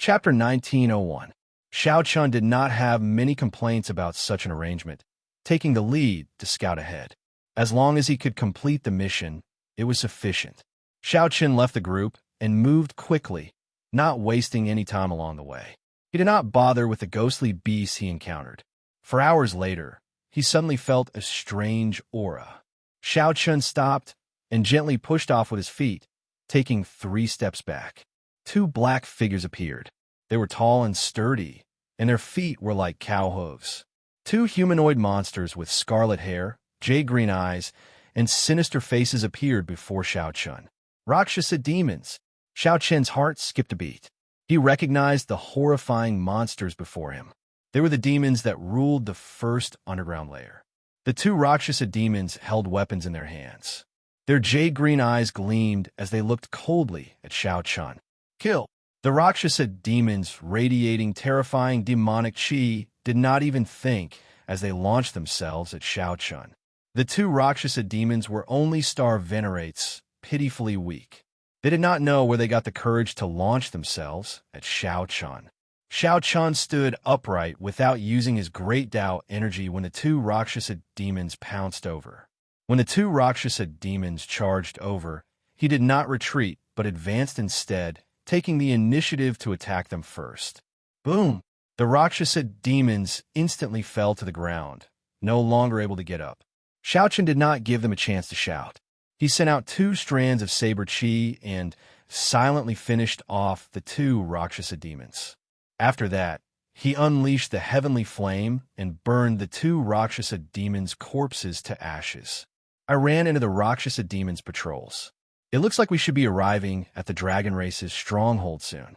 Chapter 1901. Xiao Chun did not have many complaints about such an arrangement, taking the lead to scout ahead. As long as he could complete the mission, it was sufficient. Xiao Chun left the group and moved quickly, not wasting any time along the way. He did not bother with the ghostly beasts he encountered. For hours later, he suddenly felt a strange aura. Xiao Chun stopped and gently pushed off with his feet, taking 3 steps back. 2 black figures appeared. They were tall and sturdy, and their feet were like cow hooves. 2 humanoid monsters with scarlet hair, jade-green eyes, and sinister faces appeared before Xiao Chun. Rakshasa demons. Xiao Chun's heart skipped a beat. He recognized the horrifying monsters before him. They were the demons that ruled the first underground layer. The 2 Rakshasa demons held weapons in their hands. Their jade-green eyes gleamed as they looked coldly at Xiao Chun. Kill! The Rakshasa demons, radiating terrifying demonic chi, did not even think as they launched themselves at Xiao Chun. The 2 Rakshasa demons were only star venerates, pitifully weak. They did not know where they got the courage to launch themselves at Xiao Chun. Xiao Chun stood upright without using his great Tao energy when the 2 Rakshasa demons pounced over. When the 2 Rakshasa demons charged over, he did not retreat but advanced instead, taking the initiative to attack them first. Boom! The Rakshasa demons instantly fell to the ground, no longer able to get up. Xiao Chun did not give them a chance to shout. He sent out 2 strands of saber chi and silently finished off the 2 Rakshasa demons. After that, he unleashed the heavenly flame and burned the 2 Rakshasa demons' corpses to ashes. I ran into the Rakshasa demons' patrols. It looks like we should be arriving at the dragon race's stronghold soon.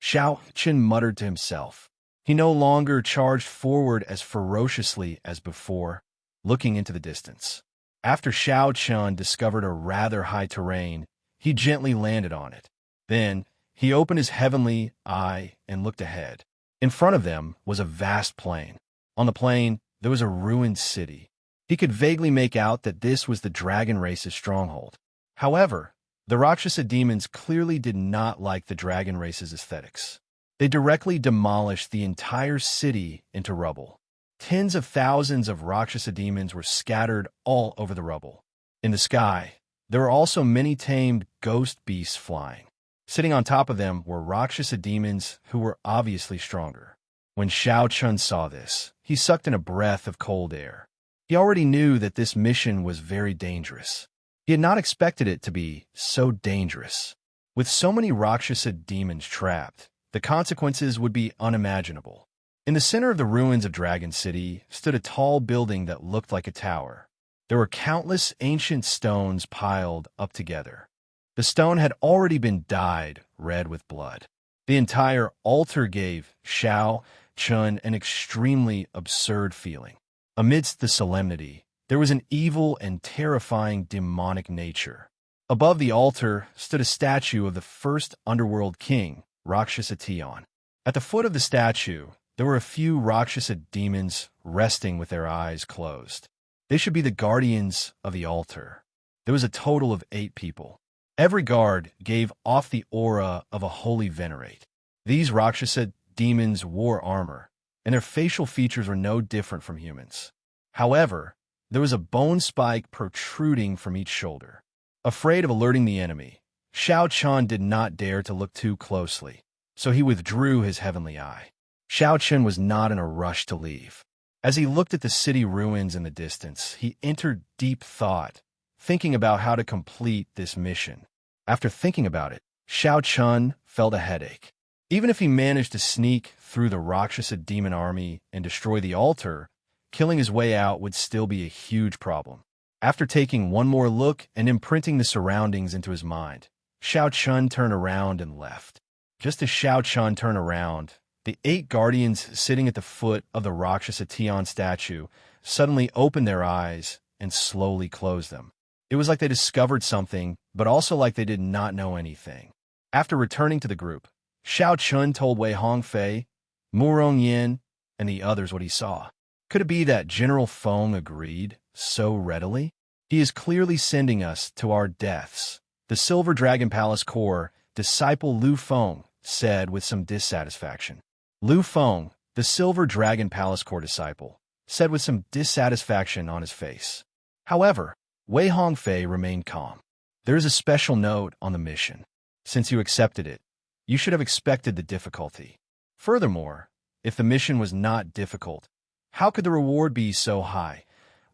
Xiao Chun muttered to himself. He no longer charged forward as ferociously as before, looking into the distance. After Xiao Chun discovered a rather high terrain, he gently landed on it. Then, he opened his heavenly eye and looked ahead. In front of them was a vast plain. On the plain, there was a ruined city. He could vaguely make out that this was the dragon race's stronghold. However, the Rakshasa demons clearly did not like the dragon race's aesthetics. They directly demolished the entire city into rubble. Tens of thousands of Rakshasa demons were scattered all over the rubble. In the sky, there were also many tamed ghost beasts flying. Sitting on top of them were Rakshasa demons who were obviously stronger. When Xiao Chun saw this, he sucked in a breath of cold air. He already knew that this mission was very dangerous. He had not expected it to be so dangerous. With so many Rakshasa demons trapped, the consequences would be unimaginable. In the center of the ruins of Dragon City stood a tall building that looked like a tower. There were countless ancient stones piled up together. The stone had already been dyed red with blood. The entire altar gave Xiao Chun an extremely absurd feeling. Amidst the solemnity, there was an evil and terrifying demonic nature. Above the altar stood a statue of the first underworld king, Rakshasa Tion. At the foot of the statue, there were a few Rakshasa demons resting with their eyes closed. They should be the guardians of the altar. There was a total of 8 people. Every guard gave off the aura of a holy venerate. These Rakshasa demons wore armor, and their facial features were no different from humans. However, there was a bone spike protruding from each shoulder. Afraid of alerting the enemy, Xiao Chun did not dare to look too closely, so he withdrew his heavenly eye. Xiao Chun was not in a rush to leave. As he looked at the city ruins in the distance, he entered deep thought, thinking about how to complete this mission. After thinking about it, Xiao Chun felt a headache. Even if he managed to sneak through the Rakshasa demon army and destroy the altar, killing his way out would still be a huge problem. After taking one more look and imprinting the surroundings into his mind, Xiao Chun turned around and left. Just as Xiao Chun turned around, the 8 guardians sitting at the foot of the Rakshasa Tion statue suddenly opened their eyes and slowly closed them. It was like they discovered something, but also like they did not know anything. After returning to the group, Xiao Chun told Wei Hongfei, Murong Yin, and the others what he saw. Could it be that General Feng agreed so readily? He is clearly sending us to our deaths. The Silver Dragon Palace Corps, disciple Lu Feng, said with some dissatisfaction. Lu Feng, the Silver Dragon Palace Core disciple, said with some dissatisfaction on his face. However, Wei Hongfei remained calm. There is a special note on the mission. Since you accepted it, you should have expected the difficulty. Furthermore, if the mission was not difficult, how could the reward be so high,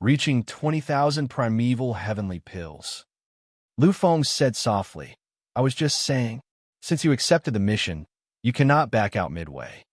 reaching 20,000 primeval heavenly pills? Lu Feng said softly, I was just saying, since you accepted the mission, you cannot back out midway.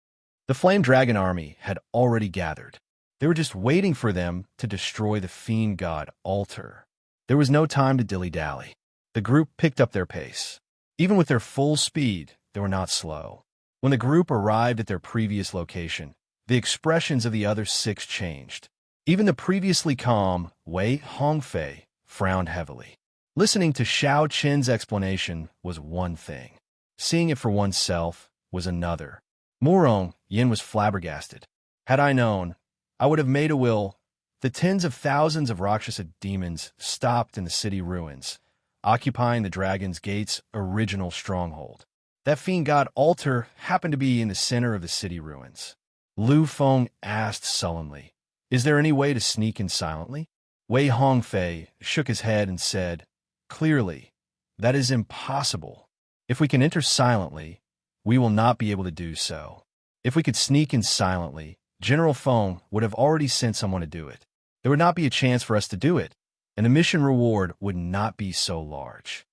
The Flame Dragon army had already gathered. They were just waiting for them to destroy the Fiend God altar. There was no time to dilly-dally. The group picked up their pace. Even with their full speed, they were not slow. When the group arrived at their previous location, the expressions of the other 6 changed. Even the previously calm Wei Hongfei frowned heavily. Listening to Xiao Qin's explanation was one thing. Seeing it for oneself was another. Murong Yin was flabbergasted. Had I known, I would have made a will. The tens of thousands of Rakshasa demons stopped in the city ruins, occupying the Dragon's Gate's original stronghold. That Fiend God altar happened to be in the center of the city ruins. Lu Feng asked sullenly, Is there any way to sneak in silently? Wei Hongfei shook his head and said, Clearly, that is impossible. If we can enter silently, we will not be able to do so. If we could sneak in silently, General Feng would have already sent someone to do it. There would not be a chance for us to do it, and the mission reward would not be so large.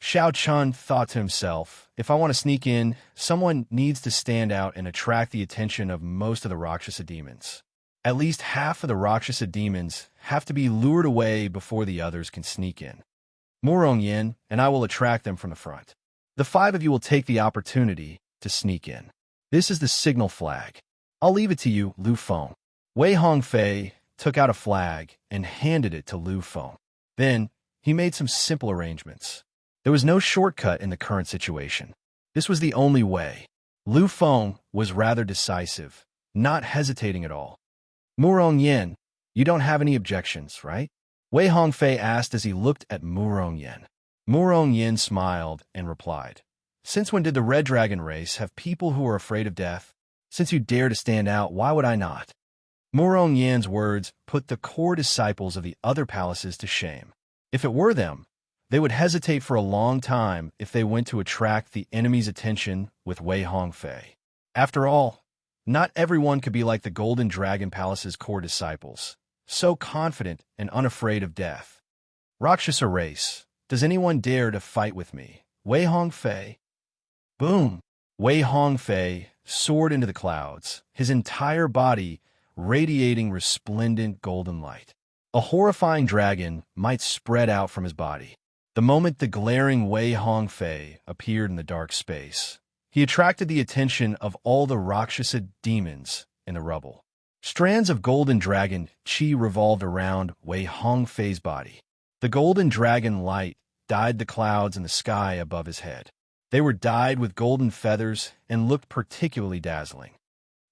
Xiao Chun thought to himself, if I want to sneak in, someone needs to stand out and attract the attention of most of the Rakshasa demons. At least half of the Rakshasa demons have to be lured away before the others can sneak in. Murong Yin and I will attract them from the front. The 5 of you will take the opportunity to sneak in. This is the signal flag. I'll leave it to you, Lu Feng. Wei Hongfei took out a flag and handed it to Lu Feng. Then, he made some simple arrangements. There was no shortcut in the current situation. This was the only way. Lu Feng was rather decisive, not hesitating at all. Murong Yin, you don't have any objections, right? Wei Hongfei asked as he looked at Murong Yin. Murong Yin smiled and replied, Since when did the Red Dragon race have people who are afraid of death? Since you dare to stand out, why would I not? Murong Yin's words put the core disciples of the other palaces to shame. If it were them, they would hesitate for a long time if they went to attract the enemy's attention with Wei Hongfei. After all, not everyone could be like the Golden Dragon Palace's core disciples, so confident and unafraid of death. Rakshasa race, does anyone dare to fight with me? Wei Hongfei. Boom! Wei Hongfei soared into the clouds, his entire body radiating resplendent golden light. A horrifying dragon might spread out from his body. The moment the glaring Wei Hongfei appeared in the dark space, he attracted the attention of all the Rakshasa demons in the rubble. Strands of golden dragon chi revolved around Wei Hongfei's body. The golden dragon light dyed the clouds in the sky above his head. They were dyed with golden feathers and looked particularly dazzling.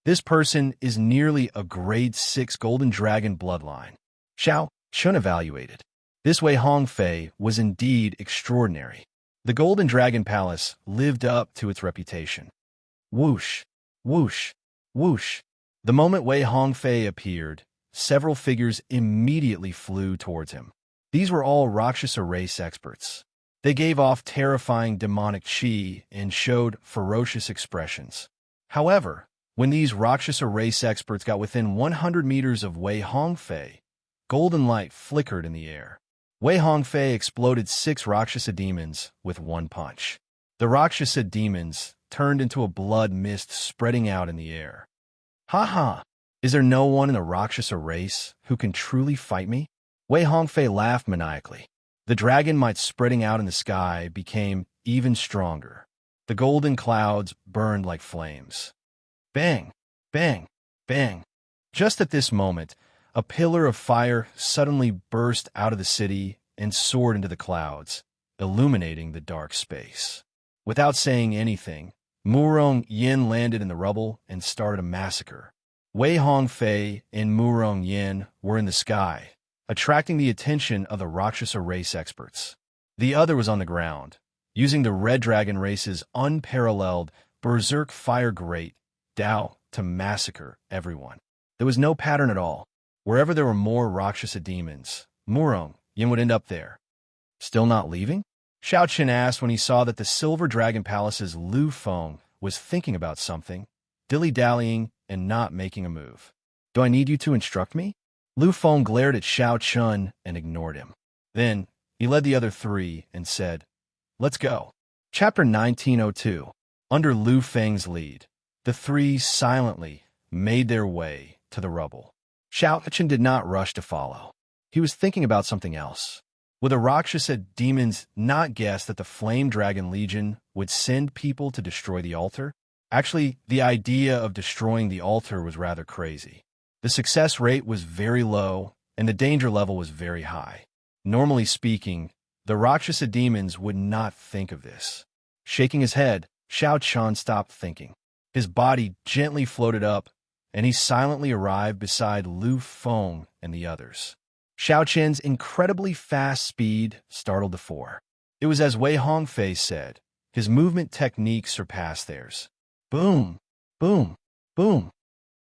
This person is nearly a grade 6 golden dragon bloodline. Xiao Chun evaluated. This Wei Hongfei was indeed extraordinary. The Golden Dragon Palace lived up to its reputation. Whoosh, whoosh, whoosh. The moment Wei Hongfei appeared, several figures immediately flew towards him. These were all Rakshasa race experts. They gave off terrifying demonic chi and showed ferocious expressions. However, when these Rakshasa race experts got within 100 meters of Wei Hongfei, golden light flickered in the air. Wei Hongfei exploded 6 Rakshasa demons with one punch. The Rakshasa demons turned into a blood mist spreading out in the air. Ha ha! Is there no one in the Rakshasa race who can truly fight me? Wei Hongfei laughed maniacally. The dragon might spreading out in the sky became even stronger. The golden clouds burned like flames. Bang! Bang! Bang! Just at this moment, a pillar of fire suddenly burst out of the city and soared into the clouds, illuminating the dark space. Without saying anything, Murong Yin landed in the rubble and started a massacre. Wei Hongfei and Murong Yin were in the sky, attracting the attention of the Rakshasa race experts. The other was on the ground, using the Red Dragon race's unparalleled berserk fire great, Dao, to massacre everyone. There was no pattern at all. Wherever there were more Rakshasa demons, Murong Yin would end up there. Still not leaving? Xiao Qin asked when he saw that the Silver Dragon Palace's Lu Feng was thinking about something, dilly-dallying and not making a move. Do I need you to instruct me? Lu Feng glared at Xiao Qin and ignored him. Then, he led the other three and said, "Let's go." Chapter 1902. Under Lu Feng's lead, the three silently made their way to the rubble. Xiao Qin did not rush to follow. He was thinking about something else. Would the Rakshasa demons not guess that the Flame Dragon Legion would send people to destroy the altar? Actually, the idea of destroying the altar was rather crazy. The success rate was very low, and the danger level was very high. Normally speaking, the Rakshasa demons would not think of this. Shaking his head, Xiao Qin stopped thinking. His body gently floated up, and he silently arrived beside Lu Feng and the others. Xiao Qin's incredibly fast speed startled the four. It was as Wei Hongfei said, his movement technique surpassed theirs. Boom, boom, boom.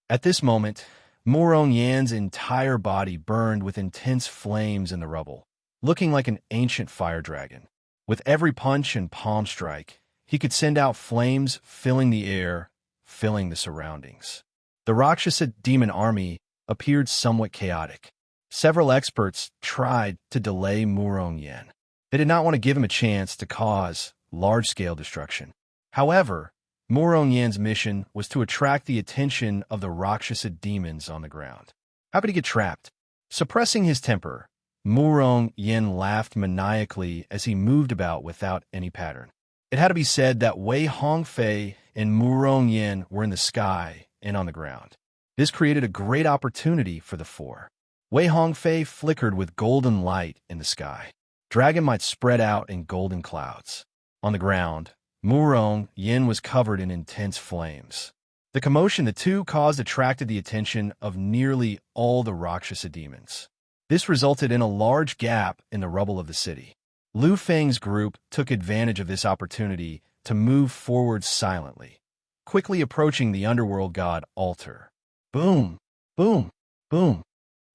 At this moment, Murong Yan's entire body burned with intense flames in the rubble, looking like an ancient fire dragon. With every punch and palm strike, he could send out flames filling the air, filling the surroundings. The Rakshasa demon army appeared somewhat chaotic. Several experts tried to delay Murong Yan. They did not want to give him a chance to cause large-scale destruction. However, Murong Yan's mission was to attract the attention of the Rakshasa demons on the ground. How could he get trapped? Suppressing his temper, Murong Yan laughed maniacally as he moved about without any pattern. It had to be said that Wei Hongfei and Murong Yan were in the sky and on the ground. This created a great opportunity for the four. Wei Hongfei flickered with golden light in the sky. Dragon might spread out in golden clouds. On the ground, Murong Yan was covered in intense flames. The commotion the two caused attracted the attention of nearly all the Rakshasa demons. This resulted in a large gap in the rubble of the city. Lu Feng's group took advantage of this opportunity to move forward silently, quickly approaching the underworld god altar. Boom, boom, boom.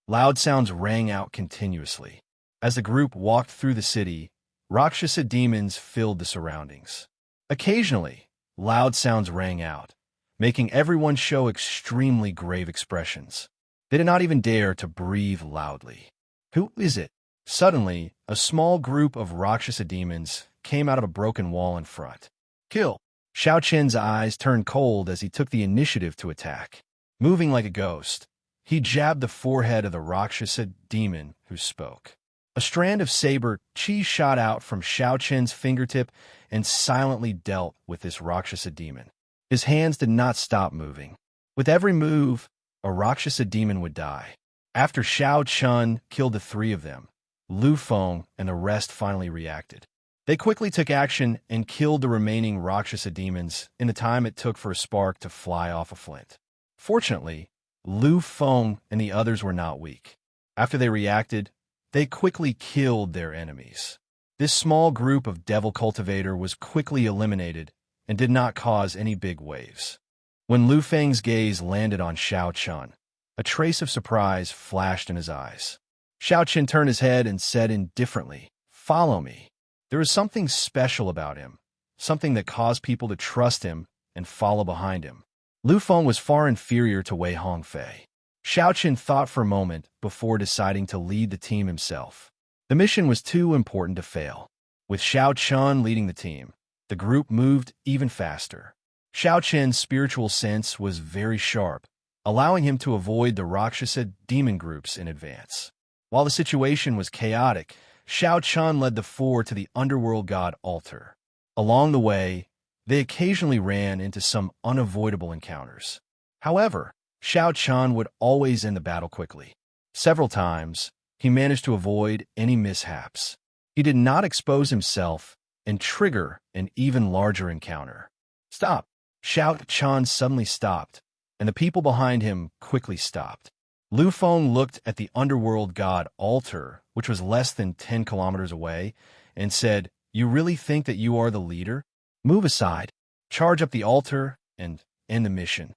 Loud sounds rang out continuously. As the group walked through the city, Rakshasa demons filled the surroundings. Occasionally, loud sounds rang out, making everyone show extremely grave expressions. They did not even dare to breathe loudly. Who is it? Suddenly, a small group of Rakshasa demons came out of a broken wall in front. Kill! Xiao Qin's eyes turned cold as he took the initiative to attack. Moving like a ghost, he jabbed the forehead of the Rakshasa demon who spoke. A strand of saber chi shot out from Xiao Qin's fingertip and silently dealt with this Rakshasa demon. His hands did not stop moving. With every move, a Rakshasa demon would die. After Xiao Qin killed the three of them, Lu Feng and the rest finally reacted. They quickly took action and killed the remaining Rakshasa demons in the time it took for a spark to fly off a flint. Fortunately, Lu Feng and the others were not weak. After they reacted, they quickly killed their enemies. This small group of Devil Cultivator was quickly eliminated and did not cause any big waves. When Lu Feng's gaze landed on Xiao Qin, a trace of surprise flashed in his eyes. Xiao Qin turned his head and said indifferently, "Follow me." There was something special about him, something that caused people to trust him and follow behind him. Lu Feng was far inferior to Wei Hongfei. Xiao Qin thought for a moment before deciding to lead the team himself. The mission was too important to fail. With Xiao Qin leading the team, the group moved even faster. Xiao Qin's spiritual sense was very sharp, allowing him to avoid the Rakshasa demon groups in advance. While the situation was chaotic, Xiao Qin led the four to the underworld god altar. Along the way, they occasionally ran into some unavoidable encounters. However, Xiao Qin would always end the battle quickly. Several times, he managed to avoid any mishaps. He did not expose himself and trigger an even larger encounter. Stop! Xiao Qin suddenly stopped, and the people behind him quickly stopped. Lu Feng looked at the underworld god altar, which was less than 10 kilometers away, and said, "You really think that you are the leader? Move aside." charge up the altar, and end the mission.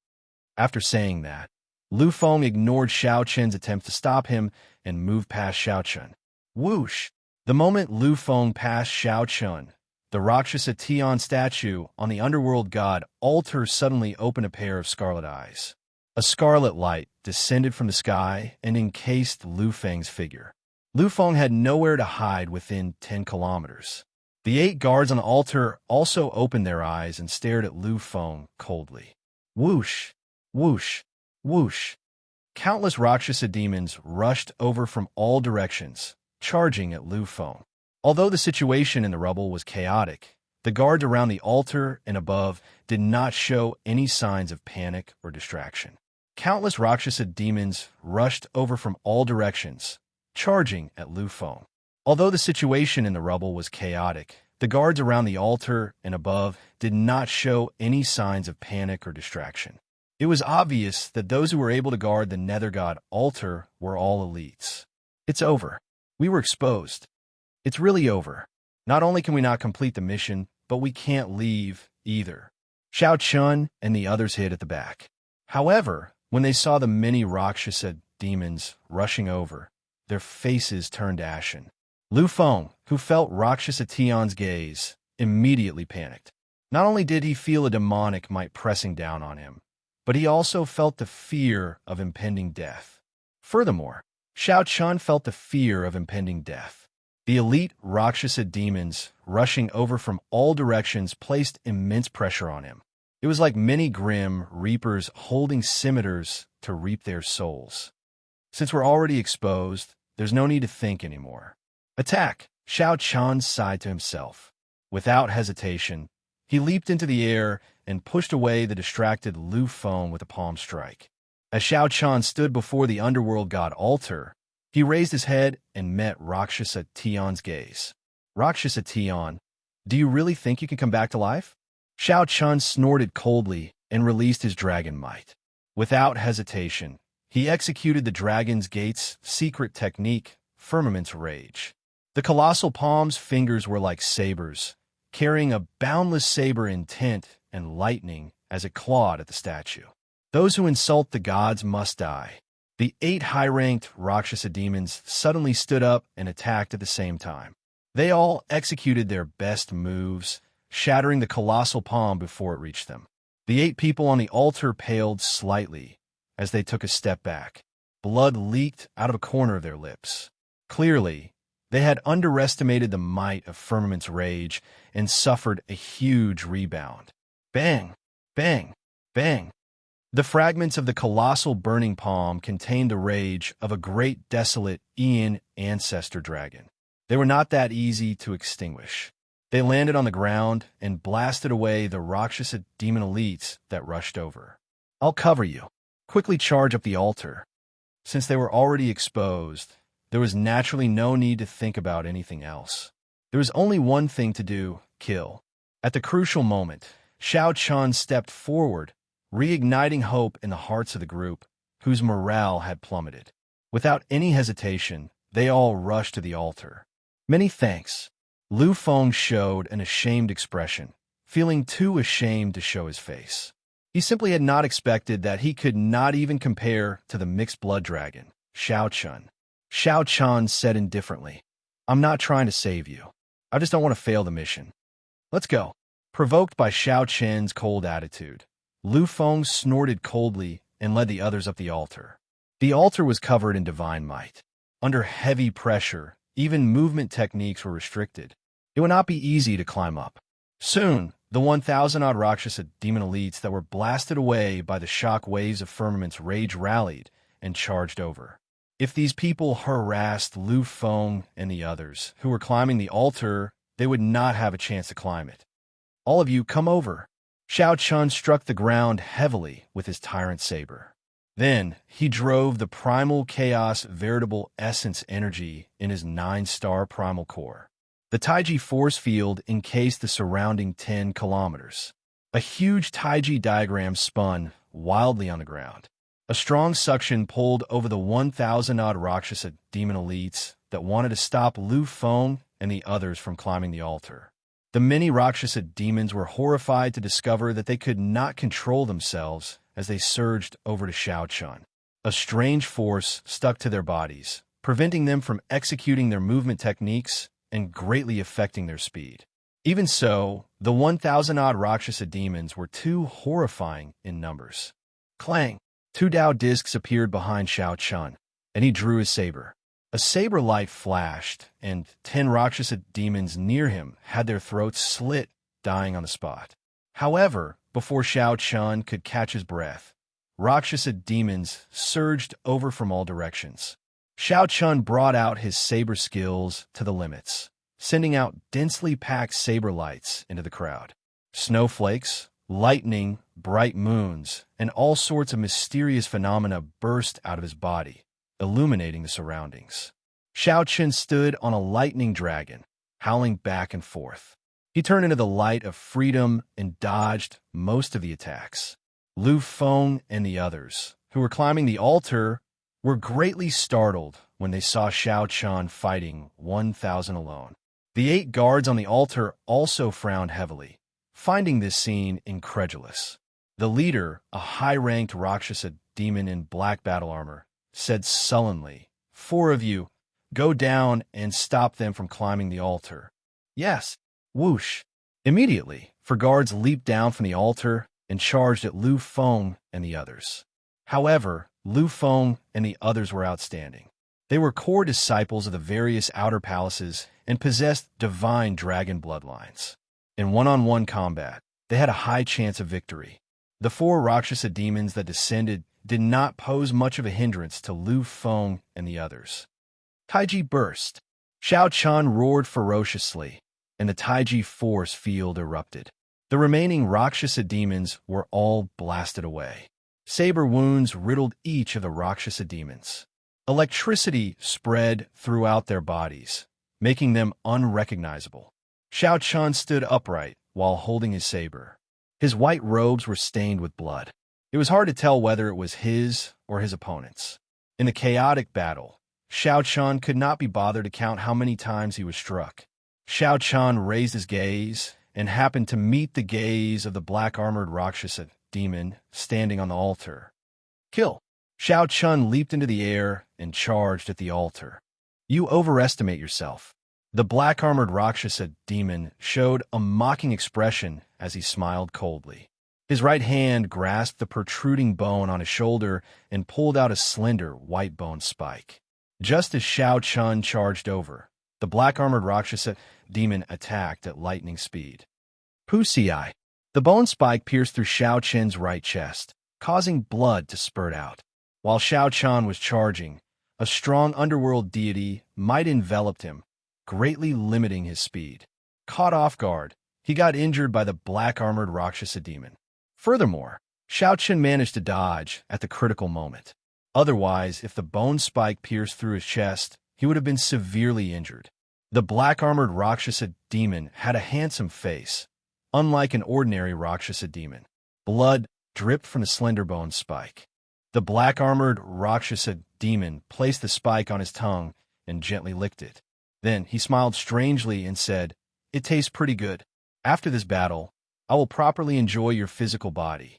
After saying that, Lu Feng ignored Xiao Chen's attempt to stop him and moved past Xiao Chen. Whoosh! The moment Lu Feng passed Xiao Chen, the Rakshasa Tian statue on the underworld god altar suddenly opened a pair of scarlet eyes. A scarlet light descended from the sky and encased Lu Feng's figure. Lu Feng had nowhere to hide within 10 kilometers. The 8 guards on the altar also opened their eyes and stared at Lu Feng coldly. Whoosh! Whoosh! Whoosh! Countless Rakshasa demons rushed over from all directions, charging at Lu Feng. Although the situation in the rubble was chaotic, the guards around the altar and above did not show any signs of panic or distraction. Countless Rakshasa demons rushed over from all directions, charging at Lu Feng. Although the situation in the rubble was chaotic, the guards around the altar and above did not show any signs of panic or distraction. It was obvious that those who were able to guard the Nether God altar were all elites. It's over. We were exposed. It's really over. Not only can we not complete the mission, but we can't leave either. Xiao Chun and the others hid at the back. However, when they saw the many Rakshasa demons rushing over, their faces turned ashen. Lu Feng, who felt Rakshasa Tian's gaze, immediately panicked. Not only did he feel a demonic might pressing down on him, but he also felt the fear of impending death. Furthermore, Xiao Chun felt the fear of impending death. The elite Rakshasa demons rushing over from all directions placed immense pressure on him. It was like many grim reapers holding scimitars to reap their souls. Since we're already exposed, there's no need to think anymore. Attack! Xiao Chun sighed to himself. Without hesitation, he leaped into the air and pushed away the distracted Lu Feng with a palm strike. As Xiao Chun stood before the underworld god altar, he raised his head and met Rakshasa Tian's gaze. Rakshasa Tian, do you really think you can come back to life? Xiao Chun snorted coldly and released his dragon might. Without hesitation, he executed the Dragon's Gate's secret technique, Firmament's Rage. The colossal palm's fingers were like sabers, carrying a boundless saber intent and lightning as it clawed at the statue. Those who insult the gods must die. The 8 high-ranked Rakshasa demons suddenly stood up and attacked at the same time. They all executed their best moves, shattering the colossal palm before it reached them. The 8 people on the altar paled slightly as they took a step back. Blood leaked out of a corner of their lips. Clearly, they had underestimated the might of Firmament's Rage and suffered a huge rebound. Bang! Bang! Bang! The fragments of the colossal burning palm contained the rage of a great desolate Aeon ancestor dragon. They were not that easy to extinguish. They landed on the ground and blasted away the Rakshasa demon elites that rushed over. I'll cover you. Quickly charge up the altar. Since they were already exposed, there was naturally no need to think about anything else. There was only one thing to do: kill. At the crucial moment, Xiao Chun stepped forward, reigniting hope in the hearts of the group, whose morale had plummeted. Without any hesitation, they all rushed to the altar. Many thanks. Lu Feng showed an ashamed expression, feeling too ashamed to show his face. He simply had not expected that he could not even compare to the mixed blood dragon, Xiao Chun. Xiao Chun said indifferently, I'm not trying to save you. I just don't want to fail the mission. Let's go. Provoked by Xiao Chen's cold attitude, Lu Feng snorted coldly and led the others up the altar. The altar was covered in divine might. Under heavy pressure, even movement techniques were restricted. It would not be easy to climb up. Soon, the 1,000-odd Rakshasa demon elites that were blasted away by the shock waves of Firmament's Rage rallied and charged over. If these people harassed Lu Feng and the others who were climbing the altar, they would not have a chance to climb it. All of you, come over. Xiao Chun struck the ground heavily with his tyrant saber. Then, he drove the primal chaos veritable essence energy in his 9-star primal core. The Taiji force field encased the surrounding 10 kilometers. A huge Taiji diagram spun wildly on the ground. A strong suction pulled over the 1,000-odd Rakshasa demon elites that wanted to stop Lu Feng and the others from climbing the altar. The many Rakshasa demons were horrified to discover that they could not control themselves as they surged over to Xiao Chun. A strange force stuck to their bodies, preventing them from executing their movement techniques and greatly affecting their speed. Even so, the 1,000-odd Rakshasa demons were too horrifying in numbers. Clang! 2 Dao discs appeared behind Xiao Chun, and he drew his saber. A saber light flashed, and 10 Rakshasa demons near him had their throats slit, dying on the spot. However, before Xiao Chun could catch his breath, Rakshasa demons surged over from all directions. Xiao Chun brought out his saber skills to the limits, sending out densely packed saber lights into the crowd. Snowflakes, lightning, bright moons, and all sorts of mysterious phenomena burst out of his body, illuminating the surroundings. Xiao Chun stood on a lightning dragon, howling back and forth. He turned into the light of freedom and dodged most of the attacks. Lu Feng and the others, who were climbing the altar, were greatly startled when they saw Xiao Chun fighting 1,000 alone. The 8 guards on the altar also frowned heavily, finding this scene incredulous. The leader, a high-ranked Rakshasa demon in black battle armor, said sullenly, "4 of you, go down and stop them from climbing the altar." "Yes." Whoosh! Immediately, 4 guards leaped down from the altar and charged at Lu Feng and the others. However, Lu Feng and the others were outstanding. They were core disciples of the various outer palaces and possessed divine dragon bloodlines. In one-on-one combat, they had a high chance of victory. The 4 Rakshasa demons that descended did not pose much of a hindrance to Lu Feng and the others. Taiji burst. Xiao Chun roared ferociously, and the Taiji force field erupted. The remaining Rakshasa demons were all blasted away. Saber wounds riddled each of the Rakshasa demons. Electricity spread throughout their bodies, making them unrecognizable. Xiao Chun stood upright while holding his saber. His white robes were stained with blood. It was hard to tell whether it was his or his opponent's. In the chaotic battle, Xiao Chun could not be bothered to count how many times he was struck. Xiao Chun raised his gaze and happened to meet the gaze of the black-armored Rakshasa demon standing on the altar. Kill! Xiao Chun leaped into the air and charged at the altar. You overestimate yourself. The black-armored Rakshasa demon showed a mocking expression as he smiled coldly. His right hand grasped the protruding bone on his shoulder and pulled out a slender white bone spike. Just as Xiao Chun charged over, the black-armored Rakshasa demon attacked at lightning speed. Pusi-eye. The bone spike pierced through Xiao Chun's right chest, causing blood to spurt out. While Xiao Chun was charging, a strong underworld deity might enveloped him, greatly limiting his speed. Caught off guard, he got injured by the black-armored Rakshasa demon. Furthermore, Xiao Chun managed to dodge at the critical moment. Otherwise, if the bone spike pierced through his chest, he would have been severely injured. The black-armored Rakshasa demon had a handsome face, unlike an ordinary Rakshasa demon. Blood dripped from the slender bone spike. The black-armored Rakshasa demon placed the spike on his tongue and gently licked it. Then he smiled strangely and said, "It tastes pretty good. After this battle, I will properly enjoy your physical body."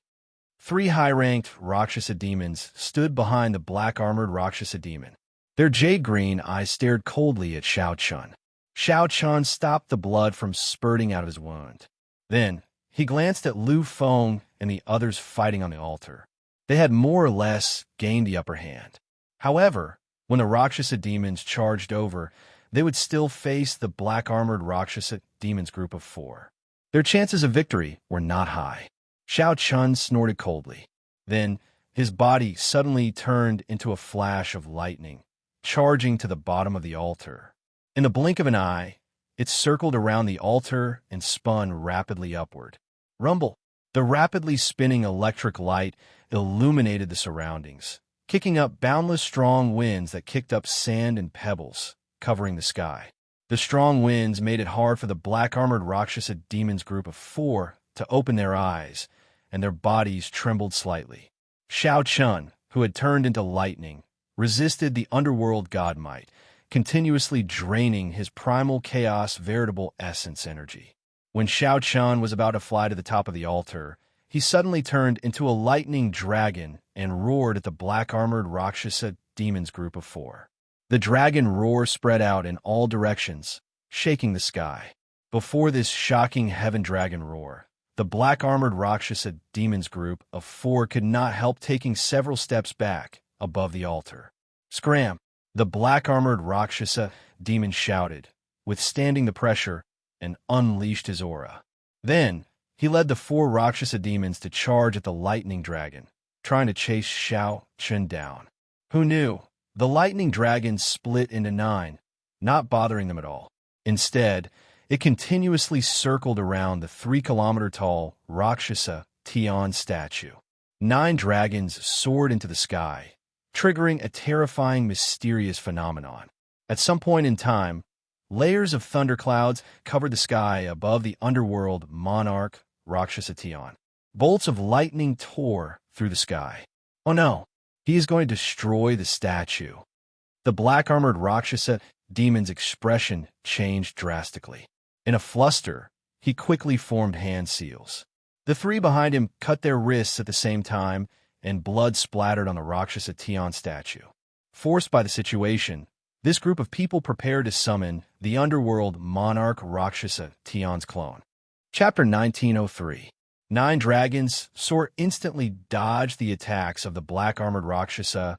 3 high-ranked Rakshasa demons stood behind the black-armored Rakshasa demon. Their jade-green eyes stared coldly at Xiao Chun. Xiao Chun stopped the blood from spurting out of his wound. Then, he glanced at Lu Feng and the others fighting on the altar. They had more or less gained the upper hand. However, when the Rakshasa demons charged over, they would still face the black-armored Rakshasa demons group of 4. Their chances of victory were not high. Xiao Chun snorted coldly. Then, his body suddenly turned into a flash of lightning, charging to the bottom of the altar. In the blink of an eye, it circled around the altar and spun rapidly upward. Rumble! The rapidly spinning electric light illuminated the surroundings, kicking up boundless strong winds that kicked up sand and pebbles, covering the sky. The strong winds made it hard for the black-armored Rakshasa demons group of 4 to open their eyes, and their bodies trembled slightly. Xiao Chun, who had turned into lightning, resisted the underworld god might, continuously draining his primal chaos veritable essence energy. When Xiao Chun was about to fly to the top of the altar, he suddenly turned into a lightning dragon and roared at the black-armored Rakshasa demons group of 4. The dragon roar spread out in all directions, shaking the sky. Before this shocking heaven dragon roar, the black-armored Rakshasa demons group of 4 could not help taking several steps back above the altar. Scram! The black-armored Rakshasa demon shouted, withstanding the pressure, and unleashed his aura. Then, he led the 4 Rakshasa demons to charge at the lightning dragon, trying to chase Xiao Chun down. Who knew? The lightning dragon split into 9, not bothering them at all. Instead, it continuously circled around the 3-kilometer-tall Rakshasa Tian statue. 9 dragons soared into the sky, triggering a terrifying, mysterious phenomenon. At some point in time, layers of thunderclouds covered the sky above the underworld monarch Rakshasa Tian. Bolts of lightning tore through the sky. Oh no, he is going to destroy the statue. The black-armored Rakshasa demon's expression changed drastically. In a fluster, he quickly formed hand seals. The 3 behind him cut their wrists at the same time, and blood splattered on the Rakshasa Tian statue. Forced by the situation, this group of people prepared to summon the underworld monarch Rakshasa Tian's clone. Chapter 1903. 9 dragons instantly dodged the attacks of the black-armored Rakshasa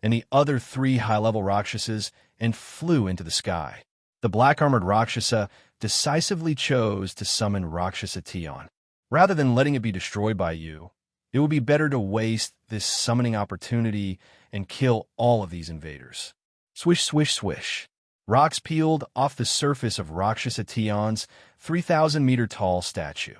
and the other 3 high-level Rakshasas and flew into the sky. The black-armored Rakshasa decisively chose to summon Rakshasa Tian. Rather than letting it be destroyed by you, it would be better to waste this summoning opportunity and kill all of these invaders. Swish, swish, swish. Rocks peeled off the surface of Rakshasa Tian's 3,000-meter-tall statue.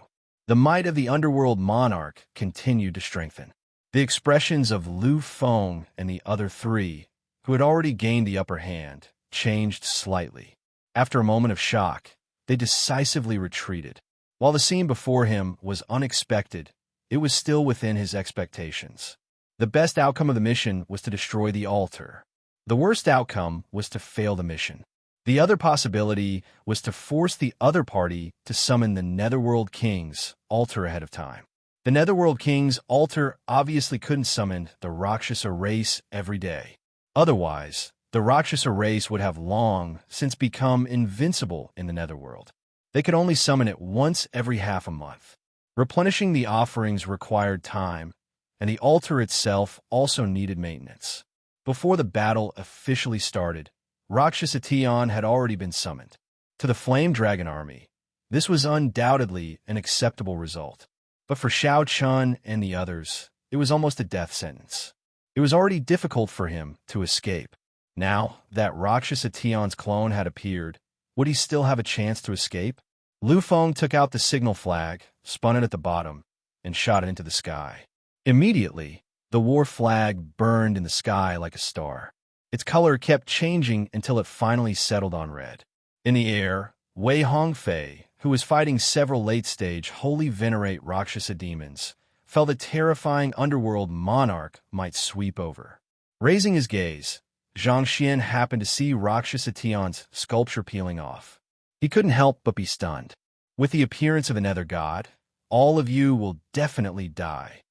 The might of the underworld monarch continued to strengthen. The expressions of Lu Feng and the other 3, who had already gained the upper hand, changed slightly. After a moment of shock, they decisively retreated. While the scene before him was unexpected, it was still within his expectations. The best outcome of the mission was to destroy the altar. The worst outcome was to fail the mission. The other possibility was to force the other party to summon the Netherworld King's altar ahead of time. The Netherworld King's altar obviously couldn't summon the Rakshasa race every day. Otherwise, the Rakshasa race would have long since become invincible in the Netherworld. They could only summon it once every half a month. Replenishing the offerings required time, and the altar itself also needed maintenance. Before the battle officially started, Rakshasa Tian had already been summoned. To the Flame Dragon army, this was undoubtedly an acceptable result. But for Xiao Chun and the others, it was almost a death sentence. It was already difficult for him to escape. Now that Rakshasa Tian's clone had appeared, would he still have a chance to escape? Lu Feng took out the signal flag, spun it at the bottom, and shot it into the sky. Immediately, the war flag burned in the sky like a star. Its color kept changing until it finally settled on red. In the air, Wei Hongfei, who was fighting several late-stage holy venerate Rakshasa demons, felt the terrifying underworld monarch might sweep over. Raising his gaze, Zhang Xian happened to see Rakshasa Tian's sculpture peeling off. He couldn't help but be stunned. With the appearance of a nether god, all of you will definitely die.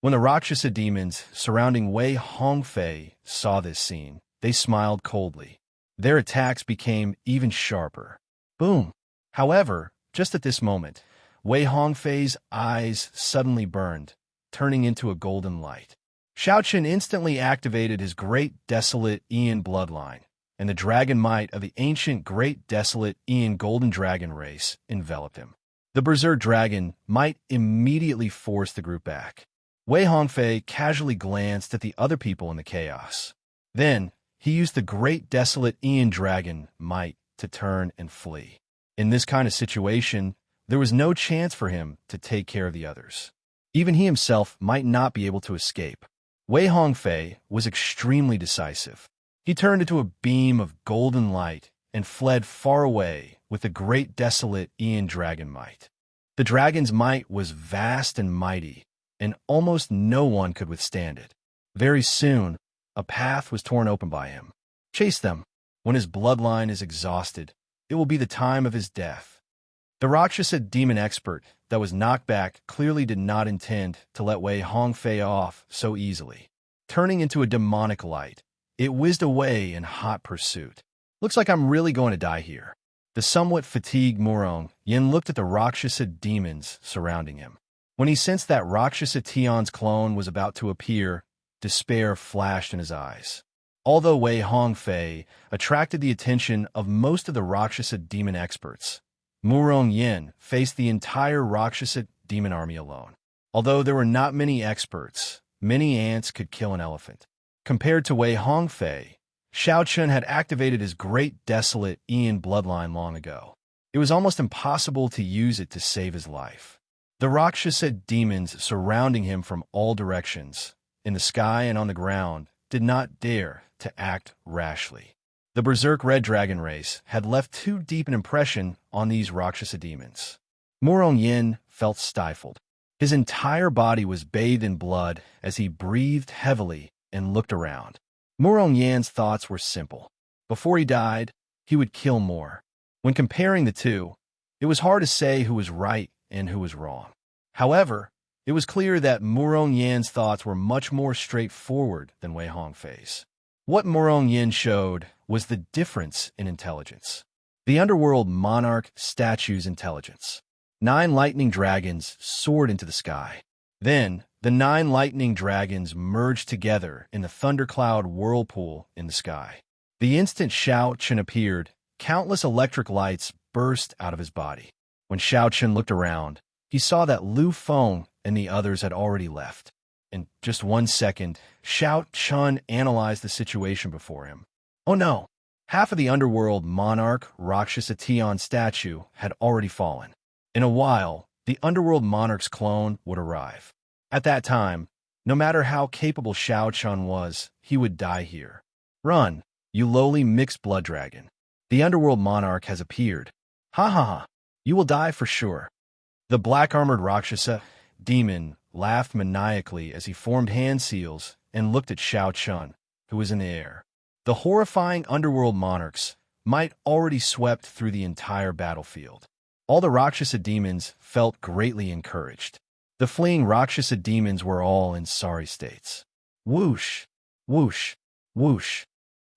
When the Rakshasa demons surrounding Wei Hongfei saw this scene, they smiled coldly. Their attacks became even sharper. Boom! However, just at this moment, Wei Hongfei's eyes suddenly burned, turning into a golden light. Xiao Chun instantly activated his Great Desolate Aeon bloodline, and the dragon might of the ancient Great Desolate Aeon Golden Dragon race enveloped him. The Berserk Dragon might immediately force the group back. Wei Hongfei casually glanced at the other people in the chaos. Then, he used the Great Desolate Aeon Dragon might to turn and flee. In this kind of situation, there was no chance for him to take care of the others. Even he himself might not be able to escape. Wei Hongfei was extremely decisive. He turned into a beam of golden light and fled far away with the Great Desolate Aeon Dragon might. The dragon's might was vast and mighty, and almost no one could withstand it. Very soon, a path was torn open by him. Chase them. When his bloodline is exhausted, it will be the time of his death. The Rakshasa demon expert that was knocked back clearly did not intend to let Wei Hongfei off so easily. Turning into a demonic light, it whizzed away in hot pursuit. Looks like I'm really going to die here. The somewhat fatigued Murong Yin looked at the Rakshasa demons surrounding him. When he sensed that Rakshasa Tion's clone was about to appear, despair flashed in his eyes. Although Wei Hongfei attracted the attention of most of the Rakshasa demon experts, Murong Yin faced the entire Rakshasa demon army alone. Although there were not many experts, many ants could kill an elephant. Compared to Wei Hongfei, Xiao Chun had activated his great desolate Ian bloodline long ago. It was almost impossible to use it to save his life. The Rakshasa demons surrounding him from all directions, in the sky and on the ground, did not dare to act rashly. The Berserk Red Dragon race had left too deep an impression on these Rakshasa demons. Murong Yin felt stifled. His entire body was bathed in blood as he breathed heavily and looked around. Murong Yin's thoughts were simple. Before he died, he would kill more. When comparing the two, it was hard to say who was right and who was wrong. However, it was clear that Murong Yin's thoughts were much more straightforward than Wei Hongfei's. What Murong Yin showed was the difference in intelligence. The underworld monarch statue's intelligence. 9 lightning dragons soared into the sky. Then, the 9 lightning dragons merged together in the thundercloud whirlpool in the sky. The instant Xiao Chun appeared, countless electric lights burst out of his body. When Xiao Chun looked around, he saw that Lu Feng and the others had already left. In just 1 second, Xiao Chun analyzed the situation before him. Oh no! Half of the underworld monarch Rakshasa Tion statue had already fallen. In a while, the underworld monarch's clone would arrive. At that time, no matter how capable Xiao Chun was, he would die here. Run, you lowly mixed blood dragon. The underworld monarch has appeared. Ha ha ha, you will die for sure. The black-armored Rakshasa demon laughed maniacally as he formed hand seals and looked at Xiao Chun, who was in the air. The horrifying underworld monarchs might already swept through the entire battlefield. All the Rakshasa demons felt greatly encouraged. The fleeing Rakshasa demons were all in sorry states. Whoosh, whoosh, whoosh.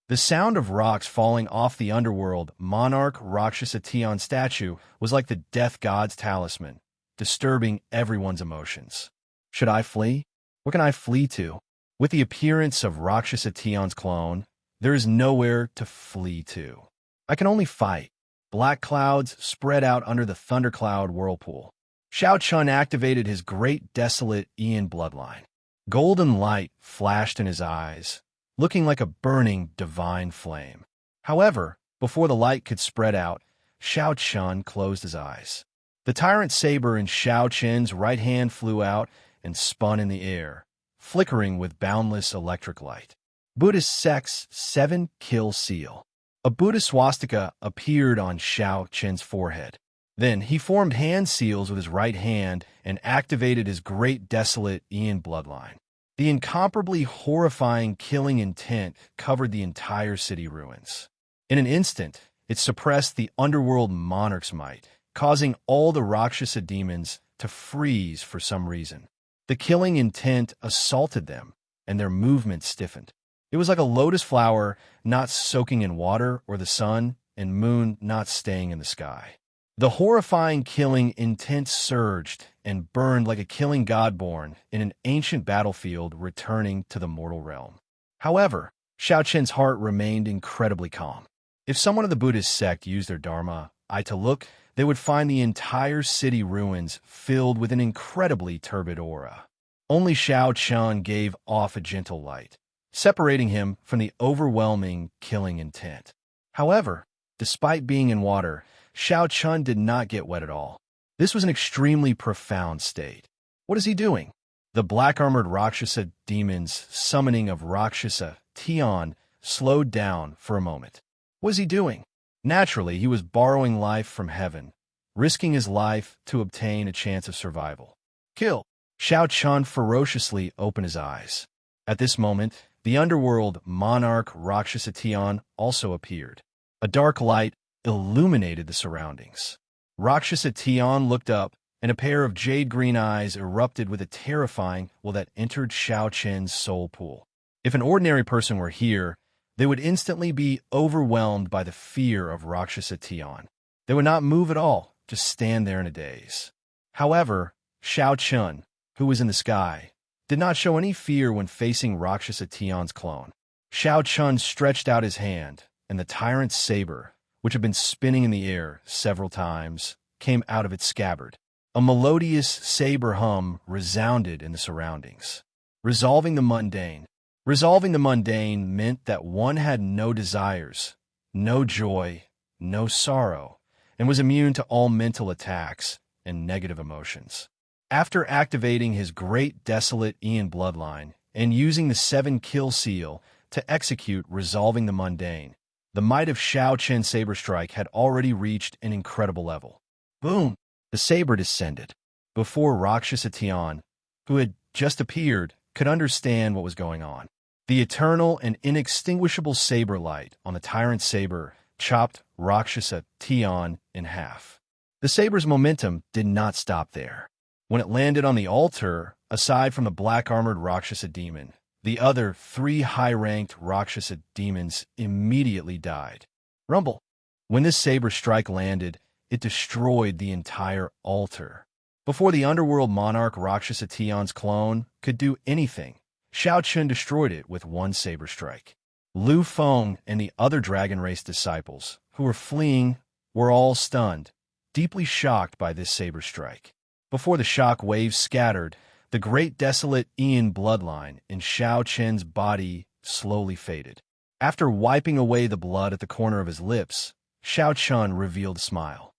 The sound of rocks falling off the underworld monarch Rakshasa Tion statue was like the death god's talisman, disturbing everyone's emotions. Should I flee? Where can I flee to? With the appearance of Rakshasa Tion's clone, there is nowhere to flee to. I can only fight. Black clouds spread out under the thundercloud whirlpool. Xiao Chun activated his great desolate Ian bloodline. Golden light flashed in his eyes, looking like a burning divine flame. However, before the light could spread out, Xiao Chun closed his eyes. The tyrant saber in Xiao Chun's right hand flew out and spun in the air, flickering with boundless electric light. Buddhist sect's 7-kill seal. A Buddhist swastika appeared on Xiao Chun's forehead. Then he formed hand seals with his right hand and activated his great desolate Ian bloodline. The incomparably horrifying killing intent covered the entire city ruins. In an instant, it suppressed the underworld monarch's might, causing all the Rakshasa demons to freeze for some reason. The killing intent assaulted them, and their movement stiffened. It was like a lotus flower not soaking in water or the sun, and moon not staying in the sky. The horrifying killing intent surged and burned like a killing god born in an ancient battlefield returning to the mortal realm. However, Xiao Chun's heart remained incredibly calm. If someone of the Buddhist sect used their dharma eye to look, they would find the entire city ruins filled with an incredibly turbid aura. Only Xiao Chun gave off a gentle light, separating him from the overwhelming killing intent. However, despite being in water, Xiao Chun did not get wet at all. This was an extremely profound state. What is he doing? The black-armored Rakshasa demon's summoning of Rakshasa Tion slowed down for a moment. What is he doing? Naturally, he was borrowing life from heaven, risking his life to obtain a chance of survival. Kill! Xiao Chun ferociously opened his eyes. At this moment, the underworld monarch Rakshasa Tion also appeared. A dark light illuminated the surroundings. Rakshasa Tian looked up, and a pair of jade-green eyes erupted with a terrifying will that entered Xiao Chen's soul pool. If an ordinary person were here, they would instantly be overwhelmed by the fear of Rakshasa Tian. They would not move at all, just stand there in a daze. However, Xiao Chun, who was in the sky, did not show any fear when facing Rakshasa Tian's clone. Xiao Chun stretched out his hand, and the tyrant's saber, which had been spinning in the air several times, came out of its scabbard. A melodious saber hum resounded in the surroundings. Resolving the mundane. Resolving the mundane meant that one had no desires, no joy, no sorrow, and was immune to all mental attacks and negative emotions. After activating his great desolate Ian bloodline and using the 7-kill seal to execute Resolving the Mundane, the might of Xiao Chen's saber strike had already reached an incredible level. Boom! The saber descended. Before Rakshasa Tian, who had just appeared, could understand what was going on. The eternal and inextinguishable saber light on the tyrant's saber chopped Rakshasa Tian in half. The saber's momentum did not stop there. When it landed on the altar, aside from the black-armored Rakshasa demon, the other 3 high-ranked Rakshasa demons immediately died. Rumble! When this saber strike landed, it destroyed the entire altar. Before the underworld monarch Rakshasa Tian's clone could do anything, Xiao Chun destroyed it with one saber strike. Lu Feng and the other dragon race disciples, who were fleeing, were all stunned, deeply shocked by this saber strike. Before the shock waves scattered, the great desolate Ian bloodline in Xiao Chen's body slowly faded. After wiping away the blood at the corner of his lips, Xiao Chun revealed a smile.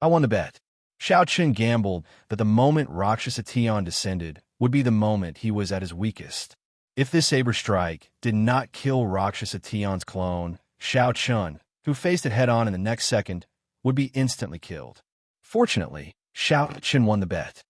I won the bet. Xiao Chun gambled that the moment Rakshasa Tian descended would be the moment he was at his weakest. If this saber strike did not kill Rakshasa Tian's clone, Xiao Chun, who faced it head-on in the next second, would be instantly killed. Fortunately, Xiao Chun won the bet.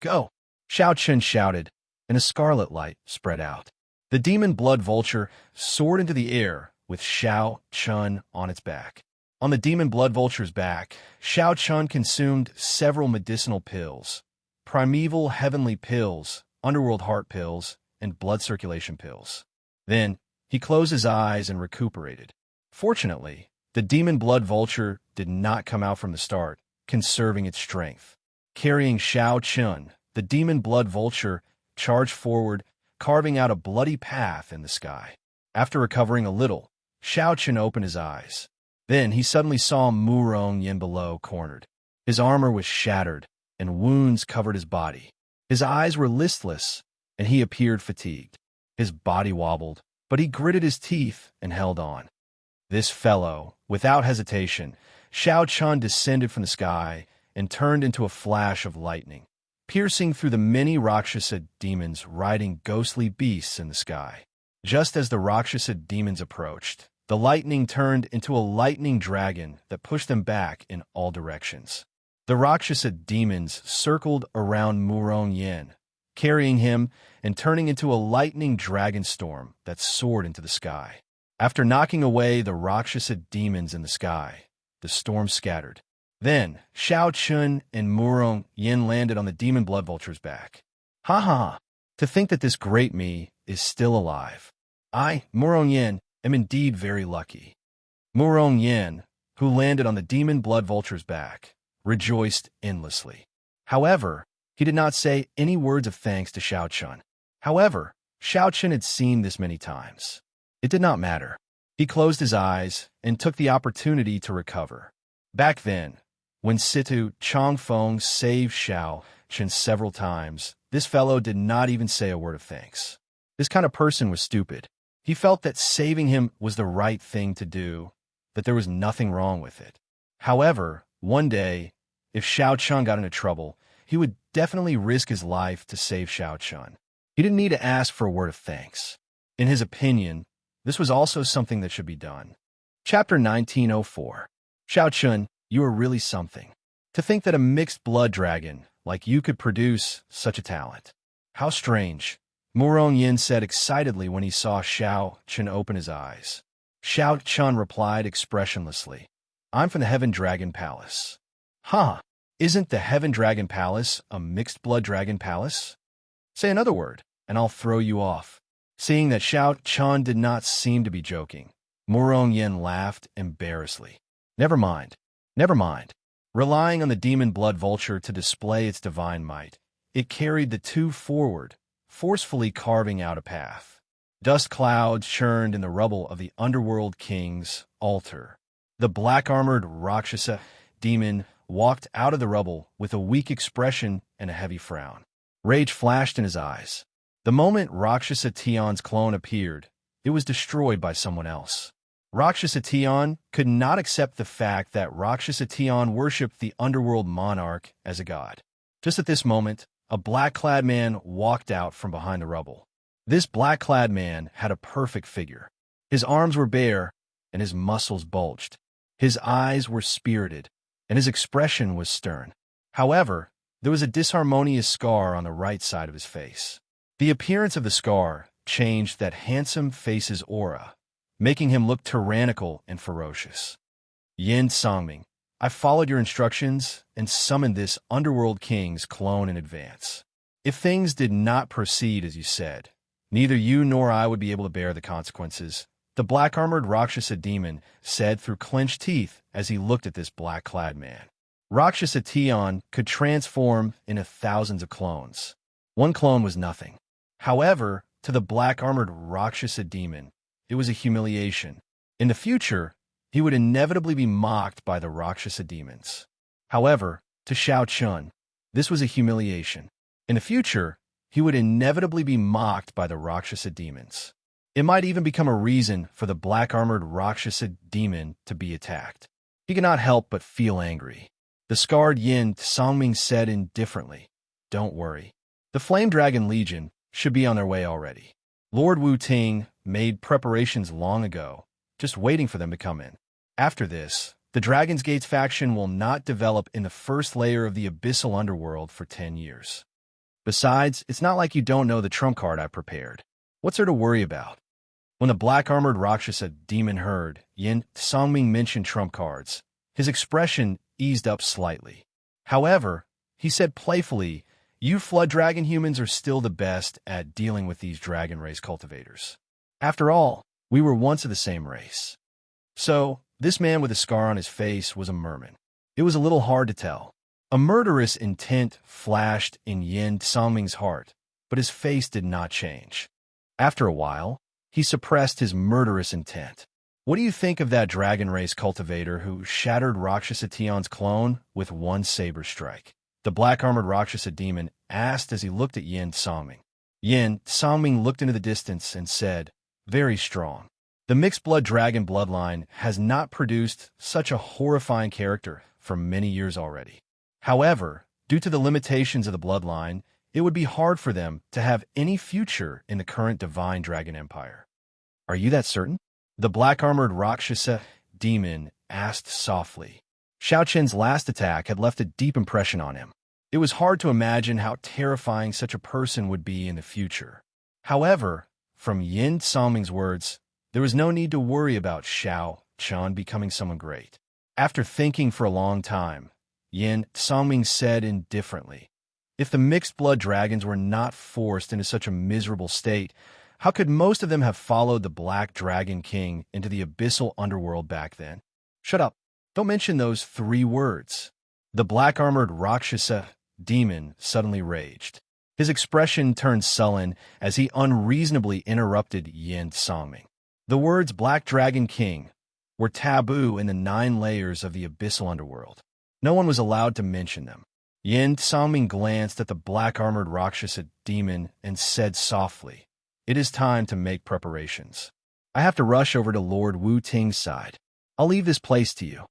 Go! Xiao Chun shouted, and a scarlet light spread out. The demon blood vulture soared into the air with Xiao Chun on its back. On the demon blood vulture's back, Xiao Chun consumed several medicinal pills, primeval heavenly pills, underworld heart pills, and blood circulation pills. Then, he closed his eyes and recuperated. Fortunately, the demon blood vulture did not come out from the start, conserving its strength. Carrying Xiao Chun, the demon blood vulture charged forward, carving out a bloody path in the sky. After recovering a little, Xiao Chun opened his eyes. Then he suddenly saw Murong Yin below, cornered. His armor was shattered, and wounds covered his body. His eyes were listless, and he appeared fatigued. His body wobbled, but he gritted his teeth and held on. This fellow, without hesitation, Xiao Chun descended from the sky and turned into a flash of lightning, piercing through the many Rakshasa demons riding ghostly beasts in the sky. Just as the Rakshasa demons approached, the lightning turned into a lightning dragon that pushed them back in all directions. The Rakshasa demons circled around Murong Yin, carrying him and turning into a lightning dragon storm that soared into the sky. After knocking away the Rakshasa demons in the sky, the storm scattered. Then, Xiao Chun and Murong Yin landed on the demon blood vulture's back. Ha ha ha! To think that this great me is still alive. I, Murong Yin, am indeed very lucky. Murong Yin, who landed on the demon blood vulture's back, rejoiced endlessly. However, he did not say any words of thanks to Xiao Chun. However, Xiao Chun had seen this many times. It did not matter. He closed his eyes and took the opportunity to recover. Back then, when Situ Chongfeng saved Xiao Chun several times, this fellow did not even say a word of thanks. This kind of person was stupid. He felt that saving him was the right thing to do, that there was nothing wrong with it. However, one day, if Xiao Chun got into trouble, he would definitely risk his life to save Xiao Chun. He didn't need to ask for a word of thanks. In his opinion, this was also something that should be done. Chapter 1904. Xiao Chun, you are really something. To think that a mixed blood dragon like you could produce such a talent. How strange, Murong Yin said excitedly when he saw Xiao Chun open his eyes. Xiao Chun replied expressionlessly, I'm from the Heaven Dragon Palace. Huh, isn't the Heaven Dragon Palace a mixed-blood dragon palace? Say another word, and I'll throw you off. Seeing that Xiao Chun did not seem to be joking, Morong Yin laughed embarrassedly. Never mind, never mind. Relying on the demon blood vulture to display its divine might, it carried the two forward, forcefully carving out a path. Dust clouds churned in the rubble of the Underworld King's altar. The black-armored Rakshasa demon walked out of the rubble with a weak expression and a heavy frown. Rage flashed in his eyes. The moment Rakshasa Tion's clone appeared, it was destroyed by someone else. Rakshasa Tion could not accept the fact that Rakshasa Tion worshipped the underworld monarch as a god. Just at this moment, a black-clad man walked out from behind the rubble. This black-clad man had a perfect figure. His arms were bare, and his muscles bulged. His eyes were spirited, and his expression was stern. However, there was a disharmonious scar on the right side of his face. The appearance of the scar changed that handsome face's aura, making him look tyrannical and ferocious. Yin Songming, I followed your instructions and summoned this Underworld King's clone in advance. If things did not proceed as you said, neither you nor I would be able to bear the consequences, the black-armored Rakshasa demon said through clenched teeth as he looked at this black-clad man. Rakshasa Tion could transform into thousands of clones. One clone was nothing. However, to the black-armored Rakshasa demon, it was a humiliation. In the future, he would inevitably be mocked by the Rakshasa demons. However, to Xiao Chun, this was a humiliation. In the future, he would inevitably be mocked by the Rakshasa demons. It might even become a reason for the black-armored Rakshasa demon to be attacked. He could not help but feel angry. The scarred Yin Songming said indifferently, "Don't worry. The Flame Dragon Legion should be on their way already. Lord Wu Ting made preparations long ago, just waiting for them to come in. After this, the Dragon's Gates faction will not develop in the first layer of the abyssal underworld for 10 years. Besides, it's not like you don't know the trump card I prepared. What's there to worry about?" When the black-armored Rakshasa demon heard Yin Songming mention trump cards, his expression eased up slightly. However, he said playfully, "You Flood Dragon humans are still the best at dealing with these dragon race cultivators. After all, we were once of the same race." So, this man with a scar on his face was a merman. It was a little hard to tell. A murderous intent flashed in Yin Songming's heart, but his face did not change. After a while, he suppressed his murderous intent. "What do you think of that dragon race cultivator who shattered Rakshasa Tion's clone with one saber strike?" The black-armored Rakshasa demon asked as he looked at Yin Songming. Yin Songming looked into the distance and said, "Very strong. The mixed-blood dragon bloodline has not produced such a horrifying character for many years already. However, due to the limitations of the bloodline, it would be hard for them to have any future in the current divine dragon empire." "Are you that certain?" The black-armored Rakshasa demon asked softly. Xiao Chen's last attack had left a deep impression on him. It was hard to imagine how terrifying such a person would be in the future. However, from Yin Songming's words, there was no need to worry about Xiao Chen becoming someone great. After thinking for a long time, Yin Songming said indifferently, "If the mixed-blood dragons were not forced into such a miserable state, how could most of them have followed the Black Dragon King into the abyssal underworld back then?" "Shut up. Don't mention those 3 words. The black-armored Rakshasa demon suddenly raged. His expression turned sullen as he unreasonably interrupted Yin Songming. The words Black Dragon King were taboo in the 9 layers of the abyssal underworld. No one was allowed to mention them. Yin Songming glanced at the black-armored Rakshasa demon and said softly, "It is time to make preparations. I have to rush over to Lord Wu Ting's side. I'll leave this place to you."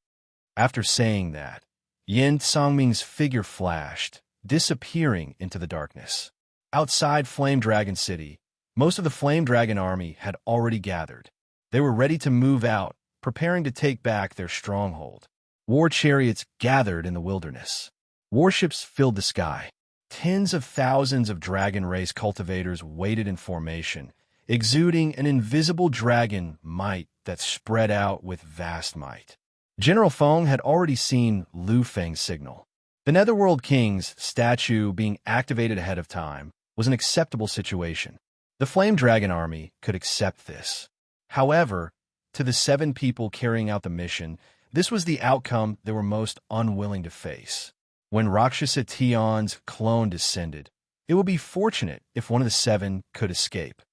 After saying that, Yin Songming's figure flashed, disappearing into the darkness. Outside Flame Dragon City, most of the Flame Dragon army had already gathered. They were ready to move out, preparing to take back their stronghold. War chariots gathered in the wilderness. Warships filled the sky. Tens of thousands of dragon race cultivators waited in formation, exuding an invisible dragon might that spread out with vast might. General Feng had already seen Lu Feng's signal. The Netherworld King's statue being activated ahead of time was an acceptable situation. The Flame Dragon army could accept this. However, to the 7 people carrying out the mission, this was the outcome they were most unwilling to face. When Rakshasa Tion's clone descended, it would be fortunate if one of the 7 could escape.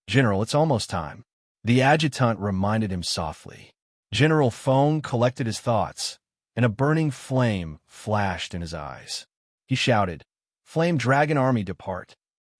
"General, it's almost time," the adjutant reminded him softly. General Feng collected his thoughts, and a burning flame flashed in his eyes. He shouted, "Flame Dragon Army, depart!"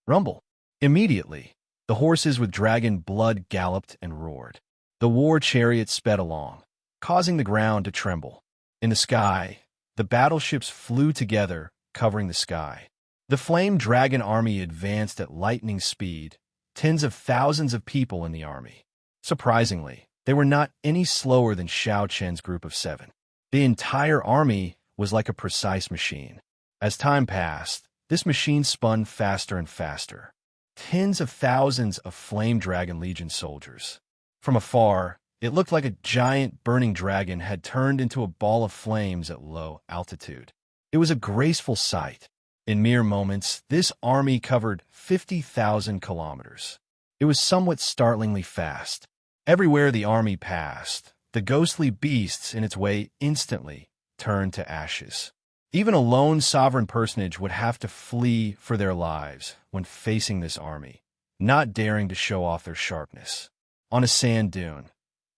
Rumble. Immediately, the horses with dragon blood galloped and roared. The war chariot sped along, causing the ground to tremble. In the sky, the battleships flew together, covering the sky. The Flame Dragon Army advanced at lightning speed, tens of thousands of people in the army. Surprisingly, they were not any slower than Xiao Chen's group of 7. The entire army was like a precise machine. As time passed, this machine spun faster and faster. Tens of thousands of Flame Dragon Legion soldiers. From afar, it looked like a giant burning dragon had turned into a ball of flames at low altitude. It was a graceful sight. In mere moments, this army covered 50,000 kilometers. It was somewhat startlingly fast. Everywhere the army passed, the ghostly beasts in its way instantly turned to ashes. Even a lone sovereign personage would have to flee for their lives when facing this army, not daring to show off their sharpness. On a sand dune,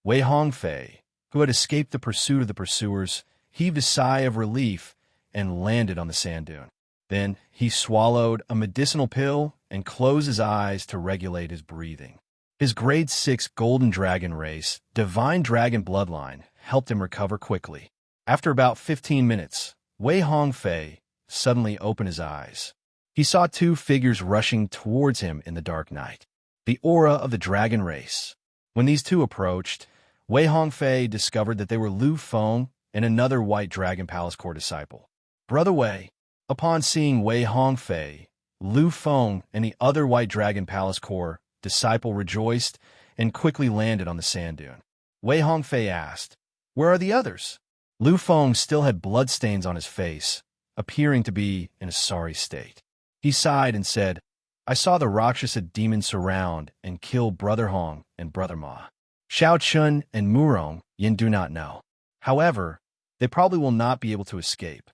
Wei Hongfei, who had escaped the pursuit of the pursuers, heaved a sigh of relief and landed on the sand dune. Then he swallowed a medicinal pill and closed his eyes to regulate his breathing. His grade 6 golden dragon race, divine dragon bloodline, helped him recover quickly. After about 15 minutes, Wei Hongfei suddenly opened his eyes. He saw 2 figures rushing towards him in the dark night. The aura of the dragon race. When these 2 approached, Wei Hongfei discovered that they were Lu Feng and another White Dragon Palace Core disciple. "Brother Wei." Upon seeing Wei Hongfei, Lu Feng and the other White Dragon Palace Core disciple rejoiced and quickly landed on the sand dune. Wei Hongfei asked, "Where are the others?" Lu Feng still had bloodstains on his face, appearing to be in a sorry state. He sighed and said, "I saw the Rakshasa demon surround and kill Brother Hong and Brother Ma. Xiao Chun and Murong Yin do not know. However, they probably will not be able to escape."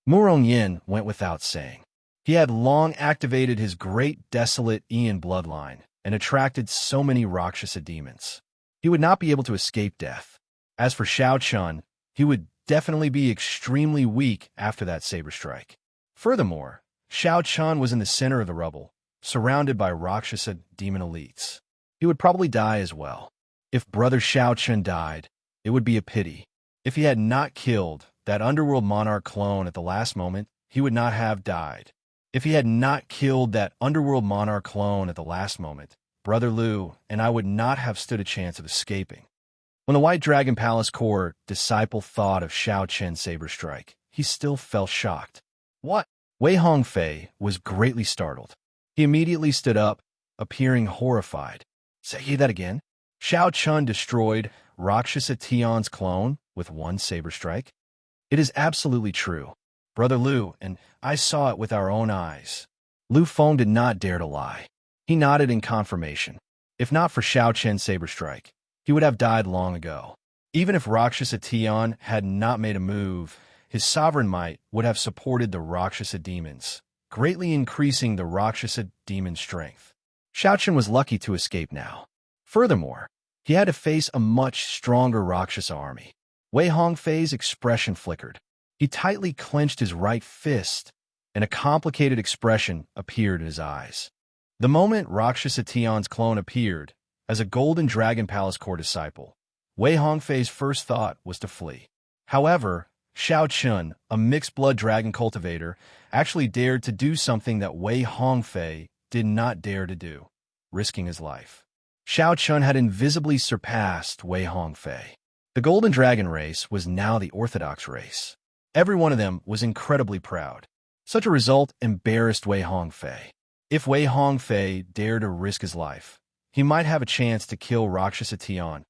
Murong Yin went without saying. He had long activated his great desolate Ian bloodline and attracted so many Rakshasa demons. He would not be able to escape death. As for Xiao Chun, he would definitely be extremely weak after that saber strike. Furthermore, Xiao Chun was in the center of the rubble, surrounded by Rakshasa demon elites. He would probably die as well. If Brother Xiao Chun died, it would be a pity. If he had not killed that Underworld Monarch clone at the last moment, he would not have died. If he had not killed that Underworld Monarch clone at the last moment, Brother Lu and I would not have stood a chance of escaping. When the White Dragon Palace Core disciple thought of Xiao Chen's saber strike, he still felt shocked. "What?" Wei Hongfei was greatly startled. He immediately stood up, appearing horrified. "Say that again?" Xiao Chun destroyed Rakshasa Tion's clone with one saber strike? "It is absolutely true. Brother Lu and I saw it with our own eyes." Lu Feng did not dare to lie. He nodded in confirmation. If not for Xiao Chen's saber strike, he would have died long ago. Even if Rakshasa Tion had not made a move, his sovereign might would have supported the Rakshasa demons, greatly increasing the Rakshasa demon strength. Xiao Chen was lucky to escape now. Furthermore, he had to face a much stronger Rakshasa army. Wei Hongfei's expression flickered. He tightly clenched his right fist, and a complicated expression appeared in his eyes. The moment Rakshasa Tion's clone appeared, as a Golden Dragon Palace Core disciple, Wei Hongfei's first thought was to flee. However, Xiao Chun, a mixed-blood dragon cultivator, actually dared to do something that Wei Hongfei did not dare to do, risking his life. Xiao Chun had invisibly surpassed Wei Hongfei. The Golden Dragon race was now the Orthodox race. Every one of them was incredibly proud. Such a result embarrassed Wei Hongfei. If Wei Hongfei dared to risk his life, he might have a chance to kill Rakshasa Tion,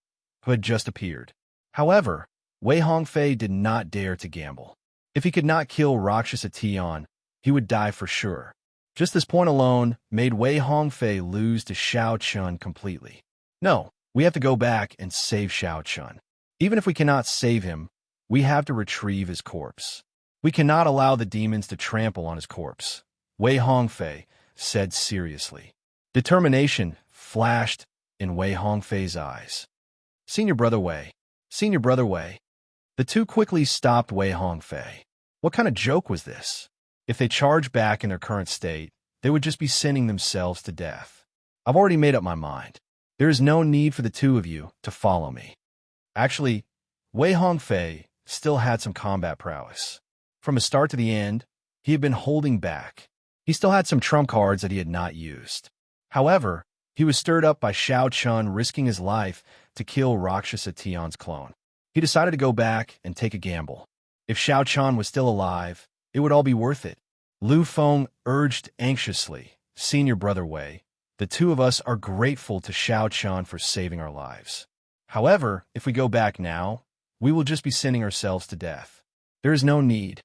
who had just appeared. However, Wei Hongfei did not dare to gamble. If he could not kill Rakshasa Tian, he would die for sure. Just this point alone made Wei Hongfei lose to Xiao Chun completely. No, we have to go back and save Xiao Chun. Even if we cannot save him, we have to retrieve his corpse. We cannot allow the demons to trample on his corpse, Wei Hongfei said seriously. Determination flashed in Wei Hongfei's eyes. Senior Brother Wei. Senior Brother Wei. The two quickly stopped Wei Hongfei. What kind of joke was this? If they charged back in their current state, they would just be sending themselves to death. I've already made up my mind. There is no need for the two of you to follow me. Actually, Wei Hongfei still had some combat prowess. From the start to the end, he had been holding back. He still had some trump cards that he had not used. However, he was stirred up by Xiao Chun risking his life to kill Rakshasa Tian's clone. He decided to go back and take a gamble. If Xiao Chun was still alive, it would all be worth it. Lu Feng urged anxiously, Senior Brother Wei, the two of us are grateful to Xiao Chun for saving our lives. However, if we go back now, we will just be sending ourselves to death. There is no need.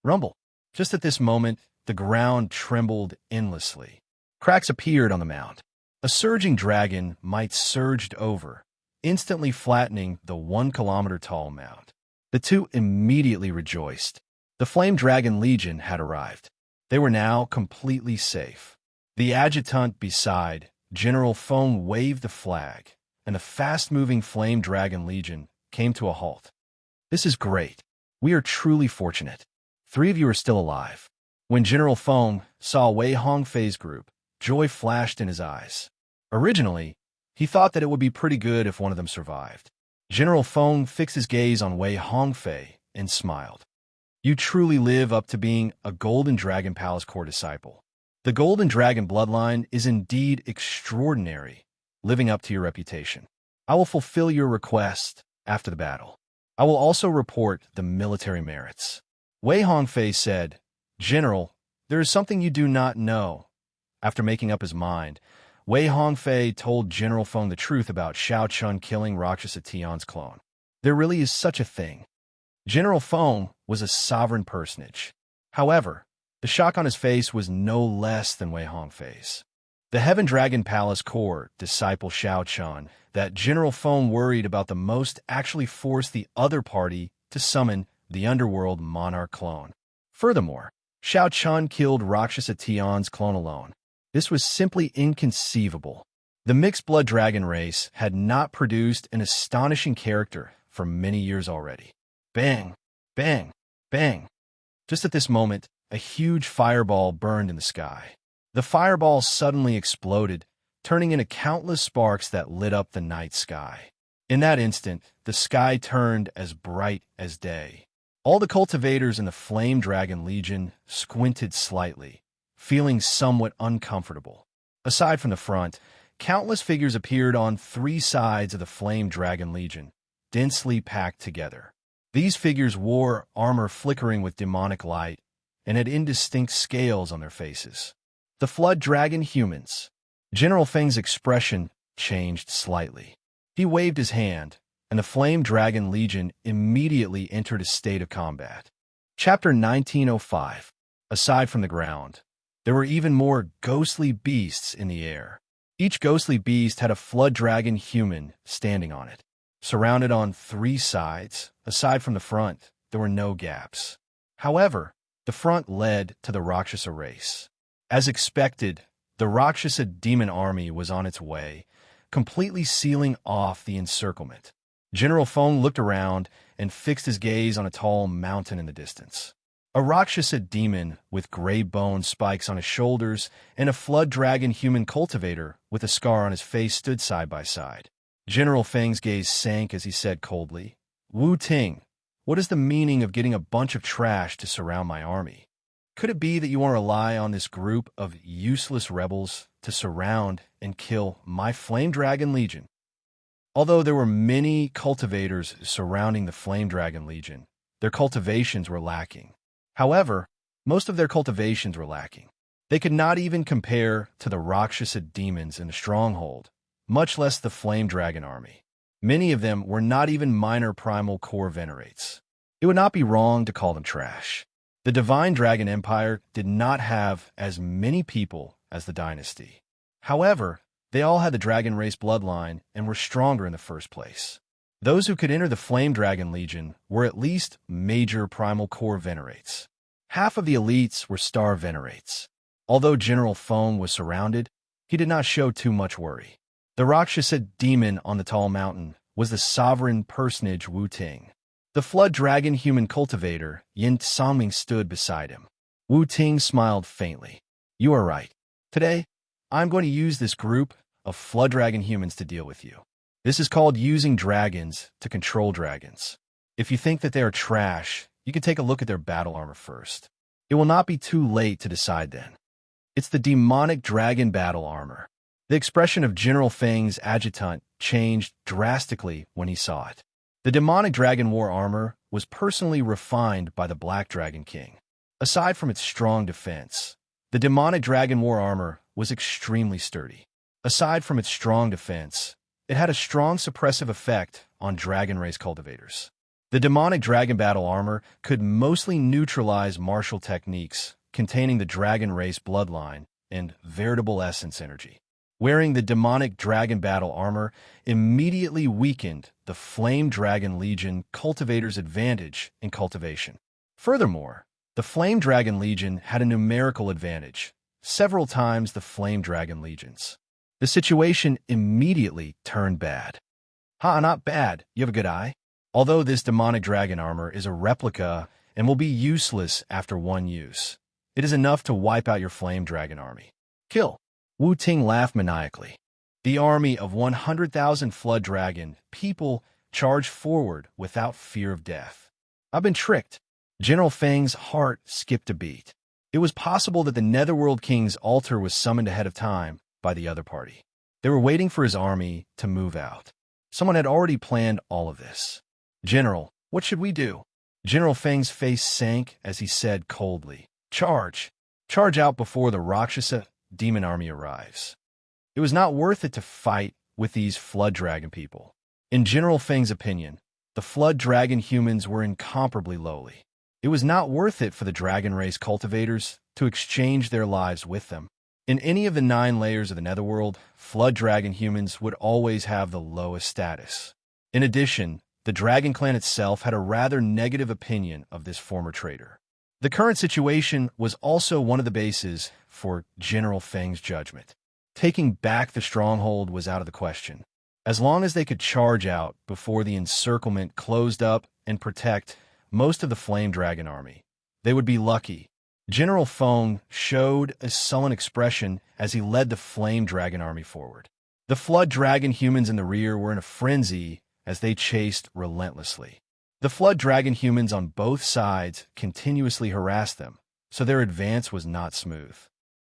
Rumble. Just at this moment, the ground trembled endlessly. Cracks appeared on the mound. A surging dragon might surged over, instantly flattening the 1-kilometer-tall mound. The two immediately rejoiced. The Flame Dragon Legion had arrived. They were now completely safe. The adjutant beside General Feng waved the flag, and the fast-moving Flame Dragon Legion came to a halt. This is great. We are truly fortunate. 3 of you are still alive. When General Feng saw Wei Hongfei's group, joy flashed in his eyes. Originally, he thought that it would be pretty good if one of them survived. General Feng fixed his gaze on Wei Hongfei and smiled. You truly live up to being a Golden Dragon Palace core disciple. The Golden Dragon bloodline is indeed extraordinary, living up to your reputation. I will fulfill your request after the battle. I will also report the military merits. Wei Hongfei said, General, there is something you do not know. After making up his mind, Wei Hongfei told General Feng the truth about Xiao Chun killing Rakshasa Tian's clone. There really is such a thing. General Feng was a sovereign personage. However, the shock on his face was no less than Wei Hongfei's. The Heaven Dragon Palace core disciple Xiao Chun that General Feng worried about the most actually forced the other party to summon the underworld monarch clone. Furthermore, Xiao Chun killed Rakshasa Tian's clone alone. This was simply inconceivable. The mixed blood dragon race had not produced an astonishing character for many years already. Bang, bang, bang. Just at this moment, a huge fireball burned in the sky. The fireball suddenly exploded, turning into countless sparks that lit up the night sky. In that instant, the sky turned as bright as day. All the cultivators in the Flame Dragon Legion squinted slightly, feeling somewhat uncomfortable. Aside from the front, countless figures appeared on 3 sides of the Flame Dragon Legion, densely packed together. These figures wore armor flickering with demonic light and had indistinct scales on their faces. The Flood Dragon humans. General Feng's expression changed slightly. He waved his hand, and the Flame Dragon Legion immediately entered a state of combat. Chapter 1905. Aside from the ground, there were even more ghostly beasts in the air. Each ghostly beast had a Flood Dragon human standing on it. Surrounded on 3 sides, aside from the front, there were no gaps. However, the front led to the Rakshasa race. As expected, the Rakshasa demon army was on its way, completely sealing off the encirclement. General Feng looked around and fixed his gaze on a tall mountain in the distance. A Rakshasa demon with gray bone spikes on his shoulders and a Flood Dragon human cultivator with a scar on his face stood side by side. General Feng's gaze sank as he said coldly, Wu Ting, what is the meaning of getting a bunch of trash to surround my army? Could it be that you want to rely on this group of useless rebels to surround and kill my Flame Dragon Legion? Although there were many cultivators surrounding the Flame Dragon Legion, their cultivations were lacking. However, most of their cultivations were lacking. They could not even compare to the Rakshasa demons in the stronghold, much less the Flame Dragon army. Many of them were not even minor primal core venerates. It would not be wrong to call them trash. The Divine Dragon Empire did not have as many people as the dynasty. However, they all had the dragon race bloodline and were stronger in the first place. Those who could enter the Flame Dragon Legion were at least major primal core venerates. Half of the elites were star venerates. Although General Feng was surrounded, he did not show too much worry. The Rakshasa demon on the tall mountain was the sovereign personage Wu Ting. The flood dragon human cultivator Yin Songming stood beside him. Wu Ting smiled faintly. You are right. Today, I'm going to use this group of flood dragon humans to deal with you. This is called using dragons to control dragons. If you think that they are trash, you can take a look at their battle armor first. It will not be too late to decide then. It's the demonic dragon battle armor. The expression of General Feng's adjutant changed drastically when he saw it. The demonic dragon war armor was personally refined by the Black Dragon King. Aside from its strong defense, the demonic dragon war armor was extremely sturdy. Aside from its strong defense, it had a strong suppressive effect on dragon race cultivators. The demonic dragon battle armor could mostly neutralize martial techniques containing the dragon race bloodline and veritable essence energy. Wearing the demonic dragon battle armor immediately weakened the Flame Dragon Legion cultivator's advantage in cultivation. Furthermore, the Flame Dragon Legion had a numerical advantage, several times the Flame Dragon Legions. The situation immediately turned bad. Not bad, you have a good eye. Although this demonic dragon armor is a replica and will be useless after one use, it is enough to wipe out your Flame Dragon army. Kill. Wu Ting laughed maniacally. The army of 100,000 flood dragon people charged forward without fear of death. I've been tricked. General Feng's heart skipped a beat. It was possible that the Netherworld King's altar was summoned ahead of time by the other party. They were waiting for his army to move out. Someone had already planned all of this. General, what should we do? General Feng's face sank as he said coldly, Charge! Charge out before the Rakshasa demon army arrives. It was not worth it to fight with these flood dragon people. In General Feng's opinion, the flood dragon humans were incomparably lowly. It was not worth it for the dragon race cultivators to exchange their lives with them. In any of the 9 layers of the Netherworld, flood dragon humans would always have the lowest status. In addition, the Dragon Clan itself had a rather negative opinion of this former traitor. The current situation was also one of the bases for General Feng's judgment. Taking back the stronghold was out of the question. As long as they could charge out before the encirclement closed up and protect most of the Flame Dragon army, they would be lucky. General Feng showed a sullen expression as he led the Flame Dragon army forward. The Flood Dragon humans in the rear were in a frenzy as they chased relentlessly. The Flood Dragon humans on both sides continuously harassed them, so their advance was not smooth.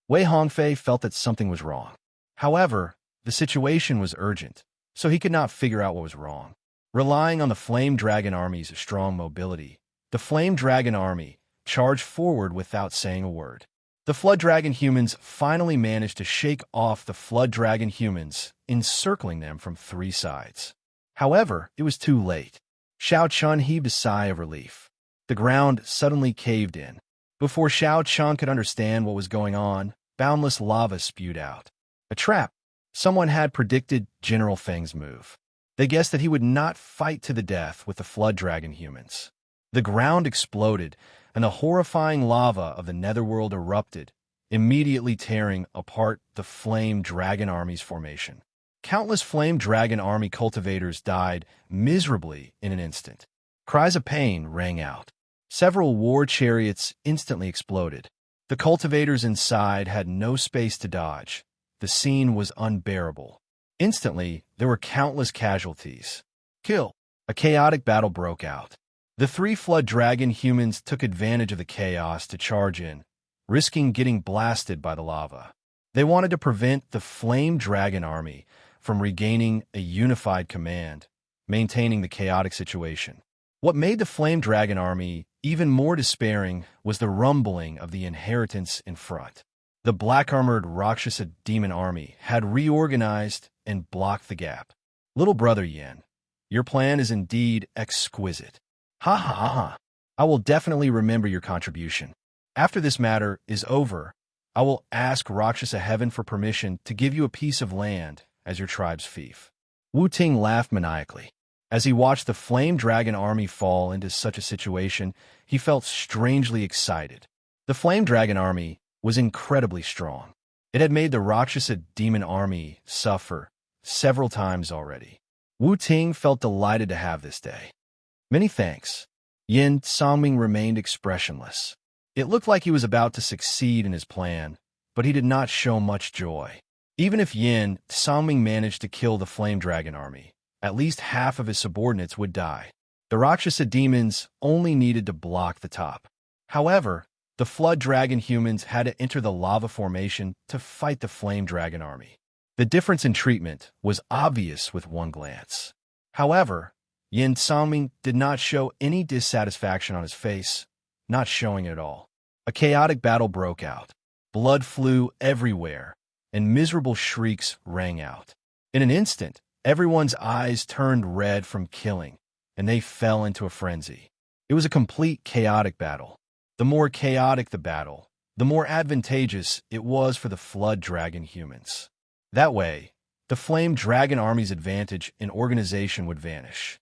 Wei Hongfei felt that something was wrong. However, the situation was urgent, so he could not figure out what was wrong. Relying on the Flame Dragon army's strong mobility, the Flame Dragon army charged forward without saying a word. The Flood Dragon humans finally managed to shake off the Flood Dragon humans, encircling them from 3 sides. However, it was too late. Xiao Chun heaved a sigh of relief. The ground suddenly caved in. Before Xiao Chun could understand what was going on, boundless lava spewed out. A trap. Someone had predicted General Feng's move. They guessed that he would not fight to the death with the Flood Dragon humans. The ground exploded, and the horrifying lava of the Netherworld erupted, immediately tearing apart the Flame Dragon Army's formation. Countless Flame Dragon Army cultivators died miserably in an instant. Cries of pain rang out. Several war chariots instantly exploded. The cultivators inside had no space to dodge. The scene was unbearable. Instantly, there were countless casualties. Kill! A chaotic battle broke out. The 3 Flood Dragon humans took advantage of the chaos to charge in, risking getting blasted by the lava. They wanted to prevent the Flame Dragon Army from regaining a unified command, maintaining the chaotic situation. What made the Flame Dragon Army even more despairing was the rumbling of the inheritance in front. The black-armored Rakshasa demon army had reorganized and blocked the gap. Little brother Yin, Your plan is indeed exquisite. Ha ha ha ha. I will definitely remember your contribution. After this matter is over, I will ask Rakshasa Heaven for permission to give you a piece of land as your tribe's fief. Wu Ting laughed maniacally. As he watched the flame dragon army fall into such a situation, he felt strangely excited. The flame dragon army was incredibly strong. It had made the Rakshasa demon army suffer several times already. Wu Ting felt delighted to have this day. Many thanks. Yin Songming remained expressionless. It looked like he was about to succeed in his plan, but he did not show much joy. Even if Yin Songming managed to kill the flame dragon army, at least half of his subordinates would die. The Rakshasa demons only needed to block the top. However, the flood dragon humans had to enter the lava formation to fight the flame dragon army. The difference in treatment was obvious with one glance. However, Yin Songming did not show any dissatisfaction on his face, not showing it at all. A chaotic battle broke out. Blood flew everywhere, and miserable shrieks rang out. In an instant, everyone's eyes turned red from killing, and they fell into a frenzy. It was a complete chaotic battle. The more chaotic the battle, the more advantageous it was for the flood dragon humans. That way, the flame dragon army's advantage in organization would vanish.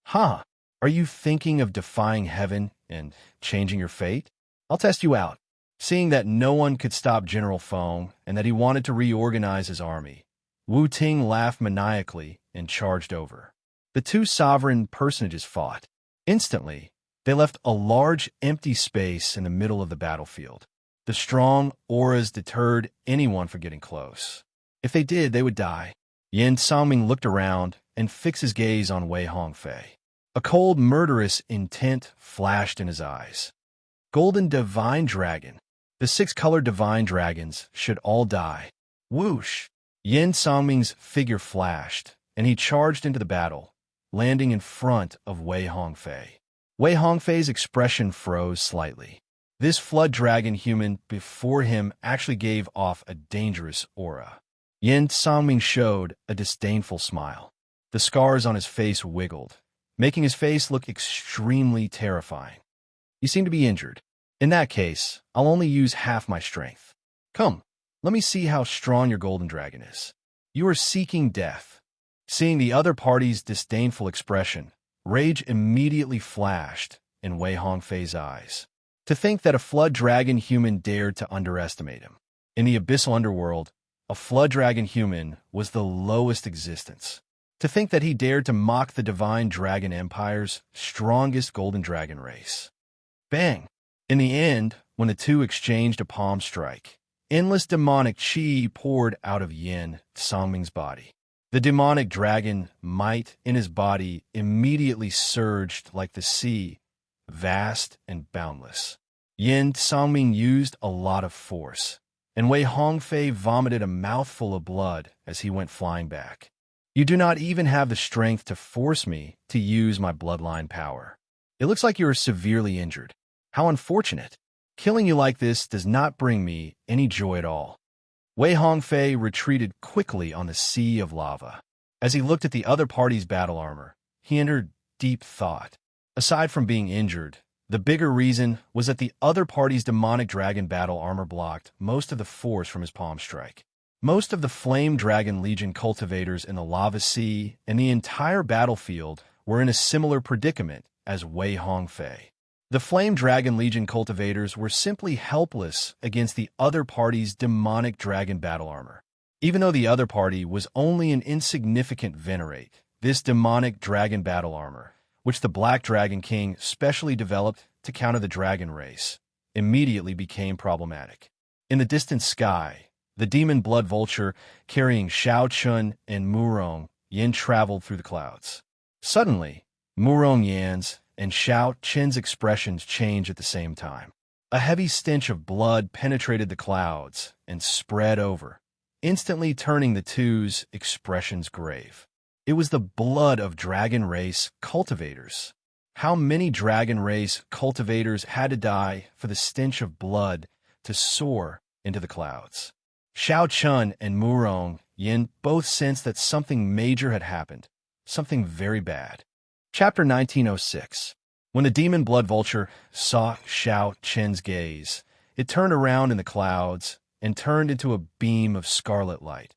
Huh, are you thinking of defying heaven and changing your fate? I'll test you out. Seeing that no one could stop General Feng and that he wanted to reorganize his army, Wu Ting laughed maniacally and charged over. The two sovereign personages fought. Instantly, they left a large empty space in the middle of the battlefield. The strong auras deterred anyone from getting close. If they did, they would die. Yin Songming looked around and fixed his gaze on Wei Hongfei. A cold, murderous intent flashed in his eyes. Golden Divine Dragon. The 6-colored Divine Dragons should all die. Whoosh! Yin Songming's figure flashed, and he charged into the battle, landing in front of Wei Hongfei. Wei Hongfei's expression froze slightly. This flood dragon human before him actually gave off a dangerous aura. Yin Songming showed a disdainful smile. The scars on his face wiggled, making his face look extremely terrifying. You seem to be injured. In that case, I'll only use half my strength. Come, let me see how strong your golden dragon is. You are seeking death. Seeing the other party's disdainful expression, rage immediately flashed in Wei Hongfei's eyes. To think that a flood dragon human dared to underestimate him. In the abyssal underworld, a flood dragon human was the lowest existence. To think that he dared to mock the Divine Dragon Empire's strongest golden dragon race. Bang! In the end, when the two exchanged a palm strike, endless demonic chi poured out of Yin Songming's body. The demonic dragon might in his body immediately surged like the sea, vast and boundless. Yin Songming used a lot of force, and Wei Hongfei vomited a mouthful of blood as he went flying back. You do not even have the strength to force me to use my bloodline power. It looks like you are severely injured. How unfortunate. Killing you like this does not bring me any joy at all. Wei Hongfei retreated quickly on the sea of lava. As he looked at the other party's battle armor, he entered deep thought. Aside from being injured, the bigger reason was that the other party's demonic dragon battle armor blocked most of the force from his palm strike. Most of the Flame Dragon Legion cultivators in the lava sea and the entire battlefield were in a similar predicament as Wei Hongfei. The Flame Dragon Legion cultivators were simply helpless against the other party's demonic dragon battle armor. Even though the other party was only an insignificant venerate, this demonic dragon battle armor, which the Black Dragon King specially developed to counter the dragon race, immediately became problematic. In the distant sky, the demon blood vulture carrying Xiao Chun and Murong Yin traveled through the clouds. Suddenly, Murong Yan's and Xiao Chen's expressions changed at the same time. A heavy stench of blood penetrated the clouds and spread over, instantly turning the two's expressions grave. It was the blood of dragon race cultivators. How many dragon race cultivators had to die for the stench of blood to soar into the clouds? Xiao Chun and Murong Yin both sensed that something major had happened, something very bad. Chapter 1906. When the demon blood vulture saw Xiao Chen's gaze, it turned around in the clouds and turned into a beam of scarlet light,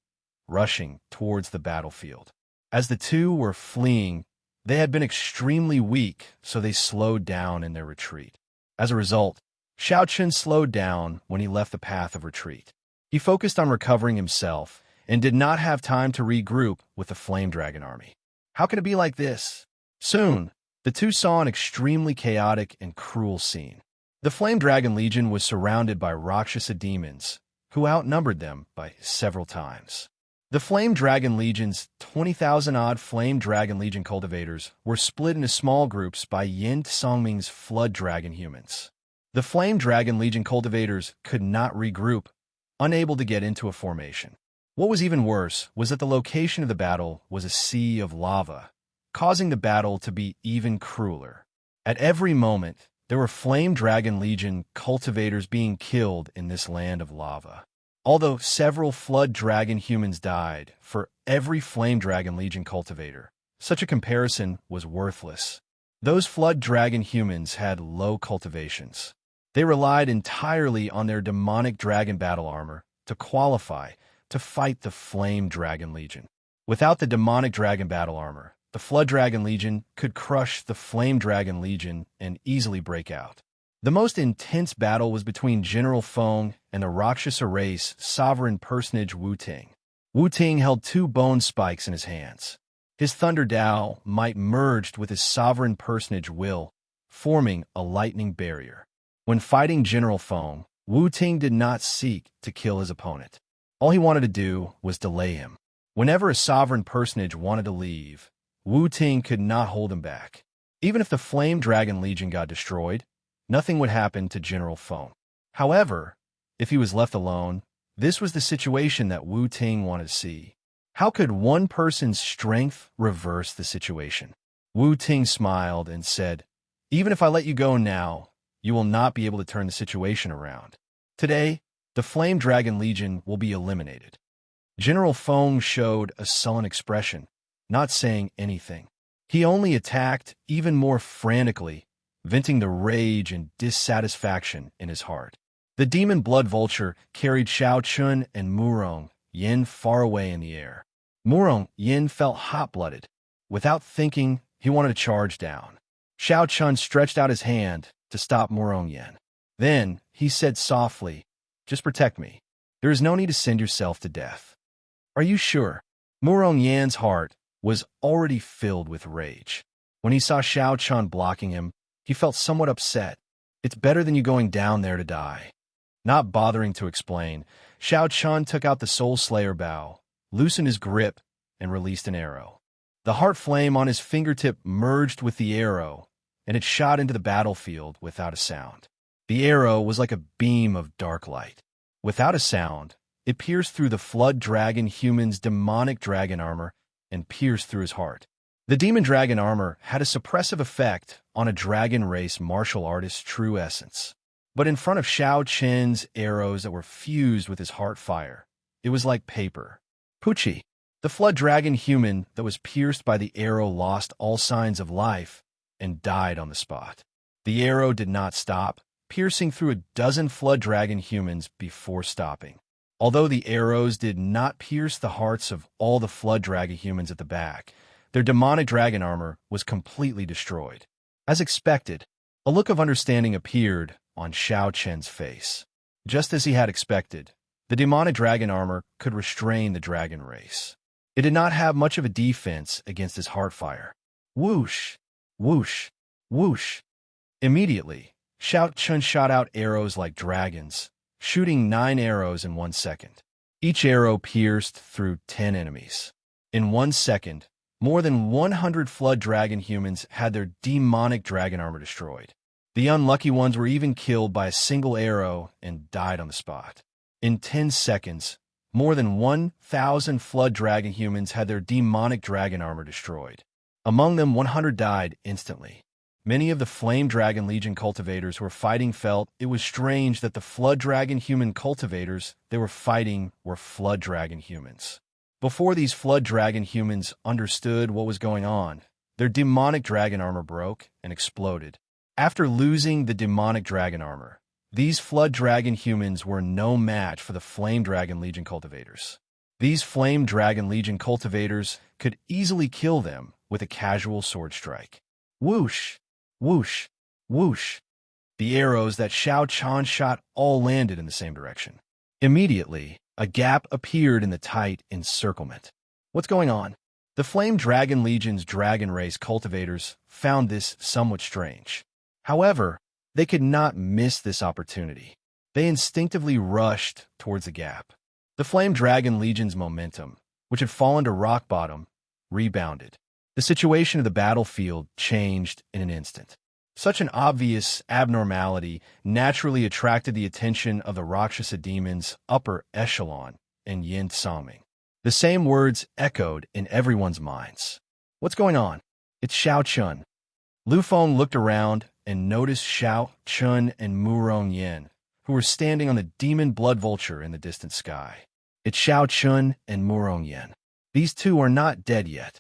rushing towards the battlefield. As the two were fleeing, they had been extremely weak, so they slowed down in their retreat. As a result, Xiao Chen slowed down when he left the path of retreat. He focused on recovering himself and did not have time to regroup with the Flame Dragon army. How can it be like this? Soon, the two saw an extremely chaotic and cruel scene. The Flame Dragon Legion was surrounded by Rakshasa demons, who outnumbered them by several times. The Flame Dragon Legion's 20,000-odd Flame Dragon Legion cultivators were split into small groups by Yin Songming's Flood Dragon humans. The Flame Dragon Legion cultivators could not regroup, unable to get into a formation. What was even worse was that the location of the battle was a sea of lava, causing the battle to be even crueler. At every moment, there were Flame Dragon Legion cultivators being killed in this land of lava. Although several Flood Dragon humans died for every Flame Dragon Legion cultivator, such a comparison was worthless. Those Flood Dragon humans had low cultivations. They relied entirely on their demonic dragon battle armor to qualify to fight the Flame Dragon Legion. Without the demonic dragon battle armor, the Flood Dragon Legion could crush the Flame Dragon Legion and easily break out. The most intense battle was between General Feng and the Rakshasa race sovereign personage Wu Ting. Wu Ting held two bone spikes in his hands. His Thunder Dao might merged with his sovereign personage Will, forming a lightning barrier. When fighting General Feng, Wu Ting did not seek to kill his opponent. All he wanted to do was delay him. Whenever a sovereign personage wanted to leave, Wu Ting could not hold him back. Even if the Flame Dragon Legion got destroyed, nothing would happen to General Feng. However, if he was left alone, this was the situation that Wu Ting wanted to see. How could one person's strength reverse the situation? Wu Ting smiled and said, "Even if I let you go now, you will not be able to turn the situation around. Today, the Flame Dragon Legion will be eliminated." General Feng showed a sullen expression, not saying anything. He only attacked even more frantically, venting the rage and dissatisfaction in his heart. The demon blood vulture carried Xiao Chun and Murong Yin far away in the air. Murong Yin felt hot-blooded. Without thinking, he wanted to charge down. Xiao Chun stretched out his hand to stop Murong Yin. Then, he said softly, "Just protect me. There is no need to send yourself to death." "Are you sure?" Murong Yan's heart was already filled with rage. When he saw Xiao Chun blocking him, he felt somewhat upset. "It's better than you going down there to die." Not bothering to explain, Xiao Chun took out the Soul Slayer bow, loosened his grip, and released an arrow. The heart flame on his fingertip merged with the arrow, and it shot into the battlefield without a sound. The arrow was like a beam of dark light. Without a sound, it pierced through the Flood Dragon human's demonic dragon armor and pierced through his heart. The demon dragon armor had a suppressive effect on a dragon race martial artist's true essence. But in front of Xiao Chen's arrows that were fused with his heart fire, it was like paper. Pucci, the Flood Dragon human that was pierced by the arrow, lost all signs of life and died on the spot. The arrow did not stop, piercing through a dozen Flood Dragon humans before stopping. Although the arrows did not pierce the hearts of all the Flood Dragon humans at the back, their demonic dragon armor was completely destroyed. As expected, a look of understanding appeared on Xiao Chen's face. Just as he had expected, the demonic dragon armor could restrain the dragon race. It did not have much of a defense against his heart fire. Whoosh! Whoosh! Whoosh! Immediately, Xiao Chen shot out arrows like dragons, shooting 9 arrows in 1 second. Each arrow pierced through 10 enemies. In 1 second, more than 100 Flood Dragon humans had their demonic dragon armor destroyed. The unlucky ones were even killed by a single arrow and died on the spot. In 10 seconds, more than 1,000 Flood Dragon humans had their demonic dragon armor destroyed. Among them, 100 died instantly. Many of the Flame Dragon Legion cultivators who were fighting felt it was strange that the Flood Dragon human cultivators they were fighting were Flood Dragon humans. Before these flood dragon humans understood what was going on, their demonic dragon armor broke and exploded. After losing the demonic dragon armor, these flood dragon humans were no match for the Flame Dragon Legion cultivators. These Flame Dragon Legion cultivators could easily kill them with a casual sword strike. Whoosh! Whoosh! Whoosh! The arrows that Xiao Chan shot all landed in the same direction. Immediately, a gap appeared in the tight encirclement. What's going on? The Flame Dragon Legion's dragon race cultivators found this somewhat strange. However, they could not miss this opportunity. They instinctively rushed towards the gap. The Flame Dragon Legion's momentum, which had fallen to rock bottom, rebounded. The situation of the battlefield changed in an instant. Such an obvious abnormality naturally attracted the attention of the Rakshasa demon's upper echelon and Yin Sangming. The same words echoed in everyone's minds. What's going on? It's Xiao Chun. Lu Feng looked around and noticed Xiao Chun and Murong Yin, who were standing on the demon blood vulture in the distant sky. It's Xiao Chun and Murong Yin. These two are not dead yet.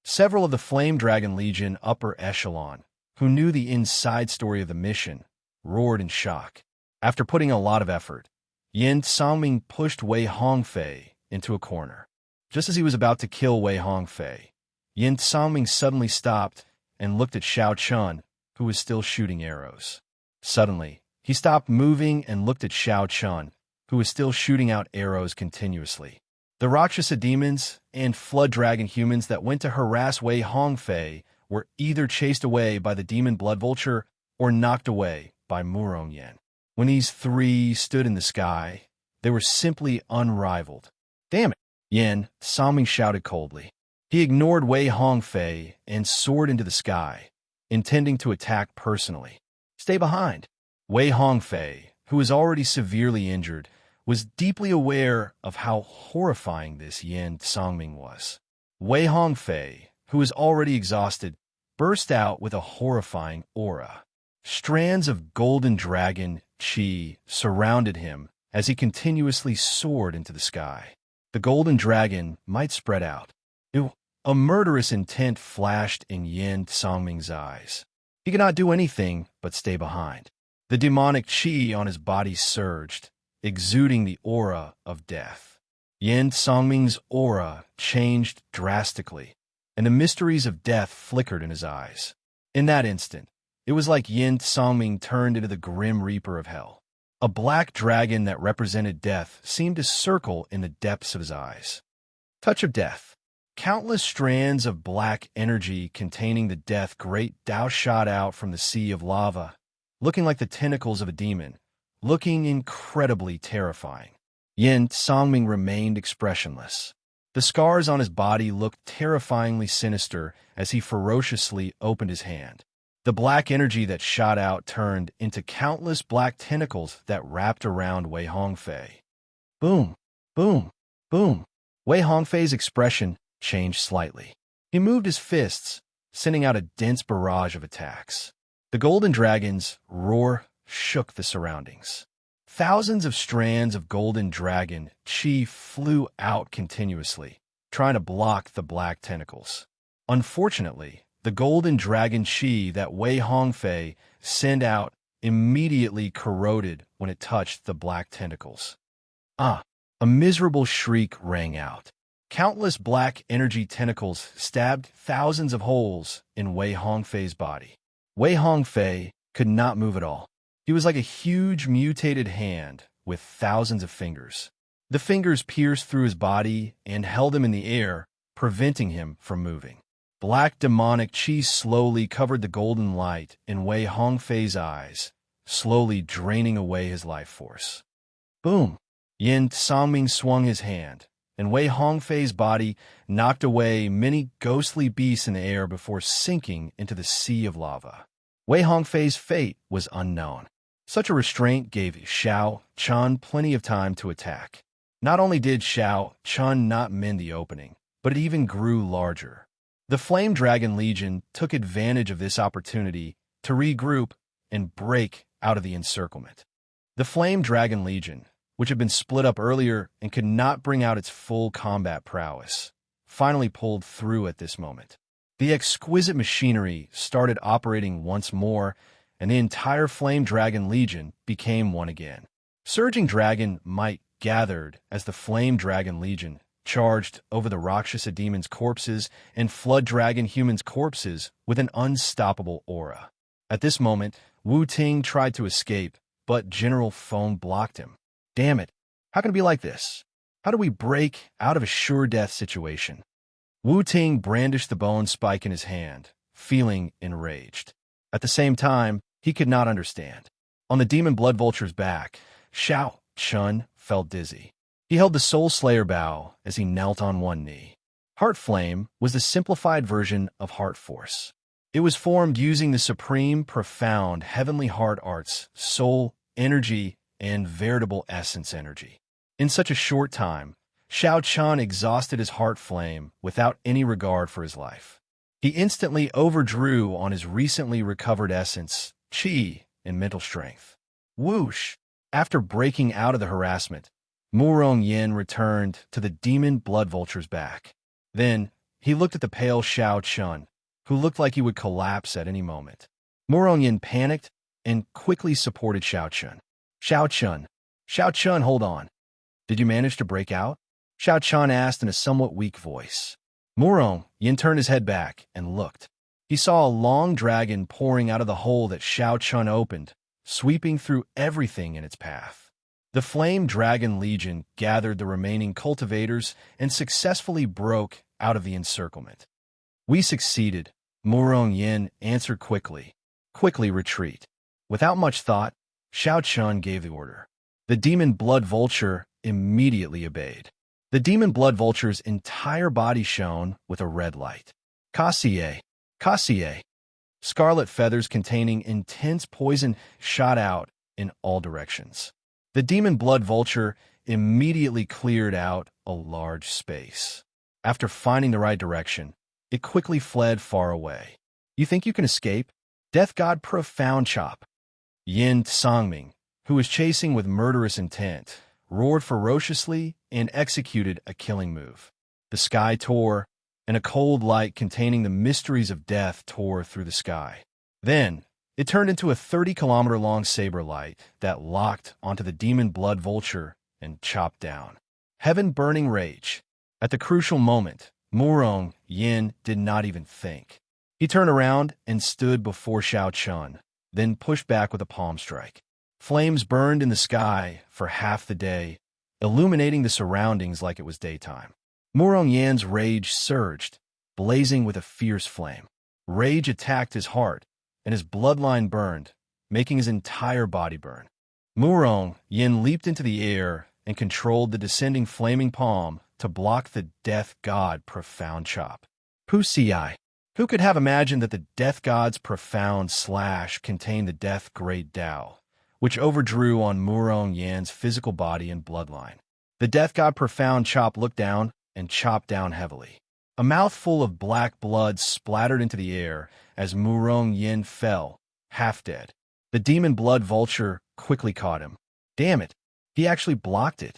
Several of the Flame Dragon Legion upper echelon, who knew the inside story of the mission, roared in shock. After putting a lot of effort, Yin Sangming pushed Wei Hongfei into a corner. Just as he was about to kill Wei Hongfei, Yin Sangming suddenly stopped and looked at Xiao Chun, who was still shooting arrows. Suddenly, he stopped moving and looked at Xiao Chun, who was still shooting out arrows continuously. The Rakshasa demons and flood dragon humans that went to harass Wei Hongfei were either chased away by the demon blood vulture or knocked away by Murong Yin. When these three stood in the sky, they were simply unrivaled. Damn it! Yin Sangming shouted coldly. He ignored Wei Hongfei and soared into the sky, intending to attack personally. Stay behind. Wei Hongfei, who was already severely injured, was deeply aware of how horrifying this Yin Sangming was. Wei Hongfei, who was already exhausted, burst out with a horrifying aura. Strands of golden dragon chi surrounded him as he continuously soared into the sky. The golden dragon might spread out. A murderous intent flashed in Yin Sangming's eyes. He could not do anything but stay behind. The demonic chi on his body surged, exuding the aura of death. Yin Sangming's aura changed drastically, and the mysteries of death flickered in his eyes. In that instant, it was like Yin Sangming turned into the Grim Reaper of Hell. A black dragon that represented death seemed to circle in the depths of his eyes. Touch of death. Countless strands of black energy containing the death great Dao shot out from the sea of lava, looking like the tentacles of a demon, looking incredibly terrifying. Yin Sangming remained expressionless. The scars on his body looked terrifyingly sinister as he ferociously opened his hand. The black energy that shot out turned into countless black tentacles that wrapped around Wei Hongfei. Boom, boom, boom. Wei Hongfei's expression changed slightly. He moved his fists, sending out a dense barrage of attacks. The golden dragon's roar shook the surroundings. Thousands of strands of golden dragon chi flew out continuously, trying to block the black tentacles. Unfortunately, the golden dragon chi that Wei Hongfei sent out immediately corroded when it touched the black tentacles. A miserable shriek rang out. Countless black energy tentacles stabbed thousands of holes in Wei Hongfei's body. Wei Hongfei could not move at all. He was like a huge mutated hand with thousands of fingers. The fingers pierced through his body and held him in the air, preventing him from moving. Black demonic chi slowly covered the golden light in Wei Hongfei's eyes, slowly draining away his life force. Boom! Yin Sangming swung his hand, and Wei Hongfei's body knocked away many ghostly beasts in the air before sinking into the sea of lava. Wei Hongfei's fate was unknown. Such a restraint gave Xiao Chun plenty of time to attack. Not only did Xiao Chun not mend the opening, but it even grew larger. The Flame Dragon Legion took advantage of this opportunity to regroup and break out of the encirclement. The Flame Dragon Legion, which had been split up earlier and could not bring out its full combat prowess, finally pulled through at this moment. The exquisite machinery started operating once more, and the entire Flame Dragon Legion became one again. Surging dragon might gathered as the Flame Dragon Legion charged over the Rakshasa demons' corpses and Flood Dragon humans' corpses with an unstoppable aura. At this moment, Wu Ting tried to escape, but General Feng blocked him. Damn it, how can it be like this? How do we break out of a sure-death situation? Wu Ting brandished the bone spike in his hand, feeling enraged. At the same time, he could not understand. On the demon blood vulture's back, Xiao Chun felt dizzy. He held the Soul Slayer bow as he knelt on one knee. Heart Flame was the simplified version of Heart Force. It was formed using the supreme, profound, heavenly heart arts, soul, energy, and veritable essence energy. In such a short time, Xiao Chun exhausted his heart flame without any regard for his life. He instantly overdrew on his recently recovered essence, qi, and mental strength. Whoosh! After breaking out of the harassment, Murong Yin returned to the demon blood vulture's back. Then, he looked at the pale Xiao Chun, who looked like he would collapse at any moment. Murong Yin panicked and quickly supported Xiao Chun. Xiao Chun, hold on. Did you manage to break out? Xiao Chun asked in a somewhat weak voice. Murong Yin turned his head back and looked. He saw a long dragon pouring out of the hole that Xiao Chun opened, sweeping through everything in its path. The Flame Dragon Legion gathered the remaining cultivators and successfully broke out of the encirclement. We succeeded, Murong Yin answered quickly. Quickly retreat. Without much thought, Xiao Chun gave the order. The demon blood vulture immediately obeyed. The demon blood vulture's entire body shone with a red light. Kassier! Kassier! Scarlet feathers containing intense poison shot out in all directions. The demon blood vulture immediately cleared out a large space. After finding the right direction, it quickly fled far away. You think you can escape? Death God Profound Chop. Yin Songming, who was chasing with murderous intent, roared ferociously and executed a killing move. The sky tore, and a cold light containing the mysteries of death tore through the sky. Then, it turned into a 30-kilometer-long saber light that locked onto the demon blood vulture and chopped down. Heaven-burning rage. At the crucial moment, Murong Yin did not even think. He turned around and stood before Xiao Chun, then pushed back with a palm strike. Flames burned in the sky for half the day, illuminating the surroundings like it was daytime. Murong Yin's rage surged, blazing with a fierce flame. Rage attacked his heart, and his bloodline burned, making his entire body burn. Murong Yin leaped into the air and controlled the descending flaming palm to block the death god Profound Chop. Pusi. Who could have imagined that the death god's profound slash contained the death great Tao, which overdrew on Murong Yin's physical body and bloodline? The death god Profound Chop looked down and chopped down heavily. A mouthful of black blood splattered into the air as Murong Yin fell, half dead. The demon blood vulture quickly caught him. Damn it, he actually blocked it.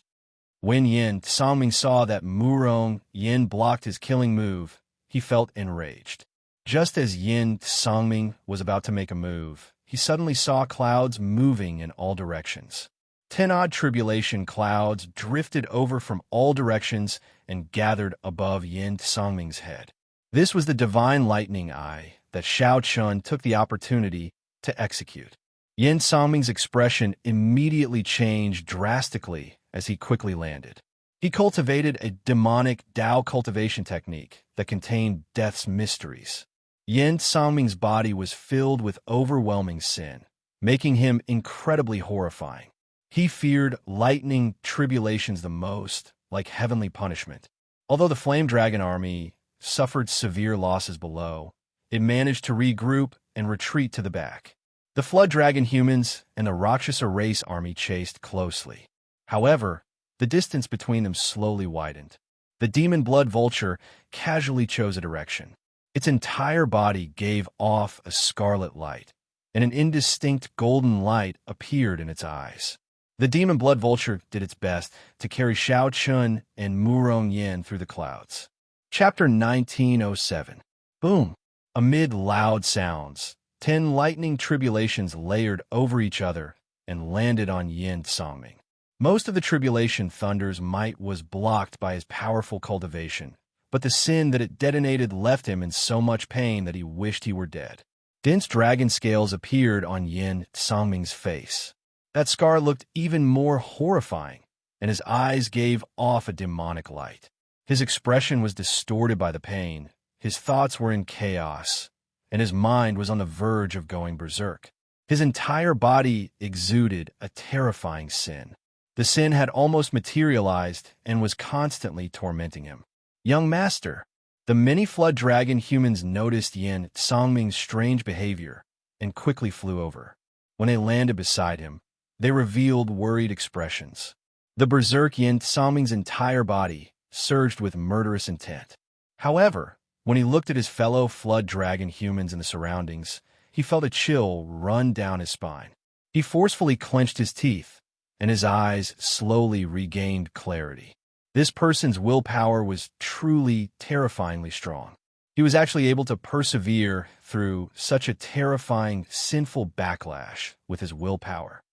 When Yin Songming saw that Murong Yin blocked his killing move, he felt enraged. Just as Yin Songming was about to make a move, he suddenly saw clouds moving in all directions. 10-odd tribulation clouds drifted over from all directions and gathered above Yin Songming's head. This was the divine lightning eye that Xiao Chun took the opportunity to execute. Yin Songming's expression immediately changed drastically as he quickly landed. He cultivated a demonic Tao cultivation technique that contained death's mysteries. Yin Songming's body was filled with overwhelming sin, making him incredibly horrifying. He feared lightning tribulations the most, like heavenly punishment. Although the Flame Dragon army suffered severe losses below, it managed to regroup and retreat to the back. The Flood Dragon humans and the Rakshasa race army chased closely. However, the distance between them slowly widened. The demon blood vulture casually chose a direction. Its entire body gave off a scarlet light, and an indistinct golden light appeared in its eyes. The demon blood vulture did its best to carry Xiao Chun and Murong Yin through the clouds. Chapter 1907. Boom! Amid loud sounds, 10 lightning tribulations layered over each other and landed on Yin Songming. Most of the tribulation thunder's might was blocked by his powerful cultivation, but the sin that it detonated left him in so much pain that he wished he were dead. Dense dragon scales appeared on Yin Songming's face. That scar looked even more horrifying, and his eyes gave off a demonic light. His expression was distorted by the pain, his thoughts were in chaos, and his mind was on the verge of going berserk. His entire body exuded a terrifying sin. The sin had almost materialized and was constantly tormenting him. Young master, the many flood dragon humans noticed Yin Songming's strange behavior and quickly flew over. When they landed beside him, they revealed worried expressions. The berserk Yin Songming's entire body surged with murderous intent. However, when he looked at his fellow flood dragon humans in the surroundings, he felt a chill run down his spine. He forcefully clenched his teeth, and his eyes slowly regained clarity. This person's willpower was truly terrifyingly strong. He was actually able to persevere through such a terrifying, sinful backlash with his willpower.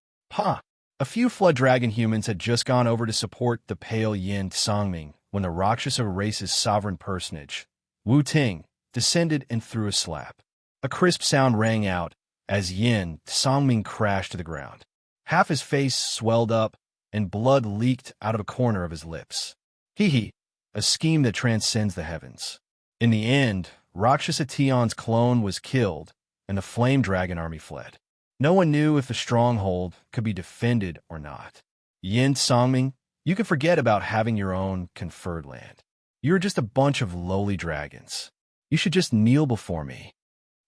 A few flood dragon humans had just gone over to support the pale Yin Songming when the Rakshasa race's sovereign personage, Wu Ting, descended and threw a slap. A crisp sound rang out as Yin Songming crashed to the ground. Half his face swelled up, and blood leaked out of a corner of his lips. Hee, a scheme that transcends the heavens. In the end, Rakshasa Tion's clone was killed, and the flame dragon army fled. No one knew if the stronghold could be defended or not. Yin Songming, you can forget about having your own conferred land. You're just a bunch of lowly dragons. You should just kneel before me.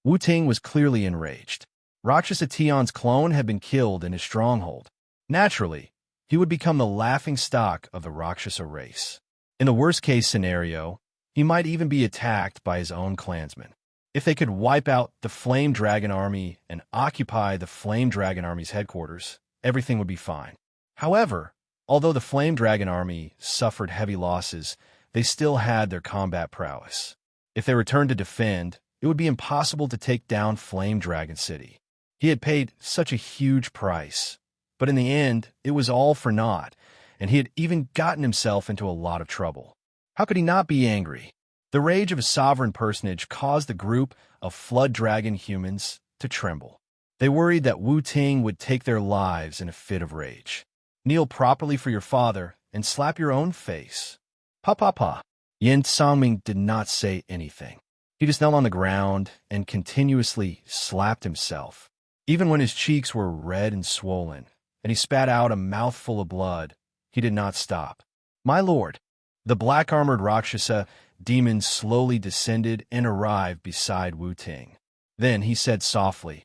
Wu Ting was clearly enraged. Rakshasa Tion's clone had been killed in his stronghold. Naturally, he would become the laughingstock of the Rakshasa race. In the worst-case scenario, he might even be attacked by his own clansmen. If they could wipe out the Flame Dragon Army and occupy the Flame Dragon Army's headquarters, everything would be fine. However, although the Flame Dragon Army suffered heavy losses, they still had their combat prowess. If they returned to defend, it would be impossible to take down Flame Dragon City. He had paid such a huge price, but in the end, it was all for naught, and he had even gotten himself into a lot of trouble. How could he not be angry? The rage of a sovereign personage caused a group of flood dragon humans to tremble. They worried that Wu Ting would take their lives in a fit of rage. Kneel properly for your father and slap your own face. Pa. Yin Songming did not say anything. He just knelt on the ground and continuously slapped himself. Even when his cheeks were red and swollen, and he spat out a mouthful of blood, he did not stop. My lord, the black-armored Rakshasa demon slowly descended and arrived beside Wu Ting. Then he said softly,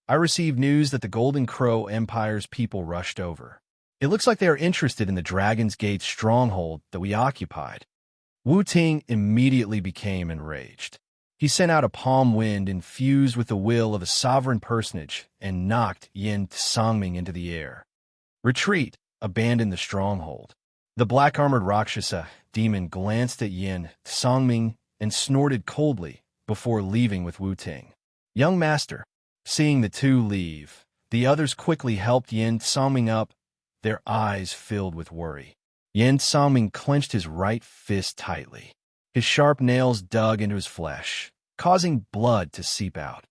I received news that the Golden Crow Empire's people rushed over. It looks like they are interested in the Dragon's Gate stronghold that we occupied. Wu Ting immediately became enraged. He sent out a palm wind infused with the will of a sovereign personage and knocked Yin Songming into the air. Retreat, abandon the stronghold. The black-armored Rakshasa demon glanced at Yin Songming and snorted coldly before leaving with Wu Ting. Young master, seeing the two leave, the others quickly helped Yin Songming up, their eyes filled with worry. Yin Songming clenched his right fist tightly. His sharp nails dug into his flesh, causing blood to seep out.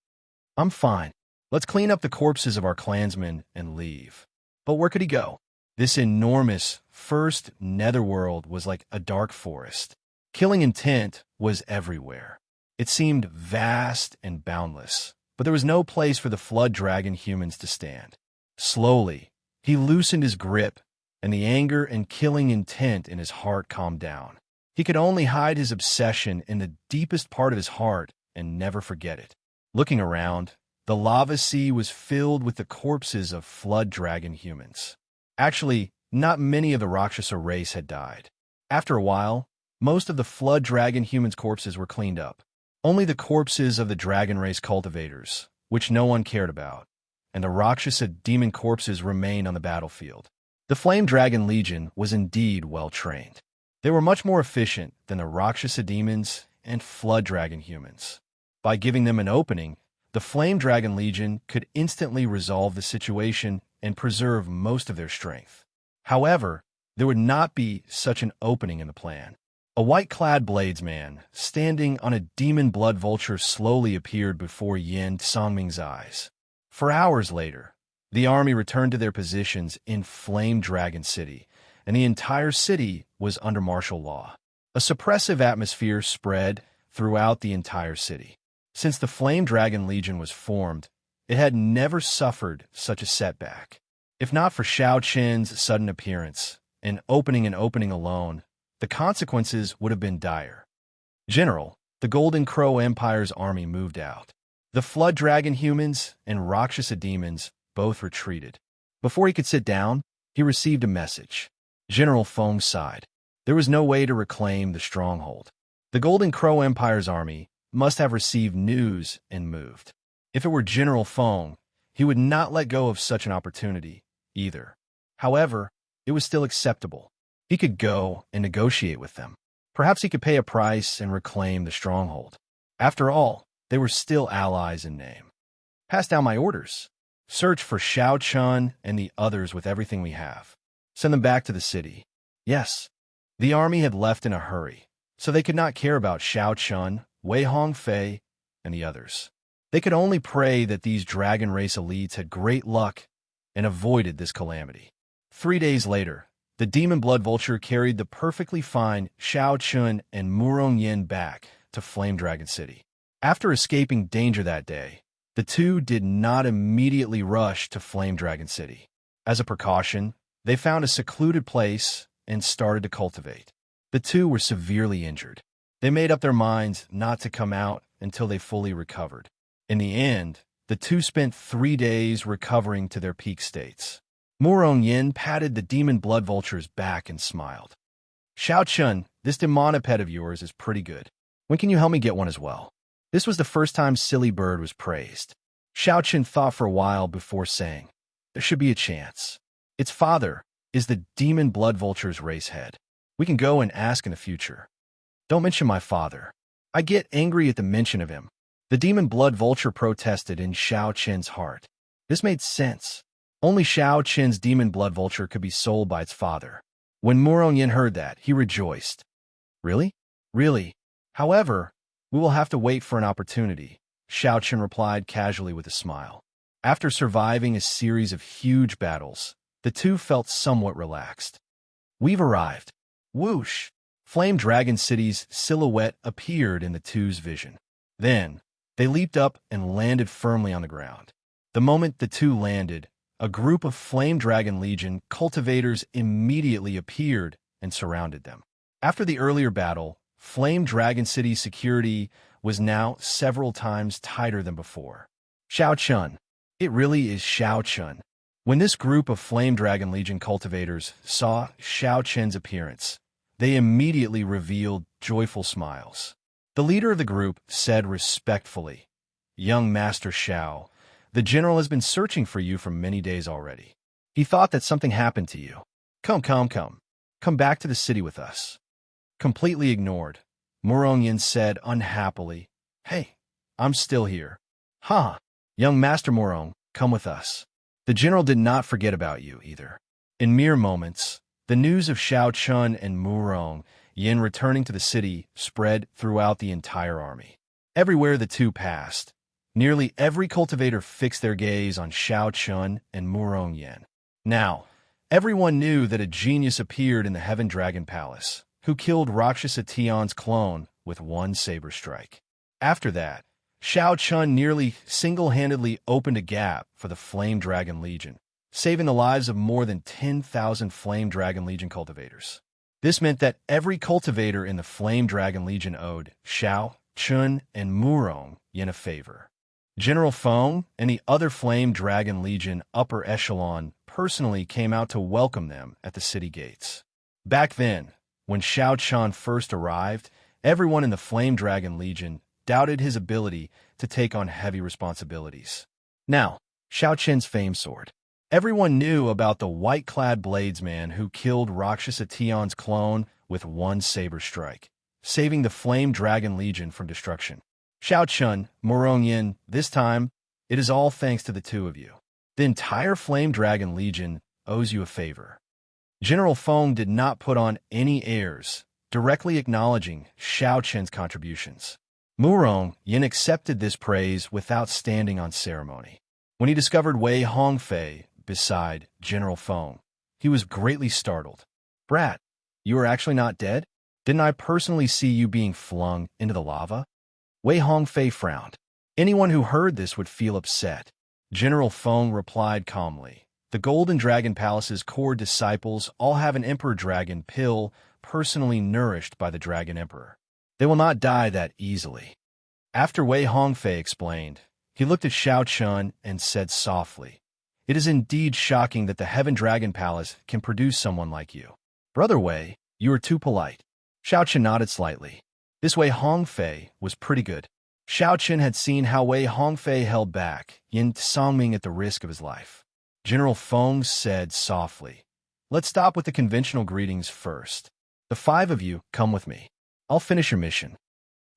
I'm fine. Let's clean up the corpses of our clansmen and leave. But where could he go? This enormous first netherworld was like a dark forest. Killing intent was everywhere. It seemed vast and boundless, but there was no place for the flood dragon humans to stand. Slowly, he loosened his grip, and the anger and killing intent in his heart calmed down. He could only hide his obsession in the deepest part of his heart and never forget it. Looking around, the lava sea was filled with the corpses of flood dragon humans. Actually, not many of the Rakshasa race had died. After a while, most of the flood dragon humans' corpses were cleaned up. Only the corpses of the dragon race cultivators, which no one cared about, and the Rakshasa demon corpses remained on the battlefield. The Flame Dragon Legion was indeed well-trained. They were much more efficient than the Rakshasa demons and Flood Dragon humans. By giving them an opening, the Flame Dragon Legion could instantly resolve the situation and preserve most of their strength. However, there would not be such an opening in the plan. A white-clad bladesman, standing on a demon blood vulture, slowly appeared before Yin Songming's eyes. For hours later, the army returned to their positions in Flame Dragon City, and the entire city was under martial law. A suppressive atmosphere spread throughout the entire city. Since the Flame Dragon Legion was formed, it had never suffered such a setback. If not for Xiao Qin's sudden appearance, an opening alone, the consequences would have been dire. General, the Golden Crow Empire's army moved out. The Flood Dragon humans and Rakshasa demons both retreated. Before he could sit down, he received a message. General Feng sighed. There was no way to reclaim the stronghold. The Golden Crow Empire's army must have received news and moved. If it were General Feng, he would not let go of such an opportunity either. However, it was still acceptable. He could go and negotiate with them. Perhaps he could pay a price and reclaim the stronghold. After all, they were still allies in name. Pass down my orders. Search for Xiao Chun and the others with everything we have. Send them back to the city. Yes, the army had left in a hurry, so they could not care about Xiao Chun, Wei Hongfei, and the others. They could only pray that these dragon race elites had great luck and avoided this calamity. 3 days later, the demon blood vulture carried the perfectly fine Xiao Chun and Murong Yin back to Flame Dragon City. After escaping danger that day, the two did not immediately rush to Flame Dragon City. As a precaution, they found a secluded place and started to cultivate. The two were severely injured. They made up their minds not to come out until they fully recovered. In the end, the two spent 3 days recovering to their peak states. Murong Yin patted the demon blood vulture's back and smiled. Xiao Chun, this demonoped of yours is pretty good. When can you help me get one as well? This was the first time Silly Bird was praised. Xiao Chun thought for a while before saying, there should be a chance. Its father is the demon blood vulture's race head. We can go and ask in the future. Don't mention my father. I get angry at the mention of him. The demon blood vulture protested in Xiao Chen's heart. This made sense. Only Xiao Chen's demon blood vulture could be sold by its father. When Murong Yin heard that, he rejoiced. Really? Really? However, we will have to wait for an opportunity, Xiao Chen replied casually with a smile. After surviving a series of huge battles, the two felt somewhat relaxed. We've arrived. Whoosh! Flame Dragon City's silhouette appeared in the two's vision. Then, they leaped up and landed firmly on the ground. The moment the two landed, a group of Flame Dragon Legion cultivators immediately appeared and surrounded them. After the earlier battle, Flame Dragon City's security was now several times tighter than before. Xiao Chun. It really is Xiao Chun. When this group of Flame Dragon Legion cultivators saw Xiao Chen's appearance, they immediately revealed joyful smiles. The leader of the group said respectfully, Young Master Xiao, the general has been searching for you for many days already. He thought that something happened to you. Come. Come back to the city with us. Completely ignored, Murong Yin said unhappily, Hey, I'm still here. Huh, young Master Murong, come with us. The general did not forget about you either. In mere moments, the news of Xiao Chun and Murong Yin returning to the city spread throughout the entire army. Everywhere the two passed, nearly every cultivator fixed their gaze on Xiao Chun and Murong Yin. Now, everyone knew that a genius appeared in the Heaven Dragon Palace, who killed Rakshasa Tion's clone with one saber strike. After that, Xiao Chun nearly single-handedly opened a gap for the Flame Dragon Legion, saving the lives of more than 10,000 Flame Dragon Legion cultivators. This meant that every cultivator in the Flame Dragon Legion owed Xiao Chun and Murong Yin a favor. General Feng and the other Flame Dragon Legion upper echelon personally came out to welcome them at the city gates. Back then, when Xiao Chun first arrived, everyone in the Flame Dragon Legion doubted his ability to take on heavy responsibilities. Now, Xiao Chen's fame soared. Everyone knew about the white-clad bladesman who killed Rakshasa Tion's clone with one saber strike, saving the Flame Dragon Legion from destruction. Xiao Chun, Morongyan, this time, it is all thanks to the two of you. The entire Flame Dragon Legion owes you a favor. General Feng did not put on any airs, directly acknowledging Xiao Chun's contributions. Murong Yin accepted this praise without standing on ceremony. When he discovered Wei Hongfei beside General Feng, he was greatly startled. "Brat, you are actually not dead? Didn't I personally see you being flung into the lava?" Wei Hongfei frowned. Anyone who heard this would feel upset. General Feng replied calmly, "The Golden Dragon Palace's core disciples all have an Emperor Dragon pill personally nourished by the Dragon Emperor. They will not die that easily." After Wei Hongfei explained, he looked at Xiao Chun and said softly, "It is indeed shocking that the Heaven Dragon Palace can produce someone like you. Brother Wei, you are too polite." Xiao Chun nodded slightly. This Wei Hongfei was pretty good. Xiao Chun had seen how Wei Hongfei held back Yin Songming at the risk of his life. General Feng said softly, "Let's stop with the conventional greetings first. The five of you, come with me. I'll finish your mission."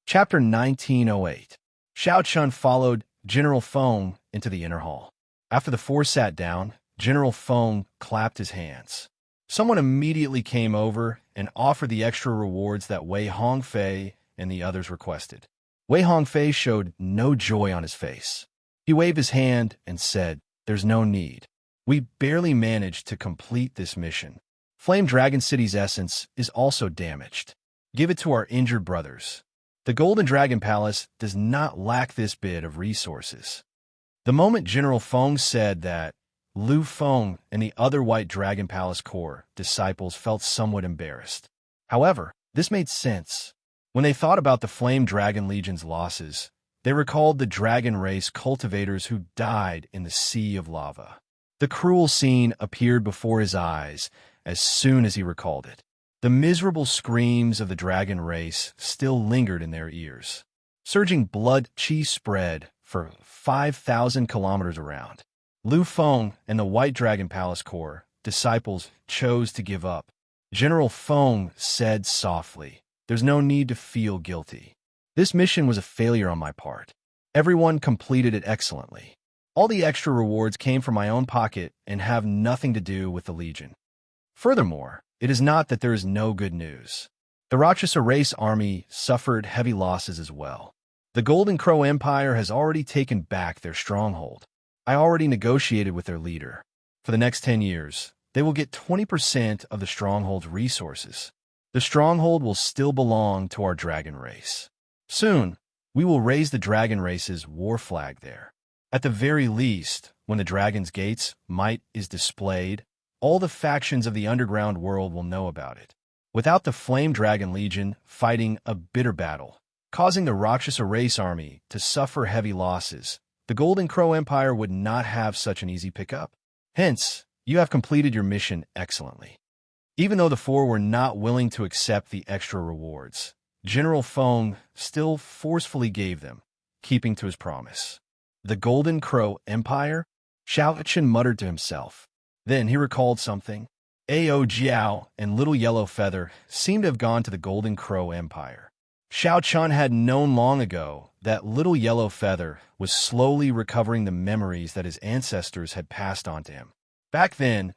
Chapter 1908. Xiao Chun followed General Feng into the inner hall. After the four sat down, General Feng clapped his hands. Someone immediately came over and offered the extra rewards that Wei Hongfei and the others requested. Wei Hongfei showed no joy on his face. He waved his hand and said, "There's no need. We barely managed to complete this mission. Flame Dragon City's essence is also damaged. Give it to our injured brothers. The Golden Dragon Palace does not lack this bit of resources." The moment General Feng said that, Lu Feng and the other White Dragon Palace core disciples felt somewhat embarrassed. However, this made sense. When they thought about the Flame Dragon Legion's losses, they recalled the dragon race cultivators who died in the sea of lava. The cruel scene appeared before his eyes as soon as he recalled it. The miserable screams of the dragon race still lingered in their ears. Surging blood chi spread for 5,000 kilometers around. Lu Feng and the White Dragon Palace core disciples chose to give up. General Feng said softly, "There's no need to feel guilty. This mission was a failure on my part. Everyone completed it excellently. All the extra rewards came from my own pocket and have nothing to do with the Legion. Furthermore, it is not that there is no good news. The Rakshasa race army suffered heavy losses as well. The Golden Crow Empire has already taken back their stronghold. I already negotiated with their leader. For the next 10 years, they will get 20% of the stronghold's resources. The stronghold will still belong to our dragon race. Soon, we will raise the dragon race's war flag there. At the very least, when the dragon's gate's might is displayed, all the factions of the underground world will know about it. Without the Flame Dragon Legion fighting a bitter battle, causing the Rakshasa race army to suffer heavy losses, the Golden Crow Empire would not have such an easy pickup. Hence, you have completed your mission excellently." Even though the four were not willing to accept the extra rewards, General Feng still forcefully gave them, keeping to his promise. The Golden Crow Empire? Xiao Chun muttered to himself. Then he recalled something. Ao Jiao and Little Yellow Feather seemed to have gone to the Golden Crow Empire. Xiao Chun had known long ago that Little Yellow Feather was slowly recovering the memories that his ancestors had passed on to him. Back then,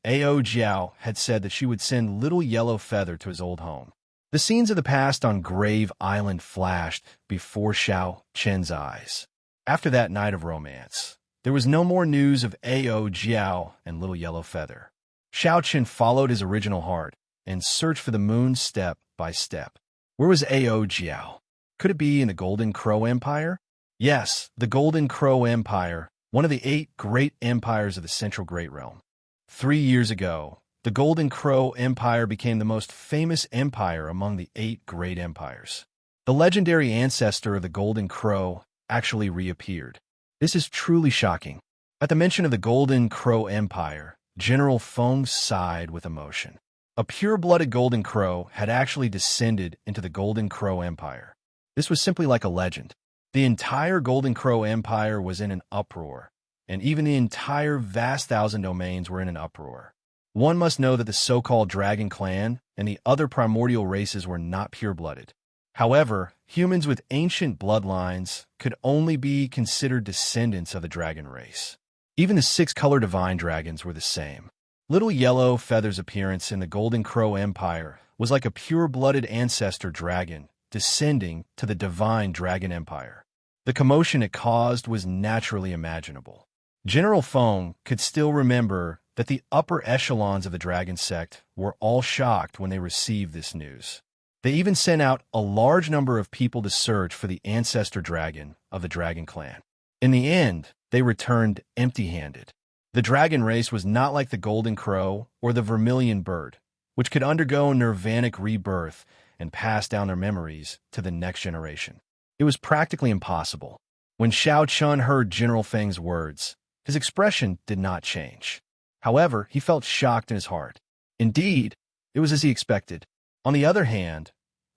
Ao Jiao had said that she would send Little Yellow Feather to his old home. The scenes of the past on Grave Island flashed before Xiao Chun's eyes. After that night of romance, there was no more news of Ao Jiao and Little Yellow Feather. Xiao Chun followed his original heart and searched for the moon step by step. Where was Ao Jiao? Could it be in the Golden Crow Empire? Yes, the Golden Crow Empire, one of the 8 great empires of the Central Great Realm. 3 years ago, the Golden Crow Empire became the most famous empire among the 8 great empires. The legendary ancestor of the Golden Crow actually reappeared. This is truly shocking. At the mention of the Golden Crow Empire, General Feng sighed with emotion. A pure-blooded Golden Crow had actually descended into the Golden Crow Empire. This was simply like a legend. The entire Golden Crow Empire was in an uproar. and even the entire vast thousand domains were in an uproar. One must know that the so-called Dragon Clan and the other primordial races were not pure-blooded. However, humans with ancient bloodlines could only be considered descendants of the dragon race. Even the six-color divine dragons were the same. Little Yellow Feather's appearance in the Golden Crow Empire was like a pure-blooded ancestor dragon descending to the divine dragon empire. The commotion it caused was naturally imaginable. General Feng could still remember that the upper echelons of the dragon sect were all shocked when they received this news. They even sent out a large number of people to search for the ancestor dragon of the Dragon Clan. In the end, they returned empty-handed. The dragon race was not like the Golden Crow or the Vermilion Bird, which could undergo nirvanic rebirth and pass down their memories to the next generation. It was practically impossible. When Xiao Chun heard General Feng's words, his expression did not change. However, he felt shocked in his heart. Indeed, it was as he expected. On the other hand,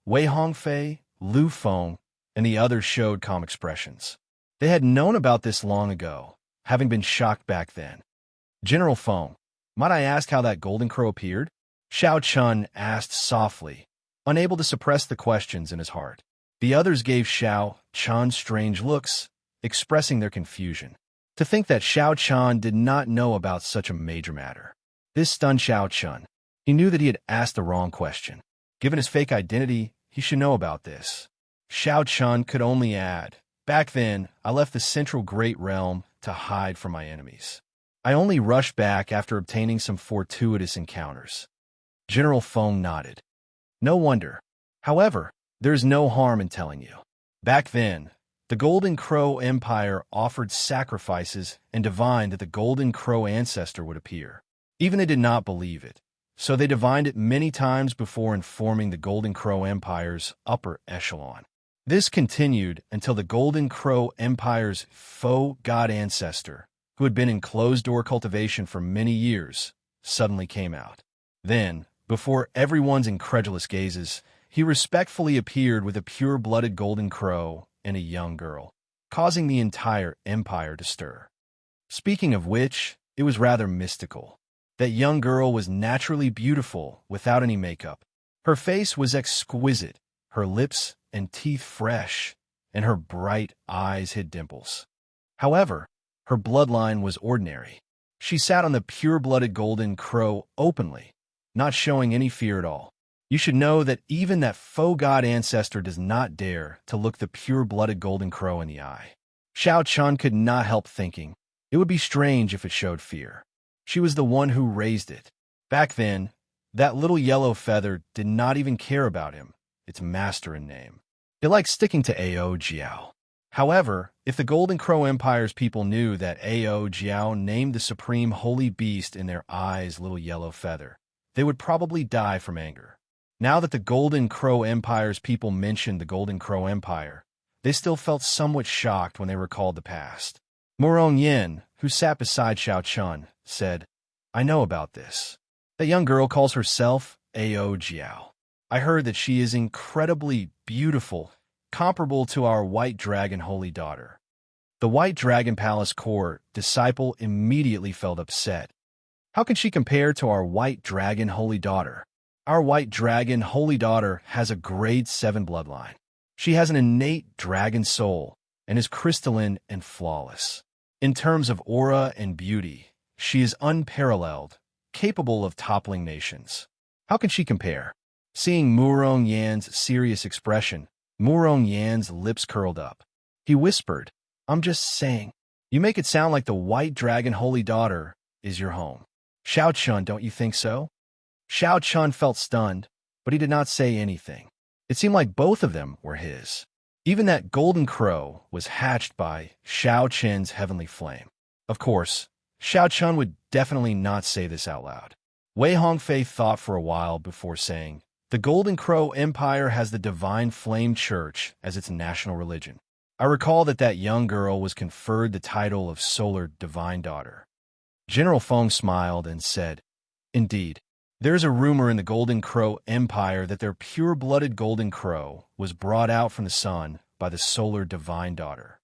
Wei Hongfei, Lu Feng, and the others showed calm expressions. They had known about this long ago, having been shocked back then. General Feng, might I ask how that Golden Crow appeared? Xiao Chun asked softly, unable to suppress the questions in his heart. The others gave Xiao Chun strange looks, expressing their confusion. To think that Xiao Chun did not know about such a major matter. This stunned Xiao Chun. He knew that he had asked the wrong question. Given his fake identity, he should know about this. Xiao Chun could only add, "Back then, I left the central great realm to hide from my enemies. I only rushed back after obtaining some fortuitous encounters." General Feng nodded. "No wonder. However, there is no harm in telling you. Back then, the Golden Crow Empire offered sacrifices and divined that the Golden Crow ancestor would appear. Even they did not believe it, so they divined it many times before informing the Golden Crow Empire's upper echelon. This continued until the Golden Crow Empire's faux god ancestor, who had been in closed-door cultivation for many years, suddenly came out. Then, before everyone's incredulous gazes, he respectfully appeared with a pure-blooded golden crow and a young girl, causing the entire empire to stir. Speaking of which, it was rather mystical. That young girl was naturally beautiful without any makeup. Her face was exquisite, her lips and teeth fresh, and her bright eyes hid dimples. However, her bloodline was ordinary. She sat on the pure-blooded golden crow openly, not showing any fear at all. You should know that even that faux god ancestor does not dare to look the pure-blooded golden crow in the eye. Xiao Chun could not help thinking, it would be strange if it showed fear. She was the one who raised it. Back then, that little yellow feather did not even care about him, its master in name. It liked sticking to Ao Jiao. However, if the Golden Crow Empire's people knew that Ao Jiao named the supreme holy beast in their eyes little yellow feather, they would probably die from anger. Now that the Golden Crow Empire's people mentioned the Golden Crow Empire, they still felt somewhat shocked when they recalled the past. Murong Yin, who sat beside Xiao Chun, said, "I know about this. That young girl calls herself Ao Jiao. I heard that she is incredibly beautiful, comparable to our White Dragon Holy Daughter." The White Dragon Palace court disciple immediately felt upset. How can she compare to our White Dragon Holy Daughter? Our White Dragon Holy Daughter has a grade 7 bloodline. She has an innate dragon soul and is crystalline and flawless. In terms of aura and beauty, she is unparalleled, capable of toppling nations. How can she compare? Seeing Murong Yan's serious expression, Murong Yan's lips curled up. He whispered, "I'm just saying. You make it sound like the White Dragon Holy Daughter is your home. Xiao Chun, don't you think so?" Xiao Chun felt stunned, but he did not say anything. It seemed like both of them were his. Even that golden crow was hatched by Xiao Chen's heavenly flame. Of course, Xiao Chun would definitely not say this out loud. Wei Hongfei thought for a while before saying, "The Golden Crow Empire has the Divine Flame Church as its national religion. I recall that young girl was conferred the title of Solar Divine Daughter." General Feng smiled and said, "Indeed. There's a rumor in the Golden Crow Empire that their pure-blooded golden crow was brought out from the sun by the Solar Divine Daughter."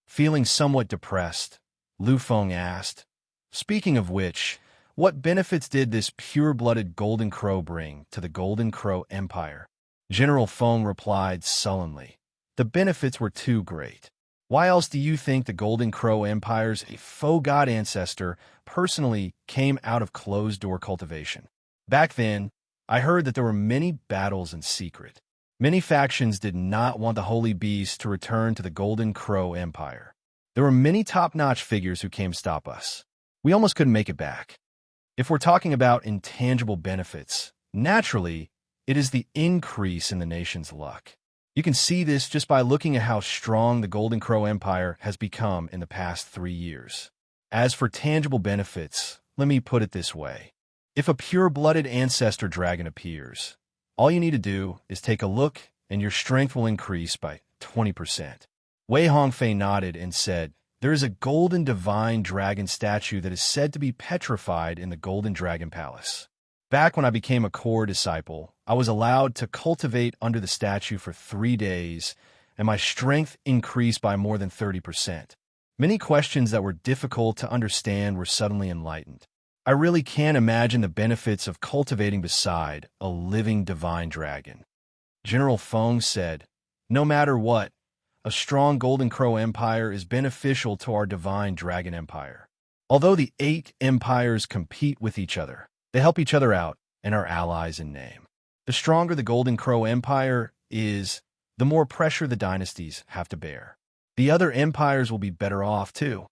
Feeling somewhat depressed, Lu Feng asked. Speaking of which, what benefits did this pure-blooded Golden Crow bring to the Golden Crow Empire? General Feng replied sullenly. The benefits were too great. Why else do you think the Golden Crow Empire's faux god ancestor personally came out of closed-door cultivation? Back then, I heard that there were many battles in secret. Many factions did not want the Holy Beast to return to the Golden Crow Empire. There were many top-notch figures who came to stop us. We almost couldn't make it back. If we're talking about intangible benefits, naturally, it is the increase in the nation's luck. You can see this just by looking at how strong the Golden Crow Empire has become in the past 3 years. As for tangible benefits, let me put it this way. If a pure-blooded ancestor dragon appears, all you need to do is take a look and your strength will increase by 20%. Wei Hongfei nodded and said, there is a golden divine dragon statue that is said to be petrified in the Golden Dragon Palace. Back when I became a core disciple, I was allowed to cultivate under the statue for 3 days, and my strength increased by more than 30%. Many questions that were difficult to understand were suddenly enlightened. I really can't imagine the benefits of cultivating beside a living divine dragon. General Feng said, no matter what, a strong Golden Crow Empire is beneficial to our divine dragon empire. Although the 8 empires compete with each other, they help each other out and are allies in name. The stronger the Golden Crow Empire is, the more pressure the dynasties have to bear. The other empires will be better off too.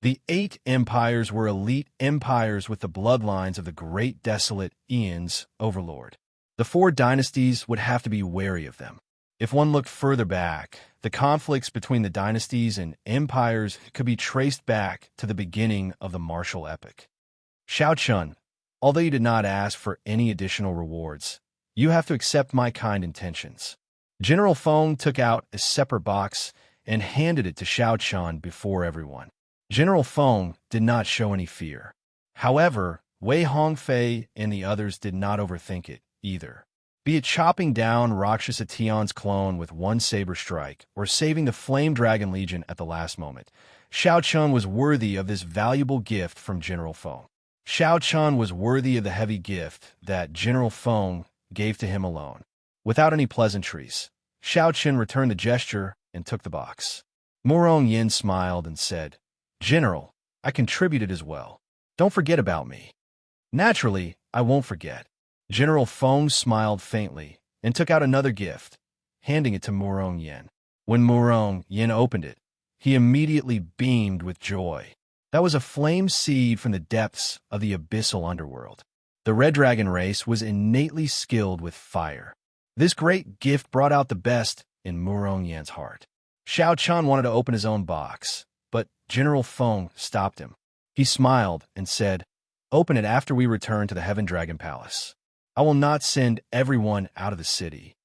The 8 empires were elite empires with the bloodlines of the great desolate Eon's overlord. The 4 dynasties would have to be wary of them. If one looked further back, the conflicts between the dynasties and empires could be traced back to the beginning of the martial epic. Xiao Chun, although you did not ask for any additional rewards, you have to accept my kind intentions. General Feng took out a separate box and handed it to Xiao Chun before everyone. General Feng did not show any fear. However, Wei Hongfei and the others did not overthink it either. Be it chopping down Rakshasa Tion's clone with one saber strike or saving the Flame Dragon Legion at the last moment, Xiao Chun was worthy of this valuable gift from General Feng. Xiao Chun was worthy of the heavy gift that General Feng gave to him alone. Without any pleasantries, Xiao Chun returned the gesture and took the box. Murong Yin smiled and said, General, I contributed as well. Don't forget about me. Naturally, I won't forget. General Feng smiled faintly and took out another gift, handing it to Murong Yin. When Murong Yin opened it, he immediately beamed with joy. That was a flame seed from the depths of the abyssal underworld. The Red Dragon race was innately skilled with fire. This great gift brought out the best in Murong Yin's heart. Xiao Chun wanted to open his own box, but General Feng stopped him. He smiled and said, Open it after we return to the Heaven Dragon Palace. I will not send everyone out of the city.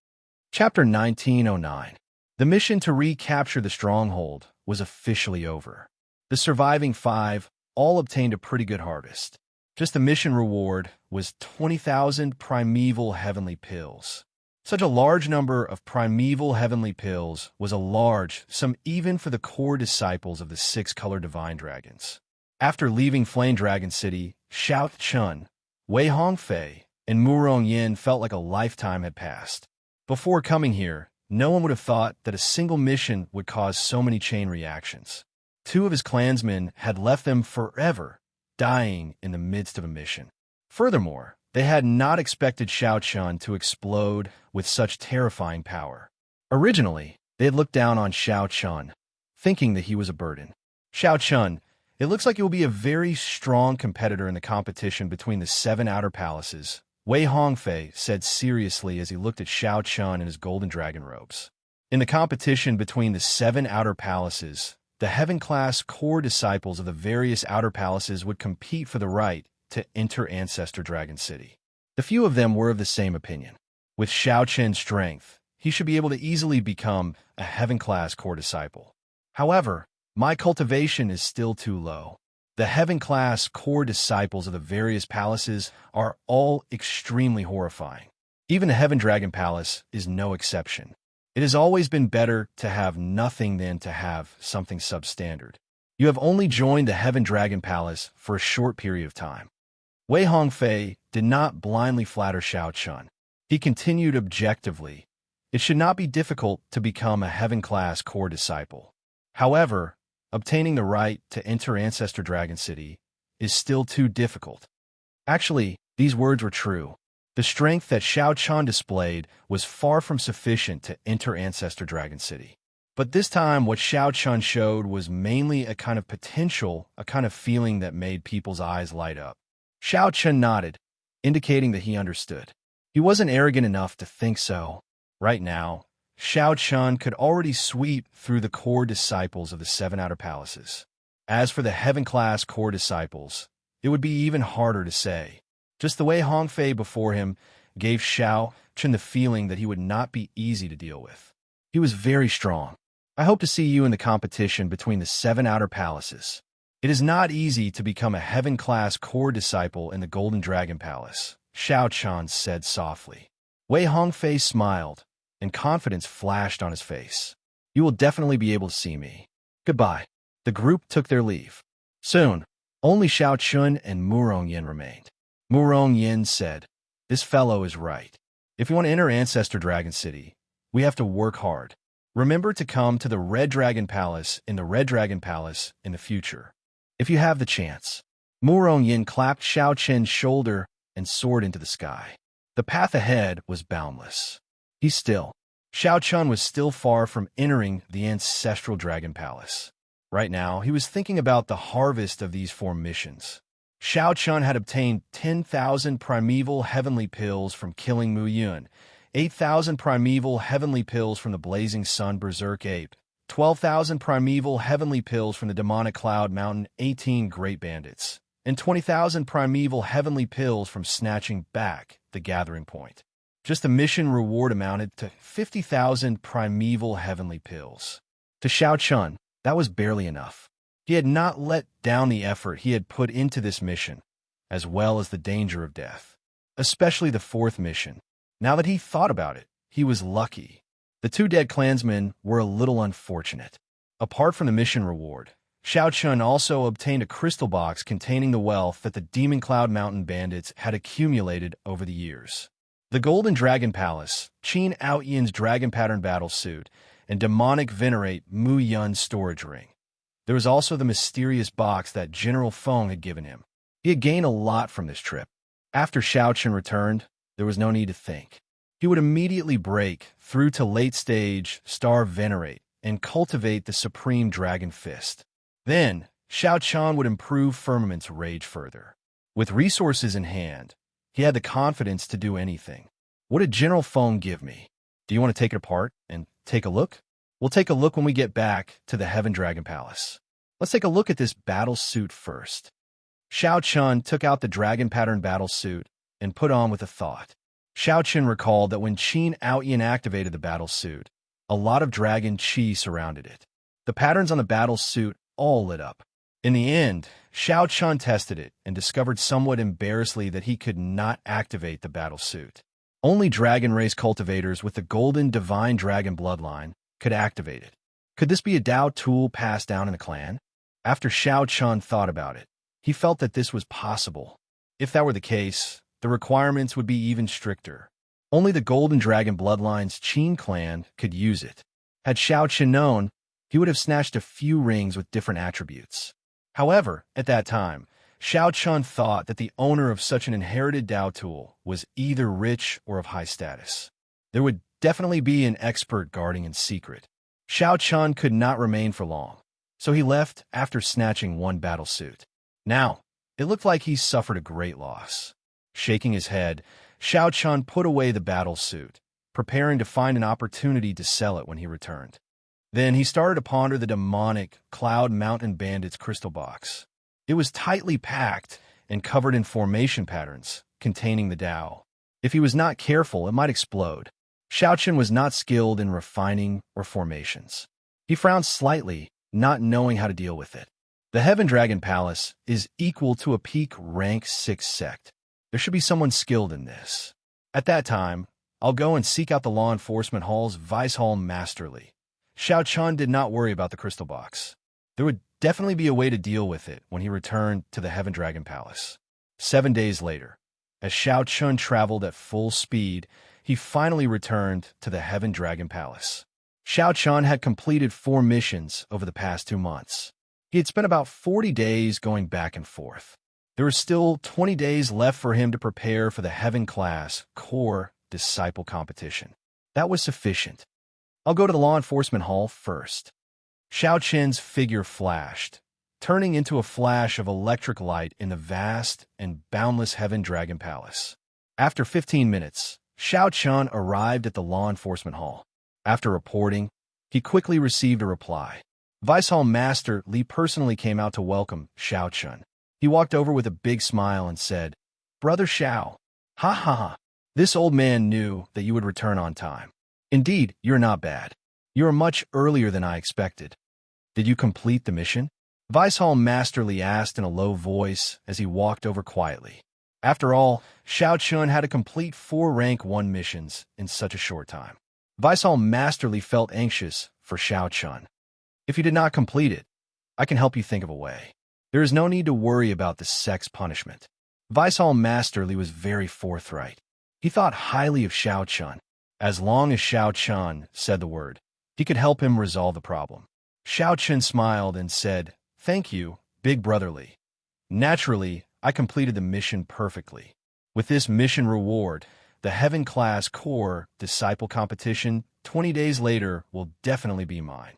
Chapter 1909. The mission to recapture the stronghold was officially over. The surviving 5 all obtained a pretty good harvest. Just the mission reward was 20,000 primeval heavenly pills. Such a large number of primeval heavenly pills was a large sum even for the core disciples of the 6-color divine dragons. After leaving Flame Dragon City, Xiao Chun, Wei Hongfei, and Murong Yin felt like a lifetime had passed. Before coming here, no one would have thought that a single mission would cause so many chain reactions. 2 of his clansmen had left them forever, dying in the midst of a mission. Furthermore, they had not expected Xiao Chun to explode with such terrifying power. Originally, they had looked down on Xiao Chun, thinking that he was a burden. Xiao Chun, it looks like you will be a very strong competitor in the competition between the 7 outer palaces, Wei Hongfei said seriously as he looked at Xiao Chun in his golden dragon robes. In the competition between the 7 outer palaces, the heaven-class core disciples of the various outer palaces would compete for the right to enter Ancestor Dragon City. The few of them were of the same opinion. With Xiao Chun's strength, he should be able to easily become a heaven-class core disciple. However, my cultivation is still too low. The heaven-class core disciples of the various palaces are all extremely horrifying. Even the Heaven Dragon Palace is no exception. It has always been better to have nothing than to have something substandard. You have only joined the Heaven Dragon Palace for a short period of time. Wei Hongfei did not blindly flatter Xiao Chun. He continued objectively. It should not be difficult to become a Heaven-class core disciple. However, obtaining the right to enter Ancestor Dragon City is still too difficult. Actually, these words were true. The strength that Xiao Chun displayed was far from sufficient to enter Ancestor Dragon City. But this time, what Xiao Chun showed was mainly a kind of potential, a kind of feeling that made people's eyes light up. Xiao Chun nodded, indicating that he understood. He wasn't arrogant enough to think so. Right now, Xiao Chun could already sweep through the core disciples of the 7 outer palaces. As for the Heaven-class core disciples, it would be even harder to say. Just the way Hongfei before him gave Xiao Chun the feeling that he would not be easy to deal with. He was very strong. I hope to see you in the competition between the 7 outer palaces. It is not easy to become a Heaven-class core disciple in the Golden Dragon Palace, Xiao Chun said softly. Wei Hongfei smiled, and confidence flashed on his face. You will definitely be able to see me. Goodbye. The group took their leave. Soon, only Xiao Chun and Murong Yin remained. Murong Yin said, "This fellow is right. If we want to enter Ancestor Dragon City, we have to work hard. Remember to come to the Red Dragon Palace in the future, if you have the chance." Murong Yin clapped Xiao Chun's shoulder and soared into the sky. The path ahead was boundless. Xiao Chun was still far from entering the Ancestral Dragon Palace. Right now, he was thinking about the harvest of these 4 missions. Xiao Chun had obtained 10,000 primeval heavenly pills from killing Mu Yun, 8,000 primeval heavenly pills from the Blazing Sun Berserk Ape, 12,000 primeval heavenly pills from the Demonic Cloud Mountain 18 Great Bandits, and 20,000 primeval heavenly pills from snatching back the Gathering Point. Just the mission reward amounted to 50,000 primeval heavenly pills. To Xiao Chun, that was barely enough. He had not let down the effort he had put into this mission, as well as the danger of death. Especially the 4th mission. Now that he thought about it, he was lucky. The 2 dead clansmen were a little unfortunate. Apart from the mission reward, Xiao Chun also obtained a crystal box containing the wealth that the Demon Cloud Mountain bandits had accumulated over the years. The Golden Dragon Palace, Qin Outyin's Dragon Pattern Battle Suit, and Demonic Venerate Mu Yun's storage ring. There was also the mysterious box that General Feng had given him. He had gained a lot from this trip. After Xiao Chun returned, there was no need to think. He would immediately break through to late-stage Star Venerate and cultivate the Supreme Dragon Fist. Then, Xiao Chun would improve Firmament's rage further. With resources in hand, he had the confidence to do anything. What did General Feng give me? Do you want to take it apart and take a look? We'll take a look when we get back to the Heaven Dragon Palace. Let's take a look at this battle suit first. Xiao Chun took out the Dragon Pattern battle suit and put on with a thought. Xiao Chun recalled that when Qin Outyin activated the battle suit, a lot of dragon chi surrounded it. The patterns on the battle suit all lit up. In the end, Xiao Chun tested it and discovered somewhat embarrassingly that he could not activate the battle suit. Only dragon race cultivators with the Golden Divine Dragon bloodline could activate it. Could this be a Dao tool passed down in the clan? After Xiao Chun thought about it, he felt that this was possible. If that were the case, the requirements would be even stricter. Only the Golden Dragon bloodline's Qin clan could use it. Had Xiao Chun known, he would have snatched a few rings with different attributes. However, at that time, Xiao Chun thought that the owner of such an inherited Dao tool was either rich or of high status. There would definitely be an expert guarding in secret. Xiao Chun could not remain for long, so he left after snatching 1 battle suit. Now, it looked like he suffered a great loss. Shaking his head, Xiao Chun put away the battle suit, preparing to find an opportunity to sell it when he returned. Then he started to ponder the demonic Cloud Mountain Bandit's crystal box. It was tightly packed and covered in formation patterns containing the Dao. If he was not careful, it might explode. Xiao Chun was not skilled in refining or formations. He frowned slightly, not knowing how to deal with it. The Heaven Dragon Palace is equal to a peak rank 6 sect. There should be someone skilled in this. At that time, I'll go and seek out the Law Enforcement Hall's Vice Hall Masterly. Xiao Chun did not worry about the crystal box. There would definitely be a way to deal with it when he returned to the Heaven Dragon Palace. 7 days later, as Xiao Chun traveled at full speed, he finally returned to the Heaven Dragon Palace. Xiao Chun had completed 4 missions over the past 2 months. He had spent about 40 days going back and forth. There were still 20 days left for him to prepare for the Heaven Class Core Disciple competition. That was sufficient. I'll go to the law enforcement hall first. Xiao Chen's figure flashed, turning into a flash of electric light in the vast and boundless Heaven Dragon Palace. After 15 minutes, Xiao Chun arrived at the law enforcement hall. After reporting, he quickly received a reply. Vice Hall Master Li personally came out to welcome Xiao Chun. He walked over with a big smile and said, "Brother Xiao, ha ha ha. This old man knew that you would return on time. Indeed, you're not bad. You are much earlier than I expected. Did you complete the mission?" Vice Hall Master Li asked in a low voice as he walked over quietly. After all, Xiao Chun had to complete 4 rank 1 missions in such a short time. Vice Hall Master Li felt anxious for Xiao Chun. "If you did not complete it, I can help you think of a way. There is no need to worry about the sex punishment." Vice Hall Master Li was very forthright. He thought highly of Xiao Chun. As long as Xiao Chun said the word, he could help him resolve the problem. Xiao Chun smiled and said, "Thank you, Big Brother Li. Naturally, I completed the mission perfectly. With this mission reward, the Heaven Class Core Disciple competition 20 days later will definitely be mine."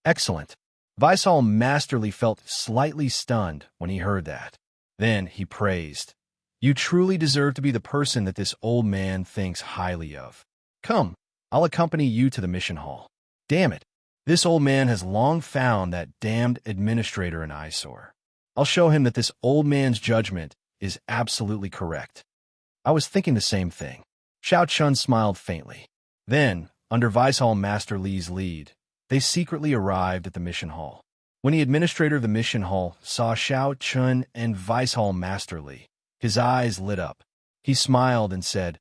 Excellent. Vice Hall Master Li felt slightly stunned when he heard that. Then he praised, "You truly deserve to be the person that this old man thinks highly of. Come, I'll accompany you to the mission hall. Damn it. This old man has long found that damned administrator an eyesore. I'll show him that this old man's judgment is absolutely correct." I was thinking the same thing. Xiao Chun smiled faintly. Then, under Vice Hall Master Li's lead, they secretly arrived at the mission hall. When the administrator of the mission hall saw Xiao Chun and Vice Hall Master Li, his eyes lit up. He smiled and said,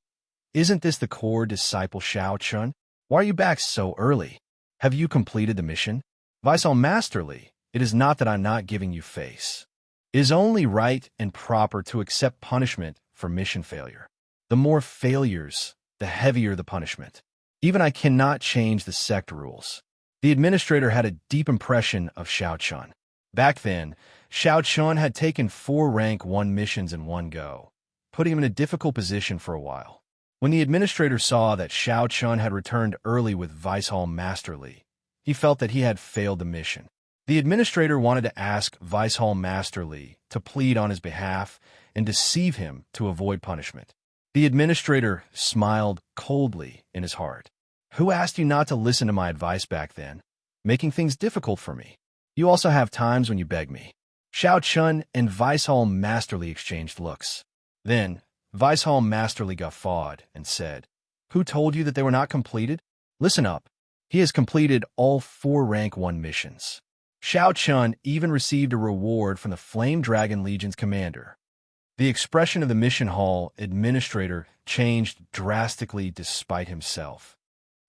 "Isn't this the core disciple Xiao Chun? Why are you back so early? Have you completed the mission?" "Vice Hall Master Li, it is not that I'm not giving you face. It is only right and proper to accept punishment for mission failure. The more failures, the heavier the punishment. Even I cannot change the sect rules." The administrator had a deep impression of Xiao Chun. Back then, Xiao Chun had taken 4 rank 1 missions in one go, putting him in a difficult position for a while. When the administrator saw that Xiao Chun had returned early with Vice Hall Master Li, he felt that he had failed the mission. The administrator wanted to ask Vice Hall Master Li to plead on his behalf and deceive him to avoid punishment. The administrator smiled coldly in his heart. "Who asked you not to listen to my advice back then, making things difficult for me? You also have times when you beg me." Xiao Chun and Vice Hall Master Li exchanged looks. Then, Vice Hall Master Li guffawed and said, "Who told you that they were not completed? Listen up. He has completed all 4 rank 1 missions." Xiao Chun even received a reward from the Flame Dragon Legion's commander. The expression of the mission hall administrator changed drastically despite himself.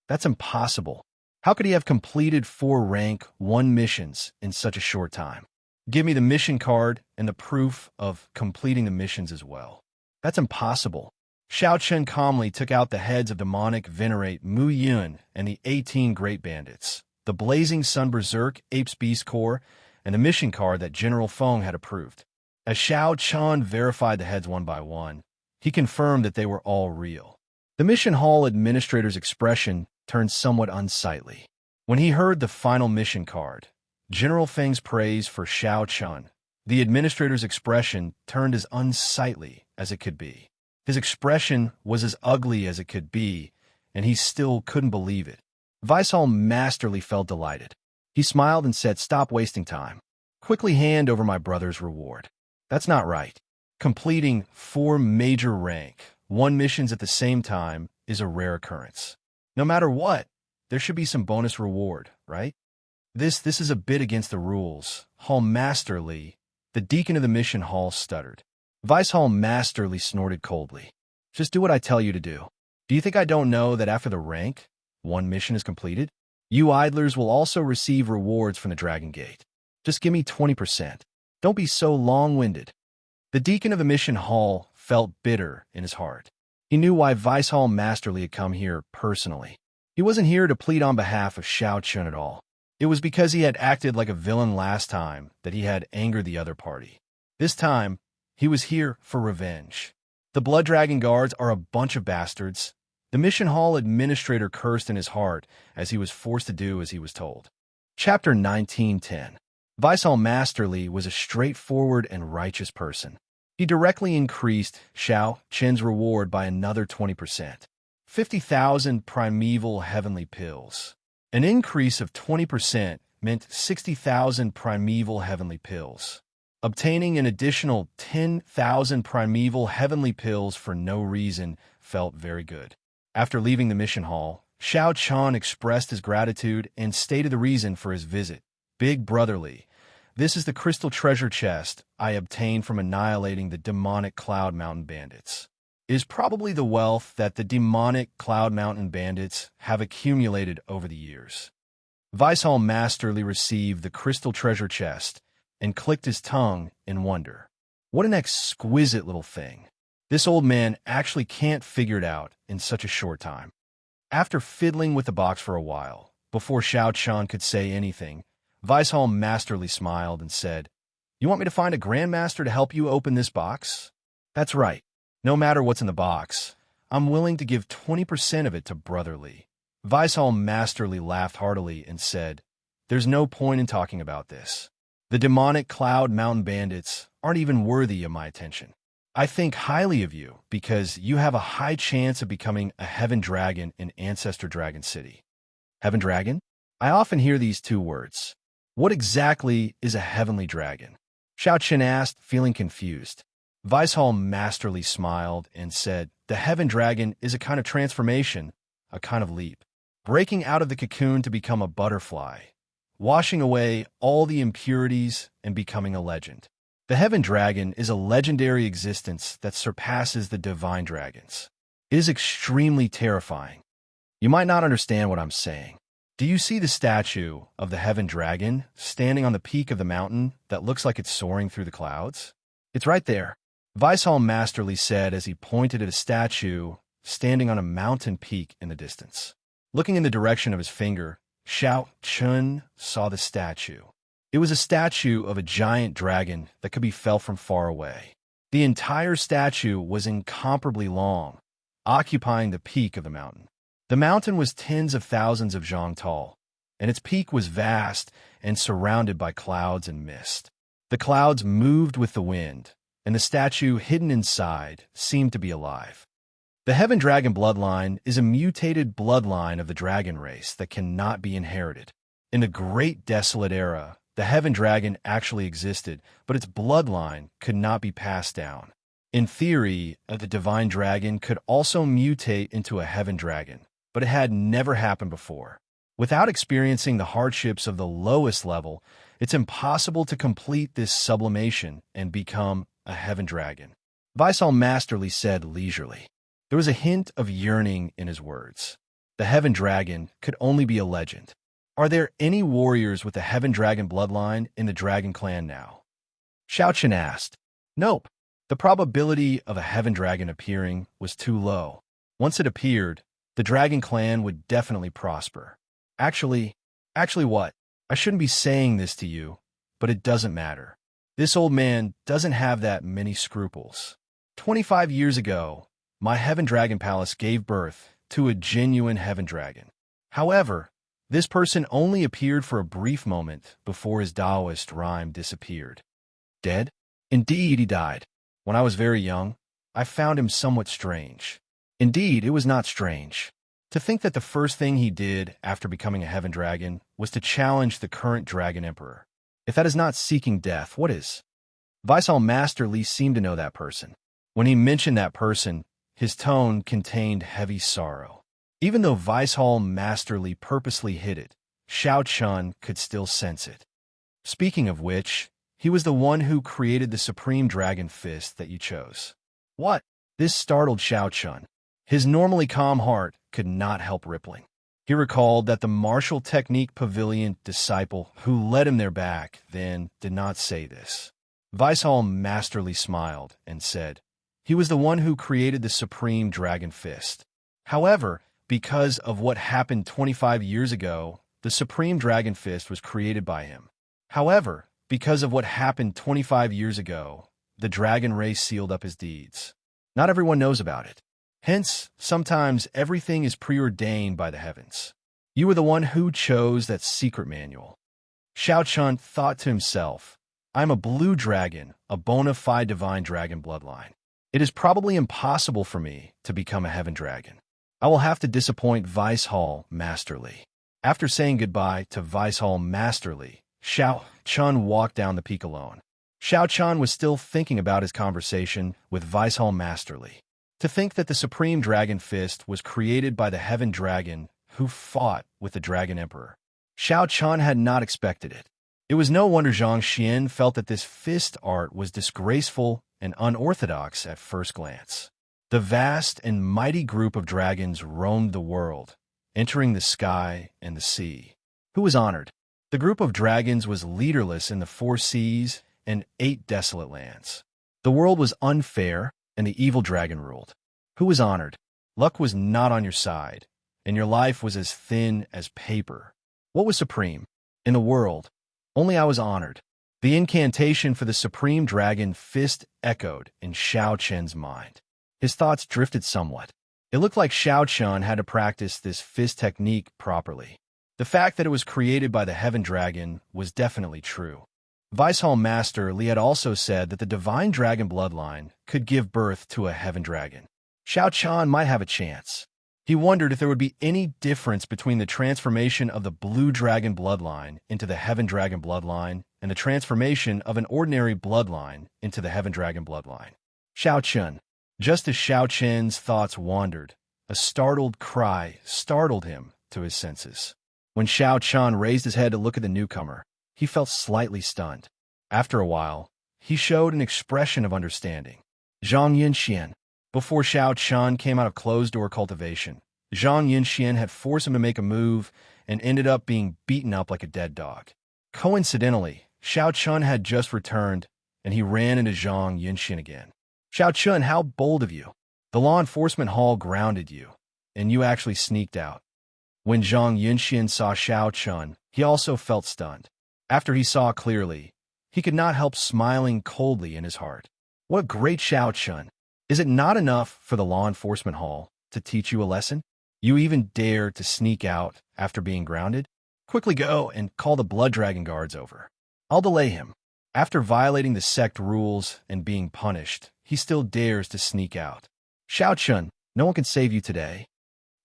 That's impossible. How could he have completed 4 rank 1 missions in such a short time? Give me the mission card and the proof of completing the missions as well. That's impossible. Xiao Chun calmly took out the heads of demonic venerate Mu Yun and the 18 Great Bandits, the Blazing Sun Berserk Apes Beast Corps, and the mission card that General Feng had approved. As Xiao Chun verified the heads one by one, he confirmed that they were all real. The mission hall administrator's expression turned somewhat unsightly. When he heard the final mission card, General Feng's praise for Xiao Chun, the administrator's expression turned as unsightly as it could be. His expression was as ugly as it could be, and he still couldn't believe it. Vice Hall Master Li felt delighted. He smiled and said, "Stop wasting time. Quickly hand over my brother's reward." That's not right. Completing 4 major rank 1 missions at the same time is a rare occurrence. No matter what, there should be some bonus reward, right? This is a bit against the rules. Hall Master Li, the deacon of the mission hall, stuttered. Vice Hall Master Li snorted coldly. "Just do what I tell you to do. Do you think I don't know that after the rank 1 mission is completed, you idlers will also receive rewards from the Dragon Gate? Just give me 20%. Don't be so long-winded. The deacon of the mission hall felt bitter in his heart. He knew why Vice Hall Masterly had come here personally. He wasn't here to plead on behalf of Xiao Chun at all. It was because he had acted like a villain last time that he had angered the other party. This time, he was here for revenge. The Blood Dragon Guards are a bunch of bastards. The mission hall administrator cursed in his heart as he was forced to do as he was told. Chapter 1910. Vice Hall Masterly was a straightforward and righteous person. He directly increased Xiao Chen's reward by another 20%. 50,000 primeval heavenly pills. An increase of 20% meant 60,000 primeval heavenly pills. Obtaining an additional 10,000 primeval heavenly pills for no reason felt very good. After leaving the mission hall, Xiao Chun expressed his gratitude and stated the reason for his visit. Big brotherly, this is the crystal treasure chest I obtained from annihilating the demonic Cloud Mountain bandits. It is probably the wealth that the demonic Cloud Mountain bandits have accumulated over the years. Vice Hall Masterly received the crystal treasure chest and clicked his tongue in wonder. What an exquisite little thing. This old man actually can't figure it out in such a short time. After fiddling with the box for a while, before Xiao Chun could say anything, Vice Hall Masterly smiled and said, "You want me to find a Grandmaster to help you open this box?" "That's right. No matter what's in the box, I'm willing to give 20% of it to Brotherly." Vice Hall Masterly laughed heartily and said, "There's no point in talking about this. The demonic Cloud Mountain bandits aren't even worthy of my attention. I think highly of you because you have a high chance of becoming a Heaven Dragon in Ancestor Dragon City." Heaven Dragon? I often hear these two words. What exactly is a Heavenly Dragon? Xiao Chen asked, feeling confused. Vice Hall Masterly smiled and said, "The Heaven Dragon is a kind of transformation, a kind of leap. Breaking out of the cocoon to become a butterfly, washing away all the impurities and becoming a legend. The Heaven Dragon is a legendary existence that surpasses the divine dragons. It is extremely terrifying. You might not understand what I'm saying. Do you see the statue of the Heaven Dragon standing on the peak of the mountain that looks like it's soaring through the clouds? It's right there," Vice Hall Masterly said as he pointed at a statue standing on a mountain peak in the distance. Looking in the direction of his finger, Xiao Chun saw the statue. It was a statue of a giant dragon that could be felt from far away. The entire statue was incomparably long, occupying the peak of the mountain. The mountain was tens of thousands of zhang tall, and its peak was vast and surrounded by clouds and mist. The clouds moved with the wind, and the statue hidden inside seemed to be alive. The Heaven Dragon bloodline is a mutated bloodline of the dragon race that cannot be inherited. In the Great Desolate Era, the Heaven Dragon actually existed, but its bloodline could not be passed down. In theory, the Divine Dragon could also mutate into a Heaven Dragon, but it had never happened before. Without experiencing the hardships of the lowest level, it's impossible to complete this sublimation and become a Heaven Dragon. Vice Hall Masterly said leisurely. There was a hint of yearning in his words. The Heaven Dragon could only be a legend. Are there any warriors with the Heaven Dragon bloodline in the Dragon Clan now? Xiao Chen asked. Nope. The probability of a Heaven Dragon appearing was too low. Once it appeared, the Dragon Clan would definitely prosper. Actually what? I shouldn't be saying this to you, but it doesn't matter. This old man doesn't have that many scruples. 25 years ago, my Heaven Dragon Palace gave birth to a genuine Heaven Dragon. However, this person only appeared for a brief moment before his Taoist rhyme disappeared. Dead? Indeed, he died. When I was very young, I found him somewhat strange. Indeed, it was not strange. To think that the first thing he did after becoming a Heaven Dragon was to challenge the current Dragon Emperor. If that is not seeking death, what is? Vice Hall Masterly seemed to know that person. When he mentioned that person, his tone contained heavy sorrow. Even though Vice Hall Masterly purposely hid it, Xiao Chun could still sense it. Speaking of which, he was the one who created the Supreme Dragon Fist that you chose. What? This startled Xiao Chun. His normally calm heart could not help rippling. He recalled that the martial technique pavilion disciple who led him there back then did not say this. Weishall masterly smiled and said, he was the one who created the supreme dragon fist. However, because of what happened 25 years ago, the supreme dragon fist was created by him. However, because of what happened 25 years ago, the dragon race sealed up his deeds. Not everyone knows about it. Hence, sometimes everything is preordained by the heavens. You were the one who chose that secret manual. Xiao Chun thought to himself, I am a blue dragon, a bona fide divine dragon bloodline. It is probably impossible for me to become a heaven dragon. I will have to disappoint Weishall masterly. After saying goodbye to Weishall masterly, Xiao Chun walked down the peak alone. Xiao Chun was still thinking about his conversation with Weishall masterly. To think that the Supreme Dragon Fist was created by the Heaven Dragon who fought with the Dragon Emperor. Xiao Chun had not expected it. It was no wonder Zhang Xian felt that this fist art was disgraceful and unorthodox at first glance. The vast and mighty group of dragons roamed the world, entering the sky and the sea. Who was honored? The group of dragons was leaderless in the 4 seas and 8 desolate lands. The world was unfair, and the evil dragon ruled. Who was honored? Luck was not on your side, and your life was as thin as paper. What was supreme? In the world, only I was honored. The incantation for the supreme dragon fist echoed in Xiao Chen's mind. His thoughts drifted somewhat. It looked like Xiao Chen had to practice this fist technique properly. The fact that it was created by the Heaven Dragon was definitely true. Weishall Master Li had also said that the Divine Dragon bloodline could give birth to a Heaven Dragon. Xiao Chen might have a chance. He wondered if there would be any difference between the transformation of the Blue Dragon bloodline into the Heaven Dragon bloodline and the transformation of an ordinary bloodline into the Heaven Dragon bloodline. Xiao Chen. Just as Xiao Chen's thoughts wandered, a startled cry startled him to his senses. When Xiao Chen raised his head to look at the newcomer, he felt slightly stunned. After a while, he showed an expression of understanding. Zhang Yinxian. Before Xiao Chen came out of closed-door cultivation, Zhang Yinxian had forced him to make a move and ended up being beaten up like a dead dog. Coincidentally, Xiao Chen had just returned, and he ran into Zhang Yinxian again. Xiao Chen, how bold of you. The law enforcement hall grounded you, and you actually sneaked out. When Zhang Yinxian saw Xiao Chen, he also felt stunned. After he saw clearly, he could not help smiling coldly in his heart. What a great Xiao Chen! Is it not enough for the law enforcement hall to teach you a lesson? You even dare to sneak out after being grounded? Quickly go and call the Blood Dragon guards over. I'll delay him. After violating the sect rules and being punished, he still dares to sneak out. Xiao Chen, no one can save you today.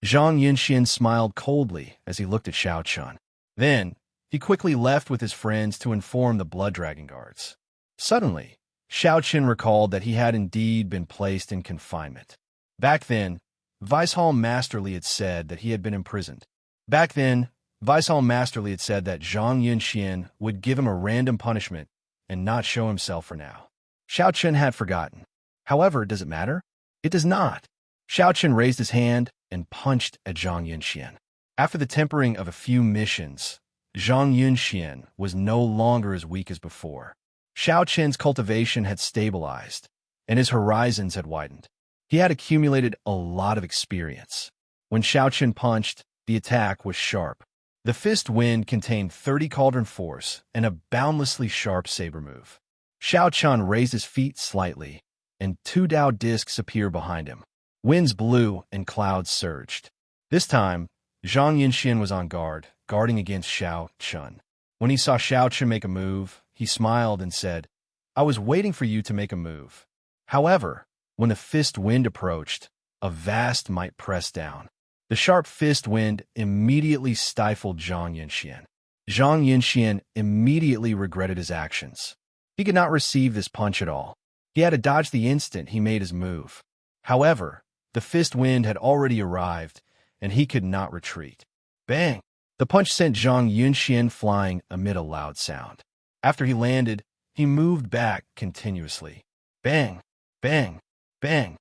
Zhang Yinxian smiled coldly as he looked at Xiao Chen. Then, he quickly left with his friends to inform the Blood Dragon guards. Suddenly, Xiao Chen recalled that he had indeed been placed in confinement. Back then, Weishall Masterly had said that he had been imprisoned. Back then, Weishall Masterly had said that Zhang Yinxian would give him a random punishment and not show himself for now. Xiao Chen had forgotten. However, does it matter? It does not. Xiao Chen raised his hand and punched at Zhang Yinxian. After the tempering of a few missions, Zhang Yinxian was no longer as weak as before. Xiao Chen's cultivation had stabilized, and his horizons had widened. He had accumulated a lot of experience. When Xiao Chen punched, the attack was sharp. The fist wind contained 30 cauldron force and a boundlessly sharp saber move. Xiao Chen raised his feet slightly, and 2 Dao discs appeared behind him. Winds blew and clouds surged. This time, Zhang Yinxian was on guard, guarding against Xiao Chen. When he saw Xiao Chen make a move, he smiled and said, I was waiting for you to make a move. However, when the fist wind approached, a vast might pressed down. The sharp fist wind immediately stifled Zhang Yinxian. Zhang Yinxian immediately regretted his actions. He could not receive this punch at all. He had to dodge the instant he made his move. However, the fist wind had already arrived, and he could not retreat. Bang! The punch sent Zhang Yinxian flying amid a loud sound. After he landed, he moved back continuously. Bang! Bang! Bang!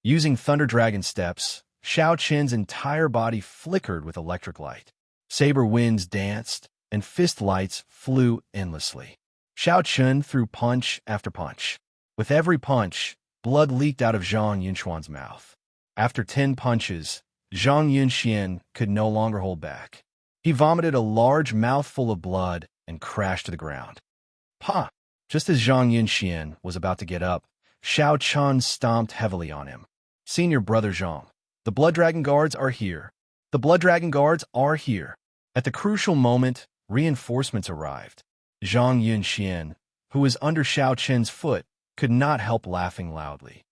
Using Thunder Dragon steps, Xiao Qin's entire body flickered with electric light. Saber winds danced, and fist lights flew endlessly. Xiao Qin threw punch after punch. With every punch, blood leaked out of Zhang Yunxuan's mouth. After 10 punches, Zhang Yunxian could no longer hold back. He vomited a large mouthful of blood and crashed to the ground. Pa! Just as Zhang Yunxian was about to get up, Xiao Chun stomped heavily on him. Senior brother Zhang, the Blood Dragon Guards are here. The Blood Dragon Guards are here. At the crucial moment, reinforcements arrived. Zhang Yunxian, who was under Xiao Chen's foot, could not help laughing loudly.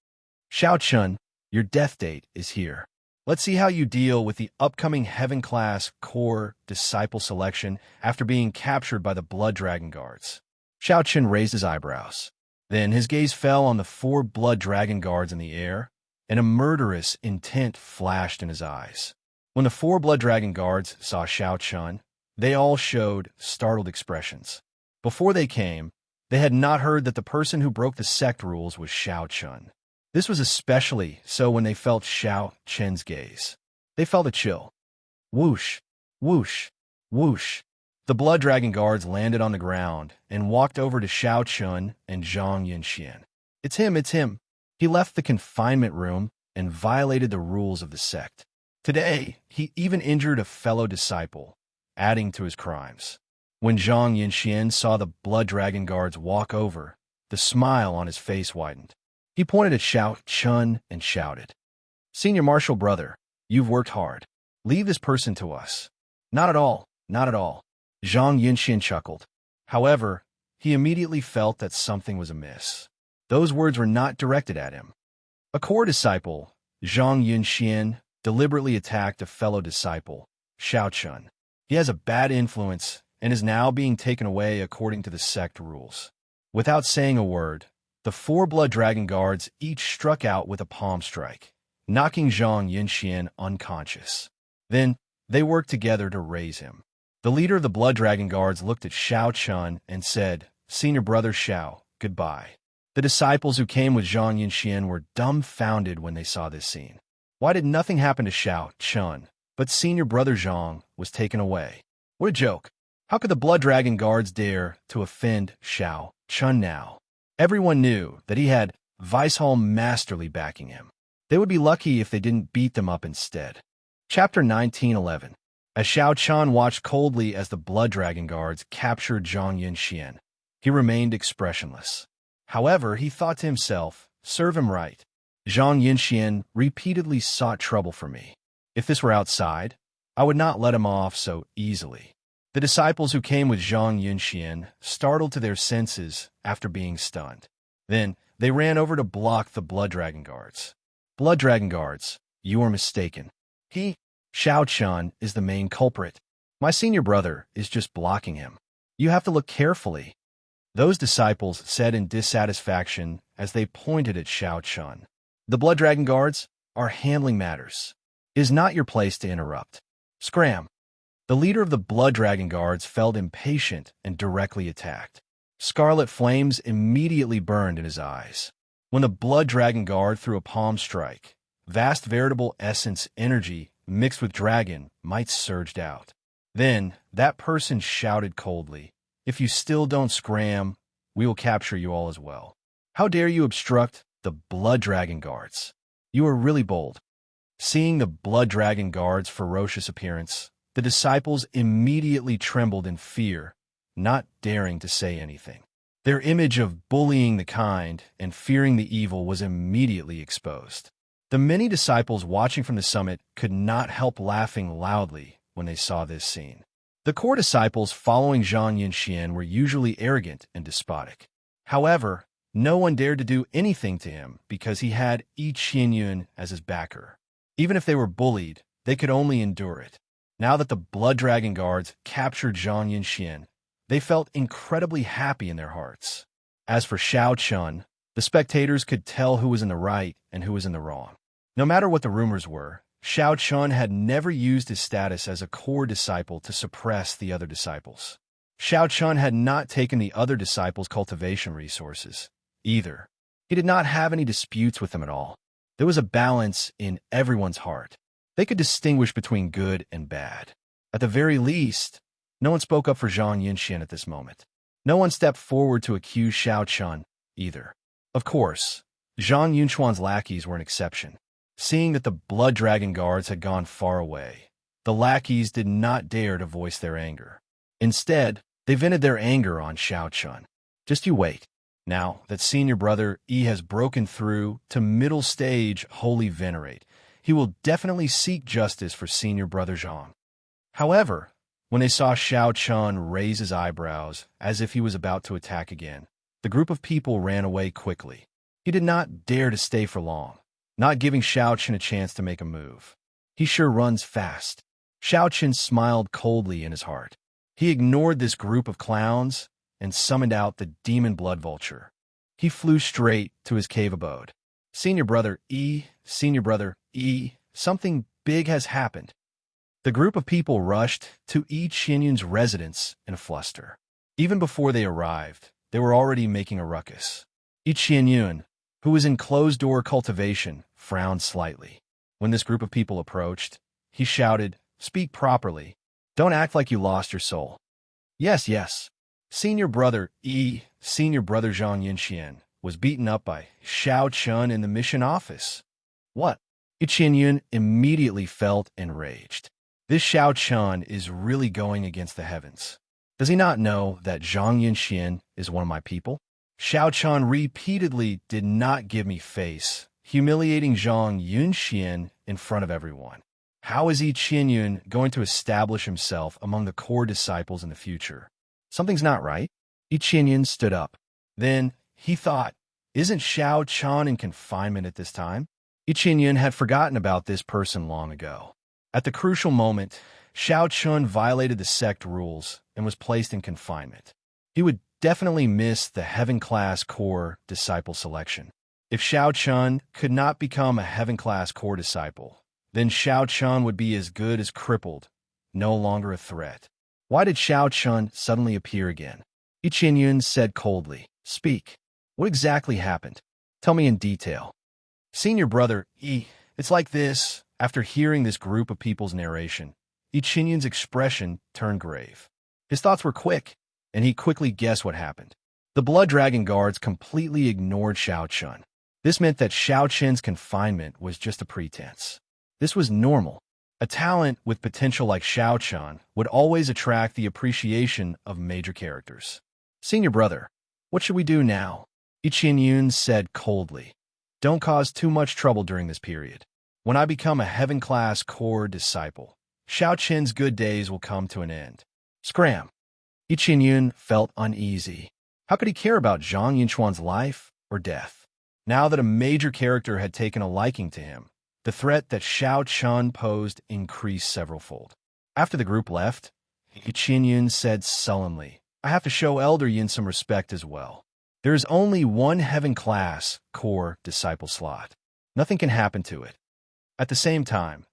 Xiao Chun, your death date is here. Let's see how you deal with the upcoming Heaven-class core disciple selection after being captured by the Blood Dragon Guards. Xiao Chun raised his eyebrows. Then his gaze fell on the 4 Blood Dragon Guards in the air, and a murderous intent flashed in his eyes. When the 4 Blood Dragon Guards saw Xiao Chun, they all showed startled expressions. Before they came, they had not heard that the person who broke the sect rules was Xiao Chun. This was especially so when they felt Xiao Chen's gaze. They felt a chill. Whoosh, whoosh, whoosh. The Blood Dragon Guards landed on the ground and walked over to Xiao Chun and Zhang Yunxian. It's him. He left the confinement room and violated the rules of the sect. Today, he even injured a fellow disciple, adding to his crimes. When Zhang Yunxian saw the Blood Dragon Guards walk over, the smile on his face widened. He pointed at Xiao Chun and shouted, "Senior Marshal Brother, you've worked hard. Leave this person to us." Not at all. Zhang Yunxian chuckled. However, he immediately felt that something was amiss. Those words were not directed at him. A core disciple, Zhang Yunxian, deliberately attacked a fellow disciple, Xiao Chun. He has a bad influence and is now being taken away according to the sect rules. Without saying a word, the 4 Blood Dragon Guards each struck out with a palm strike, knocking Zhang Yunxian unconscious. Then, they worked together to raise him. The leader of the Blood Dragon Guards looked at Xiao Chun and said, "Senior brother Xiao, goodbye." The disciples who came with Zhang Yunxian were dumbfounded when they saw this scene. Why did nothing happen to Xiao Chun, but senior brother Zhang was taken away? What a joke. How could the Blood Dragon Guards dare to offend Xiao Chun now? Everyone knew that he had Vicehall Masterly backing him. They would be lucky if they didn't beat them up instead. Chapter 1911. As Xiao Chun watched coldly as the Blood Dragon Guards captured Zhang Yunxian, he remained expressionless. However, he thought to himself, serve him right. Zhang Yunxian repeatedly sought trouble for me. If this were outside, I would not let him off so easily. The disciples who came with Zhang Yunxian startled to their senses after being stunned. Then, they ran over to block the Blood Dragon Guards. Blood Dragon Guards, you are mistaken. Xiao Chun, is the main culprit. My senior brother is just blocking him. You have to look carefully. Those disciples said in dissatisfaction as they pointed at Xiao Chun. The Blood Dragon Guards are handling matters. It is not your place to interrupt. Scram. The leader of the Blood Dragon Guards felt impatient and directly attacked. Scarlet flames immediately burned in his eyes. When the Blood Dragon Guard threw a palm strike, vast veritable essence energy mixed with dragon might surged out. Then, that person shouted coldly, "If you still don't scram, we will capture you all as well. How dare you obstruct the Blood Dragon Guards? You are really bold." Seeing the Blood Dragon Guards' ferocious appearance, the disciples immediately trembled in fear, not daring to say anything. Their image of bullying the kind and fearing the evil was immediately exposed. The many disciples watching from the summit could not help laughing loudly when they saw this scene. The core disciples following Zhang Yunxian were usually arrogant and despotic. However, no one dared to do anything to him because he had Yi Qianyun as his backer. Even if they were bullied, they could only endure it. Now that the Blood Dragon Guards captured Zhang Yunxian, they felt incredibly happy in their hearts. As for Xiao Chun, the spectators could tell who was in the right and who was in the wrong. No matter what the rumors were, Xiao Chun had never used his status as a core disciple to suppress the other disciples. Xiao Chun had not taken the other disciples' cultivation resources, either. He did not have any disputes with them at all. There was a balance in everyone's heart. They could distinguish between good and bad. At the very least, no one spoke up for Zhang Yunxian at this moment. No one stepped forward to accuse Xiao Chun either. Of course, Zhang Yunxuan's lackeys were an exception. Seeing that the Blood Dragon guards had gone far away, the lackeys did not dare to voice their anger. Instead, they vented their anger on Xiao Chun. Just you wait. Now that senior brother Yi has broken through to middle stage Holy Venerate, he will definitely seek justice for senior brother Zhang. However, when they saw Xiao Chun raise his eyebrows as if he was about to attack again, the group of people ran away quickly. He did not dare to stay for long, not giving Xiao Chun a chance to make a move. He sure runs fast. Xiao Chun smiled coldly in his heart. He ignored this group of clowns and summoned out the demon blood vulture. He flew straight to his cave abode. Senior brother E, something big has happened. The group of people rushed to Yi Qianyun's residence in a fluster. Even before they arrived, they were already making a ruckus. Yi Qianyun, who was in closed-door cultivation, frowned slightly. When this group of people approached, he shouted, "Speak properly. Don't act like you lost your soul." Yes. Senior brother Zhang Yunxian, was beaten up by Xiao Chun in the mission office. What? Yi Qianyun immediately felt enraged. This Xiao Chun is really going against the heavens. Does he not know that Zhang Yunxian is one of my people? Xiao Chun repeatedly did not give me face, humiliating Zhang Yunxian in front of everyone. How is Yi Qianyun going to establish himself among the core disciples in the future? Something's not right. Yi Qianyun stood up. Then he thought, isn't Xiao Chun in confinement at this time? Yi Qianyun had forgotten about this person long ago. At the crucial moment, Xiao Chun violated the sect rules and was placed in confinement. He would definitely miss the Heaven-class core disciple selection. If Xiao Chun could not become a Heaven-class core disciple, then Xiao Chun would be as good as crippled, no longer a threat. Why did Xiao Chun suddenly appear again? Yi Qianyun said coldly, "Speak. What exactly happened? Tell me in detail." Senior brother Yi, it's like this. After hearing this group of people's narration, Yi Qianyun's expression turned grave. His thoughts were quick, and he quickly guessed what happened. The Blood Dragon guards completely ignored Xiao Chun. This meant that Xiao Chun's confinement was just a pretense. This was normal. A talent with potential like Xiao Chun would always attract the appreciation of major characters. Senior brother, what should we do now? Yi Qianyun said coldly. Don't cause too much trouble during this period. When I become a Heaven-class core disciple, Xiao Chun's good days will come to an end. Scram. Yi Qianyun felt uneasy. How could he care about Zhang Yunxuan's life or death? Now that a major character had taken a liking to him, the threat that Xiao Chun posed increased severalfold. After the group left, Yi Qianyun said sullenly, I have to show Elder Yin some respect as well. There is only one Heaven-class core disciple slot. Nothing can happen to it. At the same time,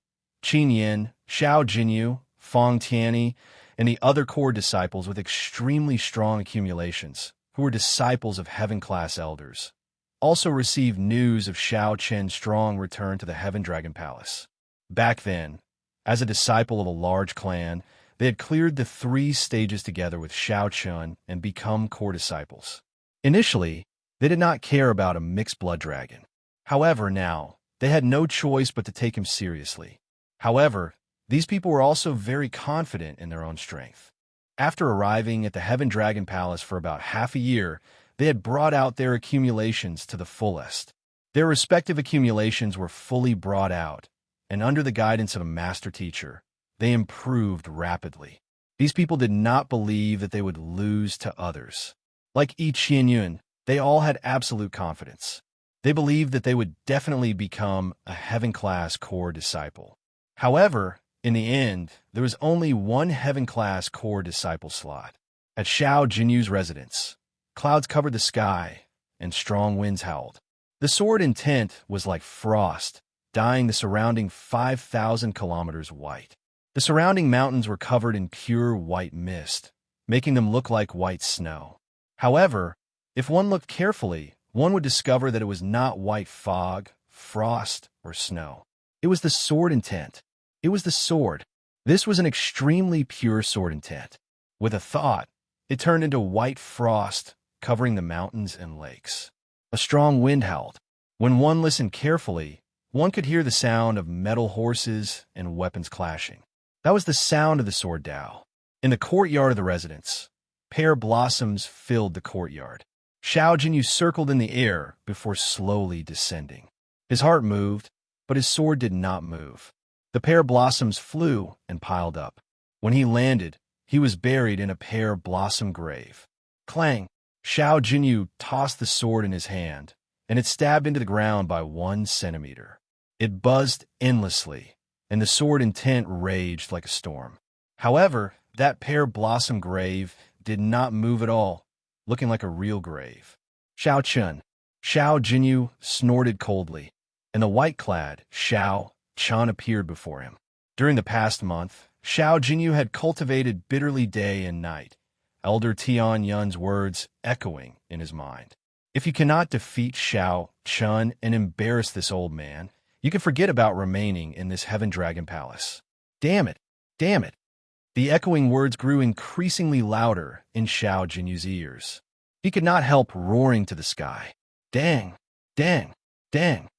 Qin Yin, Xiao Jinyu, Feng Tianyi, and the other core disciples with extremely strong accumulations, who were disciples of Heaven-class elders, also received news of Xiao Chen's strong return to the Heaven Dragon Palace. Back then, as a disciple of a large clan, they had cleared the 3 stages together with Xiao Chun and become core disciples. Initially, they did not care about a mixed blood dragon. However, now, they had no choice but to take him seriously. However, these people were also very confident in their own strength. After arriving at the Heaven Dragon Palace for about half a year, they had brought out their accumulations to the fullest. Their respective accumulations were fully brought out, and under the guidance of a master teacher, they improved rapidly. These people did not believe that they would lose to others. Like Yi Qianyun, they all had absolute confidence. They believed that they would definitely become a Heaven-class core disciple. However, in the end, there was only one Heaven-class core disciple slot. At Xiao Jinyu's residence, clouds covered the sky, and strong winds howled. The sword intent was like frost, dyeing the surrounding 5,000 kilometers white. The surrounding mountains were covered in pure white mist, making them look like white snow. However, if one looked carefully, one would discover that it was not white fog, frost, or snow. It was the sword intent. It was the sword. This was an extremely pure sword intent. With a thought, it turned into white frost, covering the mountains and lakes. A strong wind howled. When one listened carefully, one could hear the sound of metal horses and weapons clashing. That was the sound of the sword Dao. In the courtyard of the residence, pear blossoms filled the courtyard. Xiao Jinyu circled in the air before slowly descending. His heart moved, but his sword did not move. The pear blossoms flew and piled up. When he landed, he was buried in a pear blossom grave. Clang! Xiao Jinyu tossed the sword in his hand, and it stabbed into the ground by 1 centimeter. It buzzed endlessly, and the sword intent raged like a storm. However, that pear blossom grave did not move at all, looking like a real grave. Xiao Jinyu snorted coldly, and the white-clad Xiao Chan appeared before him. During the past month, Xiao Jinyu had cultivated bitterly day and night, Elder Tian Yun's words echoing in his mind. If you cannot defeat Xiao Chun and embarrass this old man, you can forget about remaining in this Heaven Dragon Palace. Damn it! Damn it! The echoing words grew increasingly louder in Xiao Jinyu's ears. He could not help roaring to the sky. Dang! Dang! Dang!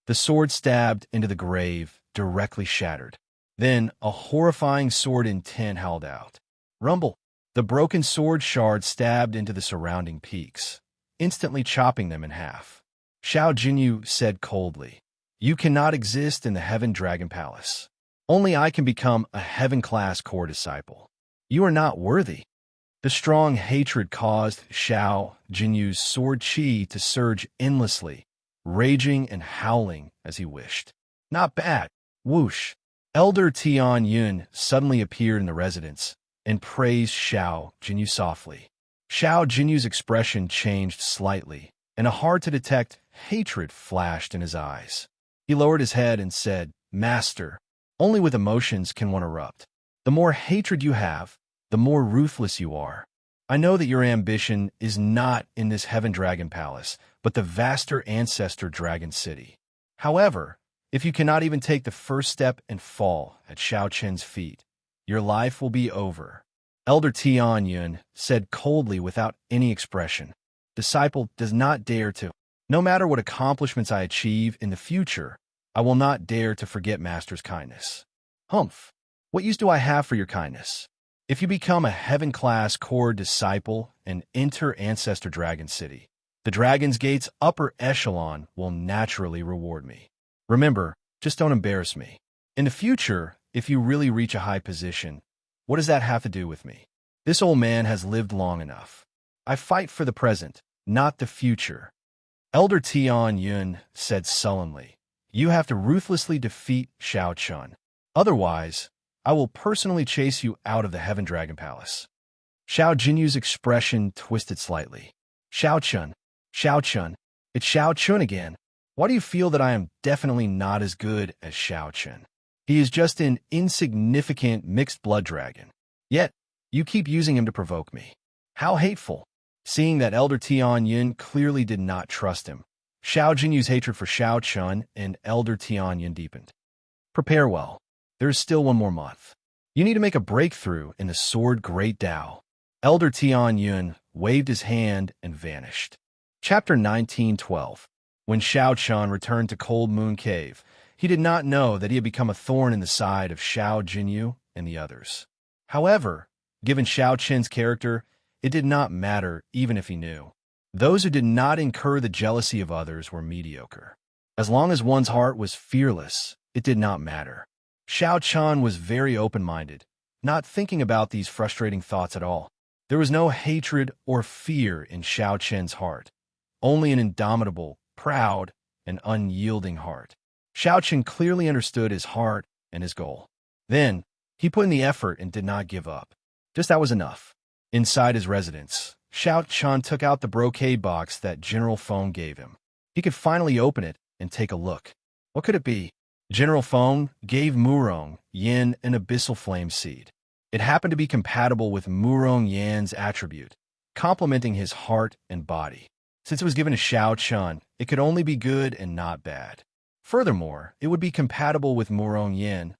The sword stabbed into the grave, directly shattered. Then a horrifying sword intent howled out. Rumble! The broken sword shard stabbed into the surrounding peaks, instantly chopping them in half. Xiao Jinyu said coldly, "You cannot exist in the Heaven Dragon Palace. Only I can become a Heaven-class core disciple. You are not worthy." The strong hatred caused Xiao Jinyu's sword chi to surge endlessly, raging and howling as he wished. Not bad. Whoosh. Elder Tian Yun suddenly appeared in the residence and praised Xiao Jinyu softly. Xiao Jinyu's expression changed slightly, and a hard-to-detect hatred flashed in his eyes. He lowered his head and said, "Master, only with emotions can one erupt. The more hatred you have, the more ruthless you are. I know that your ambition is not in this Heaven Dragon Palace, but the vaster Ancestor Dragon City. However, if you cannot even take the first step and fall at Xiao Chen's feet, your life will be over." Elder Tian Yun said coldly without any expression. "Disciple does not dare to. No matter what accomplishments I achieve in the future, I will not dare to forget Master's kindness." Humph! What use do I have for your kindness? If you become a Heaven-class core disciple and enter Ancestor Dragon City, the Dragon's Gate's upper echelon will naturally reward me. Remember, just don't embarrass me. In the future, if you really reach a high position, what does that have to do with me? This old man has lived long enough. I fight for the present, not the future. Elder Tian Yun said sullenly, "You have to ruthlessly defeat Xiao Chun. Otherwise, I will personally chase you out of the Heaven Dragon Palace." Xiao Jinyu's expression twisted slightly. Xiao Chun, it's Xiao Chun again. Why do you feel that I am definitely not as good as Xiao Chun? He is just an insignificant mixed blood dragon. Yet, you keep using him to provoke me. How hateful. Seeing that Elder Tian Yun clearly did not trust him, Xiao Jinyu's hatred for Xiao Chun and Elder Tian Yun deepened. Prepare well. There is still 1 more month. You need to make a breakthrough in the Sword Great Tao. Elder Tian Yun waved his hand and vanished. Chapter 1912. When Xiao Chun returned to Cold Moon Cave, he did not know that he had become a thorn in the side of Xiao Jinyu and the others. However, given Xiao Chen's character, it did not matter even if he knew. Those who did not incur the jealousy of others were mediocre. As long as one's heart was fearless, it did not matter. Xiao Chun was very open-minded, not thinking about these frustrating thoughts at all. There was no hatred or fear in Xiao Chen's heart, only an indomitable, proud, and unyielding heart. Xiao Chen clearly understood his heart and his goal. Then, he put in the effort and did not give up. Just that was enough. Inside his residence, Xiao Chun took out the brocade box that General Feng gave him. He could finally open it and take a look. What could it be? General Feng gave Murong Yin an abyssal flame seed. It happened to be compatible with Murong Yan's attribute, complementing his heart and body. Since it was given to Xiao Chun, it could only be good and not bad. Furthermore, it would be compatible with Murong Yin,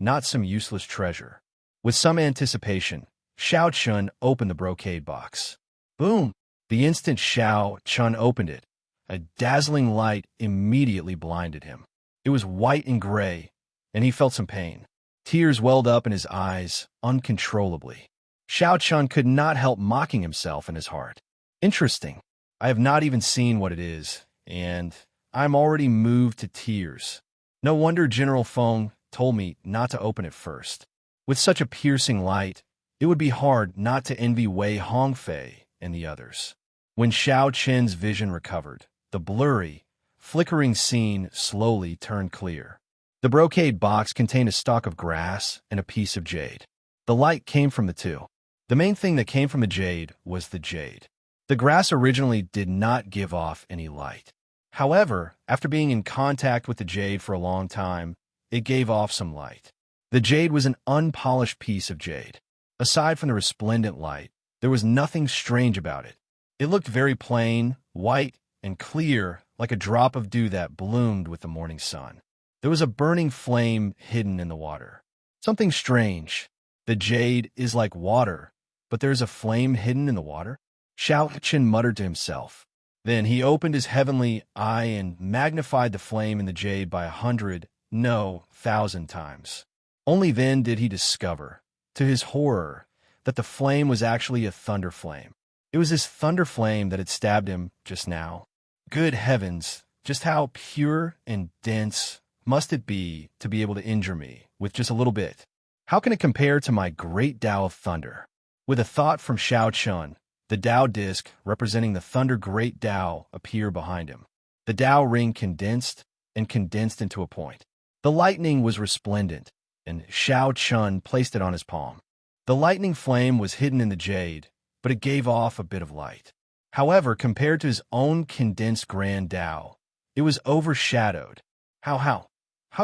not some useless treasure. With some anticipation, Xiao Chun opened the brocade box. Boom! The instant Xiao Chun opened it, a dazzling light immediately blinded him. It was white and gray, and he felt some pain. Tears welled up in his eyes uncontrollably. Xiao Chun could not help mocking himself in his heart. Interesting. I have not even seen what it is, and I'm already moved to tears. No wonder General Feng told me not to open it first. With such a piercing light, it would be hard not to envy Wei Hongfei and the others. When Xiao Chen's vision recovered, the blurry, flickering scene slowly turned clear. The brocade box contained a stalk of grass and a piece of jade. The light came from the two. The main thing that came from the jade was the jade. The grass originally did not give off any light. However, after being in contact with the jade for a long time, it gave off some light. The jade was an unpolished piece of jade. Aside from the resplendent light, there was nothing strange about it. It looked very plain, white, and clear, like a drop of dew that bloomed with the morning sun. There was a burning flame hidden in the water. Something strange. The jade is like water, but there's a flame hidden in the water? Xiao Chen muttered to himself. Then he opened his heavenly eye and magnified the flame in the jade by 100, no, 1,000 times. Only then did he discover, to his horror, that the flame was actually a thunder flame. It was this thunder flame that had stabbed him just now. Good heavens, just how pure and dense must it be to be able to injure me with just a little bit? How can it compare to my great Tao of thunder? With a thought from Xiao Chun, the Tao disc representing the thunder great Tao appeared behind him. The Tao ring condensed and condensed into a point. The lightning was resplendent, and Xiao Chun placed it on his palm. The lightning flame was hidden in the jade, but it gave off a bit of light. However, compared to his own condensed grand Tao, it was overshadowed. How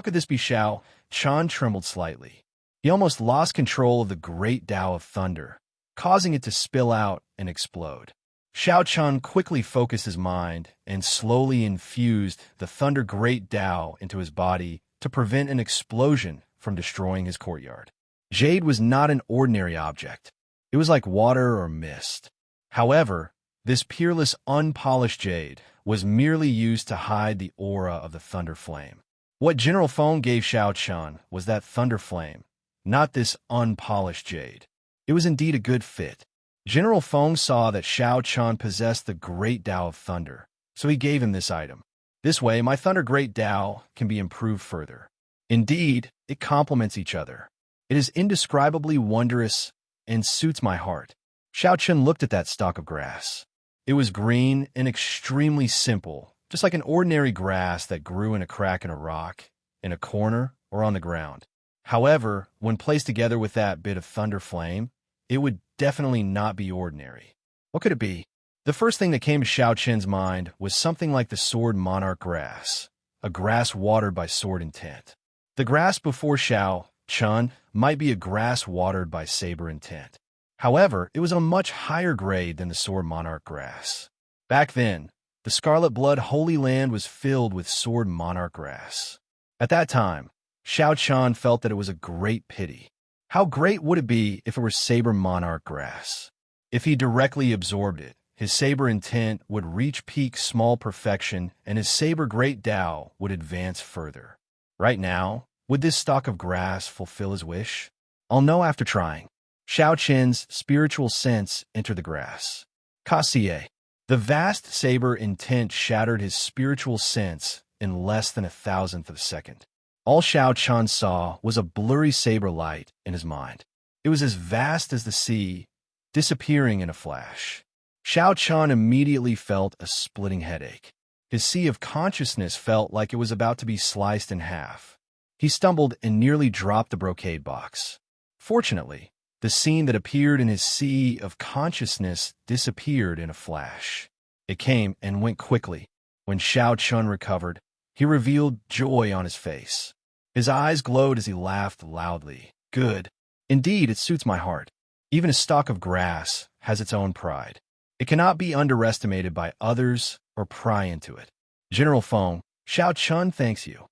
could this be? Xiao Chun trembled slightly. He almost lost control of the great Tao of thunder, causing it to spill out and explode. Xiao Chun quickly focused his mind and slowly infused the thunder great Tao into his body to prevent an explosion from destroying his courtyard. Jade was not an ordinary object. It was like water or mist. However, this peerless, unpolished jade was merely used to hide the aura of the thunder flame. What General Feng gave Xiao Chun was that thunder flame, not this unpolished jade. It was indeed a good fit. General Feng saw that Xiao Chun possessed the great Tao of thunder, so he gave him this item. This way, my thunder great Tao can be improved further. Indeed, it complements each other. It is indescribably wondrous and suits my heart. Xiao Chun looked at that stalk of grass. It was green and extremely simple, just like an ordinary grass that grew in a crack in a rock, in a corner, or on the ground. However, when placed together with that bit of thunder flame, it would definitely not be ordinary. What could it be? The first thing that came to Xiao Chen's mind was something like the sword monarch grass, a grass watered by sword intent. The grass before Xiao Chun might be a grass watered by saber intent. However, it was a much higher grade than the sword monarch grass. Back then, the Scarlet Blood Holy Land was filled with sword monarch grass. At that time, Xiao Chun felt that it was a great pity. How great would it be if it were saber monarch grass? If he directly absorbed it, his saber intent would reach peak small perfection and his saber great Tao would advance further. Right now, would this stalk of grass fulfill his wish? I'll know after trying. Xiao Chen's spiritual sense entered the grass. Kassier. The vast saber intent shattered his spiritual sense in less than 1,000th of a second. All Xiao Chun saw was a blurry saber light in his mind. It was as vast as the sea, disappearing in a flash. Xiao Chun immediately felt a splitting headache. His sea of consciousness felt like it was about to be sliced in half. He stumbled and nearly dropped the brocade box. Fortunately, the scene that appeared in his sea of consciousness disappeared in a flash. It came and went quickly. When Xiao Chun recovered, he revealed joy on his face. His eyes glowed as he laughed loudly. Good. Indeed, it suits my heart. Even a stalk of grass has its own pride. It cannot be underestimated by others or pry into it. General Feng, Xiao Chun thanks you.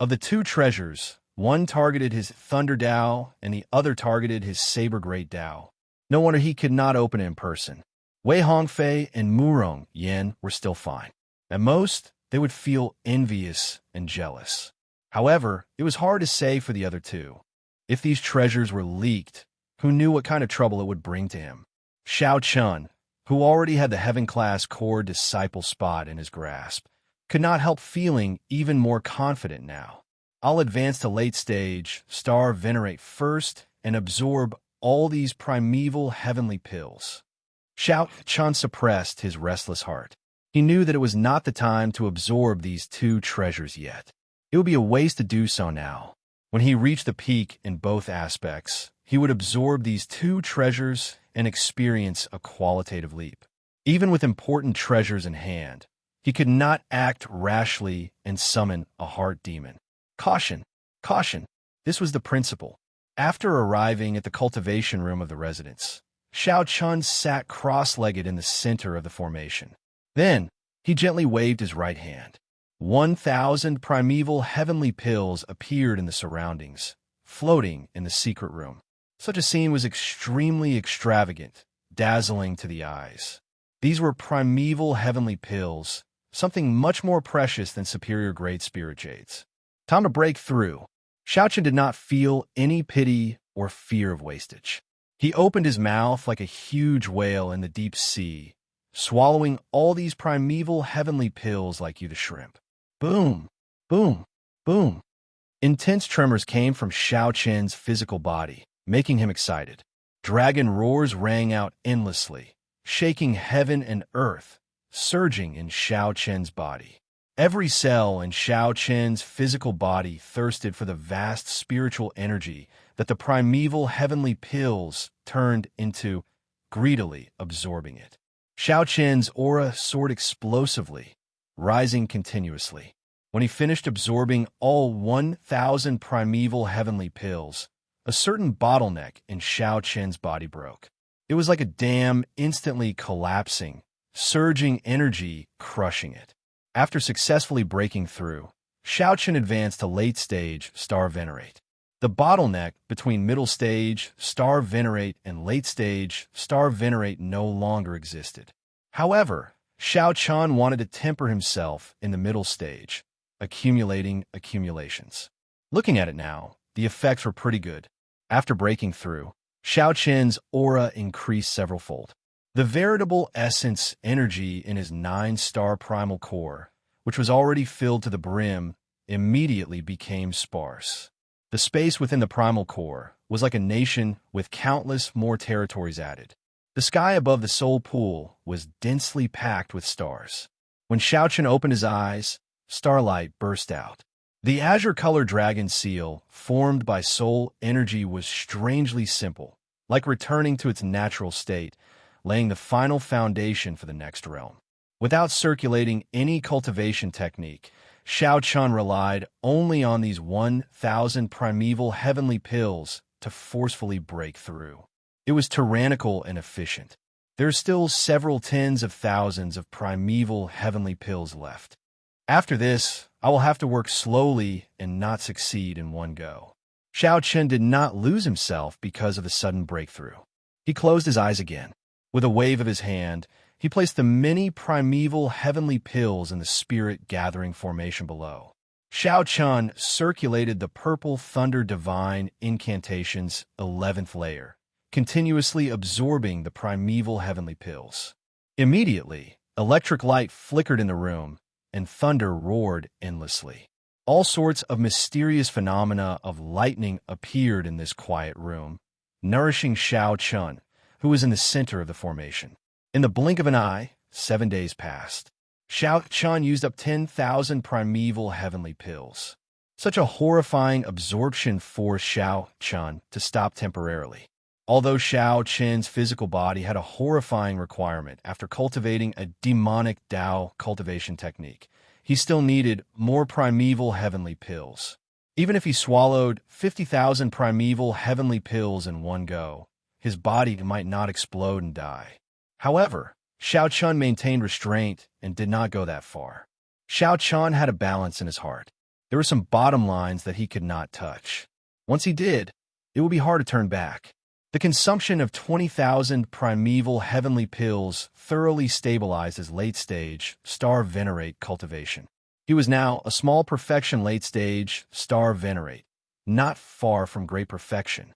Of the two treasures, One targeted his Thunder Dao, and the other targeted his Saber Great Dao. No wonder he could not open it in person. Wei Hongfei and Murong Yen were still fine. At most, they would feel envious and jealous. However, it was hard to say for the other two. If these treasures were leaked, who knew what kind of trouble it would bring to him? Xiao Chun, who already had the Heaven-class core disciple spot in his grasp, could not help feeling even more confident now. I'll advance to late stage, Star Venerate first, and absorb all these primeval heavenly pills. Xiao Chun suppressed his restless heart. He knew that it was not the time to absorb these two treasures yet. It would be a waste to do so now. When he reached the peak in both aspects, he would absorb these two treasures and experience a qualitative leap. Even with important treasures in hand, he could not act rashly and summon a heart demon. Caution! Caution! This was the principle. After arriving at the cultivation room of the residence, Xiao Chun sat cross-legged in the center of the formation. Then, he gently waved his right hand. 1,000 primeval heavenly pills appeared in the surroundings, floating in the secret room. Such a scene was extremely extravagant, dazzling to the eyes. These were primeval heavenly pills, something much more precious than superior grade spirit jades. Time to break through. Xiao Chun did not feel any pity or fear of wastage. He opened his mouth like a huge whale in the deep sea, swallowing all these primeval heavenly pills like you the shrimp. Boom, boom, boom. Intense tremors came from Xiao Chun's physical body, making him excited. Dragon roars rang out endlessly, shaking heaven and earth, surging in Xiao Chun's body. Every cell in Xiao Chun's physical body thirsted for the vast spiritual energy that the primeval heavenly pills turned into, greedily absorbing it. Xiao Chun's aura soared explosively, rising continuously. When he finished absorbing all 1,000 primeval heavenly pills, a certain bottleneck in Xiao Chun's body broke. It was like a dam instantly collapsing, surging energy crushing it. After successfully breaking through, Xiao Chun advanced to late stage Star Venerate. The bottleneck between middle stage Star Venerate and late stage Star Venerate no longer existed. However, Xiao Chun wanted to temper himself in the middle stage, accumulating accumulations. Looking at it now, the effects were pretty good. After breaking through, Xiao Chun's aura increased several-fold. The veritable essence energy in his 9-star primal core, which was already filled to the brim, immediately became sparse. The space within the primal core was like a nation with countless more territories added. The sky above the soul pool was densely packed with stars. When Xiao Chun opened his eyes, starlight burst out. The azure-colored dragon seal, formed by soul energy, was strangely simple, like returning to its natural state, laying the final foundation for the next realm. Without circulating any cultivation technique, Xiao Chun relied only on these 1,000 primeval heavenly pills to forcefully break through. It was tyrannical and efficient. There are still several tens of thousands of primeval heavenly pills left. After this, I will have to work slowly and not succeed in one go. Xiao Chun did not lose himself because of the sudden breakthrough. He closed his eyes again. With a wave of his hand, he placed the many primeval heavenly pills in the spirit-gathering formation below. Xiao Chun circulated the purple thunder divine incantation's 11th layer, continuously absorbing the primeval heavenly pills. Immediately, electric light flickered in the room, and thunder roared endlessly. All sorts of mysterious phenomena of lightning appeared in this quiet room, nourishing Xiao Chun, who was in the center of the formation. In the blink of an eye, 7 days passed. Xiao Chun used up 10,000 primeval heavenly pills. Such a horrifying absorption forced Xiao Chun to stop temporarily. Although Xiao Chun's physical body had a horrifying requirement after cultivating a demonic Dao cultivation technique, he still needed more primeval heavenly pills. Even if he swallowed 50,000 primeval heavenly pills in one go, his body might not explode and die. However, Xiao Chun maintained restraint and did not go that far. Xiao Chun had a balance in his heart. There were some bottom lines that he could not touch. Once he did, it would be hard to turn back. The consumption of 20,000 primeval heavenly pills thoroughly stabilized his late-stage star venerate cultivation. He was now a small perfection late-stage star venerate, not far from great perfection.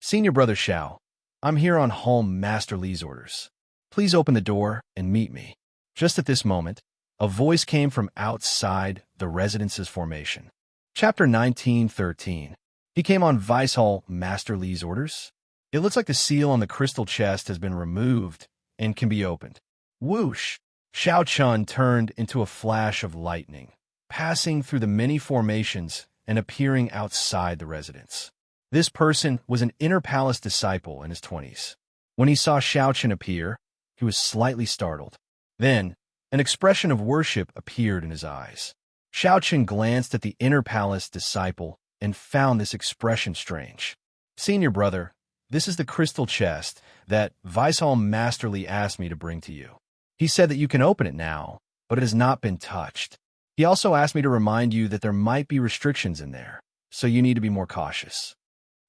Senior Brother Xiao, I'm here on Home Master Li's orders. Please open the door and meet me. Just at this moment, a voice came from outside the residence's formation. Chapter 1913. He came on Vice Hall Master Li's orders. It looks like the seal on the crystal chest has been removed and can be opened. Whoosh! Xiao Chun turned into a flash of lightning, passing through the many formations and appearing outside the residence. This person was an inner palace disciple in his 20s. When he saw Xiao Chun appear, he was slightly startled. Then, an expression of worship appeared in his eyes. Xiao Chun glanced at the inner palace disciple and found this expression strange. Senior brother, this is the crystal chest that Vice Hall Master Li asked me to bring to you. He said that you can open it now, but it has not been touched. He also asked me to remind you that there might be restrictions in there, so you need to be more cautious.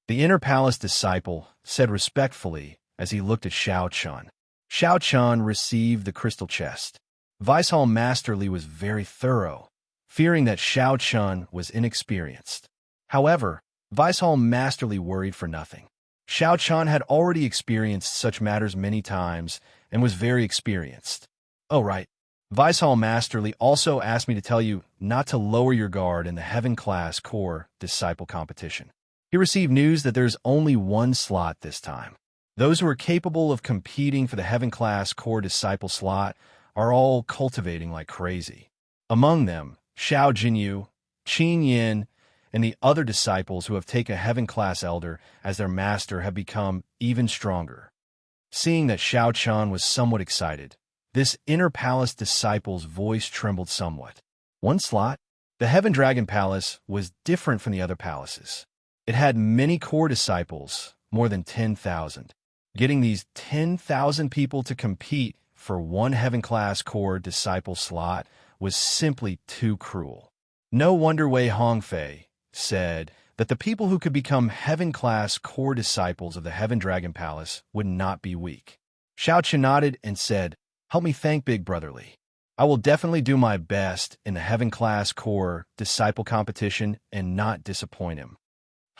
The inner palace disciple said respectfully as he looked at Xiao Chun. Xiao Chun received the crystal chest. Vice Hall Master Li was very thorough, fearing that Xiao Chun was inexperienced. However, Vice Hall Master Li worried for nothing. Xiao Chun had already experienced such matters many times and was very experienced. Oh, right. Vice Hall Master Li also asked me to tell you not to lower your guard in the Heaven Class Core Disciple competition. He received news that there's only one slot this time. Those who are capable of competing for the Heaven Class Core Disciple slot are all cultivating like crazy. Among them, Xiao Jinyu, Qin Yin, and the other disciples who have taken a Heaven Class Elder as their master have become even stronger. Seeing that Xiao Chun was somewhat excited, this inner palace disciple's voice trembled somewhat. One slot? The Heaven Dragon Palace was different from the other palaces. It had many core disciples, more than 10,000. Getting these 10,000 people to compete for one Heaven Class Core Disciple slot was simply too cruel. No wonder Wei Hongfei said that the people who could become Heaven Class Core Disciples of the Heaven Dragon Palace would not be weak. Xiao Chun nodded and said, "Help me thank Big Brother Li. I will definitely do my best in the Heaven Class Core Disciple competition and not disappoint him."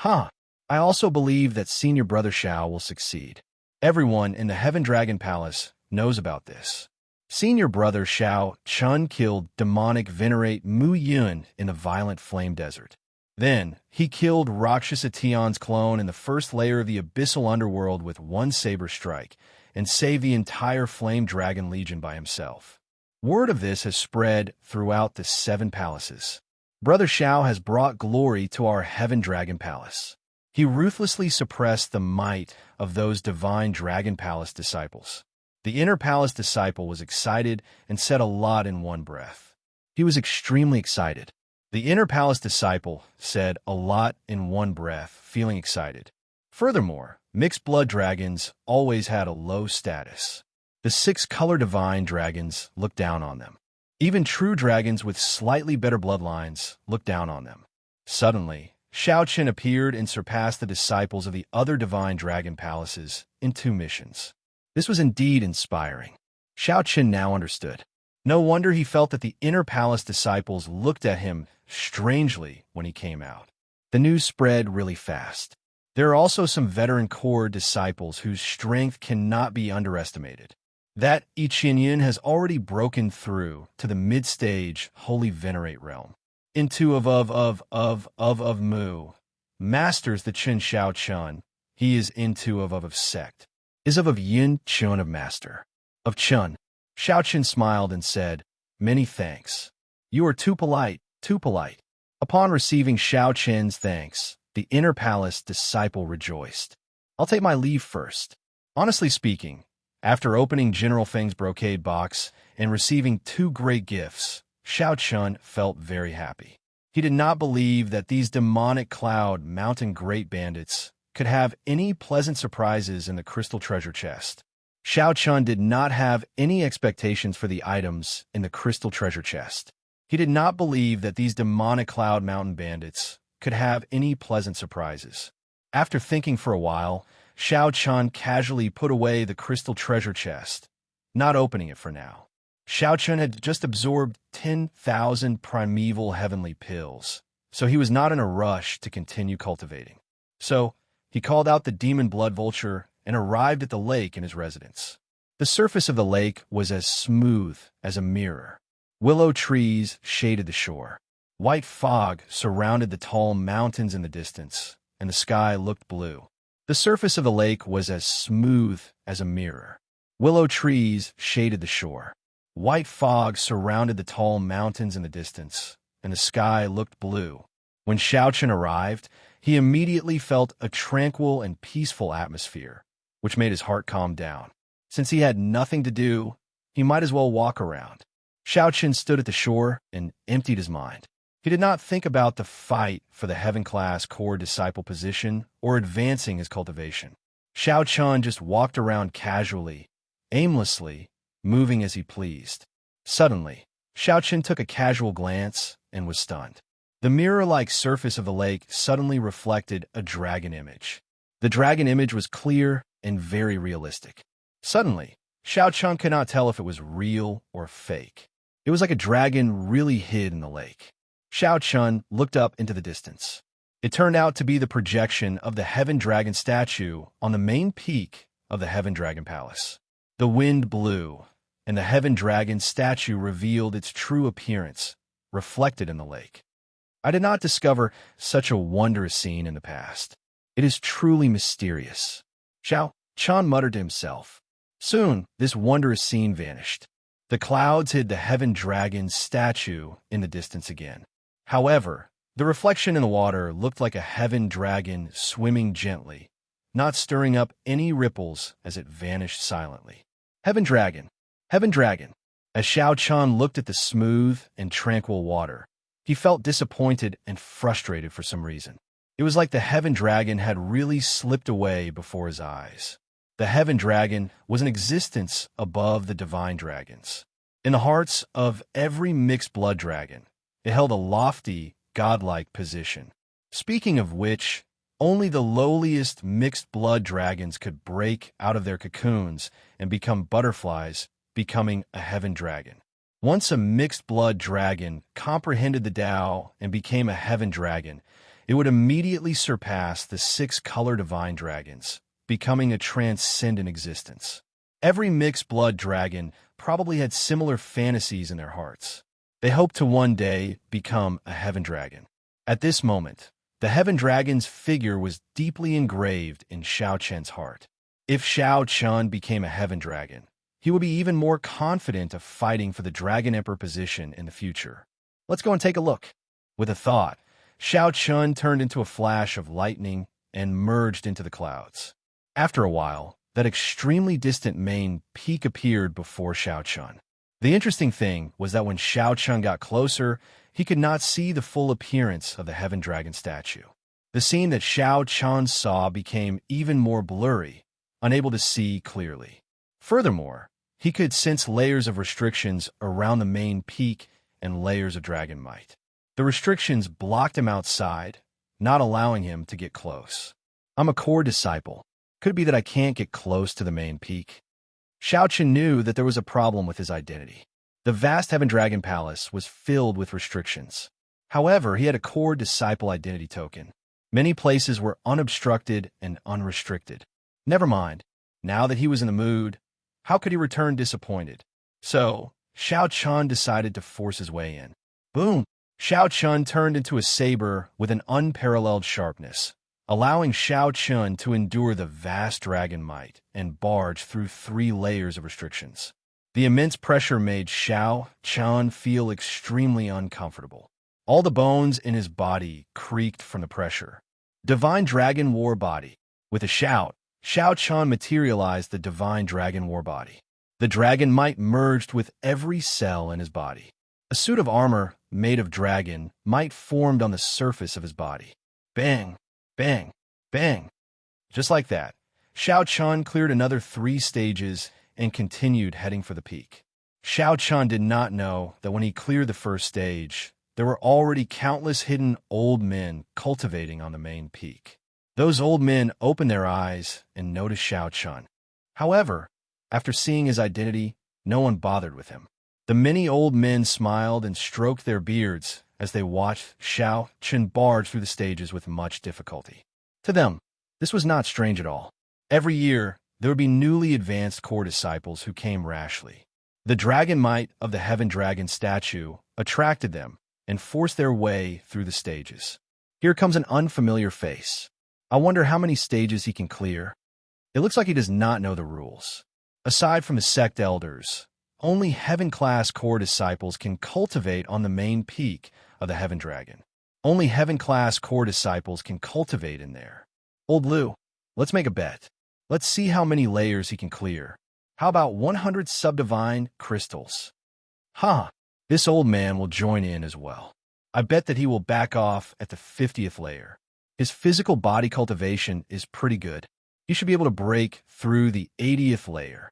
I also believe that Senior Brother Xiao will succeed. Everyone in the Heaven Dragon Palace knows about this. Senior Brother Xiao Chun killed demonic venerate Mu Yun in the violent flame desert. Then, he killed Rakshasa Tion's clone in the first layer of the abyssal underworld with one saber strike, and saved the entire Flame Dragon Legion by himself. Word of this has spread throughout the 7 palaces. Brother Xiao has brought glory to our Heaven Dragon Palace. He ruthlessly suppressed the might of those divine Dragon Palace disciples. The inner palace disciple was excited and said a lot in one breath. He was extremely excited. The inner palace disciple said a lot in one breath, feeling excited. Furthermore, mixed blood dragons always had a low status. The 6 color divine dragons looked down on them. Even true dragons with slightly better bloodlines looked down on them. Suddenly, Xiao Chun appeared and surpassed the disciples of the other divine dragon palaces in 2 missions. This was indeed inspiring. Xiao Chun now understood. No wonder he felt that the inner palace disciples looked at him strangely when he came out. The news spread really fast. There are also some veteran core disciples whose strength cannot be underestimated. That I Qinyin has already broken through to the mid-stage Holy Venerate realm. Into of Mu. Masters the Qin Xiao Chun. He is into of sect. Is of Yin Chun of Master. Of Chun. Xiao Chun smiled and said, "Many thanks. You are too polite, too polite." Upon receiving Xiao Chun's thanks, the inner palace disciple rejoiced. "I'll take my leave first." Honestly speaking, after opening General Feng's brocade box and receiving 2 great gifts, Xiao Chun felt very happy. He did not believe that these demonic cloud mountain great bandits could have any pleasant surprises in the crystal treasure chest. Xiao Chun did not have any expectations for the items in the crystal treasure chest. He did not believe that these demonic Cloud Mountain bandits could have any pleasant surprises. After thinking for a while, Xiao Chun casually put away the crystal treasure chest, not opening it for now. Xiao Chun had just absorbed 10,000 primeval heavenly pills, so he was not in a rush to continue cultivating. So, he called out the demon blood vulture and arrived at the lake in his residence. The surface of the lake was as smooth as a mirror. Willow trees shaded the shore. White fog surrounded the tall mountains in the distance, and the sky looked blue. The surface of the lake was as smooth as a mirror. Willow trees shaded the shore. White fog surrounded the tall mountains in the distance, and the sky looked blue. When Xiao Chun arrived, he immediately felt a tranquil and peaceful atmosphere, which made his heart calm down. Since he had nothing to do, he might as well walk around. Xiao Chun stood at the shore and emptied his mind. He did not think about the fight for the Heaven-class core disciple position or advancing his cultivation. Xiao Chun just walked around casually, aimlessly, moving as he pleased. Suddenly, Xiao Chun took a casual glance and was stunned. The mirror-like surface of the lake suddenly reflected a dragon image. The dragon image was clear and very realistic. Suddenly, Xiao Chun could not tell if it was real or fake. It was like a dragon really hid in the lake. Xiao Chun looked up into the distance. It turned out to be the projection of the Heaven Dragon statue on the main peak of the Heaven Dragon Palace. The wind blew, and the Heaven Dragon statue revealed its true appearance, reflected in the lake. I did not discover such a wondrous scene in the past. It is truly mysterious. Xiao Chun muttered to himself. Soon, this wondrous scene vanished. The clouds hid the Heaven Dragon's statue in the distance again. However, the reflection in the water looked like a Heaven Dragon swimming gently, not stirring up any ripples as it vanished silently. Heaven Dragon! Heaven Dragon! As Xiao Chun looked at the smooth and tranquil water, he felt disappointed and frustrated for some reason. It was like the Heaven Dragon had really slipped away before his eyes. The Heaven Dragon was an existence above the divine dragons. In the hearts of every mixed blood dragon, it held a lofty, godlike position. Speaking of which, only the lowliest mixed blood dragons could break out of their cocoons and become butterflies, becoming a Heaven Dragon. Once a mixed blood dragon comprehended the Tao and became a Heaven Dragon, it would immediately surpass the 6 color divine dragons, becoming a transcendent existence. Every mixed blood dragon probably had similar fantasies in their hearts. They hoped to one day become a Heaven Dragon. At this moment, the Heaven Dragon's figure was deeply engraved in Xiao Chun's heart. If Xiao Chun became a Heaven Dragon, he would be even more confident of fighting for the Dragon Emperor position in the future. Let's go and take a look. With a thought, Xiao Chun turned into a flash of lightning and merged into the clouds. After a while, that extremely distant main peak appeared before Xiao Chun. The interesting thing was that when Xiao Chun got closer, he could not see the full appearance of the Heaven Dragon statue. The scene that Xiao Chun saw became even more blurry, unable to see clearly. Furthermore, he could sense layers of restrictions around the main peak and layers of dragon might. The restrictions blocked him outside, not allowing him to get close. I'm a core disciple. Could it be that I can't get close to the main peak? Xiao Chun knew that there was a problem with his identity. The vast Heaven Dragon Palace was filled with restrictions. However, he had a core disciple identity token. Many places were unobstructed and unrestricted. Never mind. Now that he was in the mood, how could he return disappointed? So, Xiao Chun decided to force his way in. Boom! Xiao Chun turned into a saber with an unparalleled sharpness, allowing Xiao Chun to endure the vast dragon might and barge through 3 layers of restrictions. The immense pressure made Xiao Chun feel extremely uncomfortable. All the bones in his body creaked from the pressure. Divine Dragon War Body. With a shout, Xiao Chun materialized the Divine Dragon War Body. The dragon might merged with every cell in his body. A suit of armor made of dragon might formed on the surface of his body. Bang! Bang! Bang! Just like that, Xiao Chun cleared another 3 stages and continued heading for the peak. Xiao Chun did not know that when he cleared the first stage, there were already countless hidden old men cultivating on the main peak. Those old men opened their eyes and noticed Xiao Chun. However, after seeing his identity, no one bothered with him. The many old men smiled and stroked their beards as they watched Xiao Chun barge through the stages with much difficulty. To them, this was not strange at all. Every year, there would be newly advanced core disciples who came rashly. The dragon might of the heaven dragon statue attracted them and forced their way through the stages. Here comes an unfamiliar face. I wonder how many stages he can clear. It looks like he does not know the rules. Aside from the sect elders, only heaven-class core disciples can cultivate on the main peak of the heaven dragon. Only heaven-class core disciples can cultivate in there. Old Lu, let's make a bet. Let's see how many layers he can clear. How about 100 subdivine crystals? This old man will join in as well. I bet that he will back off at the 50th layer. His physical body cultivation is pretty good. He should be able to break through the 80th layer.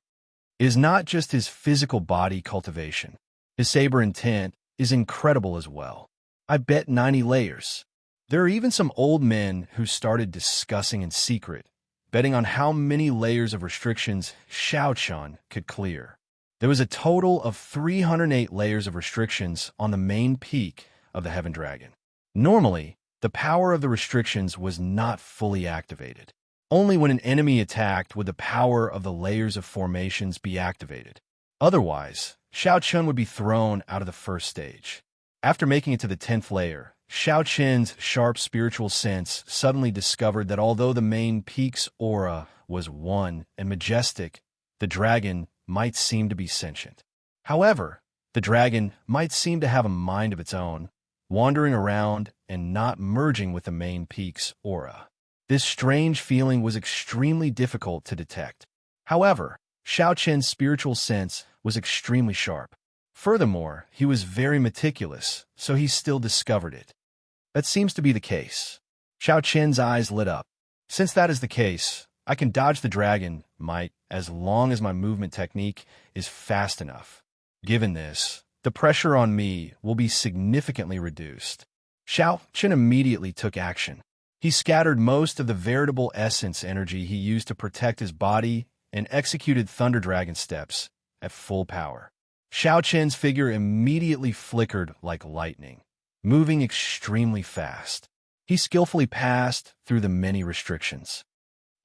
It is not just his physical body cultivation. His saber intent is incredible as well. I bet 90 layers. There are even some old men who started discussing in secret, betting on how many layers of restrictions Xiao Chun could clear. There was a total of 308 layers of restrictions on the main peak of the Heaven Dragon. Normally, the power of the restrictions was not fully activated. Only when an enemy attacked would the power of the layers of formations be activated. Otherwise, Xiao Chun would be thrown out of the first stage. After making it to the 10th layer, Xiao Chun's sharp spiritual sense suddenly discovered that although the main peak's aura was one and majestic, the dragon might seem to be sentient. However, the dragon might seem to have a mind of its own, wandering around and not merging with the main peak's aura. This strange feeling was extremely difficult to detect. However, Xiao Chun's spiritual sense was extremely sharp. Furthermore, he was very meticulous, so he still discovered it. That seems to be the case. Xiao Chun's eyes lit up. Since that is the case, I can dodge the dragon might as long as my movement technique is fast enough. Given this, the pressure on me will be significantly reduced. Xiao Chun immediately took action. He scattered most of the veritable essence energy he used to protect his body and executed Thunder Dragon steps at full power. Xiao Chun's figure immediately flickered like lightning, moving extremely fast. He skillfully passed through the many restrictions.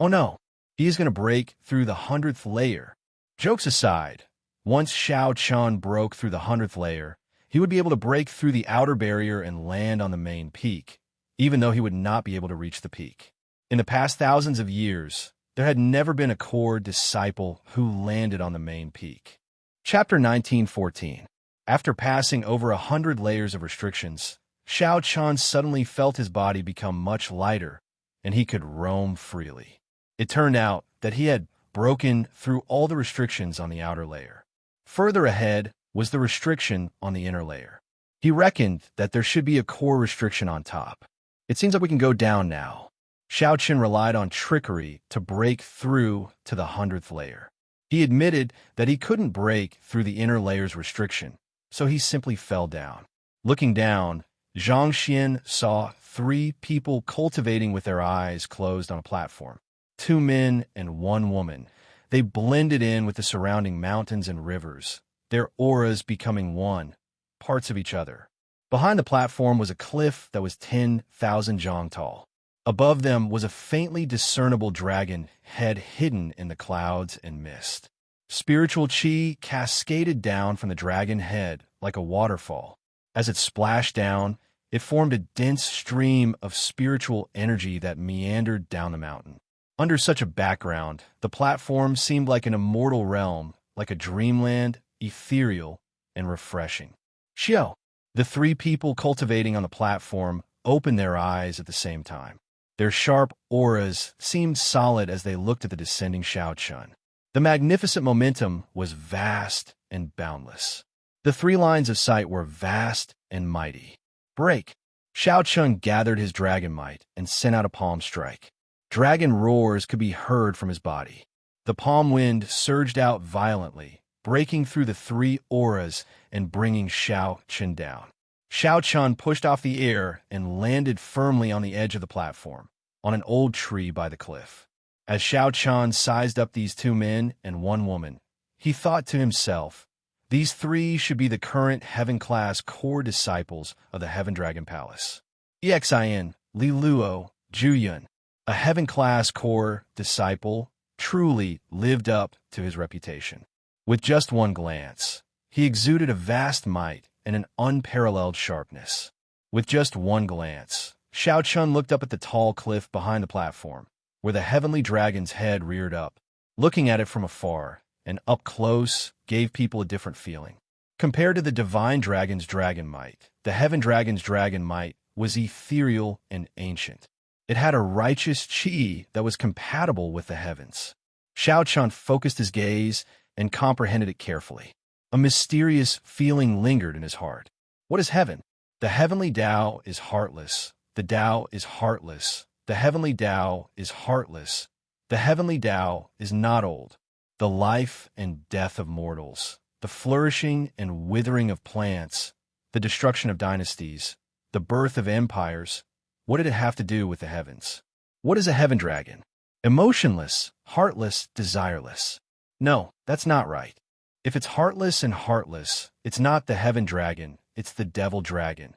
Oh no, he is going to break through the 100th layer. Jokes aside, once Xiao Chun broke through the 100th layer, he would be able to break through the outer barrier and land on the main peak, even though he would not be able to reach the peak. In the past thousands of years, there had never been a core disciple who landed on the main peak. Chapter 1914. After passing over 100 layers of restrictions, Xiao Chun suddenly felt his body become much lighter, and he could roam freely. It turned out that he had broken through all the restrictions on the outer layer. Further ahead was the restriction on the inner layer. He reckoned that there should be a core restriction on top. It seems like we can go down now. Xiao Chun relied on trickery to break through to the 100th layer. He admitted that he couldn't break through the inner layer's restriction, so he simply fell down. Looking down, Zhang Xian saw 3 people cultivating with their eyes closed on a platform. 2 men and 1 woman. They blended in with the surrounding mountains and rivers, their auras becoming one, parts of each other. Behind the platform was a cliff that was 10,000 zhang tall. Above them was a faintly discernible dragon head hidden in the clouds and mist. Spiritual chi cascaded down from the dragon head like a waterfall. As it splashed down, it formed a dense stream of spiritual energy that meandered down the mountain. Under such a background, the platform seemed like an immortal realm, like a dreamland, ethereal, and refreshing. Xiao, the 3 people cultivating on the platform, opened their eyes at the same time. Their sharp auras seemed solid as they looked at the descending Xiao Chun. The magnificent momentum was vast and boundless. The 3 lines of sight were vast and mighty. Break! Xiao Chun gathered his dragon might and sent out a palm strike. Dragon roars could be heard from his body. The palm wind surged out violently, breaking through the three auras and bringing Xiao Chen down. Xiao Chen pushed off the air and landed firmly on the edge of the platform, on an old tree by the cliff. As Xiao Chen sized up these two men and one woman, he thought to himself, these three should be the current Heaven-class core disciples of the Heaven Dragon Palace. Exin, Li Luo, Zhu, a Heaven-class core disciple, truly lived up to his reputation. With just one glance, he exuded a vast might and an unparalleled sharpness. With just one glance, Xiao Chen looked up at the tall cliff behind the platform, where the heavenly dragon's head reared up. Looking at it from afar and up close gave people a different feeling. Compared to the divine dragon's dragon might, the heaven dragon's dragon might was ethereal and ancient. It had a righteous chi that was compatible with the heavens. Xiao Chen focused his gaze and comprehended it carefully. A mysterious feeling lingered in his heart. What is heaven? The heavenly Tao is heartless. The Tao is heartless. The heavenly Tao is heartless. The heavenly Tao is not old. The life and death of mortals, the flourishing and withering of plants, the destruction of dynasties, the birth of empires. What did it have to do with the heavens? What is a heaven dragon? Emotionless, heartless, desireless. No, that's not right. If it's heartless and heartless, it's not the heaven dragon, it's the devil dragon.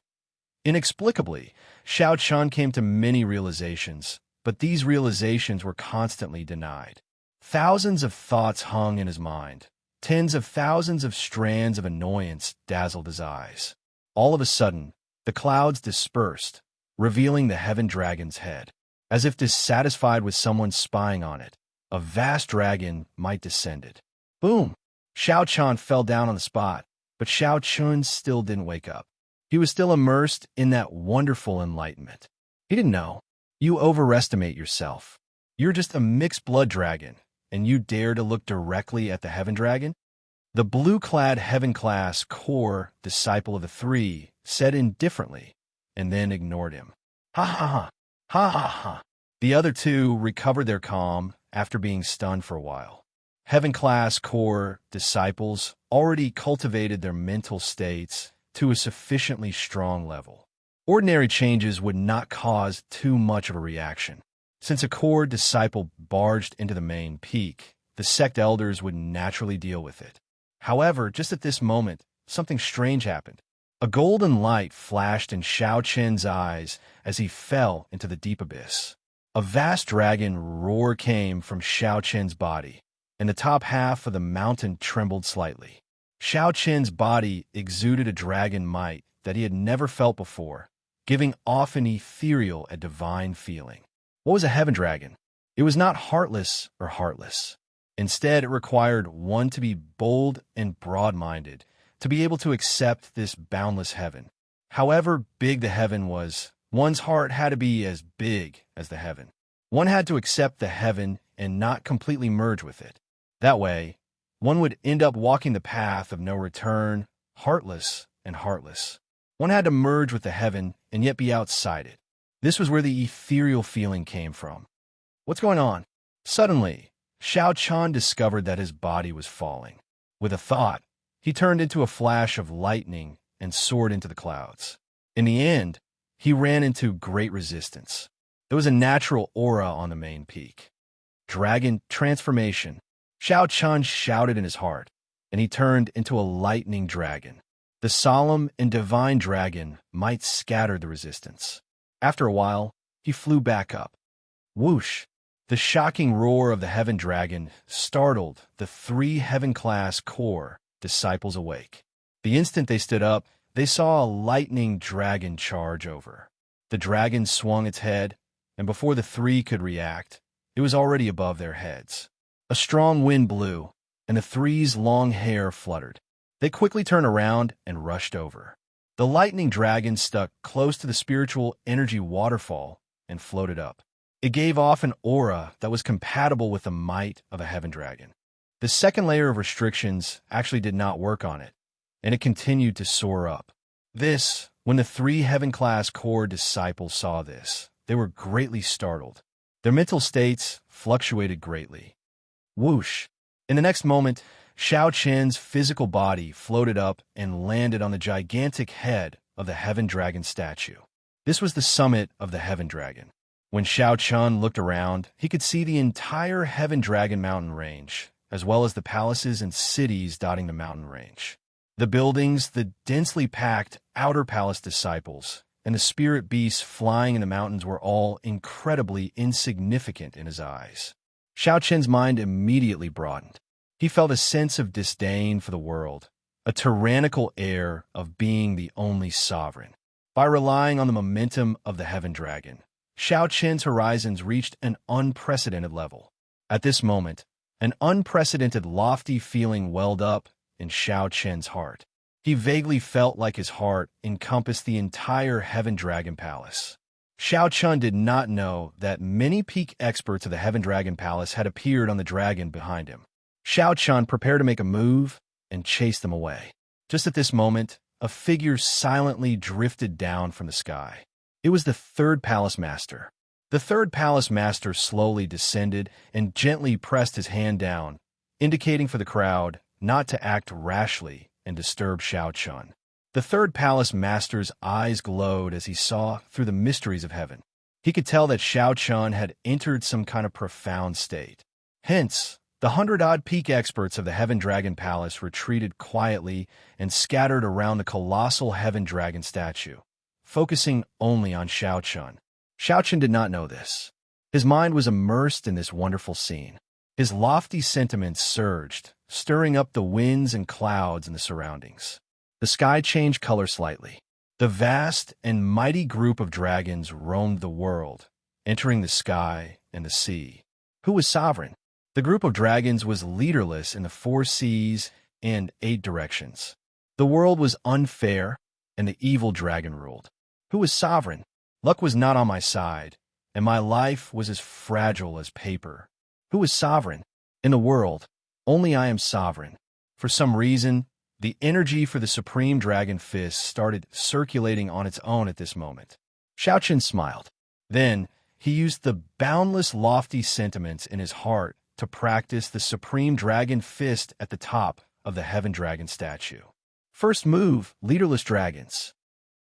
Inexplicably, Xiao Chen came to many realizations, but these realizations were constantly denied. Thousands of thoughts hung in his mind. Tens of thousands of strands of annoyance dazzled his eyes. All of a sudden, the clouds dispersed, revealing the heaven dragon's head. As if dissatisfied with someone spying on it, a vast dragon might descended. Boom! Xiao Chen fell down on the spot, but Xiao Chen still didn't wake up. He was still immersed in that wonderful enlightenment. He didn't know. You overestimate yourself. You're just a mixed blood dragon, and you dare to look directly at the heaven dragon? The blue-clad heaven-class core disciple of the three said indifferently, and then ignored him. Ha ha ha! Ha ha ha! The other two recovered their calm after being stunned for a while. Heaven-class core disciples already cultivated their mental states to a sufficiently strong level. Ordinary changes would not cause too much of a reaction. Since a core disciple barged into the main peak, the sect elders would naturally deal with it. However, just at this moment, something strange happened. A golden light flashed in Xiao Chen's eyes as he fell into the deep abyss. A vast dragon roar came from Xiao Chen's body, and the top half of the mountain trembled slightly. Xiao Chen's body exuded a dragon might that he had never felt before, giving off an ethereal and divine feeling. What was a heaven dragon? It was not heartless or heartless. Instead, it required one to be bold and broad-minded, to be able to accept this boundless heaven. However big the heaven was, one's heart had to be as big as the heaven. One had to accept the heaven and not completely merge with it. That way, one would end up walking the path of no return, heartless and heartless. One had to merge with the heaven and yet be outside it. This was where the ethereal feeling came from. What's going on? Suddenly, Xiao Chen discovered that his body was falling. With a thought, he turned into a flash of lightning and soared into the clouds. In the end, he ran into great resistance. There was a natural aura on the main peak. Dragon transformation. Xiao Chen shouted in his heart, and he turned into a lightning dragon. The solemn and divine dragon might scatter the resistance. After a while, he flew back up. Whoosh! The shocking roar of the heaven dragon startled the three heaven-class core disciples awake. The instant they stood up, they saw a lightning dragon charge over. The dragon swung its head, and before the three could react, it was already above their heads. A strong wind blew, and the three's long hair fluttered. They quickly turned around and rushed over. The lightning dragon stuck close to the spiritual energy waterfall and floated up. It gave off an aura that was compatible with the might of a heaven dragon. The second layer of restrictions actually did not work on it, and it continued to soar up. When the three heaven-class core disciples saw this, they were greatly startled. Their mental states fluctuated greatly. Whoosh! In the next moment, Xiao Qian's physical body floated up and landed on the gigantic head of the Heaven Dragon statue. This was the summit of the Heaven Dragon. When Xiao Qian looked around, he could see the entire Heaven Dragon mountain range, as well as the palaces and cities dotting the mountain range. The buildings, the densely packed outer palace disciples, and the spirit beasts flying in the mountains were all incredibly insignificant in his eyes. Xiao Qian's mind immediately broadened. He felt a sense of disdain for the world, a tyrannical air of being the only sovereign. By relying on the momentum of the Heaven Dragon, Xiao Qian's horizons reached an unprecedented level. At this moment, an unprecedented lofty feeling welled up in Xiao Qian's heart. He vaguely felt like his heart encompassed the entire Heaven Dragon Palace. Xiao Qian did not know that many peak experts of the Heaven Dragon Palace had appeared on the dragon behind him. Xiao Qian prepared to make a move and chase them away. Just at this moment, a figure silently drifted down from the sky. It was the third palace master. The third palace master slowly descended and gently pressed his hand down, indicating for the crowd not to act rashly and disturb Xiao Qian. The third palace master's eyes glowed as he saw through the mysteries of heaven. He could tell that Xiao Qian had entered some kind of profound state. Hence, the 100-odd peak experts of the Heaven Dragon Palace retreated quietly and scattered around the colossal Heaven Dragon statue, focusing only on Xiao Qian. Xiao Qian did not know this. His mind was immersed in this wonderful scene. His lofty sentiments surged, stirring up the winds and clouds in the surroundings. The sky changed color slightly. The vast and mighty group of dragons roamed the world, entering the sky and the sea. Who was sovereign? The group of dragons was leaderless in the 4 seas and 8 directions. The world was unfair, and the evil dragon ruled. Who was sovereign? Luck was not on my side, and my life was as fragile as paper. Who is sovereign? In the world, only I am sovereign. For some reason, the energy for the Supreme Dragon Fist started circulating on its own at this moment. Xiao Qian smiled. Then, he used the boundless lofty sentiments in his heart to practice the Supreme Dragon Fist at the top of the Heaven Dragon statue. First move, Leaderless Dragons.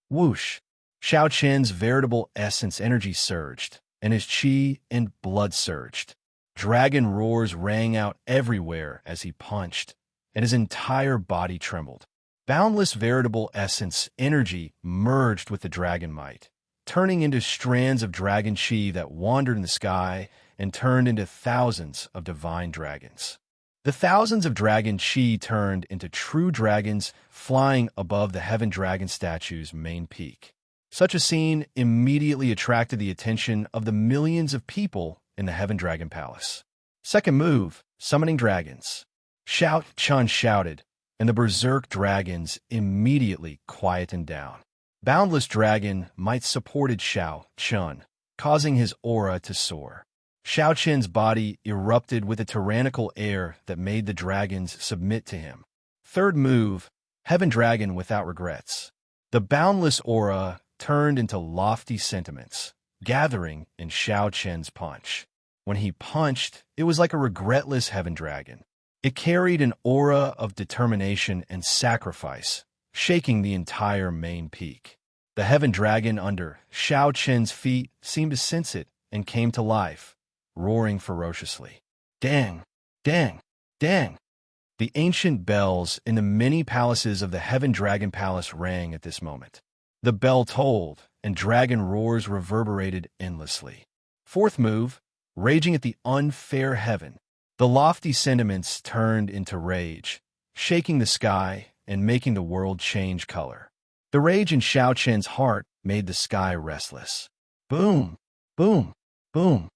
Whoosh! Xiao Qian's veritable essence energy surged, and his chi and blood surged. Dragon roars rang out everywhere as he punched, and his entire body trembled. Boundless veritable essence energy merged with the dragon might, turning into strands of dragon chi that wandered in the sky and turned into thousands of divine dragons. The thousands of dragon chi turned into true dragons flying above the Heaven Dragon statue's main peak. Such a scene immediately attracted the attention of the millions of people in the Heaven Dragon Palace. Second move, Summoning Dragons. Xiao Qian shouted, and the berserk dragons immediately quietened down. Boundless Dragon might supported Xiao Qian, causing his aura to soar. Xiao Qian's body erupted with a tyrannical air that made the dragons submit to him. Third move, Heaven Dragon Without Regrets. The boundless aura turned into lofty sentiments, gathering in Xiao Qian's punch. When he punched, it was like a regretless Heaven Dragon. It carried an aura of determination and sacrifice, shaking the entire main peak. The Heaven Dragon under Xiao Qian's feet seemed to sense it and came to life, roaring ferociously. Dang! Dang! Dang! The ancient bells in the many palaces of the Heaven Dragon Palace rang at this moment. The bell tolled, and dragon roars reverberated endlessly. Fourth move, Raging at the Unfair Heaven. The lofty sentiments turned into rage, shaking the sky and making the world change color. The rage in Xiao Qian's heart made the sky restless. Boom! Boom! Boom!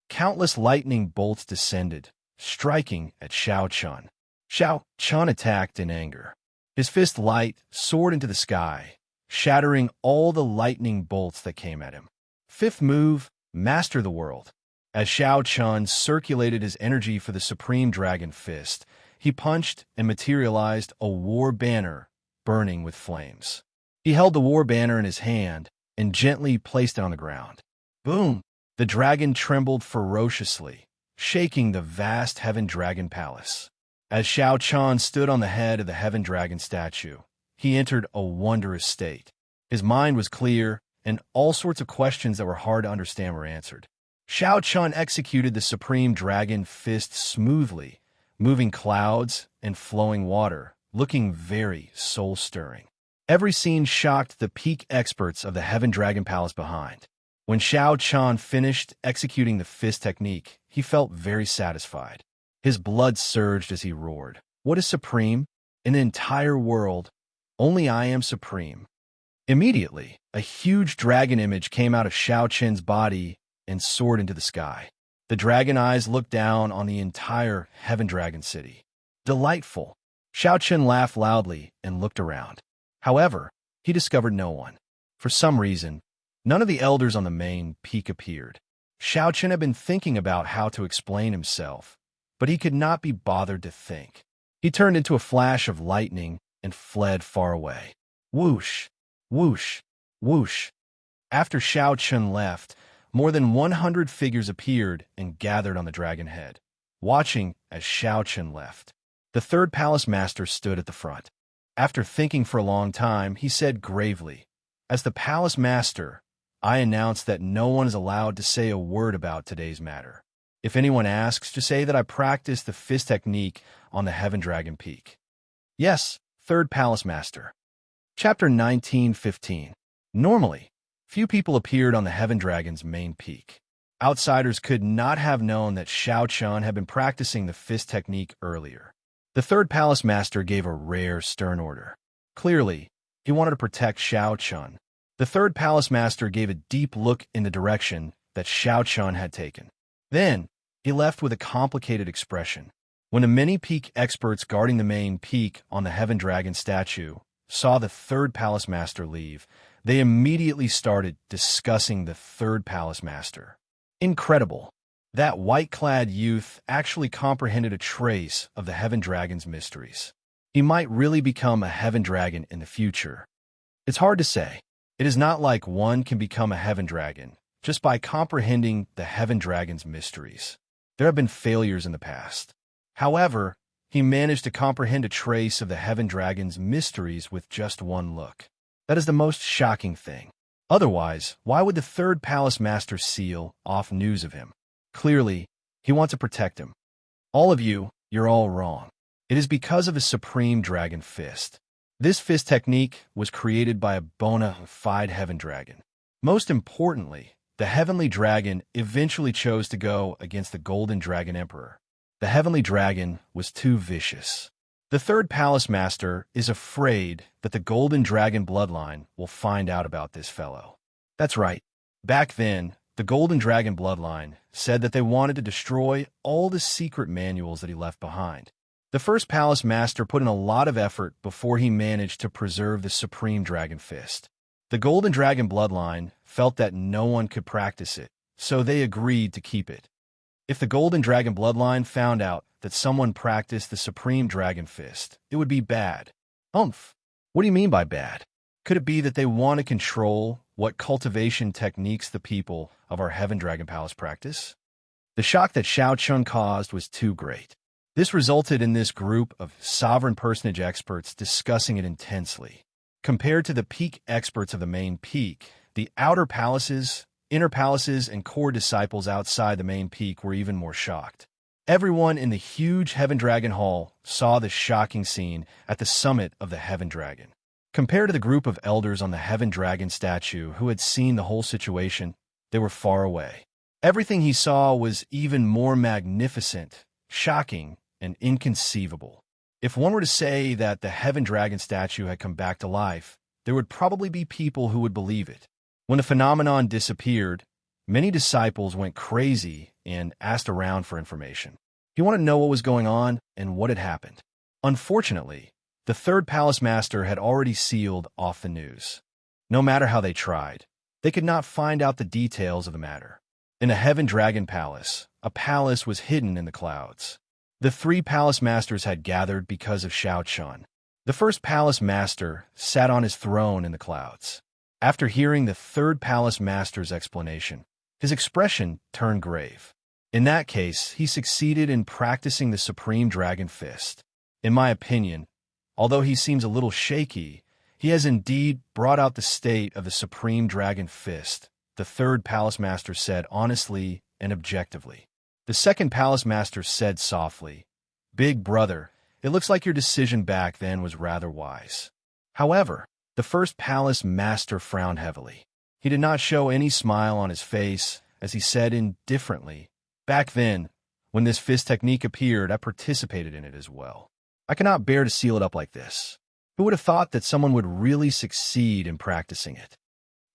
Countless lightning bolts descended, striking at Xiao Qian. Xiao Qian attacked in anger. His fist light soared into the sky, shattering all the lightning bolts that came at him. Fifth move, Master the World. As Xiao Qian circulated his energy for the Supreme Dragon Fist, he punched and materialized a war banner burning with flames. He held the war banner in his hand and gently placed it on the ground. Boom! The dragon trembled ferociously, shaking the vast Heaven Dragon Palace. As Xiao Chan stood on the head of the Heaven Dragon statue, he entered a wondrous state. His mind was clear, and all sorts of questions that were hard to understand were answered. Xiao Chun executed the Supreme Dragon Fist smoothly, moving clouds and flowing water, looking very soul-stirring. Every scene shocked the peak experts of the Heaven Dragon Palace behind. When Xiao Chan finished executing the fist technique, he felt very satisfied. His blood surged as he roared. What is supreme? In the entire world, only I am supreme. Immediately, a huge dragon image came out of Xiao Chen's body and soared into the sky. The dragon eyes looked down on the entire Heaven Dragon City. Delightful! Xiao Chen laughed loudly and looked around. However, he discovered no one. For some reason, none of the elders on the main peak appeared. Xiao Chen had been thinking about how to explain himself, but he could not be bothered to think. He turned into a flash of lightning and fled far away. Whoosh! Whoosh! Whoosh! After Xiao Chen left, more than 100 figures appeared and gathered on the dragon head, watching as Xiao Chen left. The third palace master stood at the front. After thinking for a long time, he said gravely, "As the palace master, I announce that no one is allowed to say a word about today's matter. If anyone asks, just say that I practiced the fist technique on the Heaven Dragon Peak." Yes, third palace master. Chapter 19:15. Normally, few people appeared on the Heaven Dragon's main peak. Outsiders could not have known that Xiao Chun had been practicing the fist technique earlier. The third palace master gave a rare, stern order. Clearly, he wanted to protect Xiao Chun. The third palace master gave a deep look in the direction that Xiao Chun had taken. Then, he left with a complicated expression. When the many peak experts guarding the main peak on the Heaven Dragon statue saw the third palace master leave, they immediately started discussing the third palace master. Incredible! That white-clad youth actually comprehended a trace of the Heaven Dragon's mysteries. He might really become a Heaven Dragon in the future. It's hard to say. It is not like one can become a Heaven Dragon just by comprehending the Heaven Dragon's mysteries. There have been failures in the past. However, he managed to comprehend a trace of the Heaven Dragon's mysteries with just one look. That is the most shocking thing. Otherwise, why would the third palace master seal off news of him? Clearly, he wants to protect him. All of you, you're all wrong. It is because of his Supreme Dragon Fist. This fist technique was created by a bona fide Heaven Dragon. Most importantly, the Heavenly Dragon eventually chose to go against the Golden Dragon Emperor. The Heavenly Dragon was too vicious. The third palace master is afraid that the Golden Dragon bloodline will find out about this fellow. That's right. Back then, the Golden Dragon bloodline said that they wanted to destroy all the secret manuals that he left behind. The first palace master put in a lot of effort before he managed to preserve the Supreme Dragon Fist. The Golden Dragon bloodline felt that no one could practice it, so they agreed to keep it. If the Golden Dragon bloodline found out that someone practiced the Supreme Dragon Fist, it would be bad. What do you mean by bad? Could it be that they want to control what cultivation techniques the people of our Heaven Dragon Palace practice? The shock that Xiao Chun caused was too great. This resulted in this group of sovereign personage experts discussing it intensely. Compared to the peak experts of the main peak, the outer palaces, inner palaces, and core disciples outside the main peak were even more shocked. Everyone in the huge Heaven Dragon Hall saw the shocking scene at the summit of the Heaven Dragon. Compared to the group of elders on the Heaven Dragon statue who had seen the whole situation, they were far away. Everything he saw was even more magnificent, shocking, and inconceivable. If one were to say that the Heaven Dragon statue had come back to life, there would probably be people who would believe it. When the phenomenon disappeared, many disciples went crazy and asked around for information. He wanted to know what was going on and what had happened. Unfortunately, the third palace master had already sealed off the news. No matter how they tried, they could not find out the details of the matter. In a Heaven Dragon Palace, a palace was hidden in the clouds. The three palace masters had gathered because of Xiao Chun. The first palace master sat on his throne in the clouds. After hearing the third palace master's explanation, his expression turned grave. In that case, he succeeded in practicing the Supreme Dragon Fist. In my opinion, although he seems a little shaky, he has indeed brought out the state of the Supreme Dragon Fist, the third Palace Master said honestly and objectively. The second Palace Master said softly, "Big brother, it looks like your decision back then was rather wise." However, the first Palace Master frowned heavily. He did not show any smile on his face as he said indifferently, "Back then, when this fist technique appeared, I participated in it as well. I cannot bear to seal it up like this. Who would have thought that someone would really succeed in practicing it?"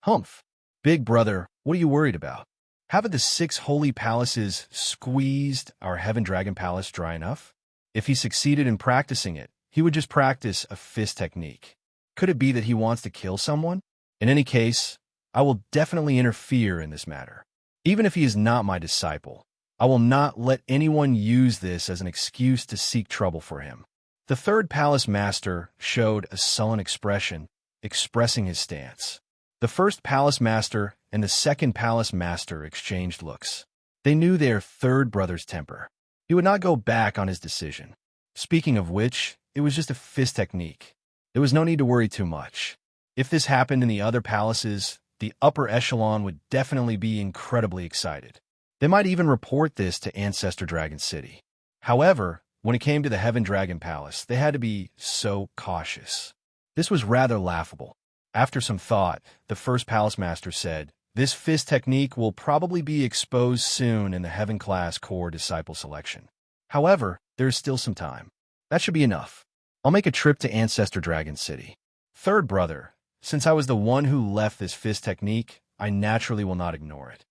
"Humph. Big brother, what are you worried about? Haven't the 6 holy palaces squeezed our Heaven Dragon Palace dry enough? If he succeeded in practicing it, he would just practice a fist technique. Could it be that he wants to kill someone? In any case, I will definitely interfere in this matter. Even if he is not my disciple, I will not let anyone use this as an excuse to seek trouble for him." The third Palace Master showed a sullen expression, expressing his stance. The first Palace Master and the second Palace Master exchanged looks. They knew their third brother's temper. He would not go back on his decision. Speaking of which, it was just a fist technique. There was no need to worry too much. If this happened in the other palaces, the upper echelon would definitely be incredibly excited. They might even report this to Ancestor Dragon City. However, when it came to the Heaven Dragon Palace, they had to be so cautious. This was rather laughable. After some thought, the first Palace Master said, "This fist technique will probably be exposed soon in the Heaven Class Core Disciple Selection. However, there is still some time. That should be enough. I'll make a trip to Ancestor Dragon City. Third brother, since I was the one who left this fist technique, I naturally will not ignore it."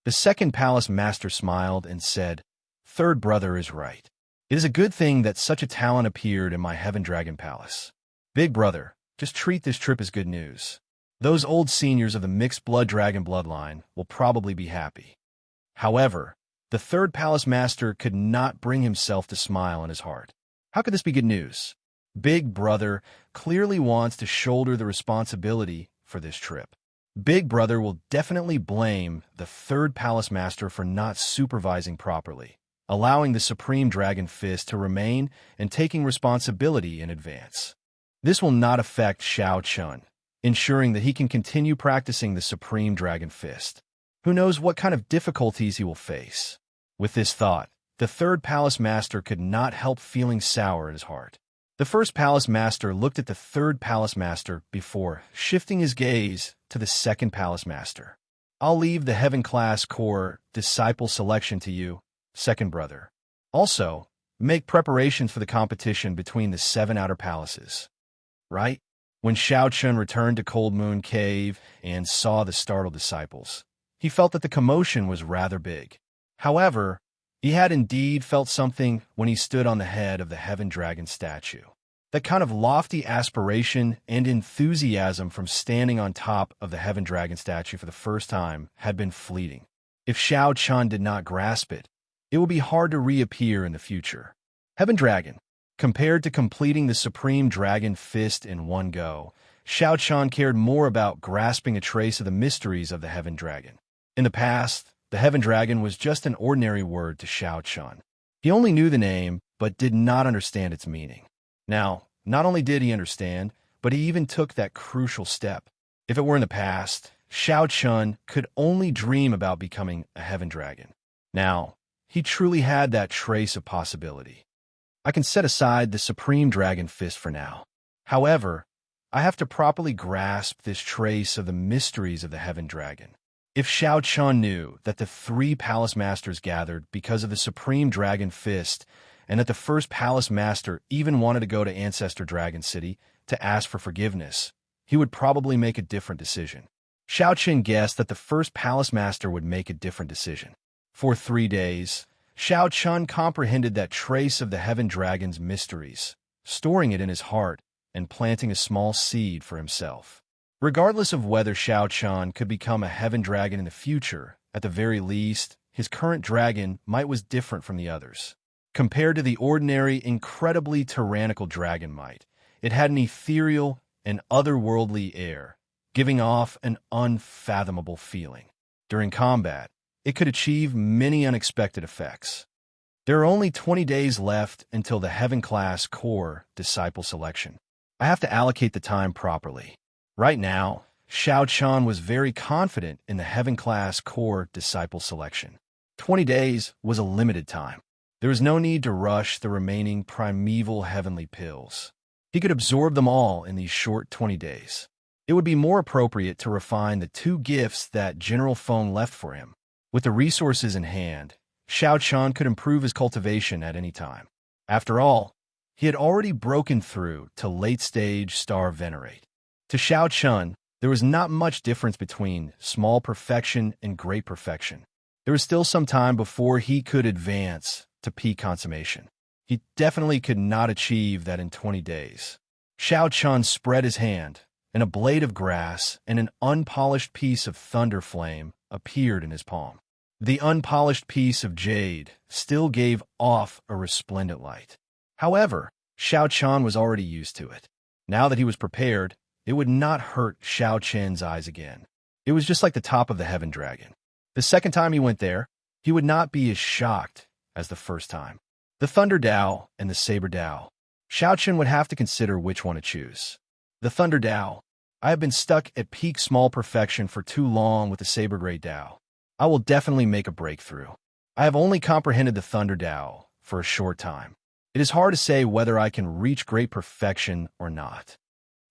The second Palace Master smiled and said, "Third brother is right. It is a good thing that such a talent appeared in my Heaven Dragon Palace. Big brother, just treat this trip as good news. Those old seniors of the mixed blood dragon bloodline will probably be happy." However, the third Palace Master could not bring himself to smile in his heart. How could this be good news? Big brother clearly wants to shoulder the responsibility for this trip. Big brother will definitely blame the third Palace Master for not supervising properly, allowing the Supreme Dragon Fist to remain and taking responsibility in advance. This will not affect Xiao Chun, ensuring that he can continue practicing the Supreme Dragon Fist. Who knows what kind of difficulties he will face? With this thought, the third Palace Master could not help feeling sour in his heart. The first Palace Master looked at the third Palace Master before shifting his gaze to the second Palace Master. "I'll leave the Heaven Class Core Disciple Selection to you, second brother. Also, make preparations for the competition between the 7 outer palaces." Right? When Xiao Chun returned to Cold Moon Cave and saw the startled disciples, he felt that the commotion was rather big. However, he had indeed felt something when he stood on the head of the Heaven Dragon statue. That kind of lofty aspiration and enthusiasm from standing on top of the Heaven Dragon statue for the first time had been fleeting. If Xiao Chun did not grasp it, it would be hard to reappear in the future. Heaven Dragon. Compared to completing the Supreme Dragon Fist in one go, Xiao Chun cared more about grasping a trace of the mysteries of the Heaven Dragon. In the past, the Heaven Dragon was just an ordinary word to Xiao Chun. He only knew the name, but did not understand its meaning. Now, not only did he understand, but he even took that crucial step. If it were in the past, Xiao Chun could only dream about becoming a Heaven Dragon. Now, he truly had that trace of possibility. I can set aside the Supreme Dragon Fist for now. However, I have to properly grasp this trace of the mysteries of the Heaven Dragon. If Xiao Chun knew that the 3 Palace Masters gathered because of the Supreme Dragon Fist, and that the first Palace Master even wanted to go to Ancestor Dragon City to ask for forgiveness, he would probably make a different decision. Xiao Chun guessed that the first Palace Master would make a different decision. For 3 days, Xiao Chun comprehended that trace of the Heaven Dragon's mysteries, storing it in his heart and planting a small seed for himself. Regardless of whether Xiao Chun could become a Heaven Dragon in the future, at the very least, his current dragon might was different from the others. Compared to the ordinary, incredibly tyrannical dragon might, it had an ethereal and otherworldly air, giving off an unfathomable feeling. During combat, it could achieve many unexpected effects. There are only 20 days left until the Heaven-class core disciple selection. I have to allocate the time properly. Right now, Xiao Chan was very confident in the Heaven-class core disciple selection. 20 days was a limited time. There was no need to rush the remaining primeval heavenly pills. He could absorb them all in these short 20 days. It would be more appropriate to refine the 2 gifts that General Feng left for him. With the resources in hand, Xiao Chan could improve his cultivation at any time. After all, he had already broken through to late-stage Star Venerate. To Xiao Chan, there was not much difference between small perfection and great perfection. There was still some time before he could advance to peak consummation. He definitely could not achieve that in 20 days. Xiao Chan spread his hand, and a blade of grass and an unpolished piece of thunder flame appeared in his palm. The unpolished piece of jade still gave off a resplendent light. However, Xiao Chan was already used to it. Now that he was prepared, it would not hurt Xiao Chen's eyes again. It was just like the top of the Heaven Dragon. The second time he went there, he would not be as shocked as the first time. The Thunder Dao and the Saber Dao. Xiao Chen would have to consider which one to choose. The Thunder Dao. I have been stuck at peak small perfection for too long with the Saber Great Dao. I will definitely make a breakthrough. I have only comprehended the Thunder Dao for a short time. It is hard to say whether I can reach great perfection or not.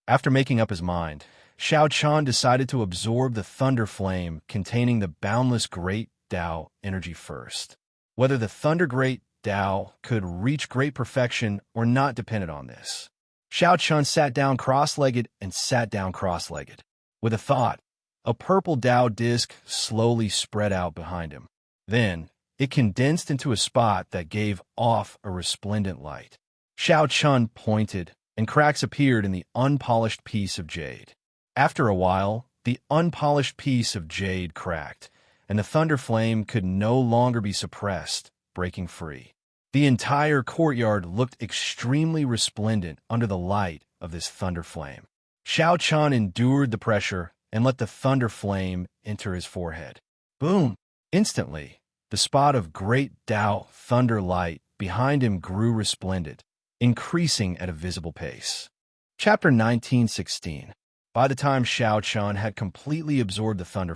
After making up his mind, Xiao Chan decided to absorb the Thunder Flame containing the boundless Great Dao energy first. Whether the Thunder Great Dao could reach great perfection or not depended on this. Xiao Chan sat down cross-legged and sat down cross-legged. With a thought, a purple Dao disc slowly spread out behind him. Then, it condensed into a spot that gave off a resplendent light. Xiao Chan pointed, and cracks appeared in the unpolished piece of jade. After a while, the unpolished piece of jade cracked, and the thunder flame could no longer be suppressed, breaking free. The entire courtyard looked extremely resplendent under the light of this thunder flame. Xiao Chan endured the pressure and let the thunder flame enter his forehead. Boom! Instantly, the spot of great Dao thunder light behind him grew resplendent, increasing at a visible pace. Chapter 1916. By the time Xiao Chan had completely absorbed the thunder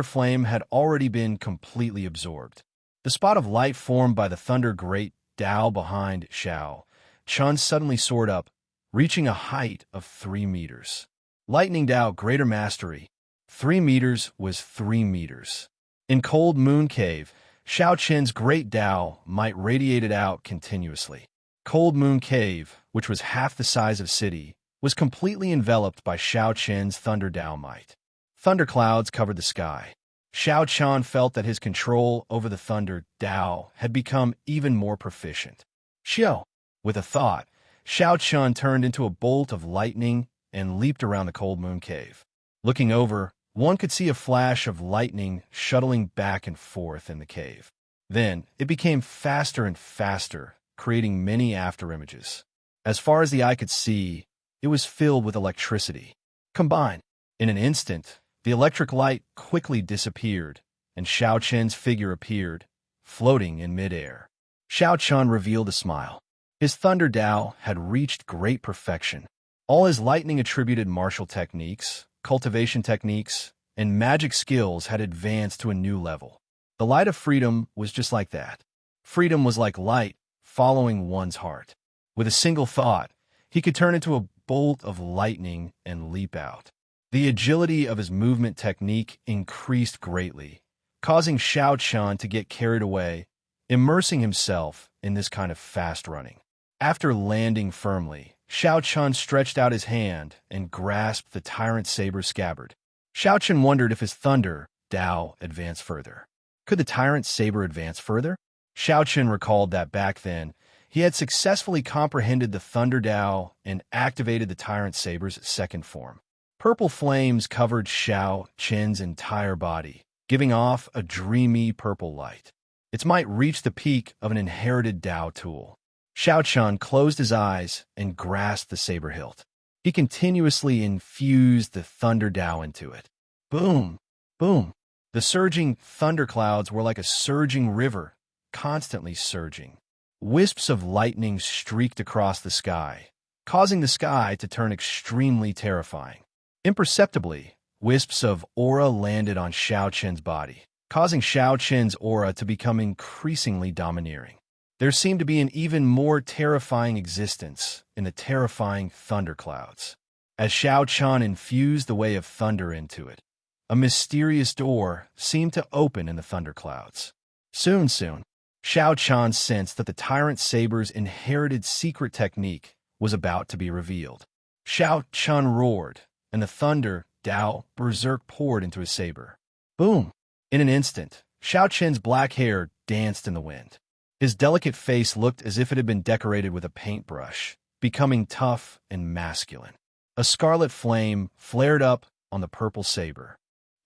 flame had already been completely absorbed. The spot of light formed by the thunder great Dao behind Xiao Chan suddenly soared up, reaching a height of 3 meters. Lightning Dao Greater Mastery. 3 meters was 3 meters. In Cold Moon Cave, Xiao Chen's Great Dao might radiated out continuously. Cold Moon Cave, which was half the size of city, was completely enveloped by Xiao Chen's Thunder Dao might. Thunderclouds covered the sky. Xiao Chan felt that his control over the Thunder Dao had become even more proficient. Xiao! With a thought, Xiao Chan turned into a bolt of lightning and leaped around the Cold Moon Cave. Looking over, one could see a flash of lightning shuttling back and forth in the cave. Then, it became faster and faster, creating many afterimages. As far as the eye could see, it was filled with electricity. Combined, in an instant, the electric light quickly disappeared, and Xiao Chen's figure appeared, floating in midair. Xiao Chan revealed a smile. His Thunder Dao had reached great perfection. All his lightning-attributed martial techniques, cultivation techniques, and magic skills had advanced to a new level. The light of freedom was just like that. Freedom was like light following one's heart. With a single thought, he could turn into a bolt of lightning and leap out. The agility of his movement technique increased greatly, causing Xiao Chan to get carried away, immersing himself in this kind of fast running. After landing firmly, Xiao Chan stretched out his hand and grasped the Tyrant Saber's scabbard. Xiao Chan wondered if his Thunder Dao advanced further. Could the Tyrant Saber advance further? Xiao Chan recalled that back then, he had successfully comprehended the Thunder Dao and activated the Tyrant Saber's second form. Purple flames covered Xiao Chen's entire body, giving off a dreamy purple light. Its might reached the peak of an inherited Dao tool. Xiao Chan closed his eyes and grasped the saber hilt. He continuously infused the Thunder Dao into it. Boom! Boom! The surging thunderclouds were like a surging river, constantly surging. Wisps of lightning streaked across the sky, causing the sky to turn extremely terrifying. Imperceptibly, wisps of aura landed on Xiao Qin's body, causing Xiao Qin's aura to become increasingly domineering. There seemed to be an even more terrifying existence in the terrifying thunderclouds. As Xiao Qin infused the way of thunder into it, a mysterious door seemed to open in the thunderclouds. Soon, Xiao Qin sensed that the Tyrant Saber's inherited secret technique was about to be revealed. Xiao Qin roared, and the thunder, Dao, berserk poured into his saber. Boom! In an instant, Xiao Qin's black hair danced in the wind. His delicate face looked as if it had been decorated with a paintbrush, becoming tough and masculine. A scarlet flame flared up on the purple saber.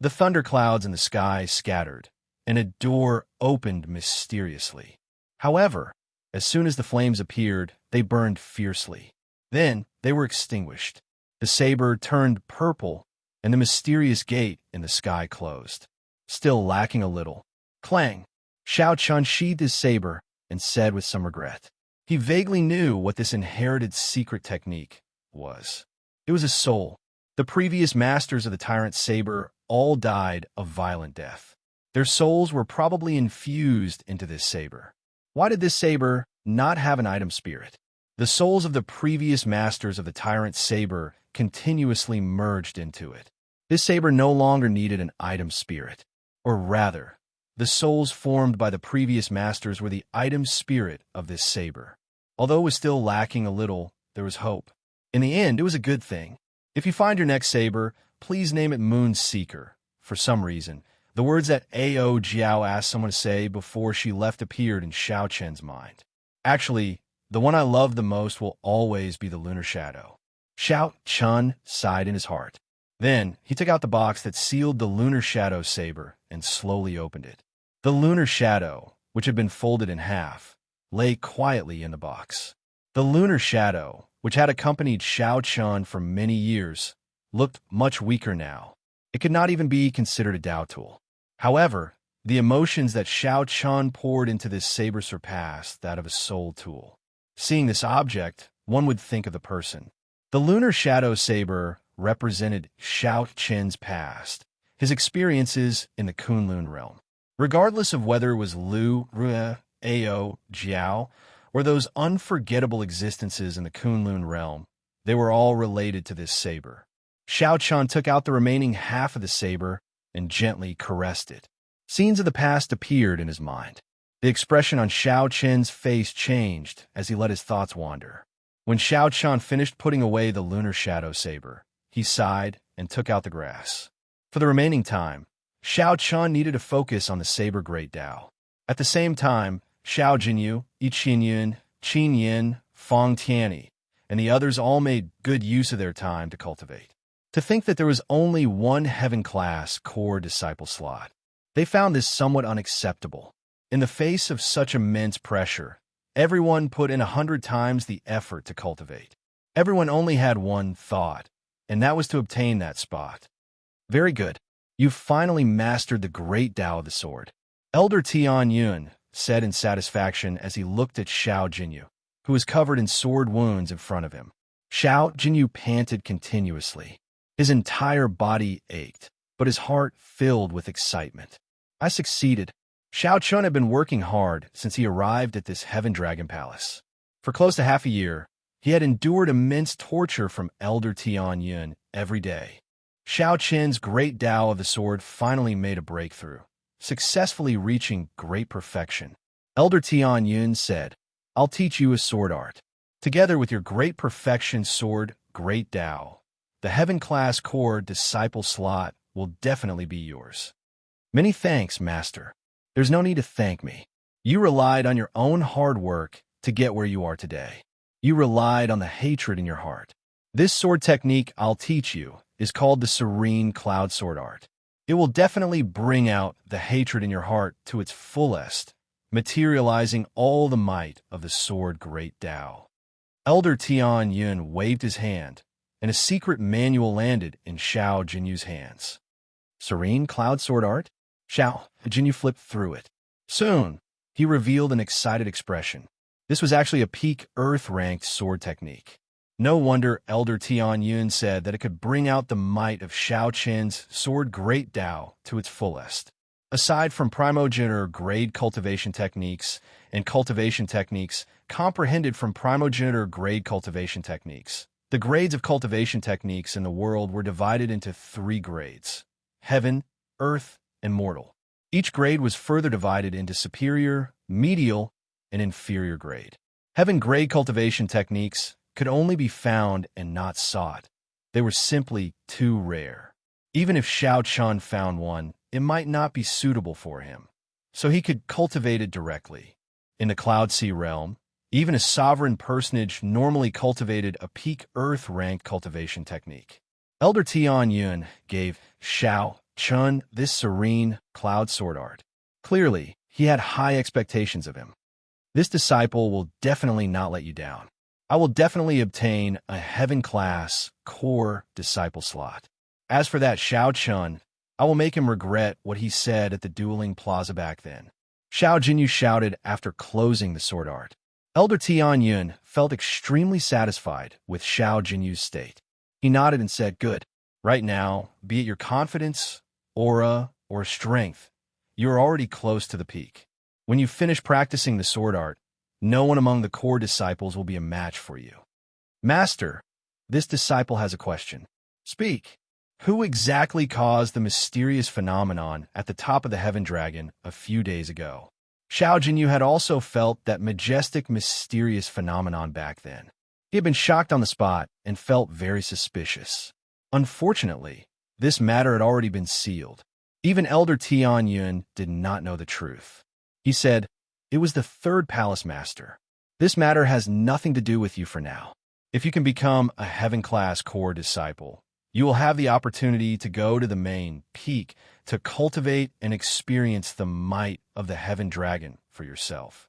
The thunderclouds in the sky scattered, and a door opened mysteriously. However, as soon as the flames appeared, they burned fiercely. Then they were extinguished. The saber turned purple, and the mysterious gate in the sky closed. Still lacking a little. Clang! Xiao Qin sheathed his saber and said with some regret. He vaguely knew what this inherited secret technique was. It was a soul. The previous masters of the Tyrant Saber all died a violent death. Their souls were probably infused into this saber. Why did this saber not have an item spirit? The souls of the previous masters of the Tyrant Saber continuously merged into it. This saber no longer needed an item spirit. Or rather, the souls formed by the previous masters were the item spirit of this saber. Although it was still lacking a little, there was hope. In the end, it was a good thing. If you find your next saber, please name it Moon Seeker. For some reason, the words that Ao Jiao asked someone to say before she left appeared in Xiao Qin's mind. Actually, the one I love the most will always be the Lunar Shadow. Xiao Qin sighed in his heart. Then, he took out the box that sealed the Lunar Shadow saber and slowly opened it. The Lunar Shadow, which had been folded in half, lay quietly in the box. The Lunar Shadow, which had accompanied Xiao Qin for many years, looked much weaker now. It could not even be considered a Dao tool. However, the emotions that Xiao Qin poured into this saber surpassed that of a soul tool. Seeing this object, one would think of the person. The Lunar Shadow saber represented Xiao Qin's past, his experiences in the Kunlun realm. Regardless of whether it was Lu, Rue, Ao, Jiao, or those unforgettable existences in the Kunlun realm, they were all related to this saber. Xiao Qin took out the remaining half of the saber and gently caressed it. Scenes of the past appeared in his mind. The expression on Xiao Qin's face changed as he let his thoughts wander. When Xiao Qin finished putting away the Lunar Shadow saber, he sighed and took out the grass. For the remaining time, Xiao Qin needed to focus on the saber Great Dao. At the same time, Xiao Jinyu, Yi Qinyun, Qin Yin, Feng Tianyi, and the others all made good use of their time to cultivate. To think that there was only one heaven-class core disciple slot. They found this somewhat unacceptable. In the face of such immense pressure, everyone put in 100 times the effort to cultivate. Everyone only had one thought, and that was to obtain that spot. Very good. You've finally mastered the great Tao of the sword. Elder Tian Yun said in satisfaction as he looked at Xiao Jinyu, who was covered in sword wounds in front of him. Xiao Jinyu panted continuously. His entire body ached, but his heart filled with excitement. I succeeded. Xiao Qin had been working hard since he arrived at this Heaven Dragon Palace. For close to half a year, he had endured immense torture from Elder Tian Yun every day. Xiao Qin's great Tao of the sword finally made a breakthrough, successfully reaching great perfection. Elder Tian Yun said, I'll teach you a sword art. Together with your great perfection sword, Great Tao, the Heaven-class core disciple slot will definitely be yours. Many thanks, Master. There's no need to thank me. You relied on your own hard work to get where you are today. You relied on the hatred in your heart. This sword technique I'll teach you is called the Serene Cloud Sword Art. It will definitely bring out the hatred in your heart to its fullest, materializing all the might of the sword Great Tao. Elder Tian Yun waved his hand, and a secret manual landed in Xiao Jinyu's hands. Serene Cloud Sword Art? Xiao Jinyu flipped through it. Soon, he revealed an excited expression. This was actually a peak Earth-ranked sword technique. No wonder Elder Tian Yun said that it could bring out the might of Xiao Qin's sword Great Dao to its fullest. Aside from primogenitor grade cultivation techniques and cultivation techniques comprehended from primogenitor grade cultivation techniques, the grades of cultivation techniques in the world were divided into 3 grades: Heaven, Earth, and Mortal. Each grade was further divided into superior, medial, and inferior grade. Heaven grade cultivation techniques could only be found and not sought. They were simply too rare. Even if Xiao Chun found one, it might not be suitable for him, so he could cultivate it directly. In the Cloud Sea realm, even a sovereign personage normally cultivated a peak Earth-ranked cultivation technique. Elder Tian Yun gave Xiao Chun this serene cloud sword art. Clearly, he had high expectations of him. This disciple will definitely not let you down. I will definitely obtain a heaven-class core disciple slot. As for that Xiao Chun, I will make him regret what he said at the dueling plaza back then. Xiao Jinyu shouted after closing the sword art. Elder Tian Yun felt extremely satisfied with Xiao Jinyu's state. He nodded and said, "Good. Right now, be it your confidence, aura, or strength, you are already close to the peak. When you finish practicing the sword art, no one among the core disciples will be a match for you." "Master, this disciple has a question." "Speak." "Who exactly caused the mysterious phenomenon at the top of the Heaven Dragon a few days ago?" Xiao Jinyu had also felt that majestic, mysterious phenomenon back then. He had been shocked on the spot and felt very suspicious. Unfortunately, this matter had already been sealed. Even Elder Tian Yun did not know the truth. He said, "It was the 3rd Palace Master. This matter has nothing to do with you for now. If you can become a Heaven-class core disciple, you will have the opportunity to go to the main peak to cultivate and experience the might of the Heaven Dragon for yourself."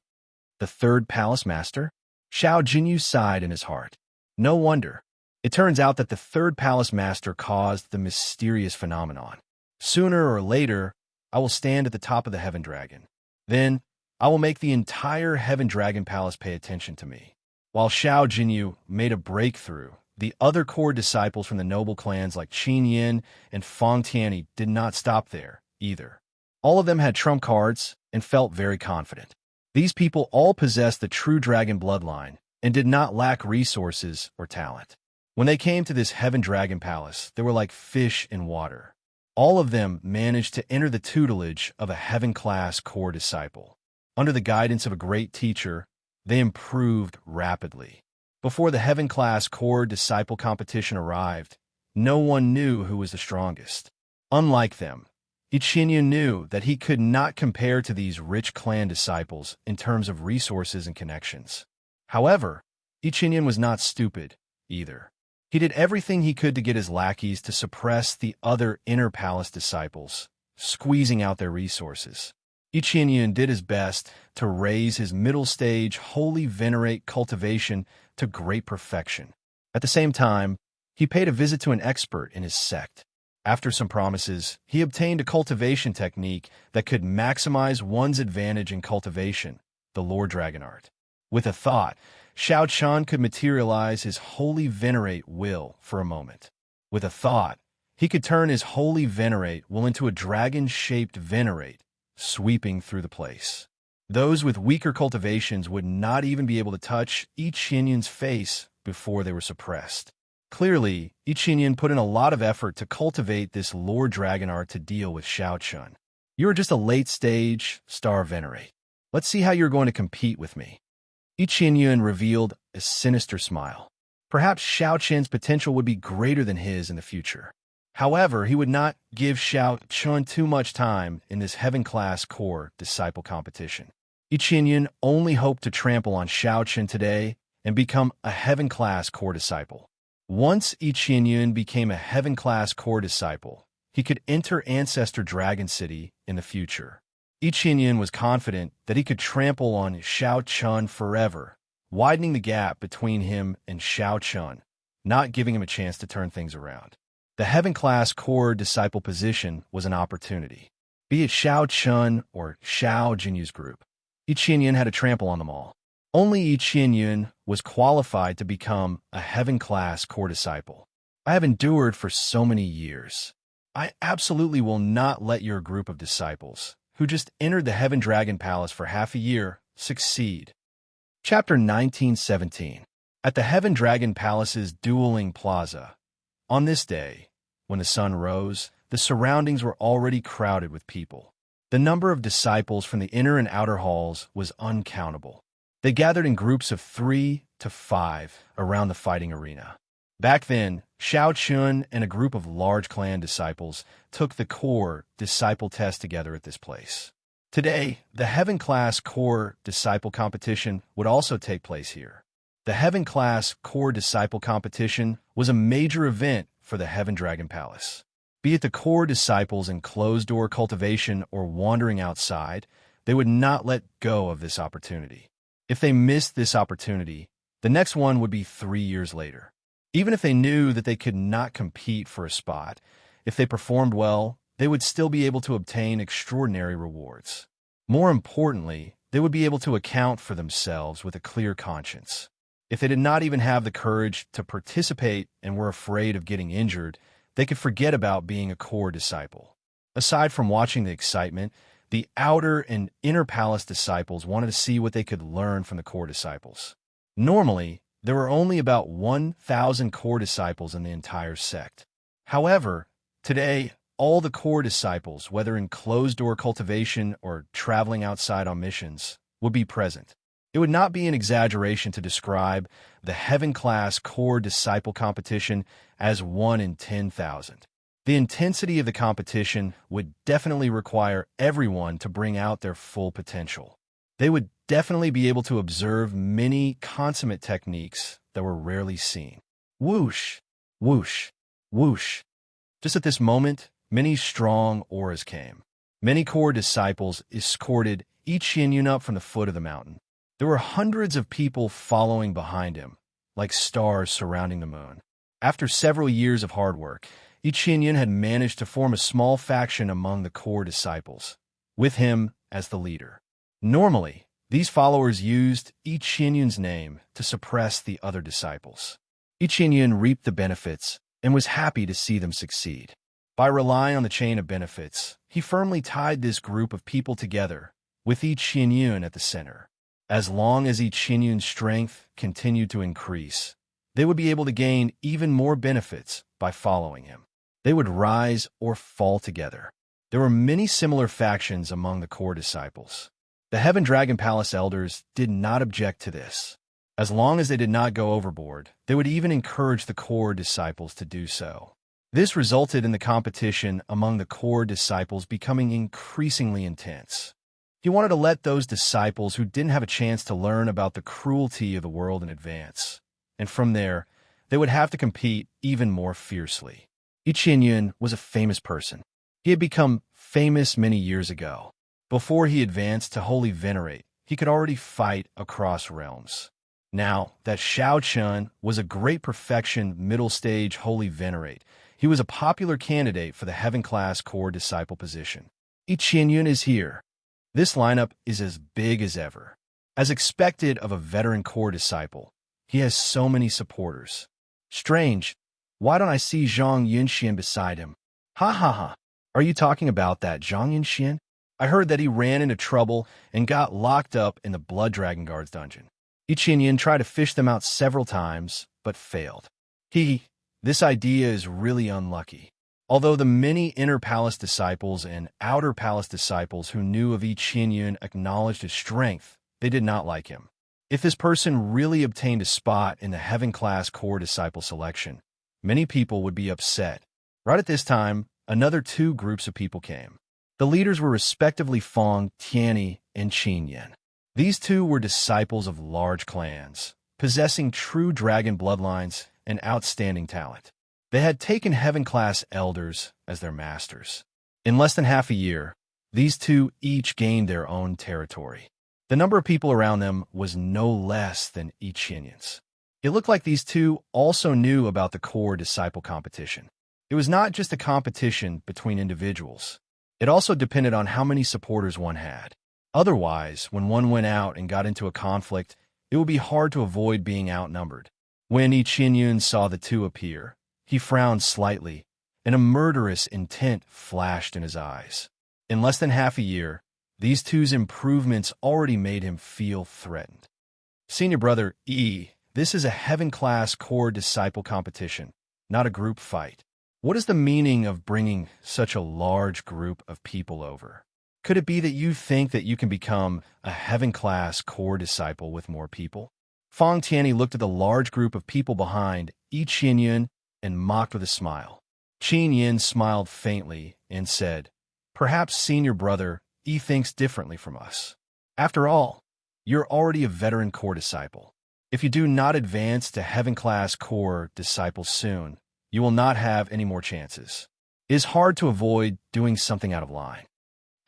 The 3rd Palace Master? Xiao Jinyu sighed in his heart. No wonder. It turns out that the 3rd Palace Master caused the mysterious phenomenon. Sooner or later, I will stand at the top of the Heaven Dragon. Then, I will make the entire Heaven Dragon Palace pay attention to me. While Xiao Jinyu made a breakthrough, the other core disciples from the noble clans like Qin Yin and Feng Tianyi did not stop there, either. All of them had trump cards and felt very confident. These people all possessed the true dragon bloodline and did not lack resources or talent. When they came to this Heaven Dragon Palace, they were like fish in water. All of them managed to enter the tutelage of a Heaven-class core disciple. Under the guidance of a great teacher, they improved rapidly. Before the Heaven-class core disciple competition arrived, no one knew who was the strongest. Unlike them, Ichinian knew that he could not compare to these rich clan disciples in terms of resources and connections. However, Ichinian was not stupid, either. He did everything he could to get his lackeys to suppress the other inner palace disciples, squeezing out their resources. Ichinian did his best to raise his middle stage holy venerate cultivation to great perfection. At the same time, he paid a visit to an expert in his sect. After some promises, he obtained a cultivation technique that could maximize one's advantage in cultivation, the Lord Dragon Art. With a thought, Xiao Chan could materialize his holy venerate will for a moment. With a thought, he could turn his holy venerate will into a dragon-shaped venerate, sweeping through the place. Those with weaker cultivations would not even be able to touch Ichinian's face before they were suppressed. Clearly, Ichinian put in a lot of effort to cultivate this Lord Dragon Art to deal with Xiao Chun. You're just a late-stage star venerate. Let's see how you're going to compete with me. Ichinian revealed a sinister smile. Perhaps Xiao Chen's potential would be greater than his in the future. However, he would not give Xiao Chun too much time in this Heaven-class core disciple competition. Ichinian only hoped to trample on Xiao Chen today and become a Heaven-class core disciple. Once Ichinian became a Heaven-class core disciple, he could enter Ancestor Dragon City in the future. Ichinian was confident that he could trample on Xiao Chun forever, widening the gap between him and Xiao Chun, not giving him a chance to turn things around. The Heaven-class core disciple position was an opportunity. Be it Xiao Chun or Xiao Jinyu's group, each Xinyun had a trample on them all. Only each Xinyun was qualified to become a heaven-class core disciple. I have endured for so many years. I absolutely will not let your group of disciples, who just entered the Heaven Dragon Palace for half a year, succeed. Chapter 1917. At the Heaven Dragon Palace's Dueling Plaza. On this day, when the sun rose, the surroundings were already crowded with people. The number of disciples from the inner and outer halls was uncountable. They gathered in groups of 3 to 5 around the fighting arena. Back then, Xiao Chun and a group of large clan disciples took the core disciple test together at this place. Today, the Heaven-class core disciple competition would also take place here. The Heaven-class core disciple competition was a major event for the Heaven Dragon Palace. Be it the core disciples in closed-door cultivation or wandering outside, they would not let go of this opportunity. If they missed this opportunity, the next one would be 3 years later. Even if they knew that they could not compete for a spot, if they performed well, they would still be able to obtain extraordinary rewards. More importantly, they would be able to account for themselves with a clear conscience. If they did not even have the courage to participate and were afraid of getting injured, they could forget about being a core disciple. Aside from watching the excitement, the outer and inner palace disciples wanted to see what they could learn from the core disciples. Normally, there were only about 1,000 core disciples in the entire sect. However, today, all the core disciples, whether in closed-door cultivation or traveling outside on missions, would be present. It would not be an exaggeration to describe the Heaven-class core disciple competition as 1 in 10,000. The intensity of the competition would definitely require everyone to bring out their full potential. They would definitely be able to observe many consummate techniques that were rarely seen. Whoosh, whoosh, whoosh. Just at this moment, many strong auras came. Many core disciples escorted each Xinyun up from the foot of the mountain. There were hundreds of people following behind him, like stars surrounding the moon. After several years of hard work, each Xinyun had managed to form a small faction among the core disciples, with him as the leader. Normally, these followers used each Xinyun's name to suppress the other disciples. Each Xinyun reaped the benefits and was happy to see them succeed. By relying on the chain of benefits, he firmly tied this group of people together, with each Xinyun at the center. As long as each Xinyun's strength continued to increase, they would be able to gain even more benefits by following him. They would rise or fall together. There were many similar factions among the core disciples. The Heaven Dragon Palace elders did not object to this. As long as they did not go overboard, they would even encourage the core disciples to do so. This resulted in the competition among the core disciples becoming increasingly intense. He wanted to let those disciples who didn't have a chance to learn about the cruelty of the world in advance. And from there, they would have to compete even more fiercely. Each Xinyun was a famous person. He had become famous many years ago. Before he advanced to Holy Venerate, he could already fight across realms. Now that Xiao Chun was a great perfection middle-stage Holy Venerate, he was a popular candidate for the Heaven-class core disciple position. Each Xinyun is here. This lineup is as big as ever. As expected of a veteran core disciple, he has so many supporters. Strange, why don't I see Zhang Yunxian beside him? Ha ha ha. Are you talking about that Zhang Yunxian? I heard that he ran into trouble and got locked up in the Blood Dragon Guard's dungeon. Each Xinyun tried to fish them out several times, but failed. This idea is really unlucky. Although the many inner palace disciples and outer palace disciples who knew of each Xinyun acknowledged his strength, they did not like him. If this person really obtained a spot in the Heaven-class core disciple selection, many people would be upset. Right at this time, another 2 groups of people came. The leaders were respectively Fong, Tianyi, and Qinyan. These 2 were disciples of large clans, possessing true dragon bloodlines and outstanding talent. They had taken Heaven-class elders as their masters. In less than half a year, these 2 each gained their own territory. The number of people around them was no less than each Xinyun's. It looked like these 2 also knew about the core disciple competition. It was not just a competition between individuals. It also depended on how many supporters one had. Otherwise, when one went out and got into a conflict, it would be hard to avoid being outnumbered. When Qinyun saw the two appear, he frowned slightly, and a murderous intent flashed in his eyes. In less than half a year, these two's improvements already made him feel threatened. Senior brother E, this is a heaven-class core disciple competition, not a group fight. What is the meaning of bringing such a large group of people over? Could it be that you think that you can become a heaven-class core disciple with more people? Fang Tianyi looked at the large group of people behind Yi Qinyun and mocked with a smile. Qin Yin smiled faintly and said, "Perhaps senior brother Yi thinks differently from us. After all, you're already a veteran core disciple. If you do not advance to heaven-class core disciple soon, you will not have any more chances. It is hard to avoid doing something out of line."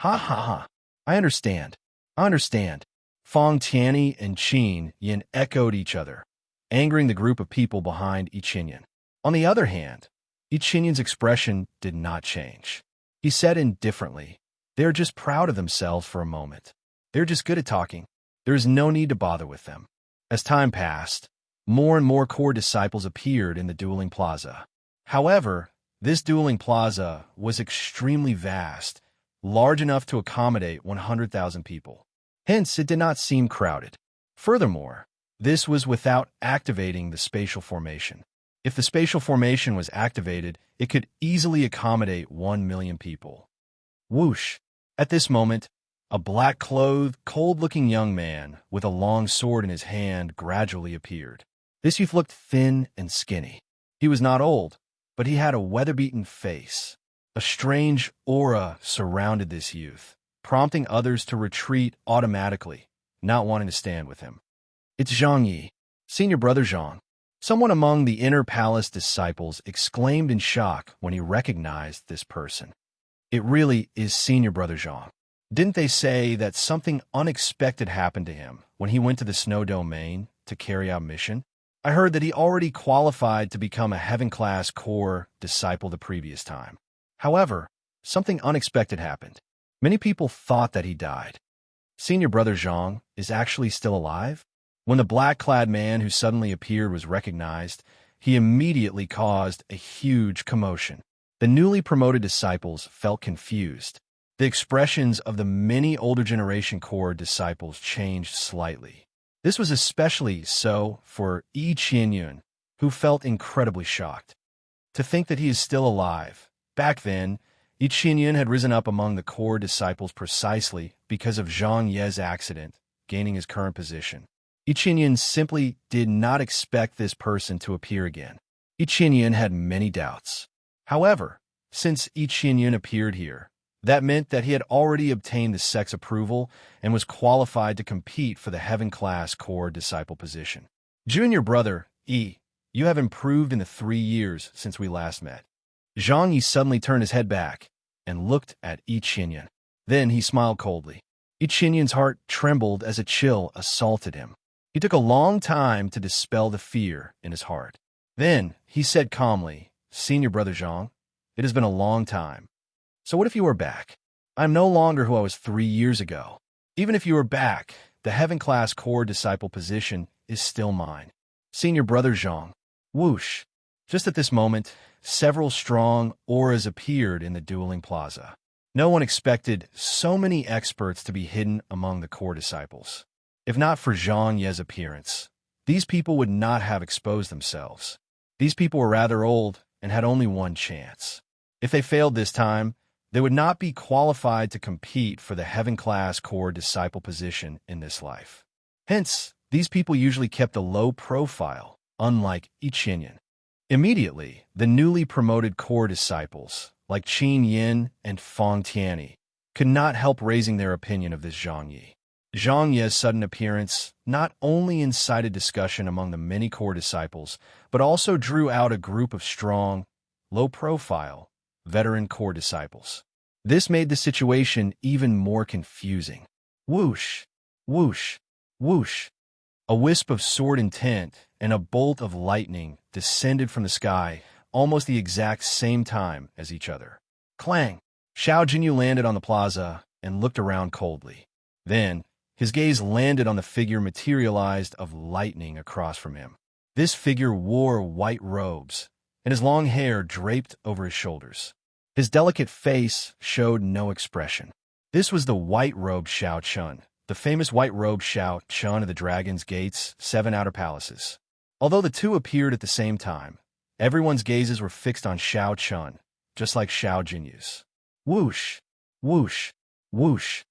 Ha ha ha. I understand. Fang Tianyi and Qin Yin echoed each other, angering the group of people behind Yi Qinyun. On the other hand, Yi Qinyun's expression did not change. He said indifferently, "They're just proud of themselves for a moment. They're just good at talking. There is no need to bother with them." As time passed, more and more core disciples appeared in the dueling plaza. However, this dueling plaza was extremely vast, large enough to accommodate 100,000 people. Hence, it did not seem crowded. Furthermore, this was without activating the spatial formation. If the spatial formation was activated, it could easily accommodate 1 million people. Whoosh! At this moment, a black-clothed, cold-looking young man with a long sword in his hand gradually appeared. This youth looked thin and skinny. He was not old, but he had a weather-beaten face. A strange aura surrounded this youth, prompting others to retreat automatically, not wanting to stand with him. "It's Zhang Yi, senior brother Zhang." Someone among the inner palace disciples exclaimed in shock when he recognized this person. "It really is senior brother Zhang. Didn't they say that something unexpected happened to him when he went to the snow domain to carry out mission? I heard that he already qualified to become a heaven-class core disciple the previous time. However, something unexpected happened. Many people thought that he died. Senior brother Zhang is actually still alive?" When the black-clad man who suddenly appeared was recognized, he immediately caused a huge commotion. The newly promoted disciples felt confused. The expressions of the many older generation core disciples changed slightly. This was especially so for Yi Qinyun, who felt incredibly shocked. To think that he is still alive. Back then, Yi Qinyun had risen up among the core disciples precisely because of Zhang Ye's accident, gaining his current position. Yi Qinyun simply did not expect this person to appear again. Yi Qinyun had many doubts. However, since Yi Qinyun appeared here, that meant that he had already obtained the sex approval and was qualified to compete for the heaven-class core disciple position. "Junior brother, Yi, you have improved in the 3 years since we last met." Zhang Yi suddenly turned his head back and looked at Yi Qinyun. Then he smiled coldly. Yi Qinyun's heart trembled as a chill assaulted him. He took a long time to dispel the fear in his heart. Then he said calmly, "Senior brother Zhang, it has been a long time. So what if you are back? I am no longer who I was 3 years ago. Even if you are back, the heaven-class core disciple position is still mine. Senior brother Zhang." Whoosh! Just at this moment, several strong auras appeared in the dueling plaza. No one expected so many experts to be hidden among the core disciples. If not for Zhang Ye's appearance, these people would not have exposed themselves. These people were rather old and had only one chance. If they failed this time, they would not be qualified to compete for the heaven-class core disciple position in this life. Hence, these people usually kept a low profile, unlike Yi Qinyun. Immediately, the newly promoted core disciples, like Qin Yin and Fang Tianyi, could not help raising their opinion of this Zhang Yi. Zhang Ye's sudden appearance not only incited discussion among the many core disciples, but also drew out a group of strong, low-profile, veteran core disciples. This made the situation even more confusing. Whoosh! Whoosh! Whoosh! A wisp of sword intent and a bolt of lightning descended from the sky almost the exact same time as each other. Clang! Xiao Jinyu landed on the plaza and looked around coldly. Then, his gaze landed on the figure materialized of lightning across from him. This figure wore white robes, and his long hair draped over his shoulders. His delicate face showed no expression. This was the white-robed Xiao Chun, the famous white-robed Xiao Chun of the Dragon's Gate's 7 outer palaces. Although the two appeared at the same time, everyone's gazes were fixed on Xiao Chun, just like Xiao Jinyu's. Whoosh, whoosh, whoosh.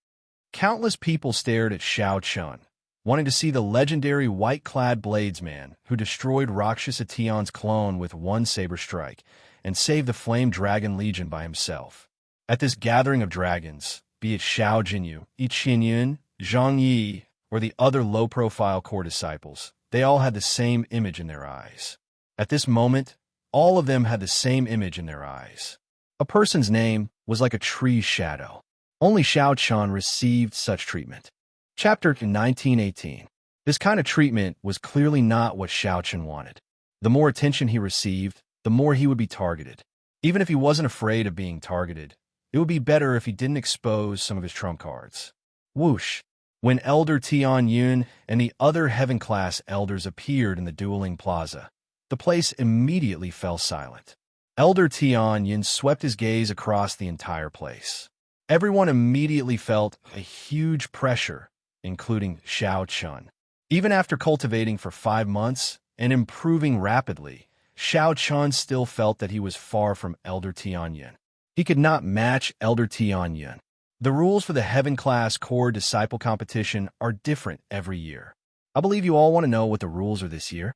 Countless people stared at Xiao Chun, wanting to see the legendary white-clad bladesman who destroyed Rakshasa Tion's clone with one saber strike and saved the Flame Dragon Legion by himself. At this gathering of dragons, be it Xiao Jinyu, Yi Qinyun, Zhang Yi, or the other low-profile core disciples, they all had the same image in their eyes. At this moment, all of them had the same image in their eyes. A person's name was like a tree's shadow. Only Xiao Chun received such treatment. Chapter 1918. This kind of treatment was clearly not what Xiao Chun wanted. The more attention he received, the more he would be targeted. Even if he wasn't afraid of being targeted, it would be better if he didn't expose some of his trump cards. Whoosh! When Elder Tian Yun and the other heaven-class elders appeared in the dueling plaza, the place immediately fell silent. Elder Tian Yun swept his gaze across the entire place. Everyone immediately felt a huge pressure, including Xiao Chun. Even after cultivating for 5 months and improving rapidly, Xiao Chun still felt that he was far from Elder Tian Yun. He could not match Elder Tian Yun. The rules for the Heaven-class Core Disciple competition are different every year. I believe you all want to know what the rules are this year.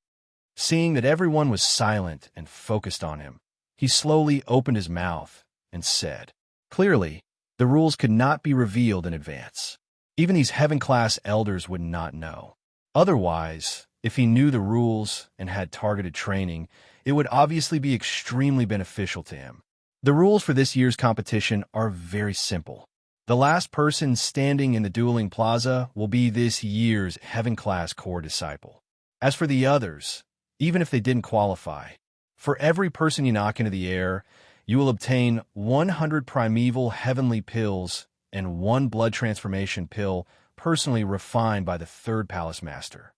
Seeing that everyone was silent and focused on him, he slowly opened his mouth and said, clearly, the rules could not be revealed in advance. Even these Heaven-class elders would not know. Otherwise, if he knew the rules and had targeted training, it would obviously be extremely beneficial to him. The rules for this year's competition are very simple. The last person standing in the dueling plaza will be this year's Heaven-class Core Disciple. As for the others, even if they didn't qualify, for every person you knock into the air, you will obtain 100 primeval heavenly pills and 1 blood transformation pill personally refined by the 3rd Palace Master.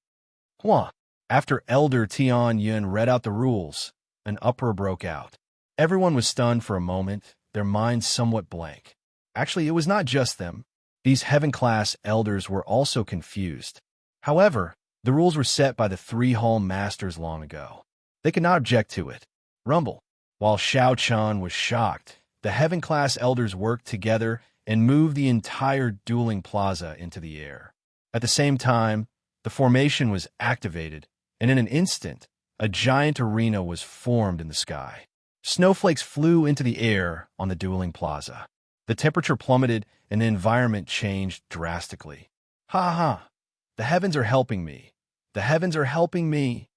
Hua! After Elder Tian Yun read out the rules, an uproar broke out. Everyone was stunned for a moment, their minds somewhat blank. Actually, it was not just them. These Heaven-class elders were also confused. However, the rules were set by the 3 Hall Masters long ago. They could not object to it. Rumble. While Xiao Chun was shocked, the Heaven-class elders worked together and moved the entire dueling plaza into the air. At the same time, the formation was activated, and in an instant, a giant arena was formed in the sky. Snowflakes flew into the air on the dueling plaza. The temperature plummeted and the environment changed drastically. Ha ha! The heavens are helping me. The heavens are helping me.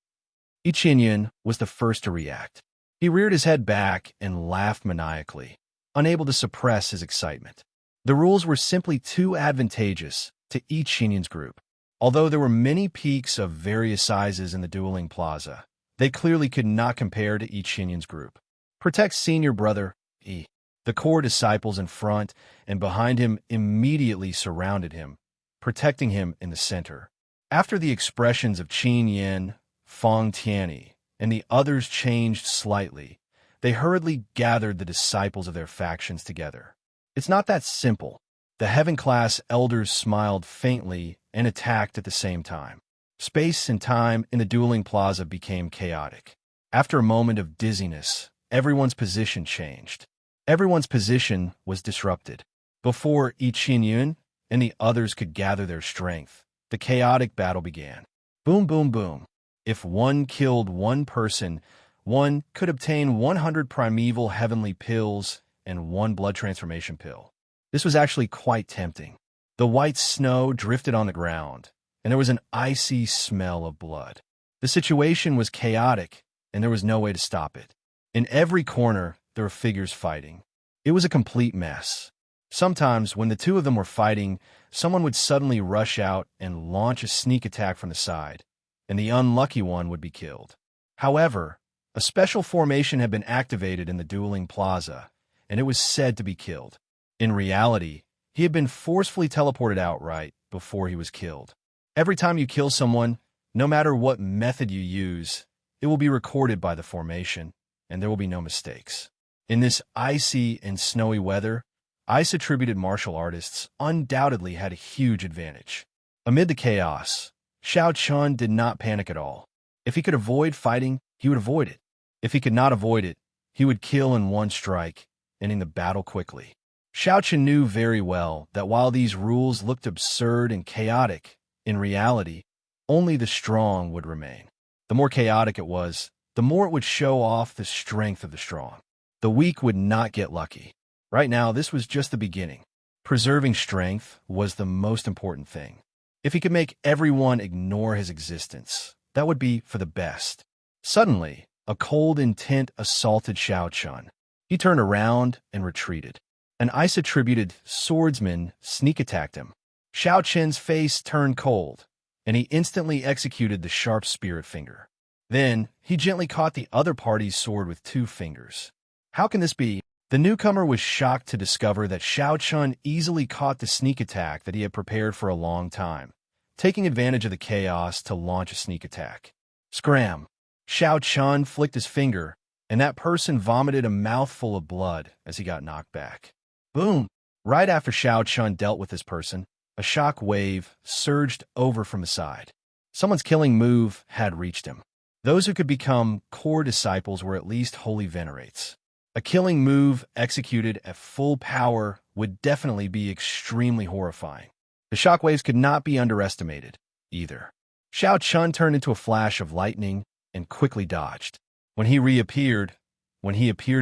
Yi Qinyun was the first to react. He reared his head back and laughed maniacally, unable to suppress his excitement. The rules were simply too advantageous to Yi Qinyun's group. Although there were many peaks of various sizes in the dueling plaza, they clearly could not compare to Yi Qinyun's group. Protect senior brother, Yi. The core disciples in front and behind him immediately surrounded him, protecting him in the center. After the expressions of Qin Yin, Feng Tianyi, and the others changed slightly, they hurriedly gathered the disciples of their factions together. It's not that simple. The Heaven-class elders smiled faintly and attacked at the same time. Space and time in the dueling plaza became chaotic. After a moment of dizziness, everyone's position changed. Everyone's position was disrupted. Before Yi Qinyun and the others could gather their strength, the chaotic battle began. Boom, boom, boom. If one killed one person, one could obtain 100 primeval heavenly pills and 1 blood transformation pill. This was actually quite tempting. The white snow drifted on the ground, and there was an icy smell of blood. The situation was chaotic, and there was no way to stop it. In every corner, there were figures fighting. It was a complete mess. Sometimes, when the two of them were fighting, someone would suddenly rush out and launch a sneak attack from the side, and the unlucky one would be killed. However, a special formation had been activated in the dueling plaza, and it was said to be killed. In reality, he had been forcefully teleported outright before he was killed. Every time you kill someone, no matter what method you use, it will be recorded by the formation, and there will be no mistakes. In this icy and snowy weather, ice-attributed martial artists undoubtedly had a huge advantage. Amid the chaos, Xiao Chun did not panic at all. If he could avoid fighting, he would avoid it. If he could not avoid it, he would kill in one strike, ending the battle quickly. Xiao Chun knew very well that while these rules looked absurd and chaotic, in reality, only the strong would remain. The more chaotic it was, the more it would show off the strength of the strong. The weak would not get lucky. Right now, this was just the beginning. Preserving strength was the most important thing. If he could make everyone ignore his existence, that would be for the best. Suddenly, a cold intent assaulted Xiao Chun. He turned around and retreated. An ice-attributed swordsman sneak-attacked him. Xiao Chun's face turned cold, and he instantly executed the sharp spirit finger. Then, he gently caught the other party's sword with 2 fingers. How can this be? The newcomer was shocked to discover that Xiao Chun easily caught the sneak attack that he had prepared for a long time, taking advantage of the chaos to launch a sneak attack. Scram! Xiao Chun flicked his finger, and that person vomited a mouthful of blood as he got knocked back. Boom! Right after Xiao Chun dealt with this person, a shock wave surged over from the side. Someone's killing move had reached him. Those who could become core disciples were at least holy venerates. A killing move executed at full power would definitely be extremely horrifying. The shockwaves could not be underestimated, either. Xiao Chun turned into a flash of lightning and quickly dodged. When he appeared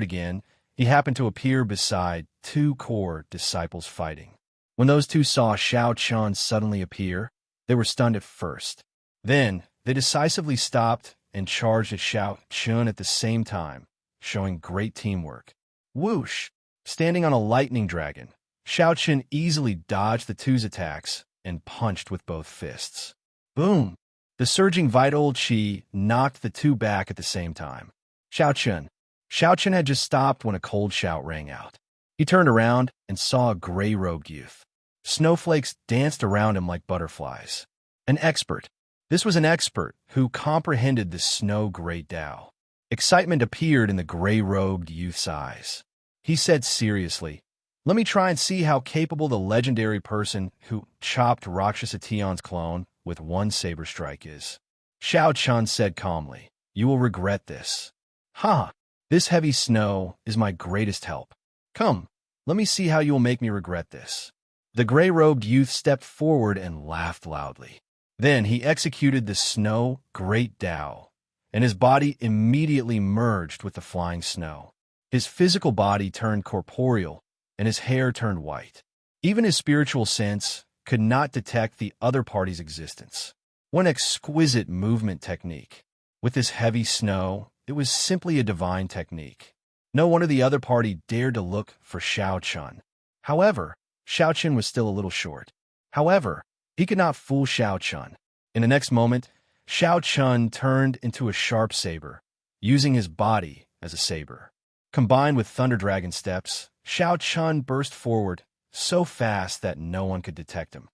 again, he happened to appear beside 2 core disciples fighting. When those 2 saw Xiao Chun suddenly appear, they were stunned at first. Then, they decisively stopped and charged at Xiao Chun at the same time, showing great teamwork. Whoosh! Standing on a lightning dragon, Xiao Chun easily dodged the 2's attacks and punched with both fists. Boom! The surging vital qi knocked the 2 back at the same time. Xiao Chun had just stopped when a cold shout rang out. He turned around and saw a gray-robed youth. Snowflakes danced around him like butterflies. An expert. This was an expert who comprehended the snow great Tao. Excitement appeared in the gray-robed youth's eyes. He said seriously, "Let me try and see how capable the legendary person who chopped Rakshasa Tion's clone with 1 saber strike is." Xiao Chun said calmly, "You will regret this." "Ha! This heavy snow is my greatest help. Come, let me see how you will make me regret this." The gray-robed youth stepped forward and laughed loudly. Then he executed the snow great Tao, and his body immediately merged with the flying snow. His physical body turned corporeal, and his hair turned white. Even his spiritual sense could not detect the other party's existence. What an exquisite movement technique. With this heavy snow, it was simply a divine technique. No wonder the other party dared to look for Xiao Chun. However, Xiao Chun was still a little short. However, he could not fool Xiao Chun. In the next moment, Xiao Chun turned into a sharp saber, using his body as a saber. Combined with Thunder Dragon steps, Xiao Chun burst forward so fast that no one could detect him.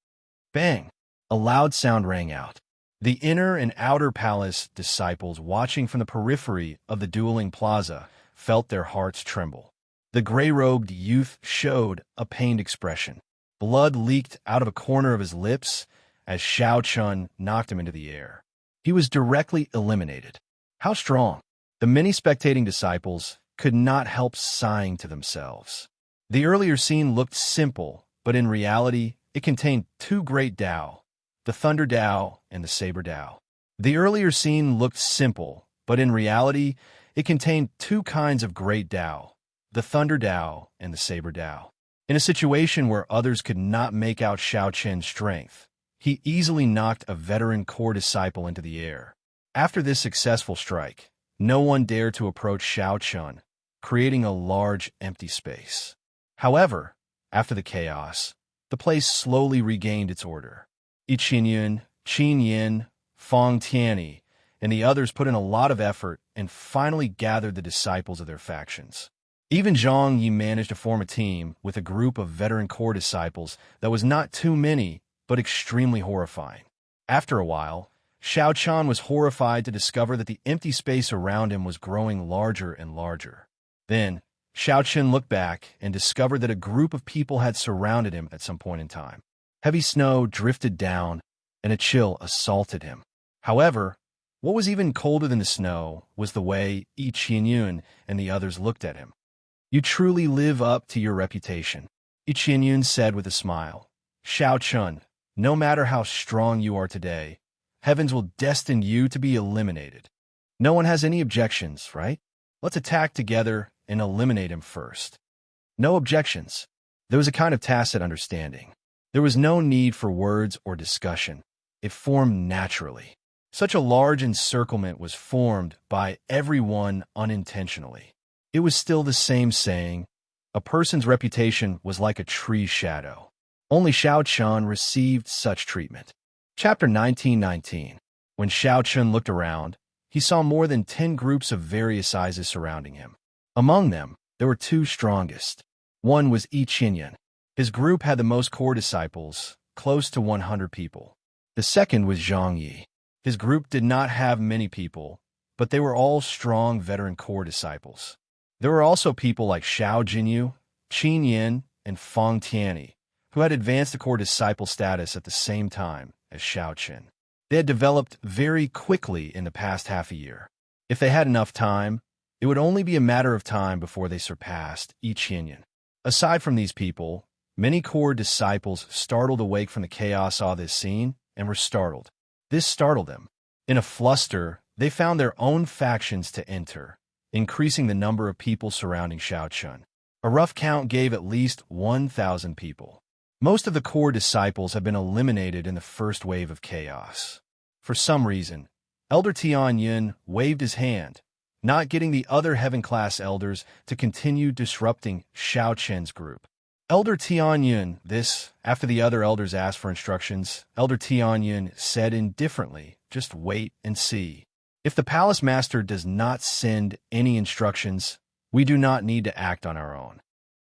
Bang! A loud sound rang out. The inner and outer palace disciples watching from the periphery of the dueling plaza felt their hearts tremble. The gray-robed youth showed a pained expression. Blood leaked out of a corner of his lips as Xiao Chun knocked him into the air. He was directly eliminated. How strong! The many spectating disciples could not help sighing to themselves. The earlier scene looked simple, but in reality, it contained 2 great Tao, the Thunder Tao and the Saber Tao. The earlier scene looked simple, but in reality, it contained 2 kinds of great Tao, the Thunder Tao and the Saber Tao. In a situation where others could not make out Xiao Chun's strength, he easily knocked a veteran core disciple into the air. After this successful strike, no one dared to approach Xiao Chun, creating a large empty space. However, after the chaos, the place slowly regained its order. Yi Qingyun, Qin Yin, Fang Tianyi, and the others put in a lot of effort and finally gathered the disciples of their factions. Even Zhang Yi managed to form a team with a group of veteran core disciples that was not too many, but extremely horrifying. After a while, Xiao Chan was horrified to discover that the empty space around him was growing larger and larger. Then, Xiao Chen looked back and discovered that a group of people had surrounded him at some point in time. Heavy snow drifted down, and a chill assaulted him. However, what was even colder than the snow was the way Yi Qianyun and the others looked at him. "You truly live up to your reputation," Yi Qianyun said with a smile. "Xiao Chun, no matter how strong you are today, heavens will destine you to be eliminated. No one has any objections, right? Let's attack together and eliminate him first." No objections. There was a kind of tacit understanding. There was no need for words or discussion. It formed naturally. Such a large encirclement was formed by everyone unintentionally. It was still the same saying, a person's reputation was like a tree's shadow. Only Xiao Chun received such treatment. Chapter 1919. When Xiao Chun looked around, he saw more than 10 groups of various sizes surrounding him. Among them, there were two strongest. One was Yi Qianyun. His group had the most core disciples, close to 100 people. The second was Zhang Yi. His group did not have many people, but they were all strong veteran core disciples. There were also people like Xiao Jinyu, Qin Yin, and Feng Tianyi, who had advanced to core disciple status at the same time as Xiao Qin. They had developed very quickly in the past half a year. If they had enough time, it would only be a matter of time before they surpassed Yi Qianyun. Aside from these people, many core disciples startled awake from the chaos saw this scene and were startled. This startled them. In a fluster, they found their own factions to enter, increasing the number of people surrounding Xiao Chun. A rough count gave at least 1,000 people. Most of the core disciples have been eliminated in the first wave of chaos. For some reason, Elder Tianyun waved his hand, not getting the other heaven-class elders to continue disrupting Xiao Chen's group. Elder Tianyun, after the other elders asked for instructions, Elder Tianyun said indifferently, "Just wait and see. If the Palace Master does not send any instructions, we do not need to act on our own."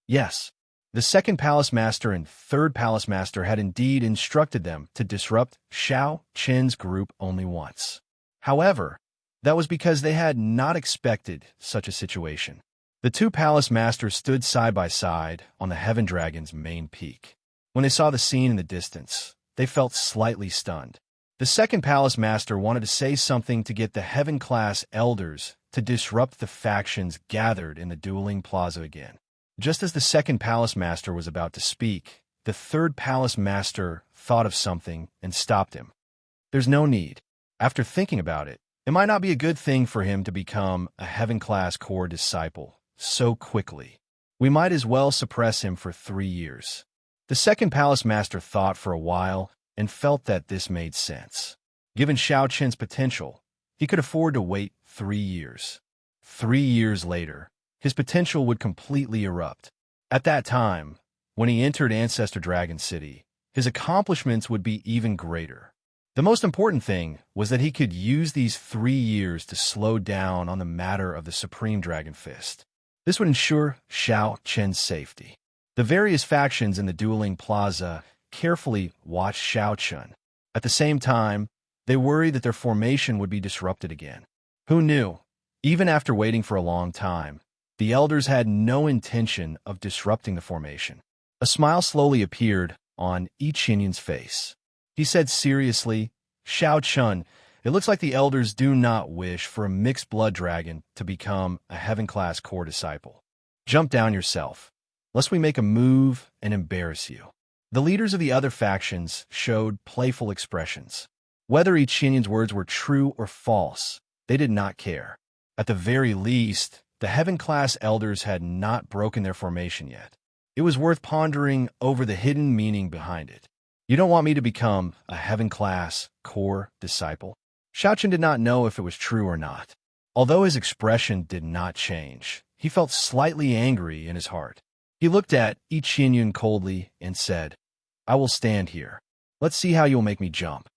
Yes, the second Palace Master and third Palace Master had indeed instructed them to disrupt Xiao Chen's group only once. However, that was because they had not expected such a situation. The two Palace Masters stood side by side on the Heaven Dragon's main peak. When they saw the scene in the distance, they felt slightly stunned. The second Palace Master wanted to say something to get the Heaven-class elders to disrupt the factions gathered in the dueling plaza again. Just as the second Palace Master was about to speak, the third Palace Master thought of something and stopped him. There's no need. After thinking about it, it might not be a good thing for him to become a Heaven-class core disciple so quickly. We might as well suppress him for 3 years. The second Palace Master thought for a while and felt that this made sense. Given Xiao Chen's potential, he could afford to wait 3 years. 3 years later, his potential would completely erupt. At that time, when he entered Ancestor Dragon City, his accomplishments would be even greater. The most important thing was that he could use these 3 years to slow down on the matter of the Supreme Dragon Fist. This would ensure Xiao Chen's safety. The various factions in the dueling plaza carefully watched Xiao Chen. At the same time, they worried that their formation would be disrupted again. Who knew? Even after waiting for a long time, the elders had no intention of disrupting the formation. A smile slowly appeared on Yi Qianyun's face. He said seriously, "Xiao Chun, it looks like the elders do not wish for a mixed blood dragon to become a heaven-class core disciple. Jump down yourself, lest we make a move and embarrass you." The leaders of the other factions showed playful expressions. Whether Yi Qianyun's words were true or false, they did not care. At the very least, the heaven-class elders had not broken their formation yet. It was worth pondering over the hidden meaning behind it. "You don't want me to become a heaven-class core disciple?" Xiao Chen did not know if it was true or not. Although his expression did not change, he felt slightly angry in his heart. He looked at Yi Qianyun coldly and said, "I will stand here. Let's see how you'll make me jump."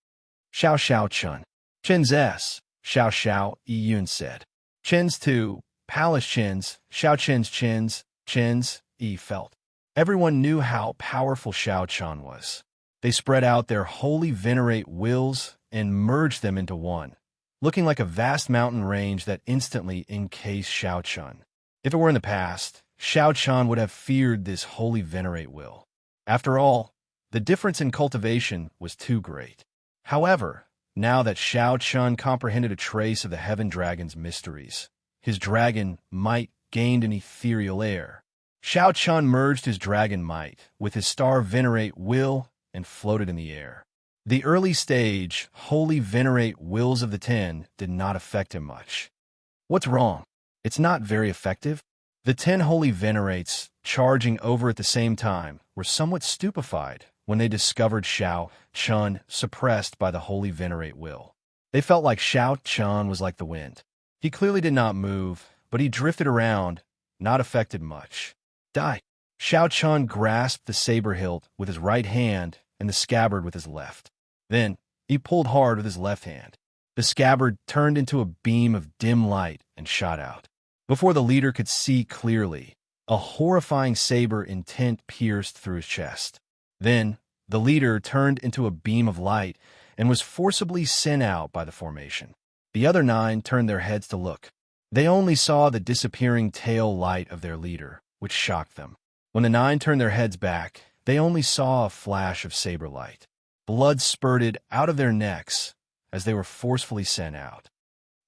"Xiao Xiao Chun." "Chen's S," Xiao Xiao Yi Yun said. "Chen's 2," palace chins, Xiao Chen's chins, he felt. Everyone knew how powerful Xiao Chen was. They spread out their holy venerate wills and merged them into one, looking like a vast mountain range that instantly encased Xiao Chen. If it were in the past, Xiao Chen would have feared this holy venerate will. After all, the difference in cultivation was too great. However, now that Xiao Chen comprehended a trace of the Heaven Dragon's mysteries, his dragon might gained an ethereal air. Xiao Chen merged his dragon might with his star venerate will and floated in the air. The early stage, holy venerate wills of the 10 did not affect him much. What's wrong? It's not very effective? The 10 holy venerates, charging over at the same time, were somewhat stupefied when they discovered Xiao Chen suppressed by the holy venerate will. They felt like Xiao Chen was like the wind. He clearly did not move, but he drifted around, not affected much. Die. Xiao Chen grasped the saber hilt with his right hand and the scabbard with his left. Then, he pulled hard with his left hand. The scabbard turned into a beam of dim light and shot out. Before the leader could see clearly, a horrifying saber intent pierced through his chest. Then, the leader turned into a beam of light and was forcibly sent out by the formation. The other 9 turned their heads to look. They only saw the disappearing tail light of their leader, which shocked them. When the 9 turned their heads back, they only saw a flash of saber light. Blood spurted out of their necks as they were forcefully sent out.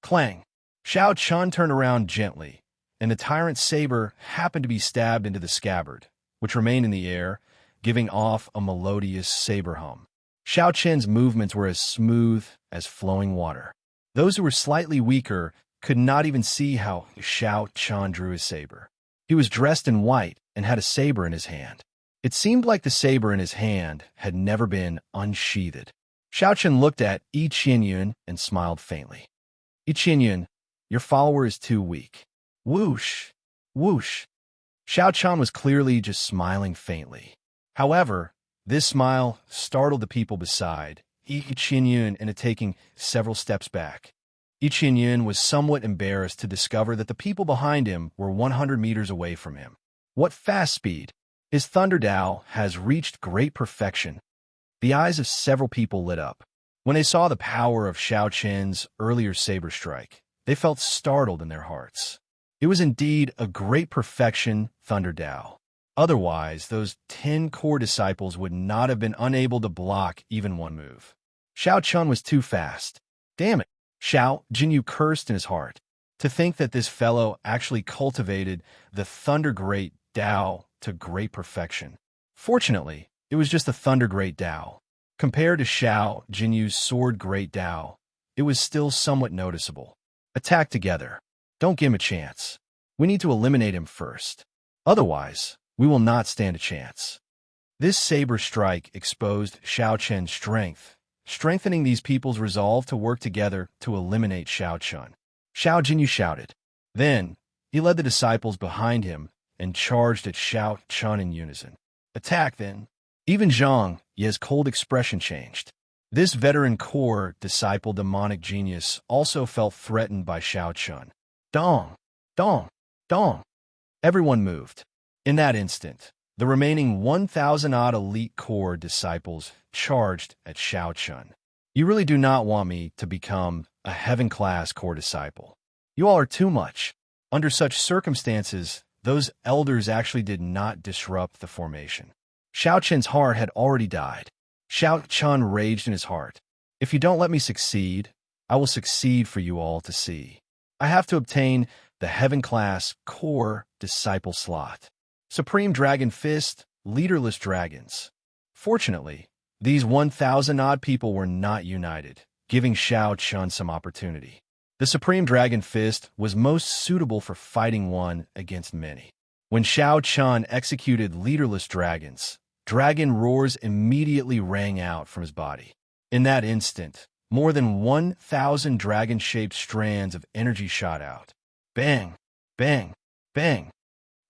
Clang! Xiao Chen turned around gently, and the tyrant's saber happened to be stabbed into the scabbard, which remained in the air, giving off a melodious saber hum. Xiao Chen's movements were as smooth as flowing water. Those who were slightly weaker could not even see how Xiao Chen drew his saber. He was dressed in white and had a saber in his hand. It seemed like the saber in his hand had never been unsheathed. Xiao Chen looked at Yi Qianyun and smiled faintly. Yi Qianyun, your follower is too weak. Whoosh! Whoosh! Xiao Chen was clearly just smiling faintly. However, this smile startled the people beside Yi Qianyun into taking several steps back. Yi Qianyun was somewhat embarrassed to discover that the people behind him were 100 meters away from him. What fast speed! His Thunder Dao has reached great perfection. The eyes of several people lit up. When they saw the power of Xiao Chen's earlier saber strike, they felt startled in their hearts. It was indeed a great perfection Thunder Dao. Otherwise, those 10 core disciples would not have been unable to block even one move. Xiao Chen was too fast. Damn it! Xiao Jinyu cursed in his heart. To think that this fellow actually cultivated the Thunder Great Dao to great perfection. Fortunately, it was just the Thunder Great Dao. Compared to Xiao Jinyu's Sword Great Dao, it was still somewhat noticeable. Attack together. Don't give him a chance. We need to eliminate him first. Otherwise, we will not stand a chance. This saber strike exposed Xiao Chen's strength, strengthening these people's resolve to work together to eliminate Xiao Chen. Xiao Jinyu shouted. Then, he led the disciples behind him and charged at Xiao Chen in unison. Attack, then. Even Zhang Ye's cold expression changed. This veteran core disciple demonic genius also felt threatened by Xiao Chen. Dong! Dong! Dong! Everyone moved. In that instant, the remaining 1,000-odd elite core disciples charged at Xiao Chen. You really do not want me to become a heaven-class core disciple. You all are too much. Under such circumstances, those elders actually did not disrupt the formation. Xiao Chen's heart had already died. Xiao Chen raged in his heart. If you don't let me succeed, I will succeed for you all to see. I have to obtain the heaven-class core disciple slot. Supreme Dragon Fist, leaderless dragons. Fortunately, these 1,000-odd people were not united, giving Xiao Chen some opportunity. The Supreme Dragon Fist was most suitable for fighting one against many. When Xiao Chen executed leaderless dragons, dragon roars immediately rang out from his body. In that instant, more than 1,000 dragon-shaped strands of energy shot out. Bang! Bang! Bang!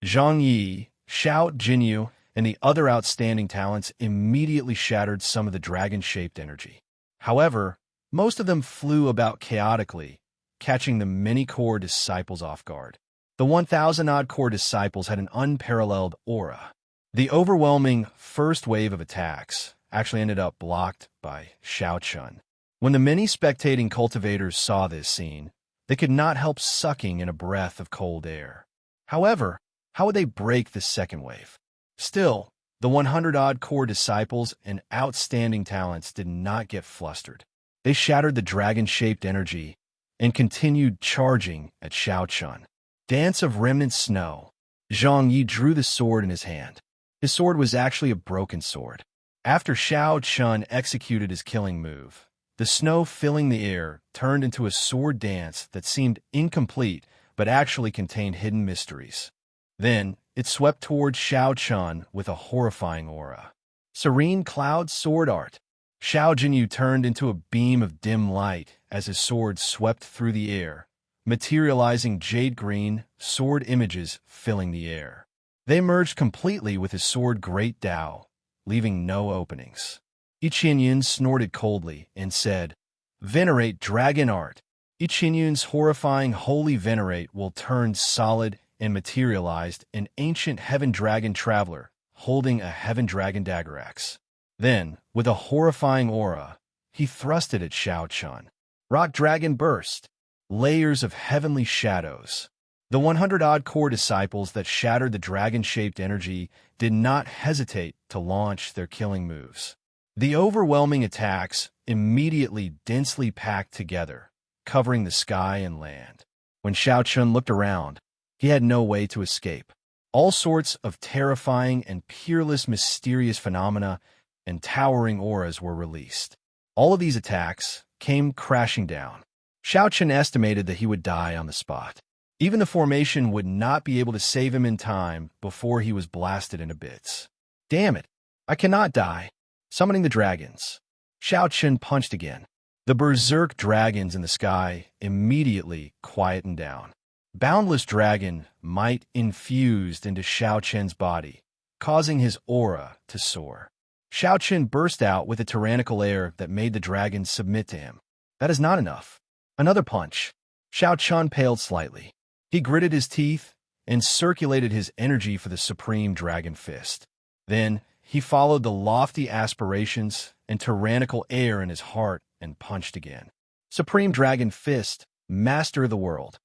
Zhang Yi, Xiao Jinyu, and the other outstanding talents immediately shattered some of the dragon-shaped energy. However, most of them flew about chaotically, catching the many core disciples off guard. The 1,000-odd core disciples had an unparalleled aura. The overwhelming first wave of attacks actually ended up blocked by Xiao Chun. When the many spectating cultivators saw this scene, they could not help sucking in a breath of cold air. However, how would they break this second wave? Still, the 100-odd core disciples and outstanding talents did not get flustered. They shattered the dragon-shaped energy and continued charging at Xiao Chun. Dance of Remnant Snow. Zhang Yi drew the sword in his hand. His sword was actually a broken sword. After Xiao Chun executed his killing move, the snow filling the air turned into a sword dance that seemed incomplete but actually contained hidden mysteries. Then, it swept towards Xiao Chun with a horrifying aura. Serene Cloud Sword Art. Xiao Jinyu turned into a beam of dim light as his sword swept through the air, materializing jade green sword images filling the air. They merged completely with his sword Great Tao, leaving no openings. I Qinyun snorted coldly and said, "Venerate dragon art." I Qinyun's horrifying holy venerate will turn solid and materialized an ancient heaven dragon traveler holding a heaven dragon dagger axe. Then, with a horrifying aura, he thrust it at Xiao Chun. Rock Dragon Burst. Layers of heavenly shadows. The 100-odd core disciples that shattered the dragon-shaped energy did not hesitate to launch their killing moves. The overwhelming attacks immediately densely packed together, covering the sky and land. When Xiao Chun looked around, he had no way to escape. All sorts of terrifying and peerless mysterious phenomena and towering auras were released. All of these attacks came crashing down. Xiao Chun estimated that he would die on the spot. Even the formation would not be able to save him in time before he was blasted into bits. Damn it! I cannot die. Summoning the dragons. Xiao Chun punched again. The berserk dragons in the sky immediately quietened down. Boundless dragon might infused into Xiao Chun's body, causing his aura to soar. Xiao Chun burst out with a tyrannical air that made the dragons submit to him. That is not enough. Another punch. Xiao Chun paled slightly. He gritted his teeth and circulated his energy for the supreme dragon fist. Then, he followed the lofty aspirations and tyrannical air in his heart and punched again. Supreme Dragon Fist, master of the world.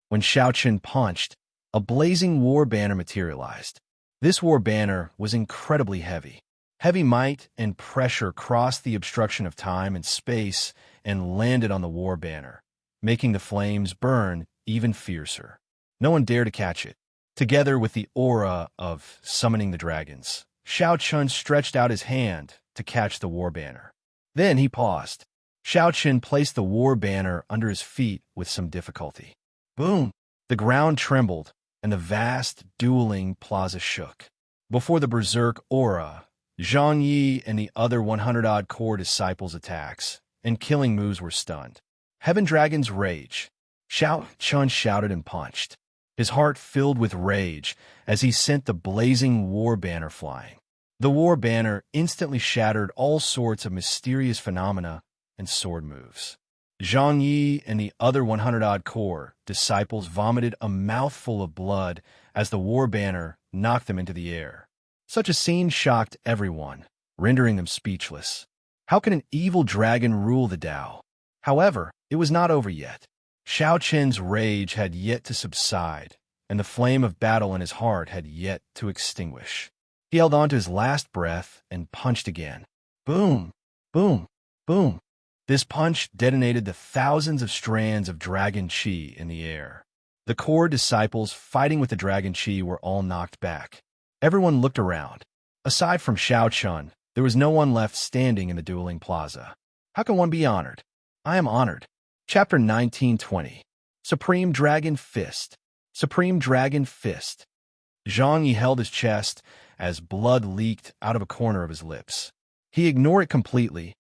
When Xiao Chun punched, a blazing war banner materialized. This war banner was incredibly heavy. Heavy might and pressure crossed the obstruction of time and space and landed on the war banner, making the flames burn even fiercer. No one dared to catch it. Together with the aura of summoning the dragons, Xiao Chun stretched out his hand to catch the war banner. Then he paused. Xiao Chun placed the war banner under his feet with some difficulty. Boom! The ground trembled, and the vast, dueling plaza shook. Before the berserk aura, Zhang Yi and the other 100-odd core disciples' attacks and killing moves were stunned. Heaven Dragon's Rage. Xiao Chun shouted and punched. His heart filled with rage as he sent the blazing war banner flying. The war banner instantly shattered all sorts of mysterious phenomena and sword moves. Zhang Yi and the other 100-odd core disciples vomited a mouthful of blood as the war banner knocked them into the air. Such a scene shocked everyone, rendering them speechless. How can an evil dragon rule the Tao? However, it was not over yet. Xiao Chun's rage had yet to subside, and the flame of battle in his heart had yet to extinguish. He held on to his last breath and punched again. Boom! Boom! Boom! This punch detonated the thousands of strands of dragon chi in the air. The core disciples fighting with the dragon chi were all knocked back. Everyone looked around. Aside from Xiao Chun, there was no one left standing in the dueling plaza. How can one be honored? I am honored. Chapter 1920. Supreme Dragon Fist. Supreme Dragon Fist. Zhang Yi held his chest as blood leaked out of a corner of his lips. He ignored it completely,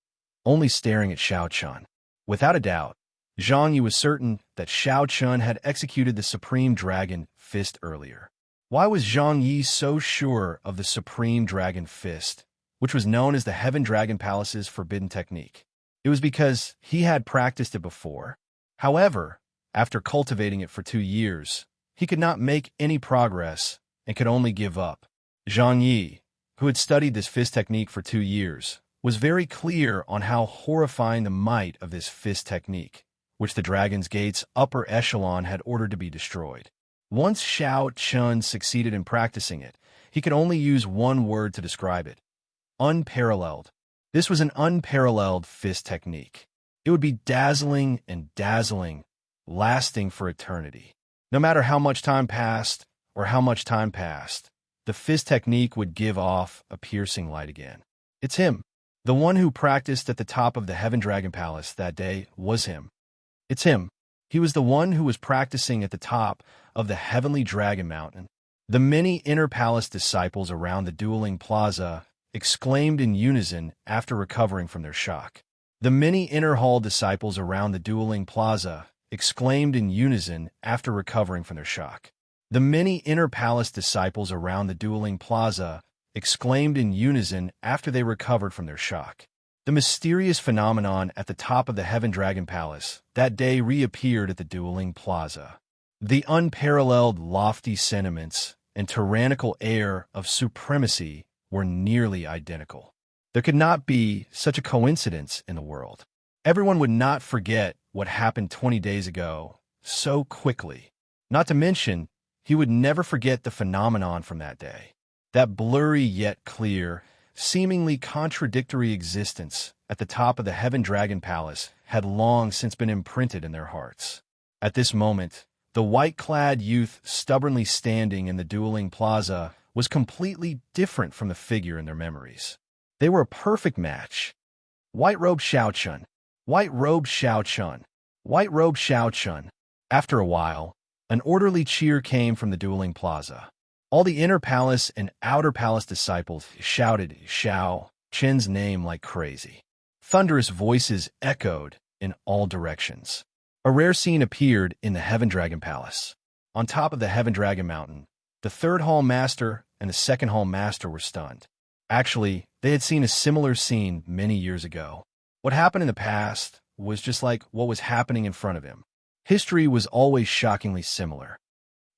only staring at Xiao Chun. Without a doubt, Zhang Yi was certain that Xiao Chun had executed the Supreme Dragon Fist earlier. Why was Zhang Yi so sure of the Supreme Dragon Fist, which was known as the Heaven Dragon Palace's forbidden technique? It was because he had practiced it before. However, after cultivating it for 2 years, He could not make any progress and could only give up. Zhang Yi, who had studied this fist technique for 2 years, was very clear on how horrifying the might of this fist technique, which the Dragon's Gate's upper echelon had ordered to be destroyed. Once Xiao Chun succeeded in practicing it, he could only use one word to describe it: unparalleled. This was an unparalleled fist technique. It would be dazzling and dazzling, lasting for eternity. No matter how much time passed, the fist technique would give off a piercing light again. It's him. The one who practiced at the top of the Heaven Dragon Palace that day was him. It's him. He was the one who was practicing at the top of the Heavenly Dragon Mountain. The many inner palace disciples around the dueling plaza exclaimed in unison after recovering from their shock. The many inner hall disciples around the dueling plaza exclaimed in unison after recovering from their shock. The many inner palace disciples around the dueling plaza exclaimed in unison after they recovered from their shock. The mysterious phenomenon at the top of the Heaven Dragon Palace that day reappeared at the dueling plaza. The unparalleled lofty sentiments and tyrannical air of supremacy were nearly identical. There could not be such a coincidence in the world. Everyone would not forget what happened 20 days ago so quickly. Not to mention, he would never forget the phenomenon from that day. That blurry yet clear, seemingly contradictory existence at the top of the Heaven Dragon Palace had long since been imprinted in their hearts. At this moment, the white-clad youth stubbornly standing in the dueling plaza was completely different from the figure in their memories. They were a perfect match. White-robed Xiao Chun. White-robed Xiao Chun. White-robed Xiao Chun. After a while, an orderly cheer came from the dueling plaza. All the inner palace and outer palace disciples shouted Xiao Chen's name like crazy. Thunderous voices echoed in all directions. A rare scene appeared in the Heaven Dragon Palace. On top of the Heaven Dragon Mountain, the third hall master and the second hall master were stunned. Actually, they had seen a similar scene many years ago. What happened in the past was just like what was happening in front of him. History was always shockingly similar.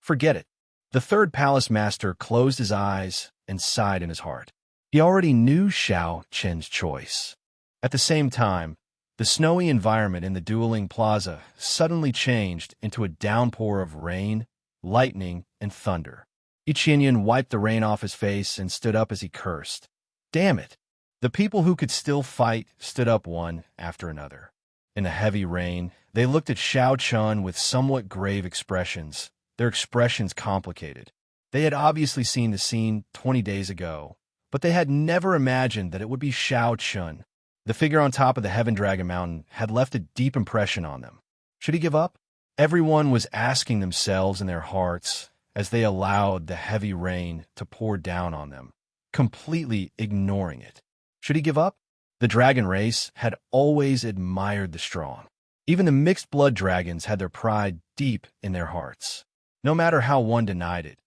Forget it. The third palace master closed his eyes and sighed in his heart. He already knew Xiao Chen's choice. At the same time, the snowy environment in the dueling plaza suddenly changed into a downpour of rain, lightning, and thunder. Ichinian wiped the rain off his face and stood up as he cursed. Damn it! The people who could still fight stood up one after another. In the heavy rain, they looked at Xiao Chun with somewhat grave expressions, their expressions complicated. They had obviously seen the scene 20 days ago, but they had never imagined that it would be Xiao Chun. The figure on top of the Heaven Dragon Mountain had left a deep impression on them. Should he give up? Everyone was asking themselves in their hearts as they allowed the heavy rain to pour down on them, completely ignoring it. Should he give up? The dragon race had always admired the strong. Even the mixed-blood dragons had their pride deep in their hearts. No matter how one denied it,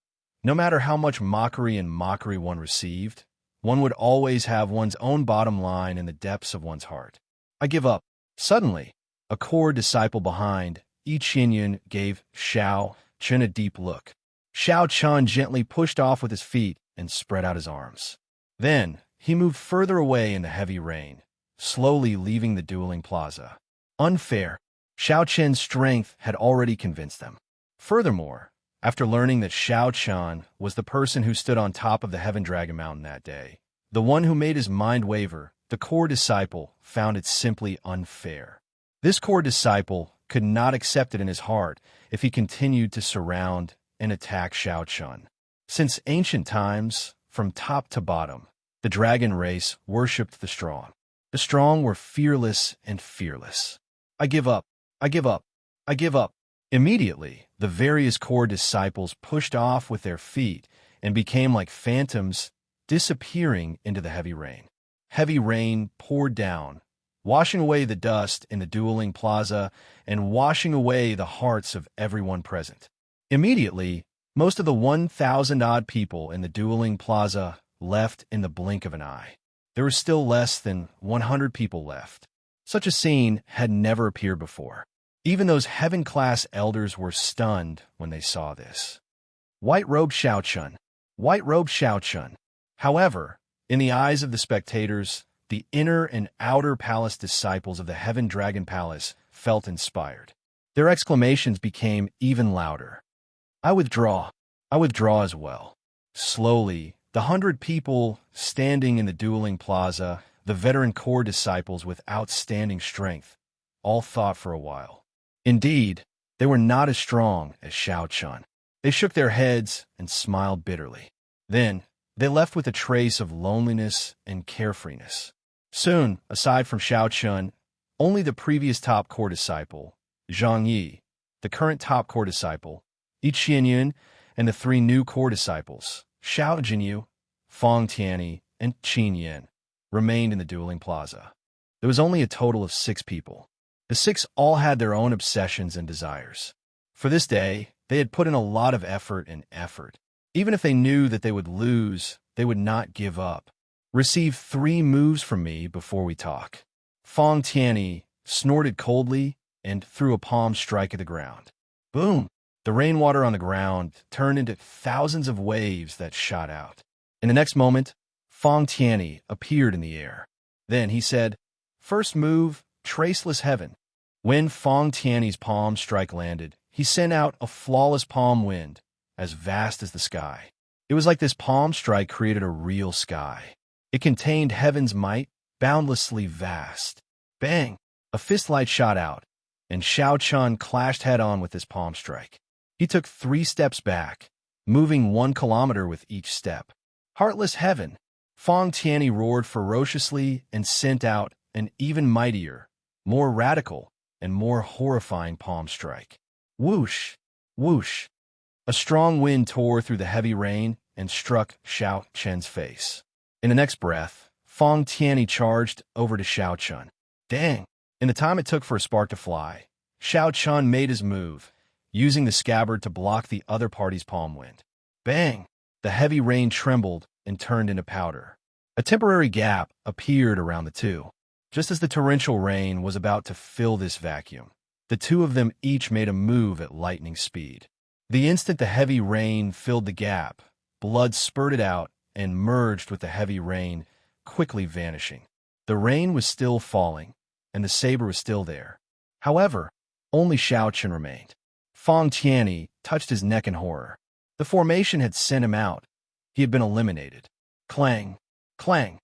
no matter how much mockery and mockery one received, one would always have one's own bottom line in the depths of one's heart. I give up. Suddenly, a core disciple behind, Yi Qinyan, gave Xiao Chun a deep look. Xiao Chun gently pushed off with his feet and spread out his arms. Then, he moved further away in the heavy rain, slowly leaving the dueling plaza. Unfair. Xiao Chen's strength had already convinced them. Furthermore, after learning that Xiao Chun was the person who stood on top of the Heaven Dragon Mountain that day, the one who made his mind waver, the core disciple found it simply unfair. This core disciple could not accept it in his heart if he continued to surround and attack Xiao Chun. Since ancient times, from top to bottom, the dragon race worshipped the strong. The strong were fearless and fearless. I give up. I give up. I give up. Immediately, the various core disciples pushed off with their feet and became like phantoms, disappearing into the heavy rain. Heavy rain poured down, washing away the dust in the dueling plaza and washing away the hearts of everyone present. Immediately, most of the 1,000-odd people in the dueling plaza left in the blink of an eye. There were still less than 100 people left. Such a scene had never appeared before. Even those heaven-class elders were stunned when they saw this. White-robed Xiao Chun. White-robed Xiao Chun. However, in the eyes of the spectators, the inner and outer palace disciples of the Heaven Dragon Palace felt inspired. Their exclamations became even louder. I withdraw. I withdraw as well. Slowly, the 100 people standing in the dueling plaza, the veteran core disciples with outstanding strength, all thought for a while. Indeed, they were not as strong as Xiao Chun. They shook their heads and smiled bitterly. Then, they left with a trace of loneliness and carefreeness. Soon, aside from Xiao Chun, only the previous top core disciple, Zhang Yi, the current top core disciple, Yi Qianyun, and the 3 new core disciples, Xiao Jinyu, Fong Tianyi, and Qin Yin, remained in the dueling plaza. There was only a total of 6 people. The 6 all had their own obsessions and desires. For this day, they had put in a lot of effort. Even if they knew that they would lose, they would not give up. Receive 3 moves from me before we talk. Fong Tianyi snorted coldly and threw a palm strike at the ground. Boom! The rainwater on the ground turned into thousands of waves that shot out. In the next moment, Fong Tianyi appeared in the air. Then he said, "First move, Traceless Heaven." When Fong Tianyi's palm strike landed, he sent out a flawless palm wind, as vast as the sky. It was like this palm strike created a real sky. It contained heaven's might, boundlessly vast. Bang! A fist light shot out, and Xiao Chun clashed head-on with this palm strike. He took 3 steps back, moving 1 kilometer with each step. Heartless Heaven! Fong Tianyi roared ferociously and sent out an even mightier, more radical, and more horrifying palm strike. Whoosh! Whoosh! A strong wind tore through the heavy rain and struck Xiao Chun's face. In the next breath, Fong Tianyi charged over to Xiao Chun. Dang! In the time it took for a spark to fly, Xiao Chun made his move, using the scabbard to block the other party's palm wind. Bang! The heavy rain trembled and turned into powder. A temporary gap appeared around the two. Just as the torrential rain was about to fill this vacuum, the 2 of them each made a move at lightning speed. The instant the heavy rain filled the gap, blood spurted out and merged with the heavy rain, quickly vanishing. The rain was still falling, and the saber was still there. However, only Xiao Chun remained. Fong Tianyi touched his neck in horror. The formation had sent him out. He had been eliminated. Clang! Clang!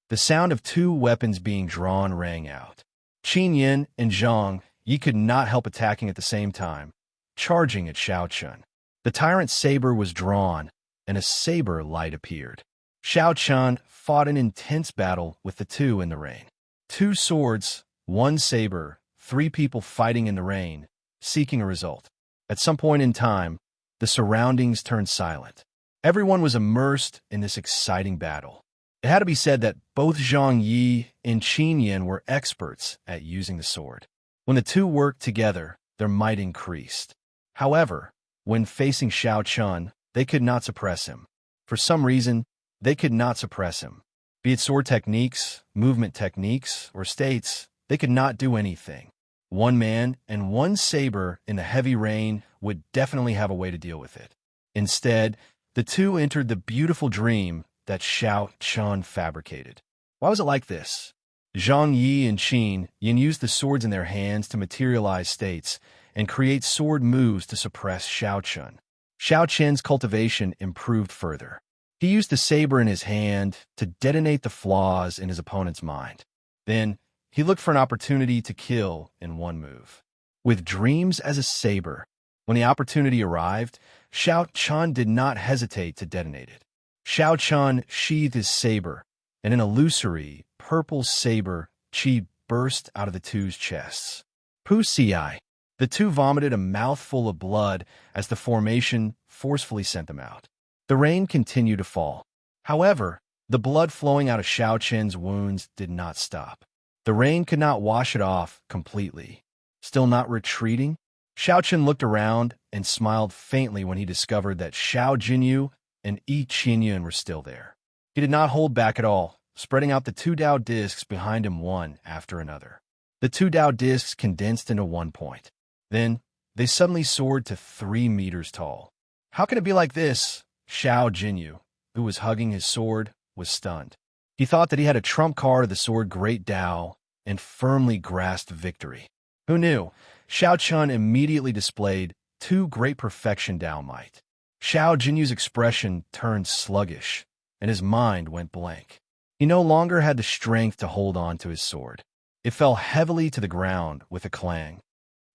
The sound of 2 weapons being drawn rang out. Qin Yin and Zhang Yi could not help attacking at the same time, charging at Xiao Chun. The tyrant's saber was drawn, and a saber light appeared. Xiao Chun fought an intense battle with the 2 in the rain. 2 swords, 1 saber, 3 people fighting in the rain, seeking a result. At some point in time, the surroundings turned silent. Everyone was immersed in this exciting battle. It had to be said that both Zhang Yi and Qin Yin were experts at using the sword. When the 2 worked together, their might increased. However, when facing Xiao Chun, they could not suppress him. For some reason, they could not suppress him. Be it sword techniques, movement techniques, or states, they could not do anything. 1 man and 1 saber in the heavy rain would definitely have a way to deal with it. Instead, the 2 entered the beautiful dream that Xiao Chun fabricated. Why was it like this? Zhang Yi and Qin Yin used the swords in their hands to materialize states and create sword moves to suppress Xiao Chun. Xiao Chun's cultivation improved further. He used the saber in his hand to detonate the flaws in his opponent's mind. Then, he looked for an opportunity to kill in 1 move. With dreams as a saber, when the opportunity arrived, Xiao Chun did not hesitate to detonate it. Xiao Chun sheathed his saber, and an illusory, purple saber chi burst out of the 2's chests. Pu-ci! The 2 vomited a mouthful of blood as the formation forcefully sent them out. The rain continued to fall. However, the blood flowing out of Xiao Chun's wounds did not stop. The rain could not wash it off completely. Still not retreating, Xiao Chun looked around and smiled faintly when he discovered that Xiao Jinyu and Yi Qianyun were still there. He did not hold back at all, spreading out the 2 Dao discs behind him one after another. The 2 Dao discs condensed into 1 point. Then, they suddenly soared to 3 meters tall. How can it be like this? Xiao Jinyu, who was hugging his sword, was stunned. He thought that he had a trump card of the sword Great Tao and firmly grasped victory. Who knew? Xiao Chun immediately displayed 2 great perfection Tao might. Xiao Jinyu's expression turned sluggish, and his mind went blank. He no longer had the strength to hold on to his sword. It fell heavily to the ground with a clang.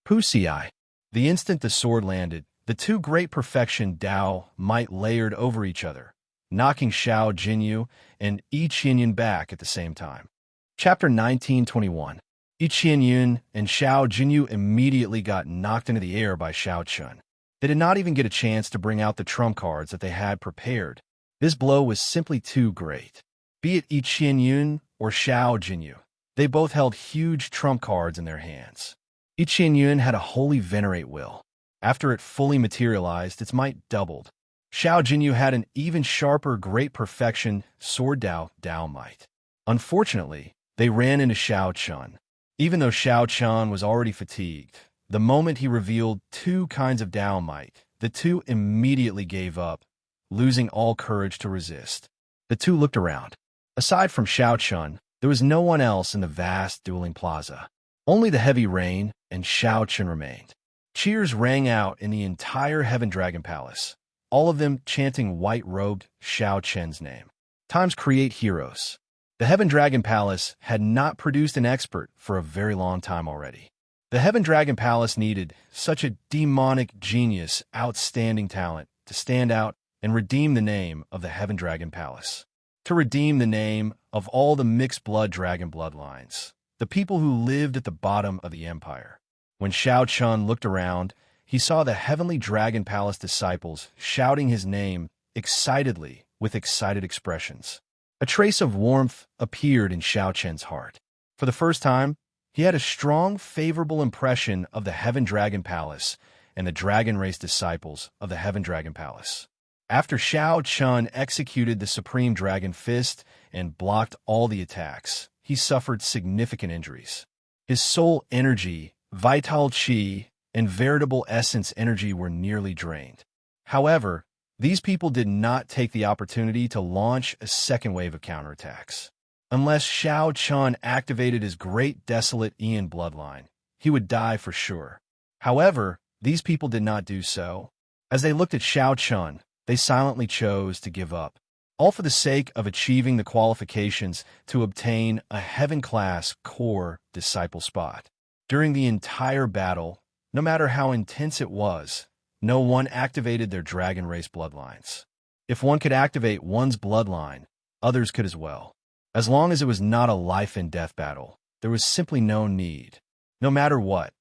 Pusii. The instant the sword landed, the 2 great perfection Tao might layered over each other, knocking Xiao Jinyu and Yi Qianyun back at the same time. Chapter 1921. Yi Qianyun and Xiao Jinyu immediately got knocked into the air by Xiao Chun. They did not even get a chance to bring out the trump cards that they had prepared. This blow was simply too great. Be it Yi Qianyun or Xiao Jinyu, they both held huge trump cards in their hands. Yi Qianyun had a wholly venerate will. After it fully materialized, its might doubled. Xiao Jinyu had an even sharper great perfection sword Tao might. Unfortunately, they ran into Xiao Chun. Even though Xiao Chun was already fatigued, the moment he revealed 2 kinds of Tao might, the 2 immediately gave up, losing all courage to resist. The 2 looked around. Aside from Xiao Chun, there was no one else in the vast dueling plaza. Only the heavy rain and Xiao Chun remained. Cheers rang out in the entire Heaven Dragon Palace, all of them chanting white-robed Xiao Chen's name. Times create heroes. The Heaven Dragon Palace had not produced an expert for a very long time already. The Heaven Dragon Palace needed such a demonic genius, outstanding talent to stand out and redeem the name of the Heaven Dragon Palace. To redeem the name of all the mixed-blood dragon bloodlines, the people who lived at the bottom of the empire. When Xiao Chun looked around, he saw the Heavenly Dragon Palace disciples shouting his name excitedly with excited expressions. A trace of warmth appeared in Xiao Chen's heart. For the first time, he had a strong, favorable impression of the Heaven Dragon Palace and the Dragon Race disciples of the Heaven Dragon Palace. After Xiao Chun executed the Supreme Dragon Fist and blocked all the attacks, he suffered significant injuries. His soul energy, vital chi, and veritable essence energy were nearly drained. However, these people did not take the opportunity to launch a second wave of counterattacks. Unless Xiao Chun activated his great desolate Ian bloodline, he would die for sure. However, these people did not do so. As they looked at Xiao Chun, they silently chose to give up, all for the sake of achieving the qualifications to obtain a Heaven-class core disciple spot. During the entire battle, no matter how intense it was, no one activated their dragon race bloodlines. If one could activate one's bloodline, others could as well. As long as it was not a life-and-death battle, there was simply no need. No matter what,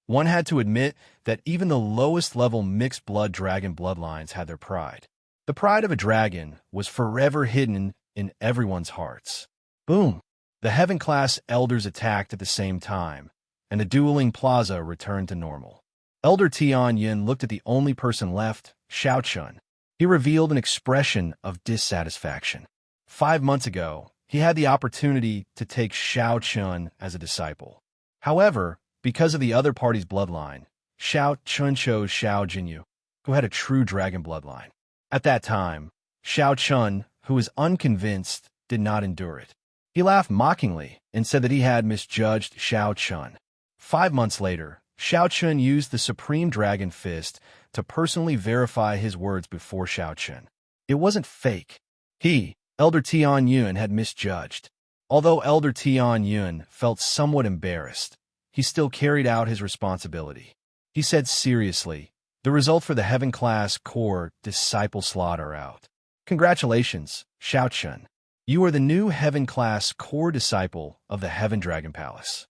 one had to admit that even the lowest-level mixed-blood dragon bloodlines had their pride. The pride of a dragon was forever hidden in everyone's hearts. Boom! The Heaven-class elders attacked at the same time, and the dueling plaza returned to normal. Elder Tian Yin looked at the only person left, Xiao Chun. He revealed an expression of dissatisfaction. 5 months ago, he had the opportunity to take Xiao Chun as a disciple. However, because of the other party's bloodline, Xiao Chun chose Xiao Jinyu, who had a true dragon bloodline. At that time, Xiao Chun, who was unconvinced, did not endure it. He laughed mockingly and said that he had misjudged Xiao Chun. 5 months later, Xiao Chun used the Supreme Dragon Fist to personally verify his words before Xiao Chun. It wasn't fake. He, Elder Tian Yun, had misjudged. Although Elder Tian Yun felt somewhat embarrassed, he still carried out his responsibility. He said seriously, "The result for the Heaven-class core disciple slot are out. Congratulations, Xiao Chun. You are the new Heaven-class core disciple of the Heaven Dragon Palace."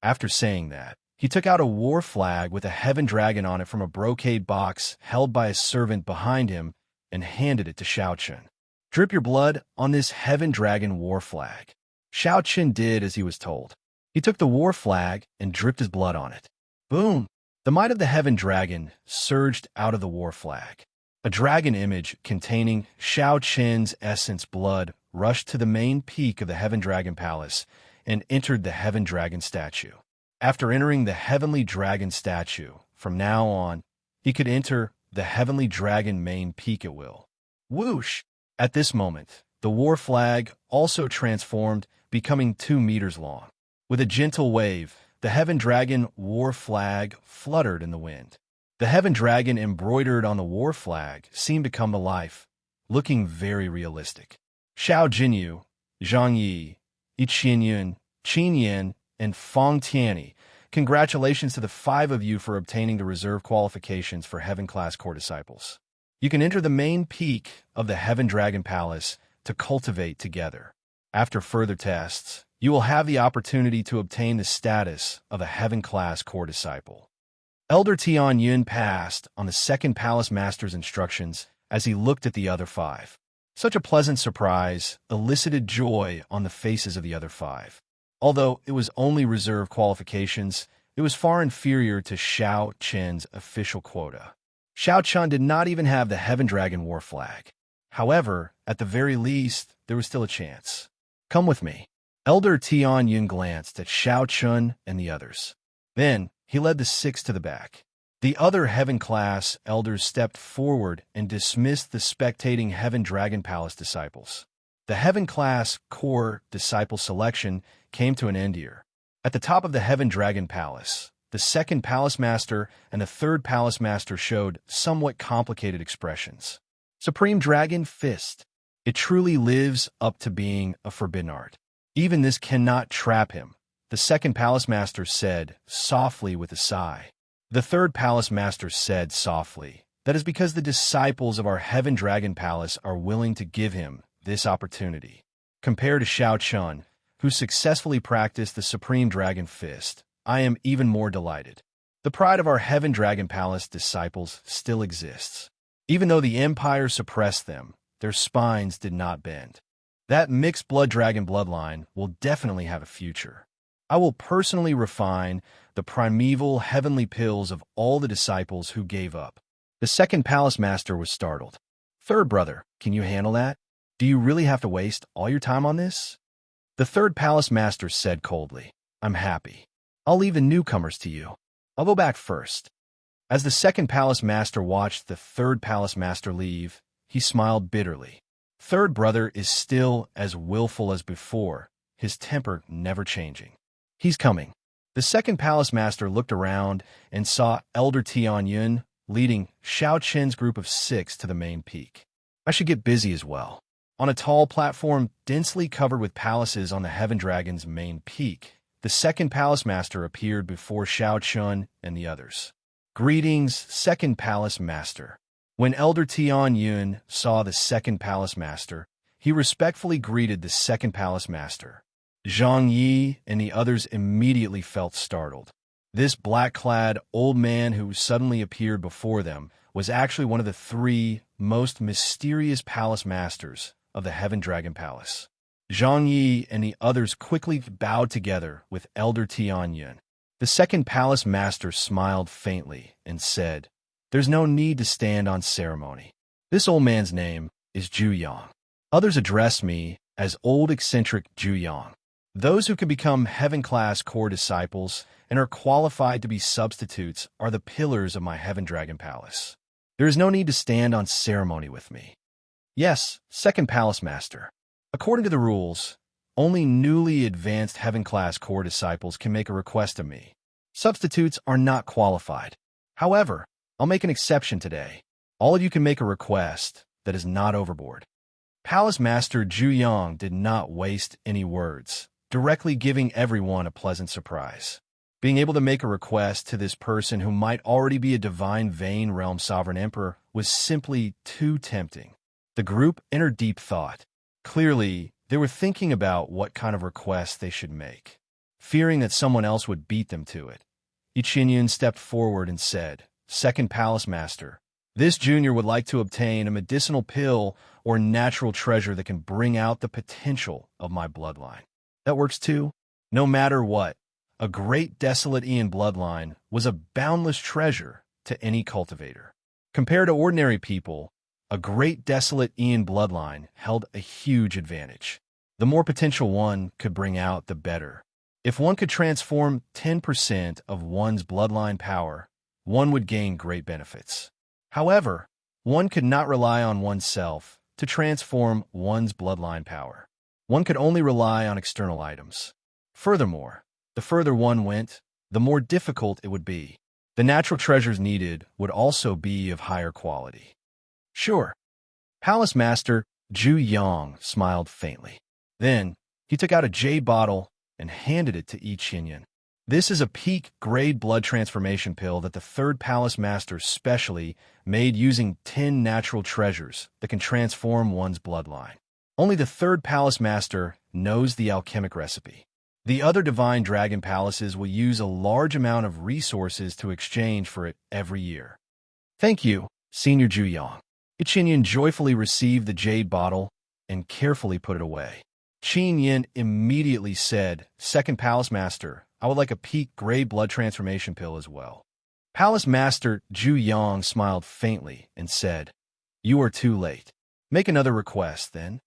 After saying that, he took out a war flag with a Heaven Dragon on it from a brocade box held by a servant behind him and handed it to Xiao Chun. "Drip your blood on this Heaven Dragon war flag." Xiao Chun did as he was told. He took the war flag and dripped his blood on it. Boom! The might of the Heaven Dragon surged out of the war flag. A dragon image containing Xiao Chun's essence blood rushed to the main peak of the Heaven Dragon Palace and entered the Heaven Dragon statue. After entering the Heavenly Dragon statue, from now on, he could enter the Heavenly Dragon main peak at will. Whoosh! At this moment, the war flag also transformed, becoming 2 meters long. With a gentle wave, the Heaven Dragon war flag fluttered in the wind. The Heaven Dragon embroidered on the war flag seemed to come to life, looking very realistic. Xiao Jinyu, Zhang Yi, Yiqianyun, Qin Yan, and Feng Tianyi, congratulations to the 5 of you for obtaining the reserve qualifications for Heaven-class core disciples. You can enter the main peak of the Heaven Dragon Palace to cultivate together. After further tests, you will have the opportunity to obtain the status of a Heaven-class core disciple. Elder Tian Yun passed on the second Palace Master's instructions as he looked at the other 5. Such a pleasant surprise elicited joy on the faces of the other 5. Although it was only reserve qualifications, it was far inferior to Xiao Chen's official quota. Xiao Chen did not even have the Heaven Dragon war flag. However, at the very least, there was still a chance. Come with me. Elder Tian Yun glanced at Xiao Chen and the others. Then, he led the 6 to the back. The other Heaven-class elders stepped forward and dismissed the spectating Heaven Dragon Palace disciples. The Heaven-class core disciple selection came to an end here. At the top of the Heaven Dragon Palace, the second Palace Master and the third Palace Master showed somewhat complicated expressions. Supreme Dragon Fist. It truly lives up to being a forbidden art. Even this cannot trap him, the second Palace Master said, softly with a sigh. The third Palace Master said softly, that is because the disciples of our Heaven Dragon Palace are willing to give him this opportunity. Compared to Xiao Chen, who successfully practiced the Supreme Dragon Fist, I am even more delighted. The pride of our Heaven Dragon Palace disciples still exists. Even though the Empire suppressed them, their spines did not bend. That mixed blood dragon bloodline will definitely have a future. I will personally refine the primeval heavenly pills of all the disciples who gave up. The second Palace Master was startled. Third brother, can you handle that? Do you really have to waste all your time on this? The third Palace Master said coldly, I'm happy. I'll leave the newcomers to you. I'll go back first. As the second Palace Master watched the third Palace Master leave, he smiled bitterly. Third brother is still as willful as before, his temper never changing. He's coming. The second Palace Master looked around and saw Elder Tian Yun leading Xiao Chen's group of 6 to the main peak. I should get busy as well. On a tall platform densely covered with palaces on the Heaven Dragon's main peak, the second Palace Master appeared before Xiao Chen and the others. Greetings, second Palace Master. When Elder Tian Yun saw the second Palace Master, he respectfully greeted the second Palace Master. Zhang Yi and the others immediately felt startled. This black-clad old man who suddenly appeared before them was actually one of the 3 most mysterious Palace Masters of the Heaven Dragon Palace. Zhang Yi and the others quickly bowed together with Elder Tian Yun. The second Palace Master smiled faintly and said, There's no need to stand on ceremony. This old man's name is Zhu Yang. Others address me as Old Eccentric Zhu Yang. Those who can become Heaven-class core disciples and are qualified to be substitutes are the pillars of my Heaven Dragon Palace. There is no need to stand on ceremony with me. Yes, second Palace Master. According to the rules, only newly advanced Heaven-class core disciples can make a request of me. Substitutes are not qualified. However, I'll make an exception today. All of you can make a request that is not overboard. Palace Master Zhu Yang did not waste any words, directly giving everyone a pleasant surprise. Being able to make a request to this person who might already be a divine Vane Realm Sovereign Emperor was simply too tempting. The group entered deep thought. Clearly, they were thinking about what kind of request they should make, fearing that someone else would beat them to it. Yiqianyun stepped forward and said, Second Palace Master, this junior would like to obtain a medicinal pill or natural treasure that can bring out the potential of my bloodline. That works too? No matter what, a great desolate Ian bloodline was a boundless treasure to any cultivator. Compared to ordinary people, a great desolate Ian bloodline held a huge advantage. The more potential one could bring out, the better. If one could transform 10% of one's bloodline power, one would gain great benefits. However, one could not rely on oneself to transform one's bloodline power. One could only rely on external items. Furthermore, the further one went, the more difficult it would be. The natural treasures needed would also be of higher quality. Sure. Palace Master Zhu Yang smiled faintly. Then, he took out a jade bottle and handed it to Yi Qinyan. This is a peak-grade blood transformation pill that the third Palace Master specially made using 10 natural treasures that can transform one's bloodline. Only the third Palace Master knows the alchemic recipe. The other Divine Dragon Palaces will use a large amount of resources to exchange for it every year. Thank you, Senior Zhu Yang. Yi Qinyan joyfully received the jade bottle and carefully put it away. Qin Yin immediately said, Second Palace Master, I would like a peak-grade blood transformation pill as well. Palace Master Zhu Yang smiled faintly and said, You are too late. Make another request, then.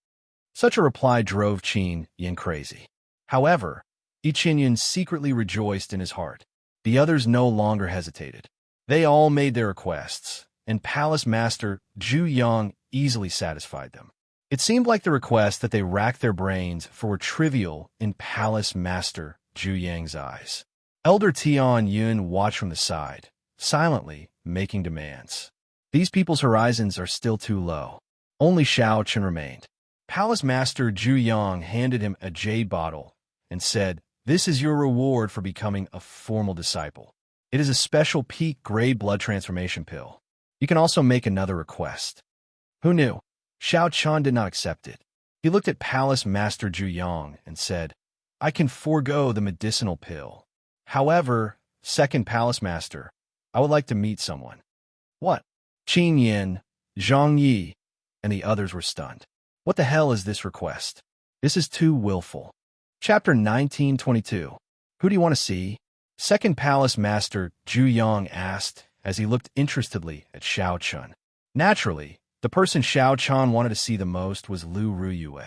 Such a reply drove Qin Yin crazy. However, Yi Qinyan secretly rejoiced in his heart. The others no longer hesitated. They all made their requests, and Palace Master Zhu Yang easily satisfied them. It seemed like the requests that they racked their brains for were trivial in Palace Master Zhu Yang's eyes. Elder Tian Yun watched from the side, silently making demands. These people's horizons are still too low. Only Xiao Chen remained. Palace Master Zhu Yang handed him a jade bottle and said, This is your reward for becoming a formal disciple. It is a special peak-grade blood transformation pill. You can also make another request. Who knew? Xiao Chen did not accept it. He looked at Palace Master Zhu Yang and said, I can forego the medicinal pill. However, Second Palace Master, I would like to meet someone. What? Qin Yin, Zhang Yi, and the others were stunned. What the hell is this request? This is too willful. Chapter 1922. Who do you want to see? Second Palace Master Zhu Yang asked as he looked interestedly at Xiao Chen. Naturally, the person Xiao Chen wanted to see the most was Lu Ruyue.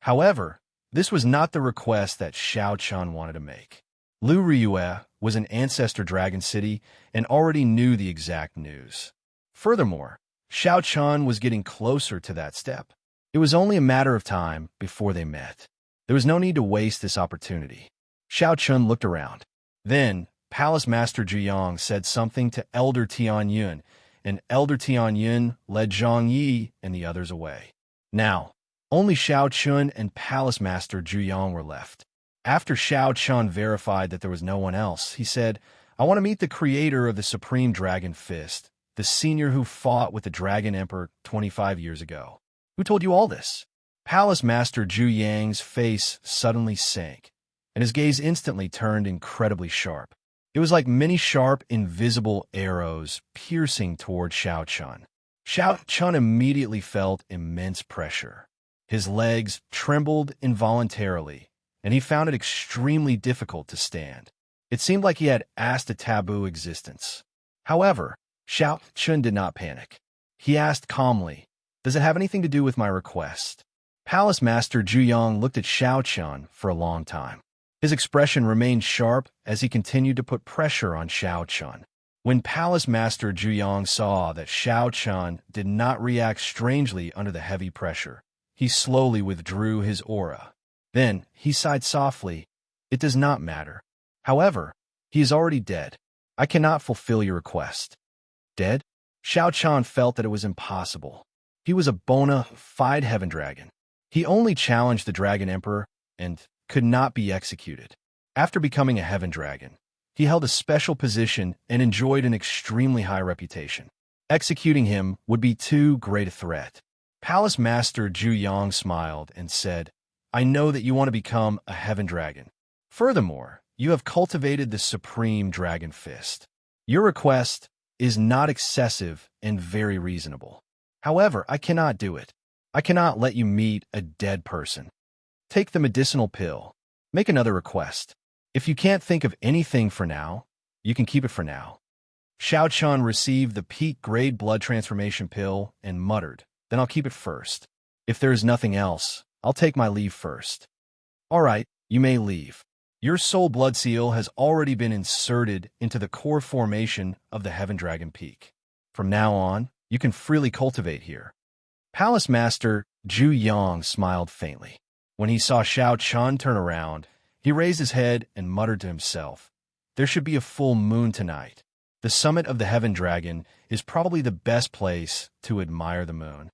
However, this was not the request that Xiao Chen wanted to make. Lu Ruyue was an ancestor dragon city and already knew the exact news. Furthermore, Xiao Chen was getting closer to that step. It was only a matter of time before they met. There was no need to waste this opportunity. Xiao Chen looked around. Then, Palace Master Zhu Yang said something to Elder Tian Yun, and Elder Tian Yun led Zhang Yi and the others away. Now, only Xiao Chen and Palace Master Zhu Yang were left. After Xiao Chen verified that there was no one else, he said, I want to meet the creator of the Supreme Dragon Fist, the senior who fought with the Dragon Emperor 25 years ago. Who told you all this? Palace Master Zhu Yang's face suddenly sank, and his gaze instantly turned incredibly sharp. It was like many sharp, invisible arrows piercing toward Xiao Chen. Xiao Chen immediately felt immense pressure. His legs trembled involuntarily, and he found it extremely difficult to stand. It seemed like he had asked a taboo existence. However, Xiao Chen did not panic. He asked calmly, Does it have anything to do with my request? Palace Master Zhu Yang looked at Xiao Chen for a long time. His expression remained sharp as he continued to put pressure on Xiao Chen. When Palace Master Zhu Yang saw that Xiao Chen did not react strangely under the heavy pressure, he slowly withdrew his aura. Then, he sighed softly, It does not matter. However, he is already dead. I cannot fulfill your request. Dead? Xiao Chen felt that it was impossible. He was a bona fide heaven dragon. He only challenged the Dragon Emperor and could not be executed. After becoming a heaven dragon, he held a special position and enjoyed an extremely high reputation. Executing him would be too great a threat. Palace Master Zhu Yang smiled and said, I know that you want to become a heaven dragon. Furthermore, you have cultivated the Supreme Dragon Fist. Your request is not excessive and very reasonable. However, I cannot do it. I cannot let you meet a dead person. Take the medicinal pill. Make another request. If you can't think of anything for now, you can keep it for now. Xiao Chen received the peak-grade blood transformation pill and muttered, Then I'll keep it first. If there is nothing else, I'll take my leave first. All right, you may leave. Your soul blood seal has already been inserted into the core formation of the Heaven Dragon Peak. From now on, you can freely cultivate here. Palace Master Zhu Yang smiled faintly. When he saw Xiao Chun turn around, he raised his head and muttered to himself, "There should be a full moon tonight. The summit of the Heaven Dragon is probably the best place to admire the moon."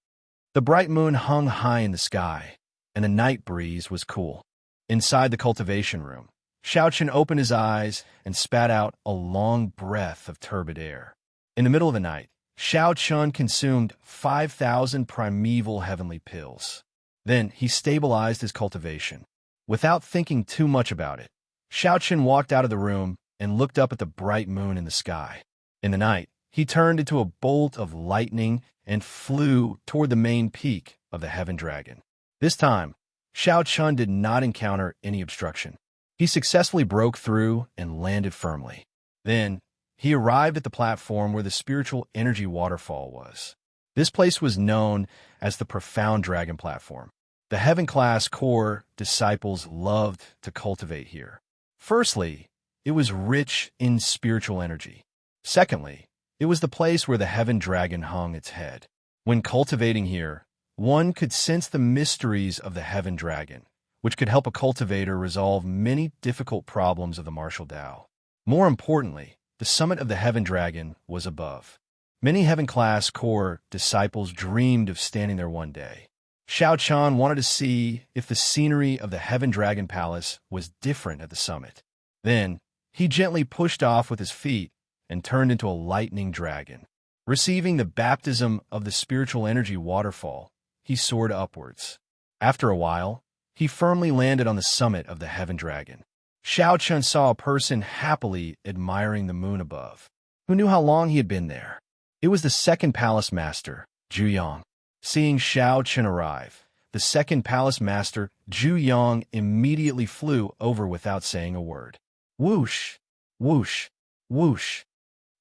The bright moon hung high in the sky, and a night breeze was cool. Inside the cultivation room, Xiao Chun opened his eyes and spat out a long breath of turbid air. In the middle of the night, Xiao Chun consumed 5,000 primeval heavenly pills. Then he stabilized his cultivation. Without thinking too much about it, Xiao Chun walked out of the room and looked up at the bright moon in the sky. In the night, he turned into a bolt of lightning and flew toward the main peak of the Heaven Dragon. This time, Xiao Chun did not encounter any obstruction. He successfully broke through and landed firmly. Then, he arrived at the platform where the spiritual energy waterfall was. This place was known as the Profound Dragon Platform. The Heaven-class core disciples loved to cultivate here. Firstly, it was rich in spiritual energy. Secondly, it was the place where the Heaven Dragon hung its head. When cultivating here, one could sense the mysteries of the Heaven Dragon, which could help a cultivator resolve many difficult problems of the martial Tao. More importantly, the summit of the Heaven Dragon was above. Many Heaven-class core disciples dreamed of standing there one day. Xiao Chun wanted to see if the scenery of the Heaven Dragon Palace was different at the summit. Then, he gently pushed off with his feet and turned into a lightning dragon. Receiving the baptism of the spiritual energy waterfall, he soared upwards. After a while, he firmly landed on the summit of the Heaven Dragon. Xiao Chun saw a person happily admiring the moon above. Who knew how long he had been there? It was the second palace master, Zhu Yang. Seeing Xiao Chun arrive, the second palace master, Zhu Yang, immediately flew over without saying a word. Whoosh, whoosh, whoosh.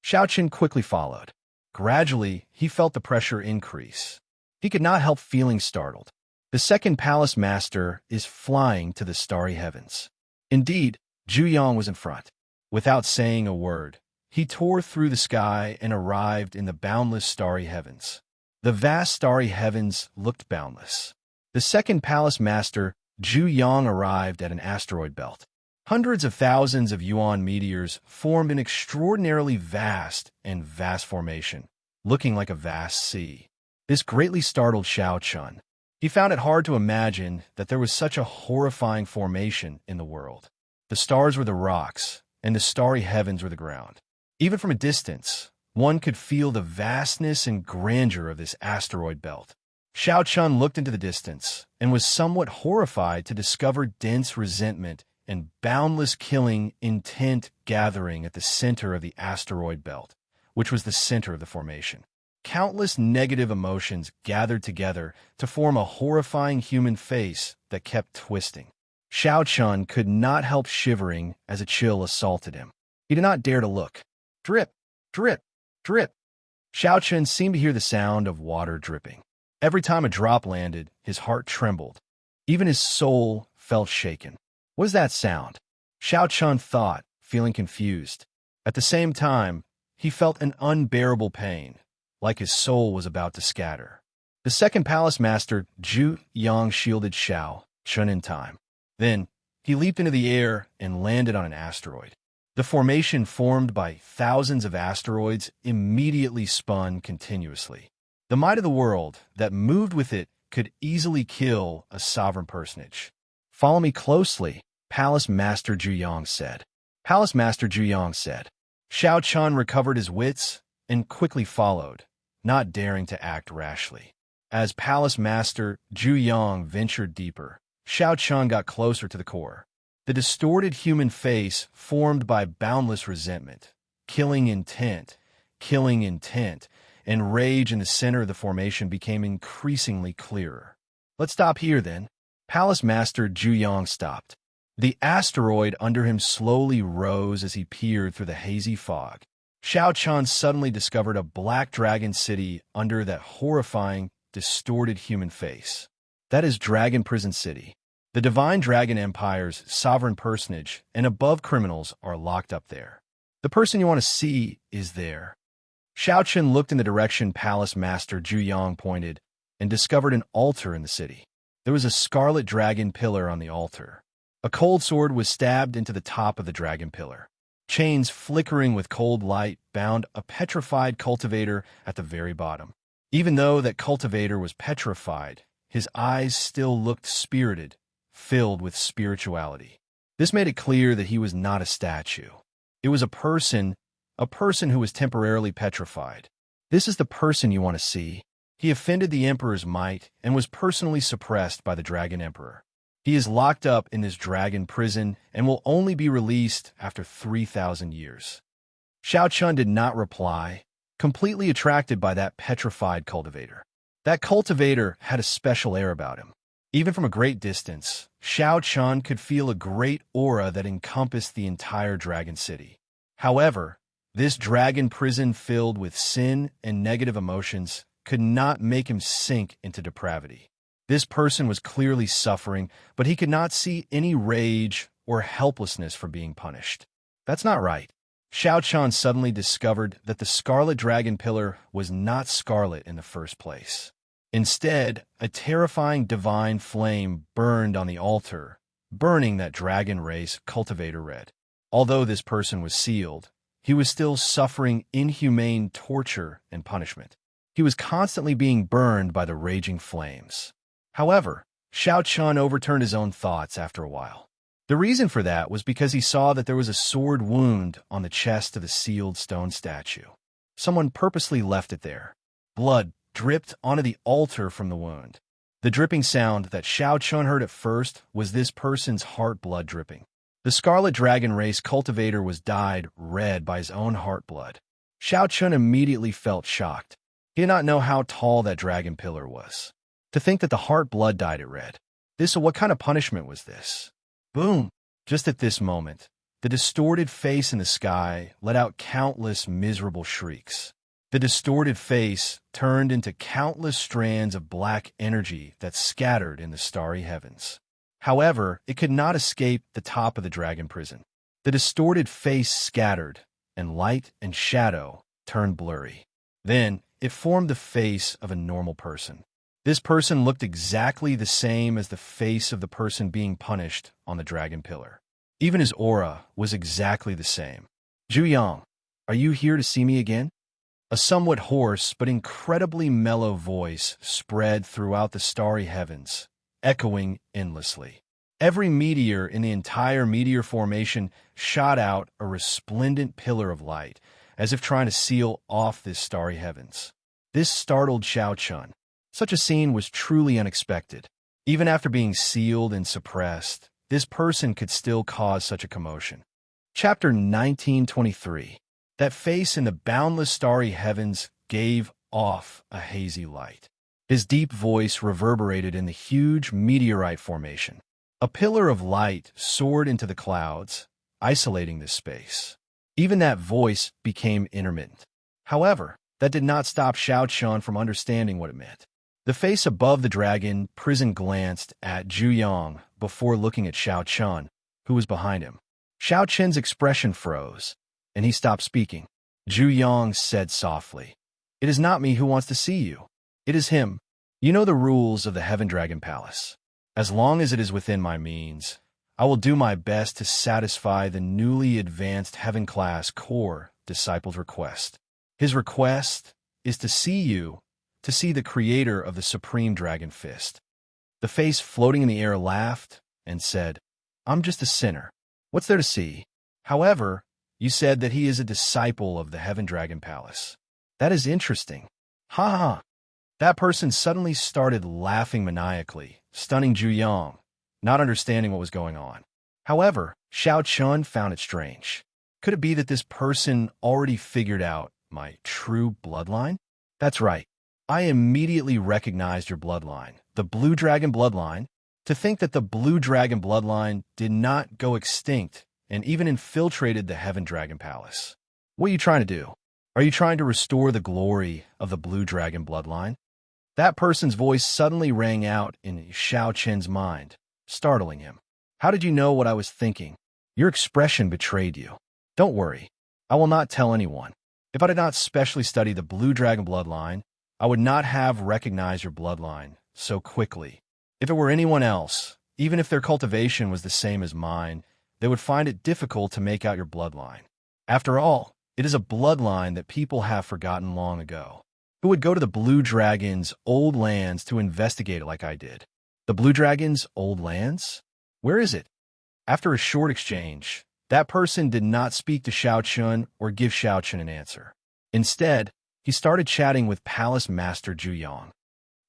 Xiao Chun quickly followed. Gradually, he felt the pressure increase. He could not help feeling startled. The second palace master is flying to the starry heavens. Indeed, Zhu Yang was in front. Without saying a word, he tore through the sky and arrived in the boundless starry heavens. The vast starry heavens looked boundless. The second palace master, Zhu Yang, arrived at an asteroid belt. Hundreds of thousands of Yuan meteors formed an extraordinarily vast formation, looking like a vast sea. This greatly startled Xiao Chun. He found it hard to imagine that there was such a horrifying formation in the world. The stars were the rocks, and the starry heavens were the ground. Even from a distance, one could feel the vastness and grandeur of this asteroid belt. Xiao Chun looked into the distance and was somewhat horrified to discover dense resentment and boundless killing intent gathering at the center of the asteroid belt, which was the center of the formation. Countless negative emotions gathered together to form a horrifying human face that kept twisting. Xiao Chun could not help shivering as a chill assaulted him. He did not dare to look. Drip, drip, drip. Xiao Chun seemed to hear the sound of water dripping. Every time a drop landed, his heart trembled. Even his soul felt shaken. What is that sound? Xiao Chun thought, feeling confused. At the same time, he felt an unbearable pain, like his soul was about to scatter. The second palace master, Zhu Yang, shielded Xiao Chun in time. Then, he leaped into the air and landed on an asteroid. The formation formed by thousands of asteroids immediately spun continuously. The might of the world that moved with it could easily kill a sovereign personage. "Follow me closely," Palace Master Zhu Yang said. Palace Master Zhu Yang said. Xiao Chun recovered his wits and quickly followed, not daring to act rashly. As Palace Master Zhu Yang ventured deeper, Xiao Chun got closer to the core. The distorted human face formed by boundless resentment, killing intent, and rage in the center of the formation became increasingly clearer. "Let's stop here, then." Palace Master Zhu Yang stopped. The asteroid under him slowly rose as he peered through the hazy fog. Xiao Chun suddenly discovered a black dragon city under that horrifying, distorted human face. "That is Dragon Prison City." The Divine Dragon Empire's sovereign personage and above criminals are locked up there. The person you want to see is there. Xiao Chen looked in the direction Palace Master Zhu Yang pointed and discovered an altar in the city. There was a scarlet dragon pillar on the altar. A cold sword was stabbed into the top of the dragon pillar. Chains flickering with cold light bound a petrified cultivator at the very bottom. Even though that cultivator was petrified, his eyes still looked spirited, filled with spirituality. This made it clear that he was not a statue. It was a person who was temporarily petrified. This is the person you want to see. He offended the Emperor's might and was personally suppressed by the Dragon Emperor. He is locked up in this dragon prison and will only be released after 3,000 years. Xiao Chun did not reply, completely attracted by that petrified cultivator. That cultivator had a special air about him. Even from a great distance, Xiao Chun could feel a great aura that encompassed the entire dragon city. However, this dragon prison filled with sin and negative emotions could not make him sink into depravity. This person was clearly suffering, but he could not see any rage or helplessness for being punished. That's not right. Xiao Chun suddenly discovered that the scarlet dragon pillar was not scarlet in the first place. Instead, a terrifying divine flame burned on the altar, burning that dragon race cultivator red. Although this person was sealed, he was still suffering inhumane torture and punishment. He was constantly being burned by the raging flames. However, Xiao Chun overturned his own thoughts after a while. The reason for that was because he saw that there was a sword wound on the chest of the sealed stone statue. Someone purposely left it there. Blood dripped onto the altar from the wound. The dripping sound that Xiao Chun heard at first was this person's heart blood dripping. The Scarlet Dragon race cultivator was dyed red by his own heart blood. Xiao Chun immediately felt shocked. He did not know how tall that dragon pillar was. To think that the heart blood dyed it red. What kind of punishment was this? Boom! Just at this moment, the distorted face in the sky let out countless miserable shrieks. The distorted face turned into countless strands of black energy that scattered in the starry heavens. However, it could not escape the top of the dragon prison. The distorted face scattered, and light and shadow turned blurry. Then, it formed the face of a normal person. This person looked exactly the same as the face of the person being punished on the dragon pillar. Even his aura was exactly the same. Zhu Yang, are you here to see me again? A somewhat hoarse but incredibly mellow voice spread throughout the starry heavens, echoing endlessly. Every meteor in the entire meteor formation shot out a resplendent pillar of light, as if trying to seal off this starry heavens. This startled Xiao Chun. Such a scene was truly unexpected. Even after being sealed and suppressed, this person could still cause such a commotion. Chapter 1923. That face in the boundless starry heavens gave off a hazy light. His deep voice reverberated in the huge meteorite formation. A pillar of light soared into the clouds, isolating this space. Even that voice became intermittent. However, that did not stop Xiao Chun from understanding what it meant. The face above the dragon prison glanced at Zhu Yang before looking at Xiao Chun, who was behind him. Xiao Chun's expression froze, and he stopped speaking. Zhu Yang said softly, "It is not me who wants to see you. It is him. You know the rules of the Heaven Dragon Palace. As long as it is within my means, I will do my best to satisfy the newly advanced Heaven-class core disciple's request. His request is to see you, to see the creator of the Supreme Dragon Fist." The face floating in the air laughed and said, "I'm just a sinner. What's there to see? However, you said that he is a disciple of the Heaven Dragon Palace. That is interesting. Ha ha." That person suddenly started laughing maniacally, stunning Zhu Yang, not understanding what was going on. However, Xiao Chun found it strange. Could it be that this person already figured out my true bloodline? That's right. I immediately recognized your bloodline, the Blue Dragon bloodline. To think that the Blue Dragon bloodline did not go extinct and even infiltrated the Heaven Dragon Palace. What are you trying to do? Are you trying to restore the glory of the Blue Dragon bloodline? That person's voice suddenly rang out in Xiao Chen's mind, startling him. How did you know what I was thinking? Your expression betrayed you. Don't worry. I will not tell anyone. If I did not specially study the blue dragon bloodline, I would not have recognized your bloodline so quickly. If it were anyone else, even if their cultivation was the same as mine, they would find it difficult to make out your bloodline. After all, it is a bloodline that people have forgotten long ago. Who would go to the Blue Dragon's old lands to investigate it like I did? The Blue Dragon's old lands? Where is it? After a short exchange, that person did not speak to Xiao Chun or give Xiao Chun an answer. Instead, he started chatting with Palace Master Zhu Yang.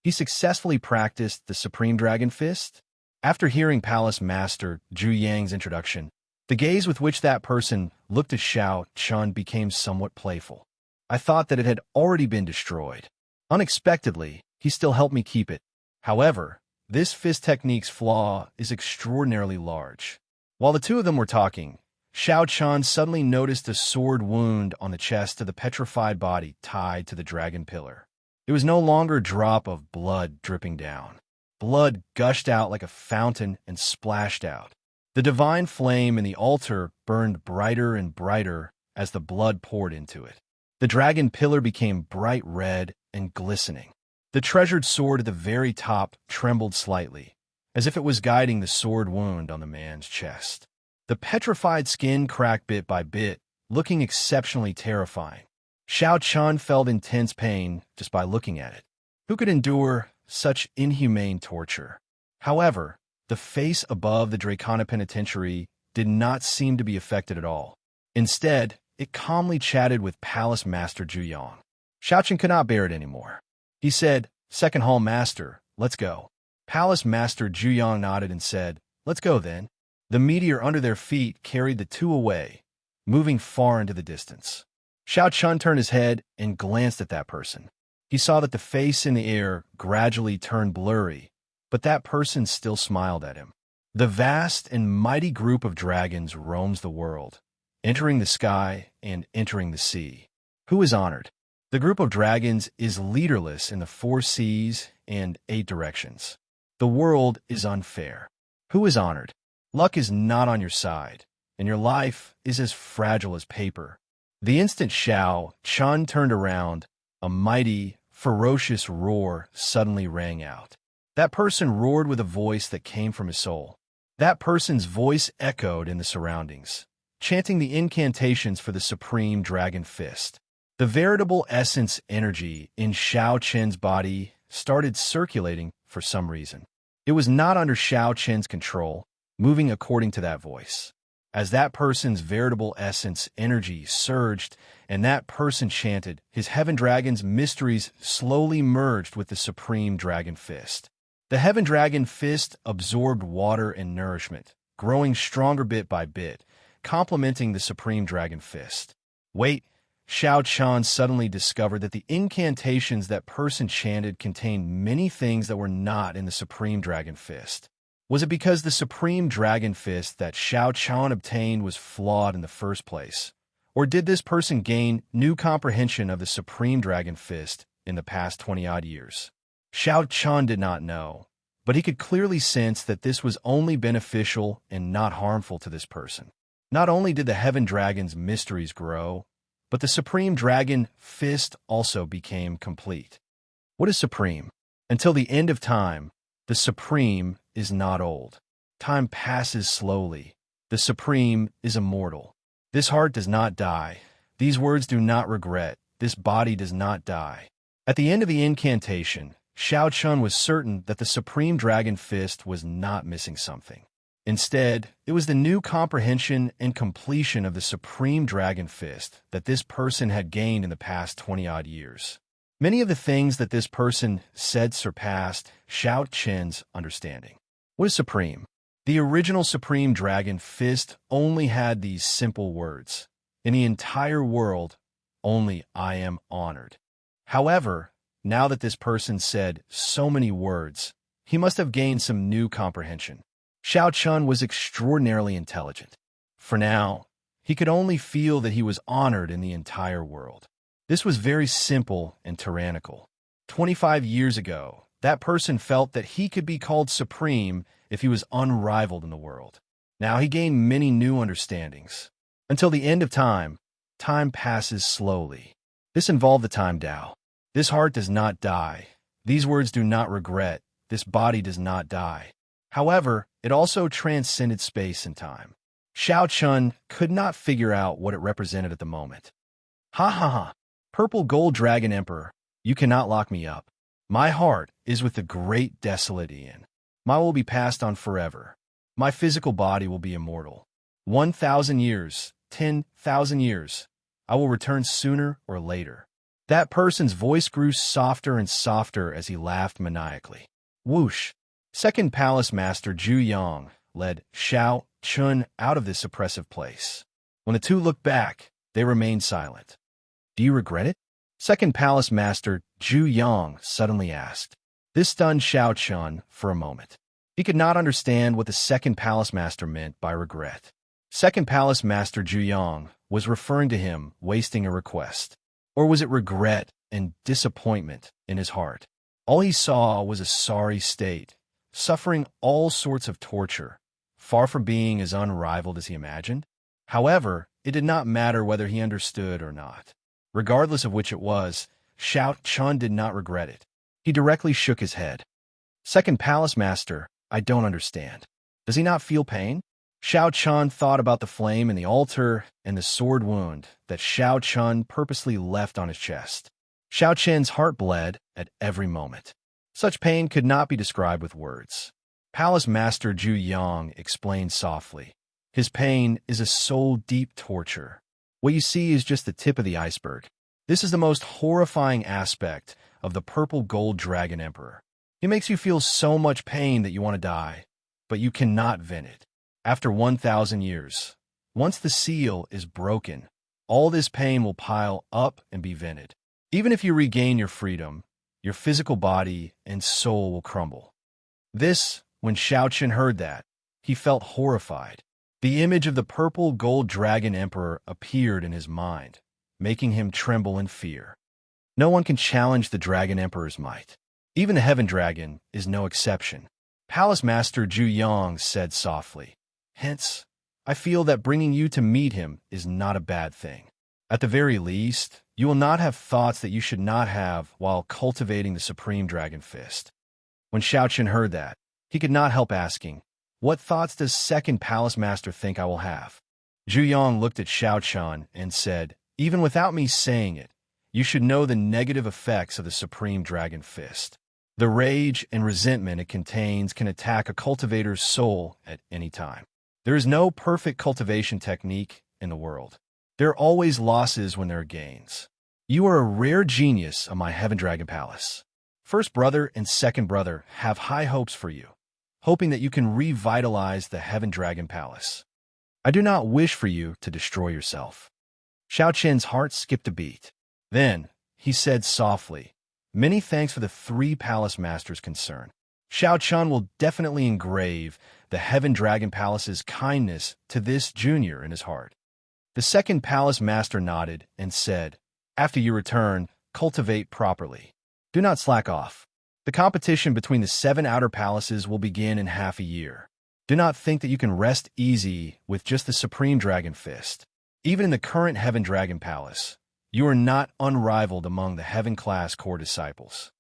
He successfully practiced the Supreme Dragon Fist. After hearing Palace Master Zhu Yang's introduction, the gaze with which that person looked at Xiao Chun became somewhat playful. I thought that it had already been destroyed. Unexpectedly, he still helped me keep it. However, this fist technique's flaw is extraordinarily large. While the two of them were talking, Xiao Chun suddenly noticed a sword wound on the chest of the petrified body tied to the dragon pillar. It was no longer a drop of blood dripping down. Blood gushed out like a fountain and splashed out. The divine flame in the altar burned brighter and brighter as the blood poured into it. The dragon pillar became bright red and glistening. The treasured sword at the very top trembled slightly, as if it was guiding the sword wound on the man's chest. The petrified skin cracked bit by bit, looking exceptionally terrifying. Xiao Chun felt intense pain just by looking at it. Who could endure such inhumane torture? However, the face above the Draconic Penitentiary did not seem to be affected at all. Instead, it calmly chatted with Palace Master Zhu Yang. Xiao Chun could not bear it anymore. He said, "Second Hall Master, let's go." Palace Master Zhu Yang nodded and said, "Let's go then." The meteor under their feet carried the two away, moving far into the distance. Xiao Chun turned his head and glanced at that person. He saw that the face in the air gradually turned blurry, but that person still smiled at him. The vast and mighty group of dragons roams the world, entering the sky and entering the sea. Who is honored? The group of dragons is leaderless in the 4 seas and 8 directions. The world is unfair. Who is honored? Luck is not on your side, and your life is as fragile as paper. The instant Xiao Chun turned around, a mighty, ferocious roar suddenly rang out. That person roared with a voice that came from his soul. That person's voice echoed in the surroundings, chanting the incantations for the Supreme Dragon Fist. The veritable essence energy in Xiao Chen's body started circulating for some reason. It was not under Xiao Chen's control, moving according to that voice. As that person's veritable essence energy surged and that person chanted, his Heaven Dragon's mysteries slowly merged with the Supreme Dragon Fist. The Heaven Dragon Fist absorbed water and nourishment, growing stronger bit by bit, complementing the Supreme Dragon Fist. Wait, Xiao Chun suddenly discovered that the incantations that person chanted contained many things that were not in the Supreme Dragon Fist. Was it because the Supreme Dragon Fist that Xiao Chun obtained was flawed in the first place? Or did this person gain new comprehension of the Supreme Dragon Fist in the past 20-odd years? Xiao Chun did not know, but he could clearly sense that this was only beneficial and not harmful to this person. Not only did the Heaven Dragon's mysteries grow, but the Supreme Dragon Fist also became complete. What is supreme? Until the end of time, the Supreme is not old. Time passes slowly. The Supreme is immortal. This heart does not die. These words do not regret. This body does not die. At the end of the incantation, Xiao Chun was certain that the Supreme Dragon Fist was not missing something. Instead, it was the new comprehension and completion of the Supreme Dragon Fist that this person had gained in the past 20-odd years. Many of the things that this person said surpassed Xiao Chen's understanding. What is supreme? The original Supreme Dragon Fist only had these simple words. In the entire world, only I am honored. However, now that this person said so many words, he must have gained some new comprehension. Xiao Chun was extraordinarily intelligent. For now, he could only feel that he was honored in the entire world. This was very simple and tyrannical. 25 years ago, that person felt that he could be called supreme if he was unrivaled in the world. Now he gained many new understandings. Until the end of time, time passes slowly. This involved the time Tao. This heart does not die. These words do not regret. This body does not die. However, it also transcended space and time. Xiao Chun could not figure out what it represented at the moment. Ha ha ha! Purple Gold Dragon Emperor, you cannot lock me up. My heart is with the great desolate Ian. Mine will be passed on forever. My physical body will be immortal. 1,000 years, 10,000 years. I will return sooner or later. That person's voice grew softer and softer as he laughed maniacally. Whoosh! Second Palace Master Zhu Yang led Xiao Chun out of this oppressive place. When the two looked back, they remained silent. Do you regret it? Second Palace Master Zhu Yang suddenly asked. This stunned Xiao Chun for a moment. He could not understand what the Second Palace Master meant by regret. Second Palace Master Zhu Yang was referring to him wasting a request. Or was it regret and disappointment in his heart? All he saw was a sorry state, suffering all sorts of torture, far from being as unrivaled as he imagined. However, it did not matter whether he understood or not. Regardless of which it was, Xiao Chun did not regret it. He directly shook his head. Second Palace Master, I don't understand. Does he not feel pain? Xiao Chun thought about the flame in the altar and the sword wound that Xiao Chun purposely left on his chest. Xiao Chen's heart bled at every moment. Such pain could not be described with words. Palace Master Zhu Yang explained softly. His pain is a soul-deep torture. What you see is just the tip of the iceberg. This is the most horrifying aspect of the Purple Gold Dragon Emperor. He makes you feel so much pain that you want to die, but you cannot vent it. After 1,000 years, once the seal is broken, all this pain will pile up and be vented. Even if you regain your freedom, your physical body and soul will crumble. When Xiao Chun heard that, he felt horrified. The image of the Purple Gold Dragon Emperor appeared in his mind, making him tremble in fear. No one can challenge the Dragon Emperor's might. Even the Heaven Dragon is no exception. Palace Master Zhu Yang said softly. Hence, I feel that bringing you to meet him is not a bad thing. At the very least, you will not have thoughts that you should not have while cultivating the Supreme Dragon Fist. When Xiao Chun heard that, he could not help asking, what thoughts does Second Palace Master think I will have? Zhu Yang looked at Xiao Chun and said, even without me saying it, you should know the negative effects of the Supreme Dragon Fist. The rage and resentment it contains can attack a cultivator's soul at any time. There is no perfect cultivation technique in the world. There are always losses when there are gains. You are a rare genius of my Heaven Dragon Palace. First brother and second brother have high hopes for you, hoping that you can revitalize the Heaven Dragon Palace. I do not wish for you to destroy yourself. Xiao Chen's heart skipped a beat. Then, he said softly, many thanks for the 3 Palace Masters' concern. Xiao Chun will definitely engrave the Heaven Dragon Palace's kindness to this junior in his heart. The second Palace Master nodded and said, after you return, cultivate properly. Do not slack off. The competition between the 7 outer palaces will begin in half a year. Do not think that you can rest easy with just the Supreme Dragon Fist. Even in the current Heaven Dragon Palace, you are not unrivaled among the Heaven-class core disciples.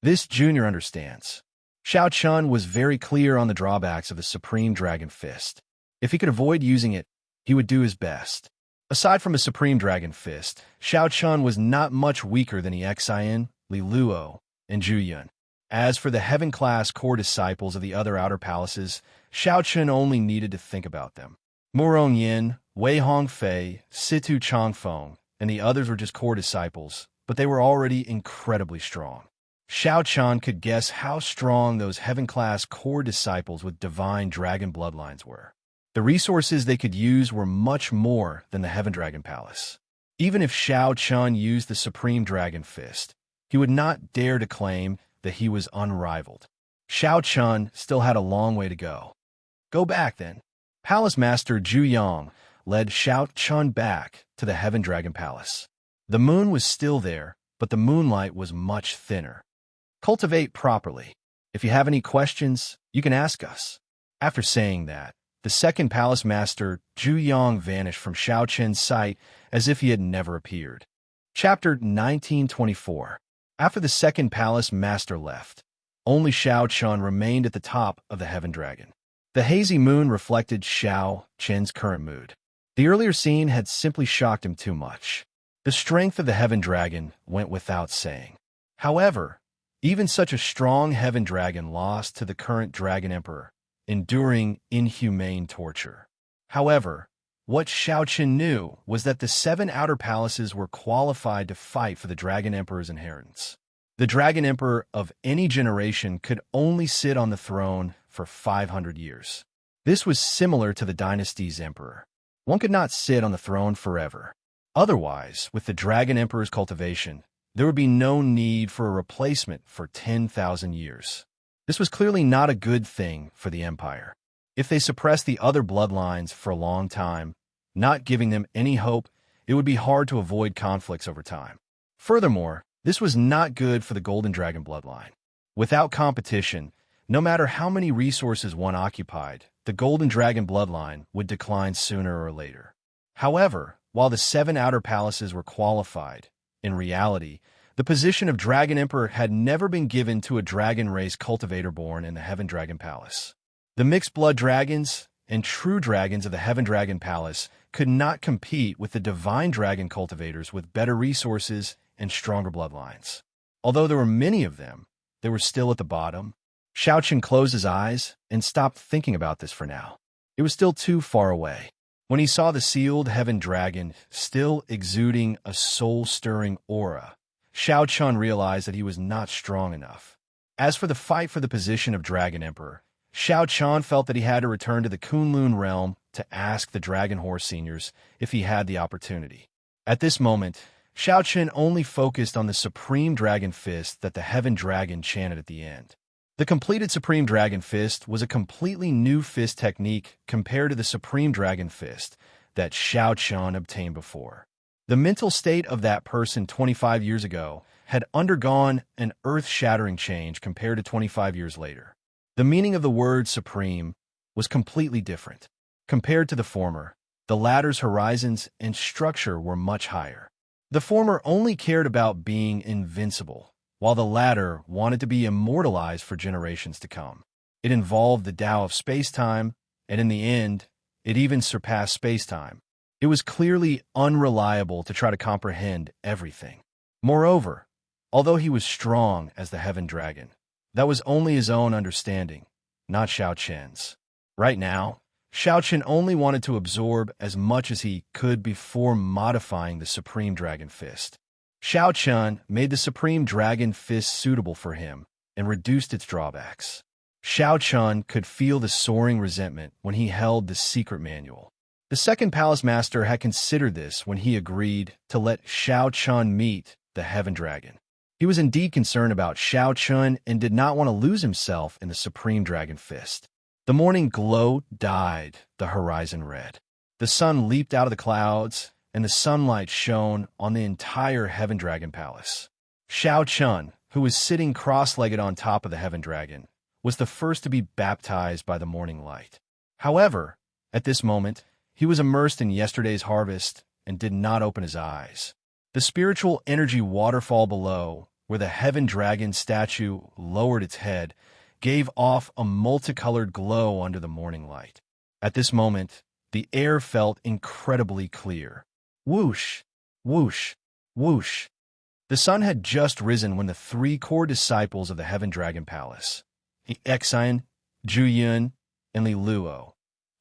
This junior understands. Xiao Chun was very clear on the drawbacks of the Supreme Dragon Fist. If he could avoid using it, he would do his best. Aside from his Supreme Dragon Fist, Xiao Chun was not much weaker than Xian, Li Luo, and Zhu Yun. As for the Heaven-class core disciples of the other outer palaces, Xiao Chun only needed to think about them. Murong Yin, Wei Hongfei, Situ Changfeng, and the others were just core disciples, but they were already incredibly strong. Xiao Chun could guess how strong those Heaven-class core disciples with divine dragon bloodlines were. The resources they could use were much more than the Heaven Dragon Palace. Even if Xiao Chun used the Supreme Dragon Fist, he would not dare to claim that he was unrivaled. Xiao Chun still had a long way to go. Go back, then. Palace Master Zhu Yang led Xiao Chun back to the Heaven Dragon Palace. The moon was still there, but the moonlight was much thinner. Cultivate properly. If you have any questions, you can ask us. After saying that, the second palace master, Zhu Yang, vanished from Xiao Chen's sight as if he had never appeared. Chapter 1924. After the second palace master left, only Xiao Chen remained at the top of the Heaven Dragon. The hazy moon reflected Xiao Chen's current mood. The earlier scene had simply shocked him too much. The strength of the Heaven Dragon went without saying. However, even such a strong Heaven Dragon lost to the current Dragon Emperor, enduring inhumane torture. However, what Xiao Chen knew was that the 7 outer palaces were qualified to fight for the Dragon Emperor's inheritance. The Dragon Emperor of any generation could only sit on the throne for 500 years. This was similar to the dynasty's emperor. One could not sit on the throne forever. Otherwise, with the Dragon Emperor's cultivation, there would be no need for a replacement for 10,000 years. This was clearly not a good thing for the empire. If they suppressed the other bloodlines for a long time, not giving them any hope, it would be hard to avoid conflicts over time. Furthermore, this was not good for the Golden Dragon bloodline. Without competition, no matter how many resources one occupied, the Golden Dragon bloodline would decline sooner or later. However, while the 7 outer palaces were qualified, in reality, the position of Dragon Emperor had never been given to a dragon race cultivator born in the Heaven Dragon Palace. The mixed blood dragons and true dragons of the Heaven Dragon Palace could not compete with the divine dragon cultivators with better resources and stronger bloodlines. Although there were many of them, they were still at the bottom. Xiao Chen closed his eyes and stopped thinking about this for now. It was still too far away. When he saw the sealed Heaven Dragon still exuding a soul-stirring aura, Xiao Chen realized that he was not strong enough. As for the fight for the position of Dragon Emperor, Xiao Chen felt that he had to return to the Kunlun realm to ask the Dragon Horse Seniors if he had the opportunity. At this moment, Xiao Chen only focused on the Supreme Dragon Fist that the Heaven Dragon chanted at the end. The completed Supreme Dragon Fist was a completely new fist technique compared to the Supreme Dragon Fist that Xiao Chen obtained before. The mental state of that person 25 years ago had undergone an earth-shattering change compared to 25 years later. The meaning of the word supreme was completely different. Compared to the former, the latter's horizons and structure were much higher. The former only cared about being invincible, while the latter wanted to be immortalized for generations to come. It involved the Tao of space-time, and in the end, it even surpassed space-time. It was clearly unreliable to try to comprehend everything. Moreover, although he was strong as the Heaven Dragon, that was only his own understanding, not Xiao Chen's. Right now, Xiao Chen only wanted to absorb as much as he could before modifying the Supreme Dragon Fist. Xiao Chen made the Supreme Dragon Fist suitable for him and reduced its drawbacks. Xiao Chen could feel the soaring resentment when he held the secret manual. The second palace master had considered this when he agreed to let Xiao Chen meet the Heaven Dragon. He was indeed concerned about Xiao Chen and did not want to lose himself in the Supreme Dragon Fist. The morning glow dyed the horizon red. The sun leaped out of the clouds, and the sunlight shone on the entire Heaven Dragon Palace. Xiao Chen, who was sitting cross-legged on top of the Heaven Dragon, was the first to be baptized by the morning light. However, at this moment, he was immersed in yesterday's harvest and did not open his eyes. The spiritual energy waterfall below, where the Heaven Dragon statue lowered its head, gave off a multicolored glow under the morning light. At this moment, the air felt incredibly clear. Whoosh, whoosh, whoosh. The sun had just risen when the 3 core disciples of the Heaven Dragon Palace, Exine, Zhu and Li Luo,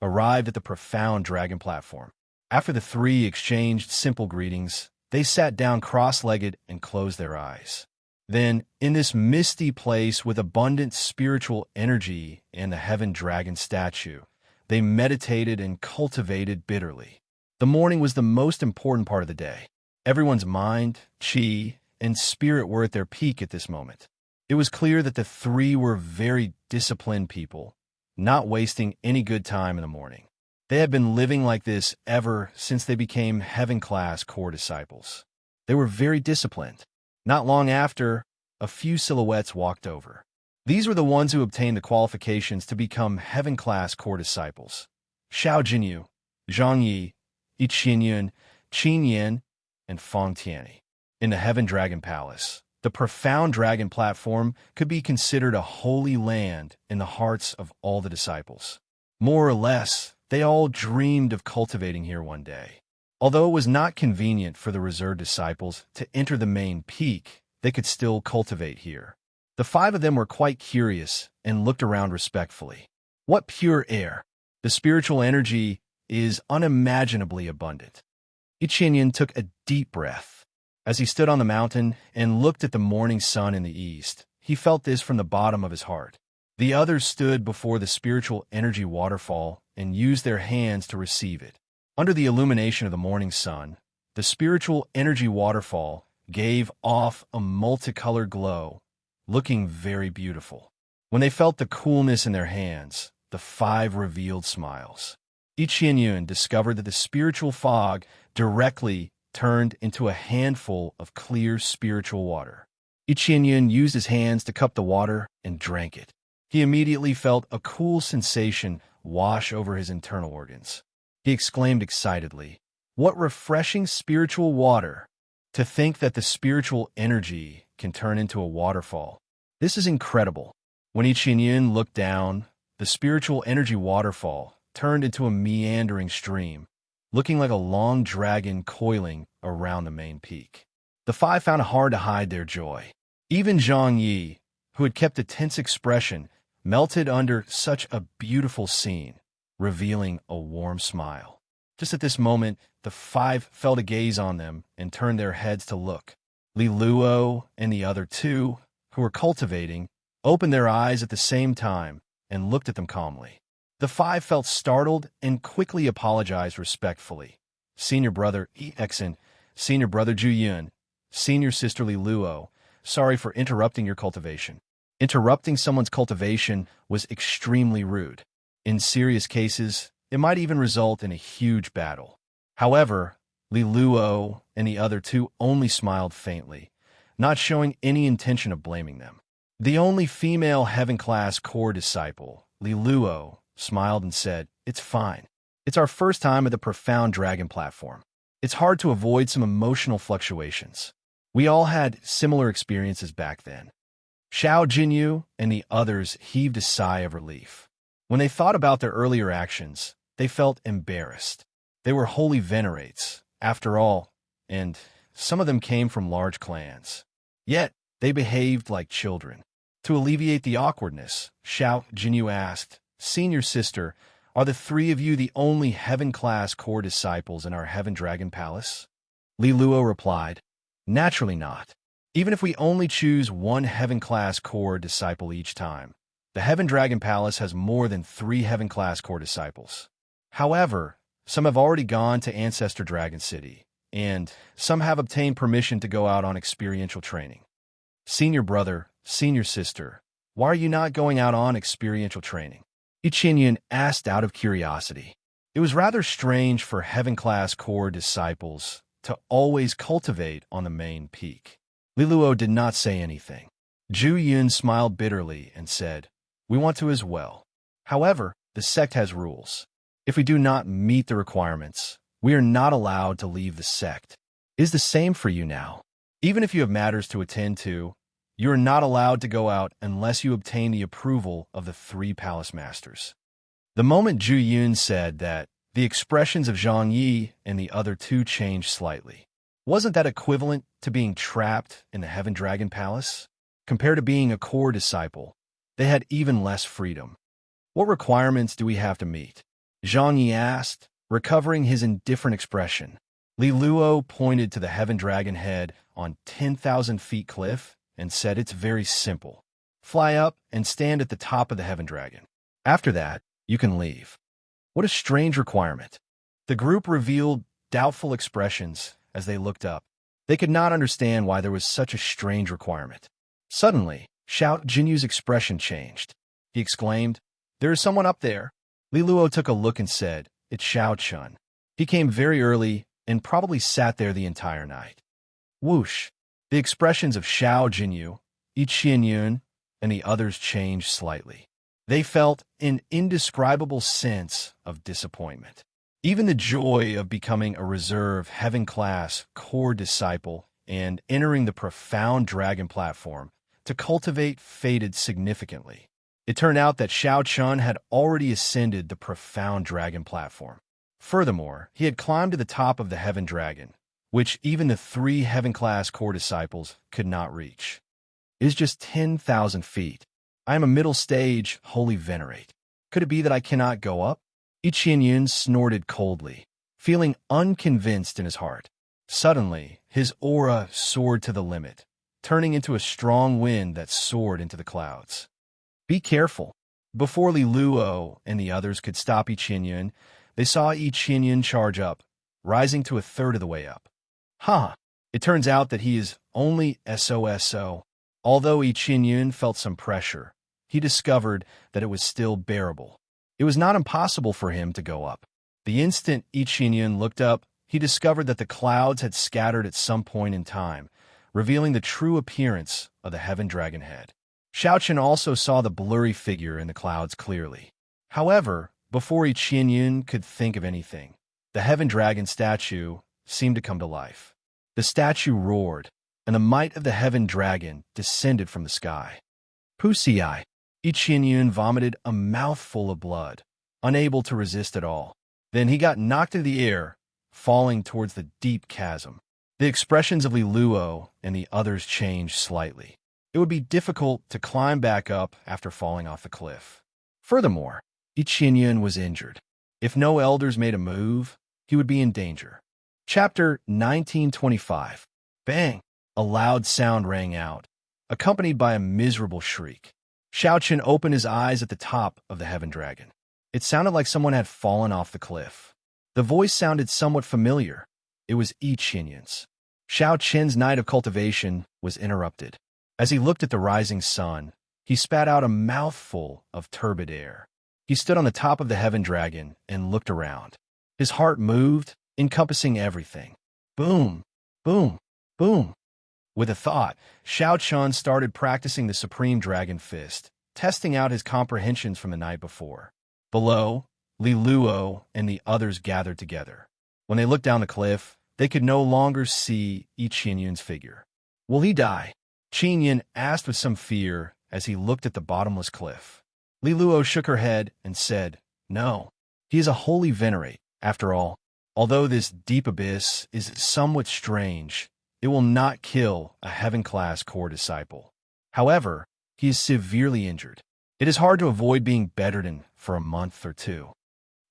arrived at the profound dragon platform. After the 3 exchanged simple greetings, they sat down cross-legged and closed their eyes. Then, in this misty place with abundant spiritual energy and the Heaven Dragon statue, they meditated and cultivated bitterly. The morning was the most important part of the day. Everyone's mind, chi, and spirit were at their peak at this moment. It was clear that the 3 were very disciplined people, not wasting any good time in the morning. They had been living like this ever since they became Heaven-class core disciples. They were very disciplined. Not long after, a few silhouettes walked over. These were the ones who obtained the qualifications to become heaven-class core disciples. Xiao Jinyu, Zhang Yi, Yi Qinyun, Qin Yin, and Feng Tianyi. In the Heaven Dragon Palace, the profound dragon platform could be considered a holy land in the hearts of all the disciples. More or less, they all dreamed of cultivating here one day. Although it was not convenient for the reserved disciples to enter the main peak, they could still cultivate here. The 5 of them were quite curious and looked around respectfully. What pure air! The spiritual energy is unimaginably abundant. Yi Qinyun took a deep breath. As he stood on the mountain and looked at the morning sun in the east, he felt this from the bottom of his heart. The others stood before the spiritual energy waterfall and used their hands to receive it. Under the illumination of the morning sun, the spiritual energy waterfall gave off a multicolored glow, looking very beautiful. When they felt the coolness in their hands, the 5 revealed smiles. Yi Qinyun discovered that the spiritual fog directly turned into a handful of clear spiritual water. Yi Qinyun used his hands to cup the water and drank it. He immediately felt a cool sensation wash over his internal organs. He exclaimed excitedly, "What refreshing spiritual water! To think that the spiritual energy can turn into a waterfall. This is incredible." When Yi Qinyun looked down, the spiritual energy waterfall turned into a meandering stream, looking like a long dragon coiling around the main peak. The 5 found it hard to hide their joy. Even Zhang Yi, who had kept a tense expression, melted under such a beautiful scene, revealing a warm smile. Just at this moment, the 5 felt a gaze on them and turned their heads to look. Li Luo and the other 2, who were cultivating, opened their eyes at the same time and looked at them calmly. The 5 felt startled and quickly apologized respectfully. Senior brother Yi Exin, senior brother Zhu Yun, senior sister Li Luo, sorry for interrupting your cultivation. Interrupting someone's cultivation was extremely rude. In serious cases, it might even result in a huge battle. However, Li Luo and the other 2 only smiled faintly, not showing any intention of blaming them. The only female heaven-class core disciple, Li Luo, smiled and said, "It's fine. It's our first time at the profound dragon platform. It's hard to avoid some emotional fluctuations. We all had similar experiences back then." Xiao Jinyu and the others heaved a sigh of relief. When they thought about their earlier actions, they felt embarrassed. They were holy venerates, after all, and some of them came from large clans. Yet, they behaved like children. To alleviate the awkwardness, Xiao Jinyu asked, "Senior sister, are the 3 of you the only heaven-class core disciples in our Heaven Dragon Palace?" Li Luo replied, "Naturally not. Even if we only choose 1 heaven-class core disciple each time, the Heaven Dragon Palace has more than 3 heaven-class core disciples. However, some have already gone to Ancestor Dragon City, and some have obtained permission to go out on experiential training. Senior brother, senior sister, why are you not going out on experiential training?" Yi Qinyun asked out of curiosity. It was rather strange for heaven-class core disciples to always cultivate on the main peak. Li Luo did not say anything. Zhu Yun smiled bitterly and said, "We want to as well. However, the sect has rules. If we do not meet the requirements, we are not allowed to leave the sect. It is the same for you now. Even if you have matters to attend to, you are not allowed to go out unless you obtain the approval of the 3 palace masters." The moment Zhu Yun said that, the expressions of Zhang Yi and the other 2 changed slightly. Wasn't that equivalent to being trapped in the Heaven Dragon Palace? Compared to being a core disciple, they had even less freedom. "What requirements do we have to meet?" Zhang Yi asked, recovering his indifferent expression. Li Luo pointed to the Heaven Dragon head on 10,000 feet cliff and said, "It's very simple. Fly up and stand at the top of the Heaven Dragon. After that, you can leave." What a strange requirement. The group revealed doubtful expressions as they looked up. They could not understand why there was such a strange requirement. Suddenly, Xiao Jinyu's expression changed. He exclaimed, "There is someone up there." Li Luo took a look and said, "It's Xiao Chun. He came very early and probably sat there the entire night." Whoosh! The expressions of Xiao Jinyu, Yi Qinyun, and the others changed slightly. They felt an indescribable sense of disappointment. Even the joy of becoming a reserve heaven-class core disciple and entering the profound dragon platform to cultivate faded significantly. It turned out that Xiao Chun had already ascended the profound dragon platform. Furthermore, he had climbed to the top of the heaven dragon, which even the 3 heaven-class core disciples could not reach. It is just 10,000 feet. I am a middle stage holy venerate. Could it be that I cannot go up? I Qianyun snorted coldly, feeling unconvinced in his heart. Suddenly, his aura soared to the limit, turning into a strong wind that soared into the clouds. Be careful. Before Li Luo and the others could stop I Qianyun, they saw I Qianyun charge up, rising to a third of the way up. It turns out that he is only SOSO. Although I Qianyun felt some pressure, he discovered that it was still bearable. It was not impossible for him to go up. The instant I Qianyun looked up, he discovered that the clouds had scattered at some point in time, revealing the true appearance of the heaven dragon head. Xiaochen also saw the blurry figure in the clouds clearly. However, before I Qianyun could think of anything, the heaven dragon statue seemed to come to life. The statue roared, and the might of the heaven dragon descended from the sky. Pussy I Qianyun vomited a mouthful of blood, unable to resist at all. Then he got knocked into the air, falling towards the deep chasm. The expressions of Li Luo and the others changed slightly. It would be difficult to climb back up after falling off the cliff. Furthermore, I Qianyun was injured. If no elders made a move, he would be in danger. Chapter 1925. Bang! A loud sound rang out, accompanied by a miserable shriek. Xiaochen opened his eyes at the top of the heaven dragon. It sounded like someone had fallen off the cliff. The voice sounded somewhat familiar. It was I Qianyun's. Xiaoqin's night of cultivation was interrupted. As he looked at the rising sun, he spat out a mouthful of turbid air. He stood on the top of the heaven dragon and looked around. His heart moved, encompassing everything. Boom, boom, boom. With a thought, Xiao Chun started practicing the Supreme Dragon Fist, testing out his comprehensions from the night before. Below, Li Luo and the others gathered together. When they looked down the cliff, they could no longer see I Qianyun's figure. Will he die? Qianyun asked with some fear as he looked at the bottomless cliff. Li Luo shook her head and said, No, he is a holy venerate. After all, although this deep abyss is somewhat strange, it will not kill a heaven-class core disciple. However, he is severely injured. It is hard to avoid being bedridden for a month or 2.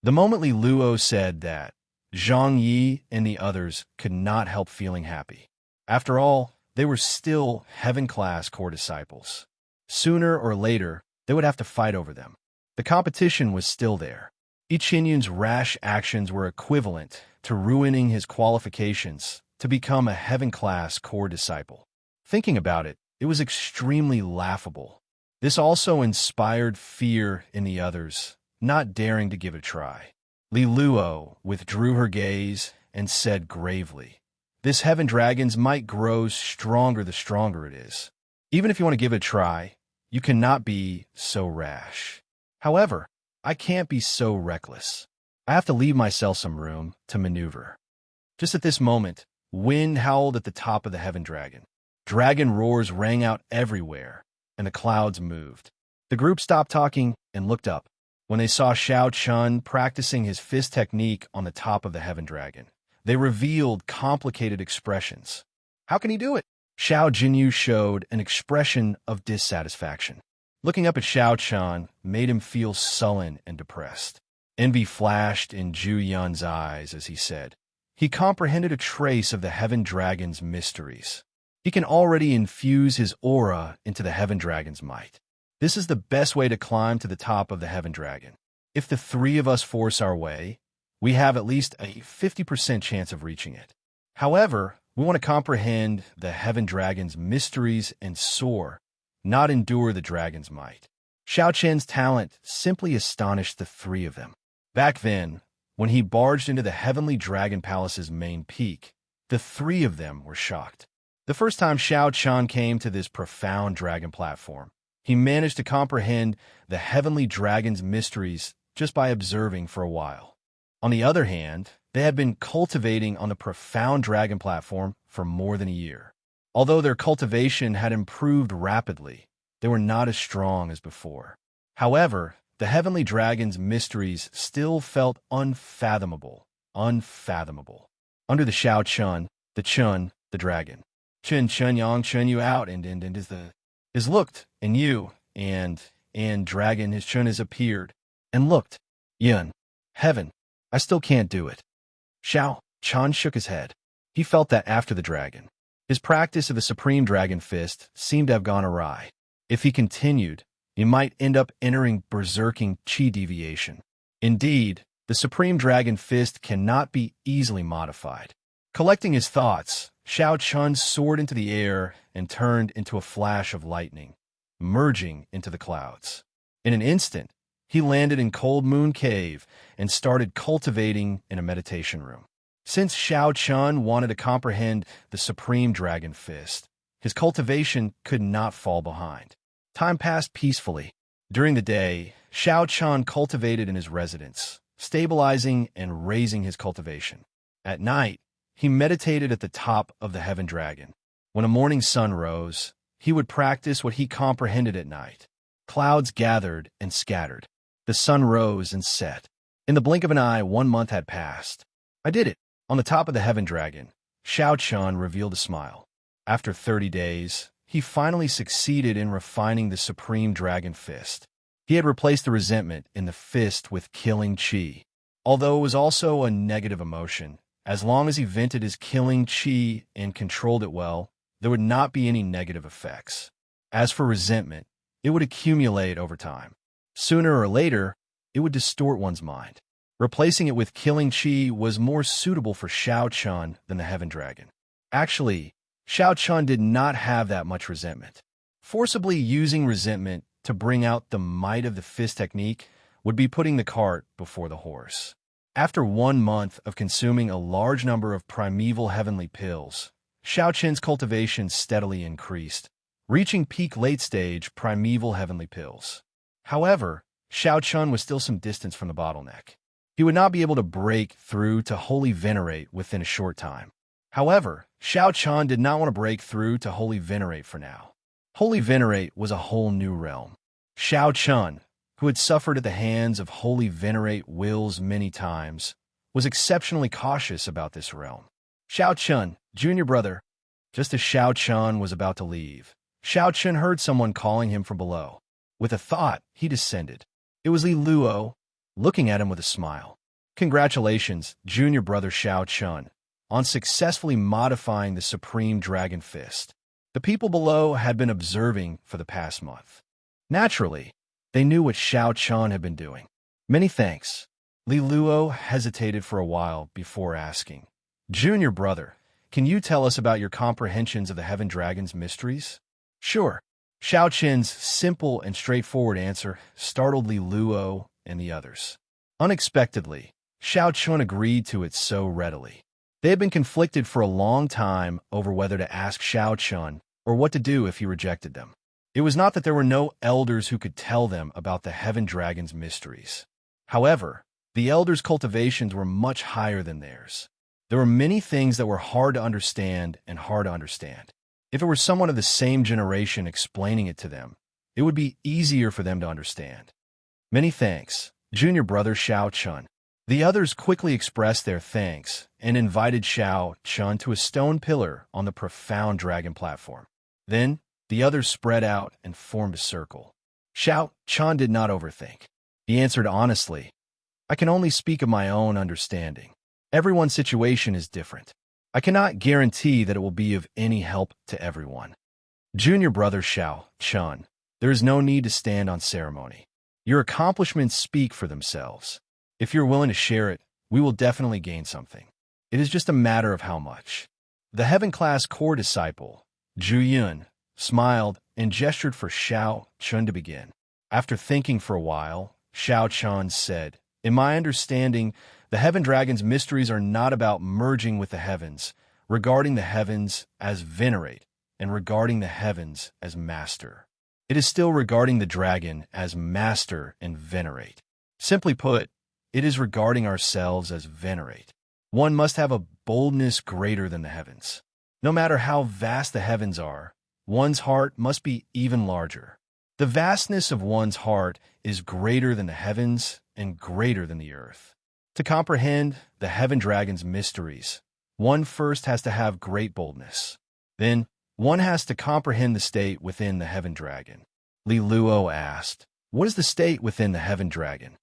The moment Li Luo said that, Zhang Yi and the others could not help feeling happy. After all, they were still heaven-class core disciples. Sooner or later, they would have to fight over them. The competition was still there. I Qianyun's rash actions were equivalent to ruining his qualifications to become a heaven-class core disciple. Thinking about it, it was extremely laughable. This also inspired fear in the others, not daring to give it a try. Li Luo withdrew her gaze and said gravely, This heaven dragon's might grows stronger the stronger it is. Even if you want to give it a try, you cannot be so rash. However, I can't be so reckless. I have to leave myself some room to maneuver. Just at this moment, wind howled at the top of the heaven dragon. Dragon roars rang out everywhere, and the clouds moved. The group stopped talking and looked up. When they saw Xiao Chun practicing his fist technique on the top of the heaven dragon, they revealed complicated expressions. How can he do it? Xiao Jinyu showed an expression of dissatisfaction. Looking up at Xiao Chun made him feel sullen and depressed. Envy flashed in Zhu Yun's eyes as he said, He comprehended a trace of the heaven dragon's mysteries. He can already infuse his aura into the heaven dragon's might. This is the best way to climb to the top of the heaven dragon. If the 3 of us force our way, we have at least a 50% chance of reaching it. However, we want to comprehend the heaven dragon's mysteries and soar, not endure the dragon's might. Xiao Chen's talent simply astonished the 3 of them. Back then, when he barged into the heavenly dragon palace's main peak, the 3 of them were shocked. The first time Xiao Chun came to this profound dragon platform, He managed to comprehend the heavenly dragon's mysteries just by observing for a while. On the other hand, they had been cultivating on the profound dragon platform for more than a year. Although their cultivation had improved rapidly, they were not as strong as before. However, the heavenly dragon's mysteries still felt unfathomable. Under the Shao Chun, the dragon. Chun Yang Chun you out and is looked, and you, and dragon his Chun has appeared, and looked. Yun. Heaven. I still can't do it. Shao Chun shook his head. He felt that after the dragon, his practice of the Supreme Dragon Fist seemed to have gone awry. If he continued, he might end up entering berserking chi deviation. Indeed, the Supreme Dragon Fist cannot be easily modified. Collecting his thoughts, Shao Chun soared into the air and turned into a flash of lightning, merging into the clouds. In an instant, he landed in Cold Moon Cave and started cultivating in a meditation room. Since Shao Chun wanted to comprehend the Supreme Dragon Fist, his cultivation could not fall behind. Time passed peacefully. During the day, Shao Chun cultivated in his residence, stabilizing and raising his cultivation. At night, he meditated at the top of the Heaven Dragon. When a morning sun rose, he would practice what he comprehended at night. Clouds gathered and scattered. The sun rose and set. In the blink of an eye, 1 month had passed. I did it. On the top of the Heaven Dragon, Shao Chun revealed a smile. After 30 days, he finally succeeded in refining the Supreme Dragon Fist. He had replaced the resentment in the fist with killing chi. Although it was also a negative emotion, as long as he vented his killing chi and controlled it well, there would not be any negative effects. As for resentment, it would accumulate over time. Sooner or later, it would distort one's mind. Replacing it with killing chi was more suitable for Shao Chun than the Heaven Dragon. Actually, Shao Chun did not have that much resentment. Forcibly using resentment to bring out the might of the fist technique would be putting the cart before the horse. After 1 month of consuming a large number of primeval heavenly pills, Shao Chun's cultivation steadily increased, reaching peak late-stage primeval heavenly pills. However, Shao Chun was still some distance from the bottleneck. He would not be able to break through to Holy Venerate within a short time. However, Shao Chun did not want to break through to Holy Venerate for now. Holy Venerate was a whole new realm. Shao Chun, who had suffered at the hands of Holy Venerate wills many times, was exceptionally cautious about this realm. Shao Chun, junior brother. Just as Shao Chun was about to leave, Shao Chun heard someone calling him from below. With a thought, he descended. It was Li Luo, looking at him with a smile. Congratulations, junior brother Shao Chun, on successfully modifying the Supreme Dragon Fist. The people below had been observing for the past month. Naturally, they knew what Shao Chun had been doing. Many thanks. Li Luo hesitated for a while before asking, Junior brother, can you tell us about your comprehensions of the Heaven Dragon's mysteries? Sure. Shao Chun's simple and straightforward answer startled Li Luo and the others. Unexpectedly, Shao Chun agreed to it so readily. They had been conflicted for a long time over whether to ask Shao Chun or what to do if he rejected them. It was not that there were no elders who could tell them about the Heaven Dragon's mysteries. However, the elders' cultivations were much higher than theirs. There were many things that were hard to understand. If it were someone of the same generation explaining it to them, it would be easier for them to understand. Many thanks, junior brother Shao Chun. The others quickly expressed their thanks and invited Shao Chun to a stone pillar on the profound dragon platform. Then, the others spread out and formed a circle. Shao Chun did not overthink. He answered honestly, I can only speak of my own understanding. Everyone's situation is different. I cannot guarantee that it will be of any help to everyone. Junior brother Shao Chun, there is no need to stand on ceremony. Your accomplishments speak for themselves. If you're willing to share it, we will definitely gain something. It is just a matter of how much. The Heaven-class core disciple, Zhu Yun, smiled and gestured for Shao Chun to begin. After thinking for a while, Shao Chun said, In my understanding, the Heaven Dragon's mysteries are not about merging with the heavens, regarding the heavens as venerate, and regarding the heavens as master. It is still regarding the dragon as master and venerate. Simply put, it is regarding ourselves as venerate. One must have a boldness greater than the heavens. No matter how vast the heavens are, one's heart must be even larger. The vastness of one's heart is greater than the heavens and greater than the earth. To comprehend the heaven dragon's mysteries, one first has to have great boldness. Then, one has to comprehend the state within the heaven dragon. Li Luo asked, "What is the state within the heaven dragon?"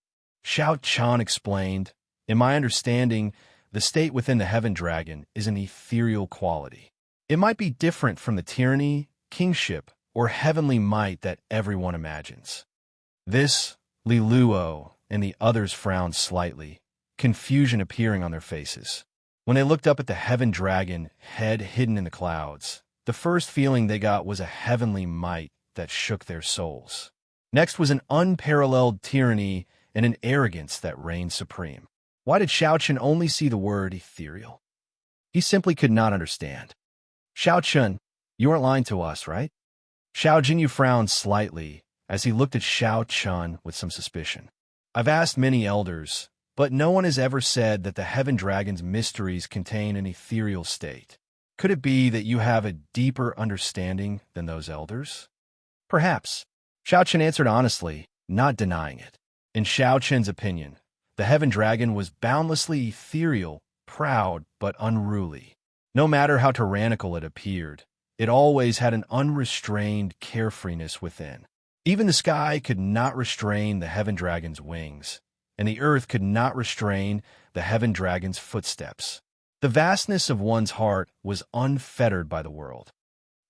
Xiao Chan explained, "In my understanding, the state within the heaven dragon is an ethereal quality. It might be different from the tyranny, kingship, or heavenly might that everyone imagines." This, Li Luo and the others frowned slightly, confusion appearing on their faces. When they looked up at the heaven dragon, head hidden in the clouds, the first feeling they got was a heavenly might that shook their souls. Next was an unparalleled tyranny and an arrogance that reigned supreme. Why did Xiao Chen only see the word ethereal? He simply could not understand. "Xiao Chen, you aren't lying to us, right?" Xiao Jinyu frowned slightly as he looked at Xiao Chen with some suspicion. "I've asked many elders, but no one has ever said that the heaven dragon's mysteries contain an ethereal state. Could it be that you have a deeper understanding than those elders?" "Perhaps." Xiao Chen answered honestly, not denying it. In Xiao Chen's opinion, the heaven dragon was boundlessly ethereal, proud, but unruly. No matter how tyrannical it appeared, it always had an unrestrained carefreeness within. Even the sky could not restrain the heaven dragon's wings, and the earth could not restrain the heaven dragon's footsteps. The vastness of one's heart was unfettered by the world.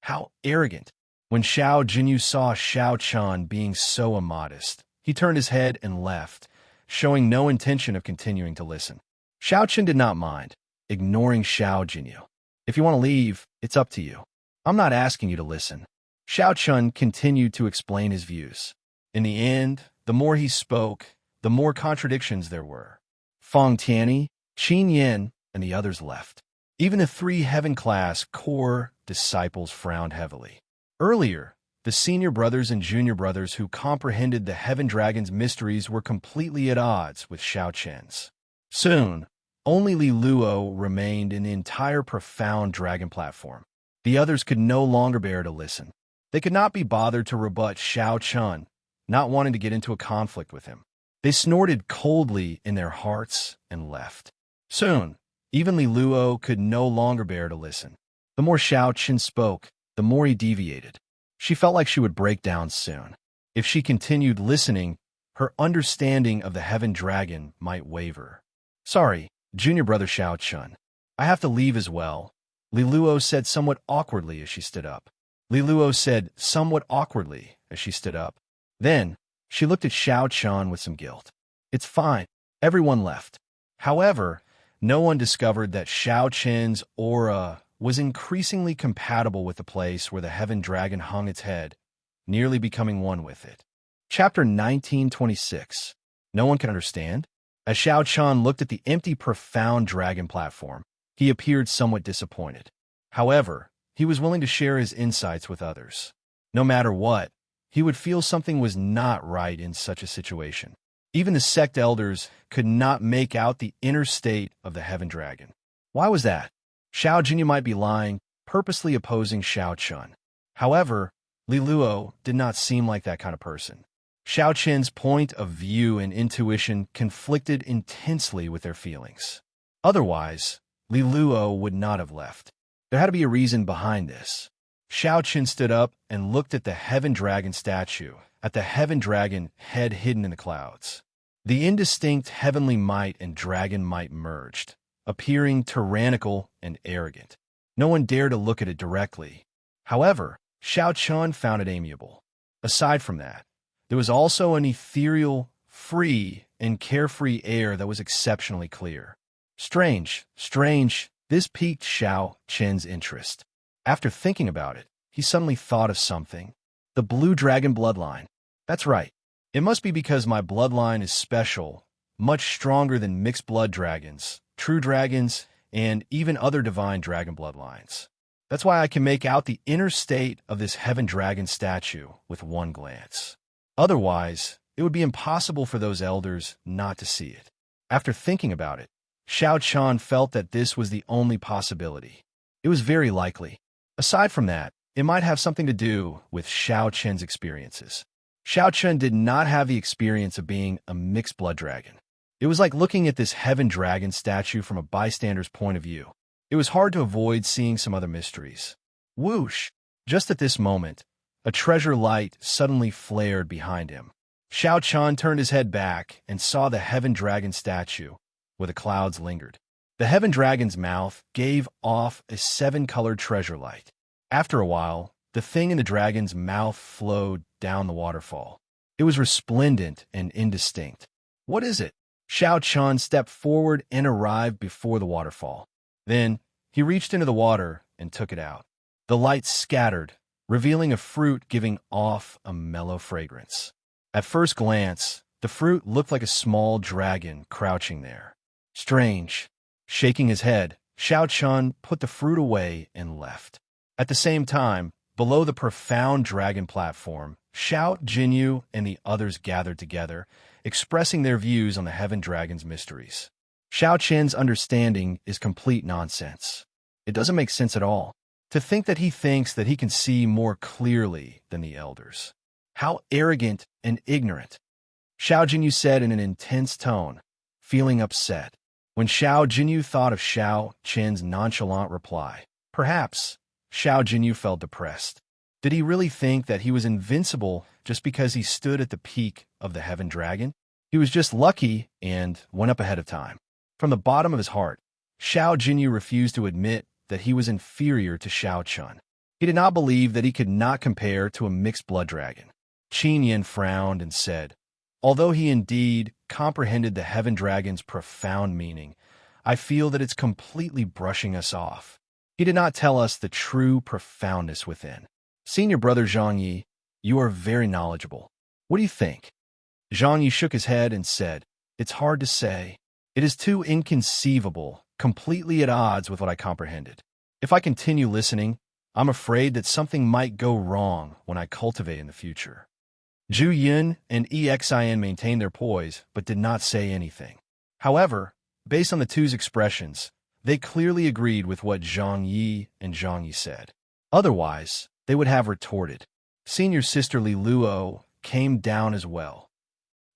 How arrogant! When Xiao Jinyu saw Xiao Chan being so immodest, he turned his head and left, showing no intention of continuing to listen. Xiao Chen did not mind, ignoring Xiao Jinyu. "If you want to leave, it's up to you. I'm not asking you to listen." Xiao Chen continued to explain his views. In the end, the more he spoke, the more contradictions there were. Feng Tianyi, Qin Yin, and the others left. Even the 3 heaven-class core disciples frowned heavily. Earlier, the senior brothers and junior brothers who comprehended the heaven dragon's mysteries were completely at odds with Xiao Chen's. Soon, only Li Luo remained in the entire profound dragon platform. The others could no longer bear to listen. They could not be bothered to rebut Xiao Chen, not wanting to get into a conflict with him. They snorted coldly in their hearts and left. Soon, even Li Luo could no longer bear to listen. The more Xiao Chen spoke, the more he deviated. She felt like she would break down soon. If she continued listening, her understanding of the heaven dragon might waver. "Sorry, junior brother Xiao Chen. I have to leave as well," Li Luo said somewhat awkwardly as she stood up. Then, she looked at Xiao Chen with some guilt. "It's fine. Everyone left." However, no one discovered that Xiao Chen's aura was increasingly compatible with the place where the heaven dragon hung its head, nearly becoming one with it. Chapter 1926. No one can understand? As Xiao Chen looked at the empty, profound dragon platform, he appeared somewhat disappointed. However, he was willing to share his insights with others. No matter what, he would feel something was not right in such a situation. Even the sect elders could not make out the inner state of the heaven dragon. Why was that? Xiao Jinyu might be lying, purposely opposing Xiao Chen. However, Li Luo did not seem like that kind of person. Xiao Chen's point of view and intuition conflicted intensely with their feelings. Otherwise, Li Luo would not have left. There had to be a reason behind this. Xiao Chen stood up and looked at the heaven dragon statue, at the heaven dragon head hidden in the clouds. The indistinct heavenly might and dragon might merged, appearing tyrannical and arrogant. No one dared to look at it directly. However, Xiao Chen found it amiable. Aside from that, there was also an ethereal, free, and carefree air that was exceptionally clear. Strange, this piqued Xiao Chen's interest. After thinking about it, he suddenly thought of something. The blue dragon bloodline. That's right. It must be because my bloodline is special, much stronger than mixed blood dragons, true dragons, and even other divine dragon bloodlines. That's why I can make out the inner state of this heaven dragon statue with one glance. Otherwise, it would be impossible for those elders not to see it. After thinking about it, Xiao Qian felt that this was the only possibility. It was very likely. Aside from that, it might have something to do with Xiao Qian's experiences. Xiao Qian did not have the experience of being a mixed blood dragon. It was like looking at this heaven dragon statue from a bystander's point of view. It was hard to avoid seeing some other mysteries. Whoosh! Just at this moment, a treasure light suddenly flared behind him. Xiao Qian turned his head back and saw the heaven dragon statue, where the clouds lingered. The heaven dragon's mouth gave off a 7-colored treasure light. After a while, the thing in the dragon's mouth flowed down the waterfall. It was resplendent and indistinct. What is it? Xiao Qian stepped forward and arrived before the waterfall. Then, he reached into the water and took it out. The light scattered, revealing a fruit giving off a mellow fragrance. At first glance, the fruit looked like a small dragon crouching there. Strange. Shaking his head, Xiao Qian put the fruit away and left. At the same time, below the profound dragon platform, Xiao Jinyu and the others gathered together, expressing their views on the heaven dragon's mysteries. Xiao Qian's understanding is complete nonsense. It doesn't make sense at all. To think that he thinks that he can see more clearly than the elders. How arrogant and ignorant. Xiao Jinyu said in an intense tone, feeling upset. When Xiao Jinyu thought of Xiao Qian's nonchalant reply, perhaps Xiao Jinyu felt depressed. Did he really think that he was invincible just because he stood at the peak of the heaven dragon? He was just lucky and went up ahead of time. From the bottom of his heart, Xiao Jinyu refused to admit that he was inferior to Xiao Qian. He did not believe that he could not compare to a mixed blood dragon. Qin Yin frowned and said, although he indeed comprehended the heaven dragon's profound meaning, I feel that it's completely brushing us off. He did not tell us the true profoundness within. Senior brother Zhang Yi, you are very knowledgeable. What do you think? Zhang Yi shook his head and said, it's hard to say. It is too inconceivable, completely at odds with what I comprehended. If I continue listening, I'm afraid that something might go wrong when I cultivate in the future. Zhu Yun and Exin maintained their poise, but did not say anything. However, based on the two's expressions, they clearly agreed with what Zhang Yi and Zhang Yi said. Otherwise, they would have retorted. Senior sister Li Luo came down as well.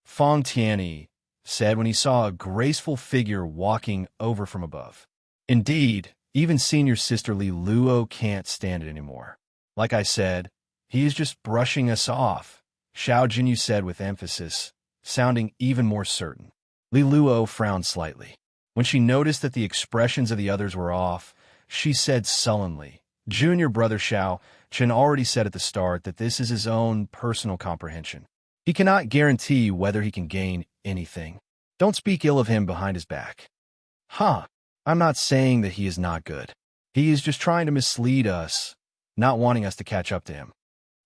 Fang Tianyi said when he saw a graceful figure walking over from above. Indeed, even senior sister Li Luo can't stand it anymore. Like I said, he is just brushing us off, Xiao Jinyu said with emphasis, sounding even more certain. Li Luo frowned slightly. When she noticed that the expressions of the others were off, she said sullenly, Junior brother Xiao Qian already said at the start that this is his own personal comprehension. He cannot guarantee whether he can gain anything. Don't speak ill of him behind his back. I'm not saying that he is not good. He is just trying to mislead us, not wanting us to catch up to him.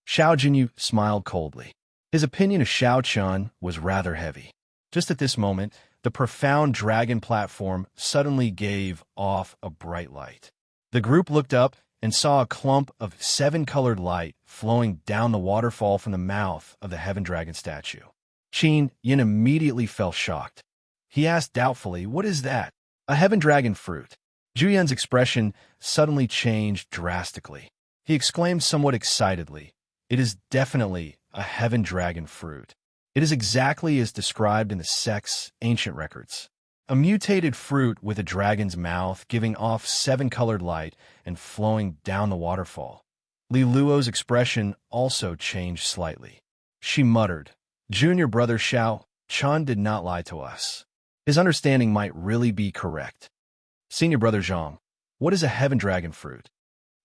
Xiao Jinyu smiled coldly. His opinion of Xiao Qian was rather heavy. Just at this moment, the profound dragon platform suddenly gave off a bright light. The group looked up and saw a clump of 7-colored light flowing down the waterfall from the mouth of the heaven dragon statue. Qin Yin immediately felt shocked. He asked doubtfully, what is that? A heaven dragon fruit. Zhu Yan's expression suddenly changed drastically. He exclaimed somewhat excitedly, it is definitely a heaven dragon fruit. It is exactly as described in the sect's ancient records. A mutated fruit with a dragon's mouth giving off 7-colored light and flowing down the waterfall. Li Luo's expression also changed slightly. She muttered, Junior brother Xiao Qian did not lie to us. His understanding might really be correct. Senior brother Zhang, what is a heaven dragon fruit?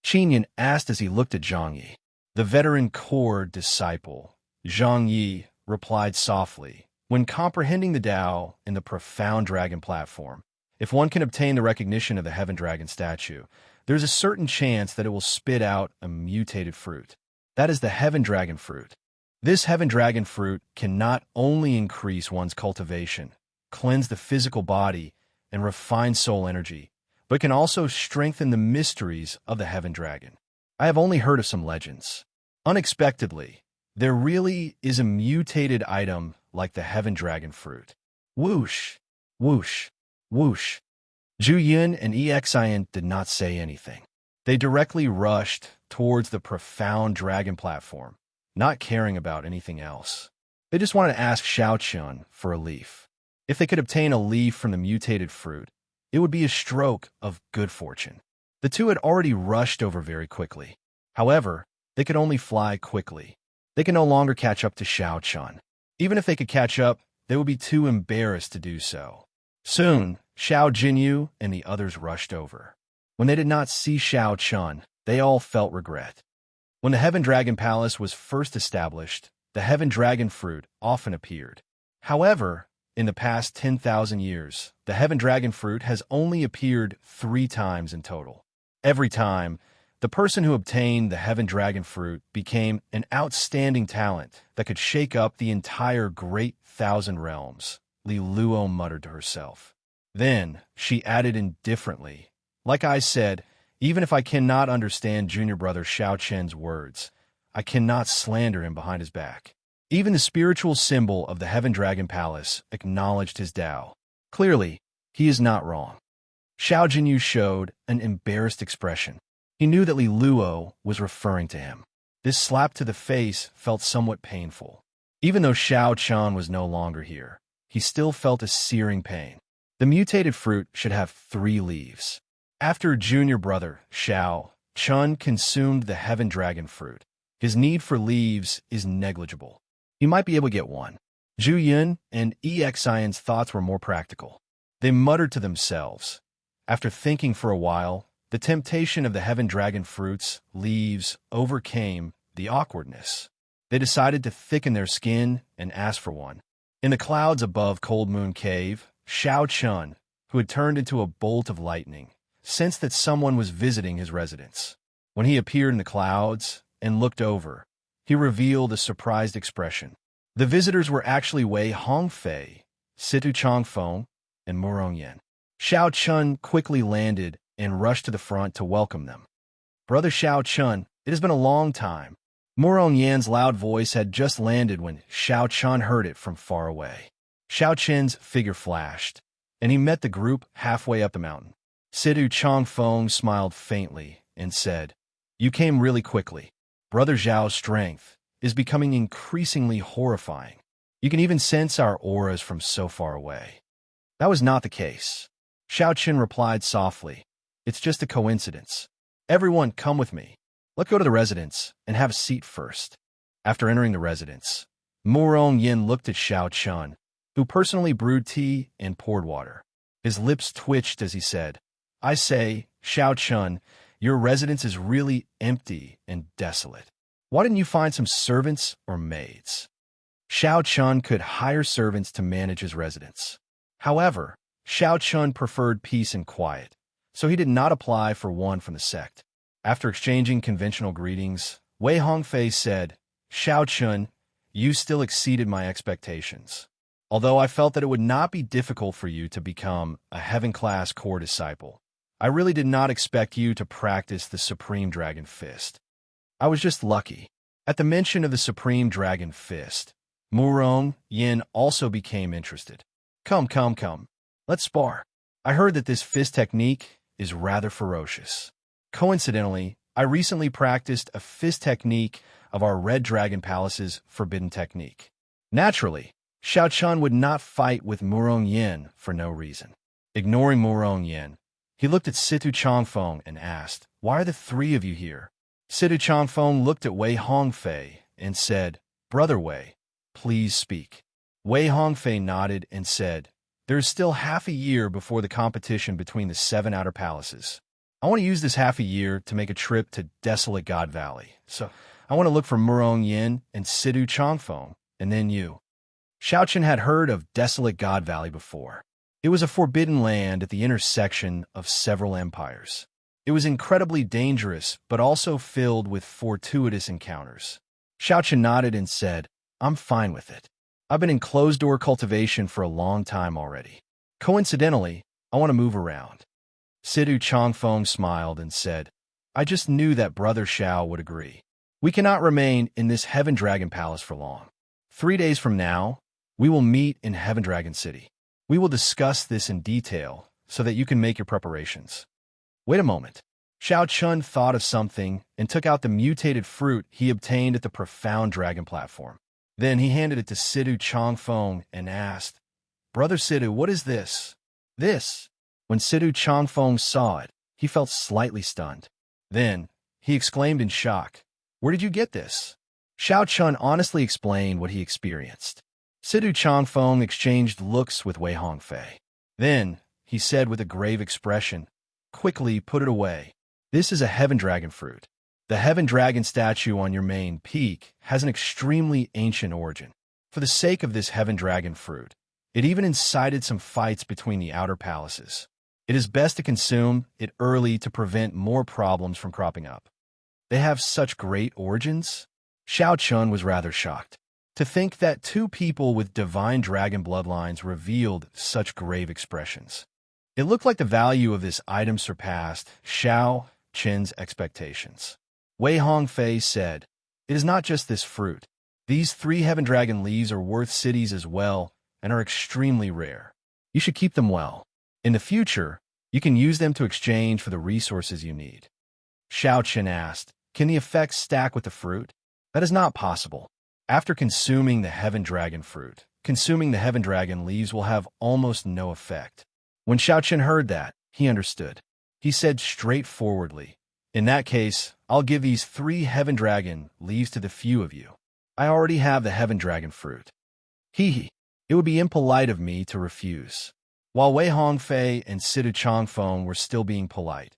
Qin Yin asked as he looked at Zhang Yi. The veteran core disciple, Zhang Yi, replied softly, when comprehending the Tao in the profound dragon platform, if one can obtain the recognition of the heaven dragon statue, there's a certain chance that it will spit out a mutated fruit. That is the heaven dragon fruit. This heaven dragon fruit can not only increase one's cultivation, cleanse the physical body, and refine soul energy, but can also strengthen the mysteries of the Heaven Dragon. I have only heard of some legends. Unexpectedly, there really is a mutated item like the Heaven Dragon fruit. Whoosh, whoosh, whoosh. Zhu Yun and Exin did not say anything. They directly rushed towards the profound dragon platform, not caring about anything else. They just wanted to ask Xiao Chun for a leaf. If they could obtain a leaf from the mutated fruit, it would be a stroke of good fortune. The two had already rushed over very quickly. However, they could only fly quickly. They could no longer catch up to Xiao Chun. Even if they could catch up, they would be too embarrassed to do so. Soon, Xiao Jinyu and the others rushed over. When they did not see Xiao Chun, they all felt regret. When the Heaven Dragon Palace was first established, the Heaven Dragon fruit often appeared. However, in the past 10,000 years, the Heaven Dragon fruit has only appeared 3 times in total. Every time, the person who obtained the Heaven Dragon fruit became an outstanding talent that could shake up the entire Great Thousand Realms, Li Luo muttered to herself. Then, she added indifferently, like I said, even if I cannot understand junior brother Xiao Chen's words, I cannot slander him behind his back. Even the spiritual symbol of the Heaven Dragon Palace acknowledged his Tao. Clearly, he is not wrong. Xiao Jinyu showed an embarrassed expression. He knew that Li Luo was referring to him. This slap to the face felt somewhat painful. Even though Xiao Chun was no longer here, he still felt a searing pain. The mutated fruit should have 3 leaves. After junior brother Xiao Chun consumed the Heaven Dragon fruit, his need for leaves is negligible. He might be able to get 1. Zhu Yun and Exin's thoughts were more practical. They muttered to themselves. After thinking for a while, the temptation of the Heaven Dragon fruit's leaves overcame the awkwardness. They decided to thicken their skin and ask for 1. In the clouds above Cold Moon Cave, Xiao Chun, who had turned into a bolt of lightning, sensed that someone was visiting his residence. When he appeared in the clouds and looked over, he revealed a surprised expression. The visitors were actually Wei Hongfei, Situ Changfeng, and Murong Yan. Xiao Chun quickly landed and rushed to the front to welcome them. Brother Xiao Chun, it has been a long time. Murong Yan's loud voice had just landed when Xiao Chun heard it from far away. Xiao Chen's figure flashed, and he met the group halfway up the mountain. Situ Changfeng smiled faintly and said, "You came really quickly. Brother Zhao's strength is becoming increasingly horrifying. You can even sense our auras from so far away." That was not the case. Xiao Chen replied softly, "It's just a coincidence. Everyone, come with me. Let's go to the residence and have a seat first." After entering the residence, Murong Yin looked at Xiao Chun, who personally brewed tea and poured water. His lips twitched as he said, "I say, Xiao Chun, your residence is really empty and desolate. Why didn't you find some servants or maids?" Xiao Chun could hire servants to manage his residence. However, Xiao Chun preferred peace and quiet, so he did not apply for one from the sect. After exchanging conventional greetings, Wei Hongfei said, "Xiao Chun, you still exceeded my expectations. Although I felt that it would not be difficult for you to become a heaven-class core disciple, I really did not expect you to practice the Supreme Dragon Fist. I was just lucky." At the mention of the Supreme Dragon Fist, Murong Yin also became interested. Come, let's spar. I heard that this fist technique is rather ferocious. Coincidentally, I recently practiced a fist technique of our Red Dragon Palace's forbidden technique. Naturally, Xiao Chun would not fight with Murong Yin for no reason. Ignoring Murong Yin, he looked at Situ Changfeng and asked, "Why are the 3 of you here?" Situ Changfeng looked at Wei Hongfei and said, "Brother Wei, please speak." Wei Hongfei nodded and said, "There is still half a year before the competition between the 7 outer palaces. I want to use this half a year to make a trip to Desolate God Valley. So I want to look for Murong Yin and Situ Changfeng, and then you." Xiao Chen had heard of Desolate God Valley before. It was a forbidden land at the intersection of several empires. It was incredibly dangerous, but also filled with fortuitous encounters. Xiao Chen nodded and said, "I'm fine with it. I've been in closed-door cultivation for a long time already. Coincidentally, I want to move around." Situ Chongfeng smiled and said, I just knew that Brother Xiao would agree. We cannot remain in this Heaven Dragon Palace for long. 3 days from now, we will meet in Heaven Dragon City. We will discuss this in detail so that you can make your preparations. Wait a moment. Xiao Chun thought of something and took out the mutated fruit he obtained at the Profound Dragon platform. Then he handed it to Situ Chongfeng and asked, Brother Situ, what is this? This. When Situ Chongfeng saw it, he felt slightly stunned. Then, he exclaimed in shock, Where did you get this? Xiao Chun honestly explained what he experienced. Situ Chongfeng exchanged looks with Wei Hongfei. Then, he said with a grave expression, Quickly put it away. This is a Heaven Dragon fruit. The Heaven Dragon statue on your main peak has an extremely ancient origin. For the sake of this Heaven Dragon fruit, it even incited some fights between the outer palaces. It is best to consume it early to prevent more problems from cropping up. They have such great origins? Xiao Chun was rather shocked. To think that 2 people with divine dragon bloodlines revealed such grave expressions. It looked like the value of this item surpassed Xiao Chun's expectations. Wei Hongfei said, It is not just this fruit. These 3 Heaven Dragon leaves are worth cities as well and are extremely rare. You should keep them well. In the future, you can use them to exchange for the resources you need. Xiao Chun asked, Can the effects stack with the fruit? That is not possible. After consuming the Heaven Dragon fruit, consuming the Heaven Dragon leaves will have almost no effect. When Xiao Chun heard that, he understood. He said straightforwardly, In that case, I'll give these 3 Heaven Dragon leaves to the few of you. I already have the Heaven Dragon fruit. Hee. It would be impolite of me to refuse. While Wei Hongfei and Situ Chongfeng were still being polite,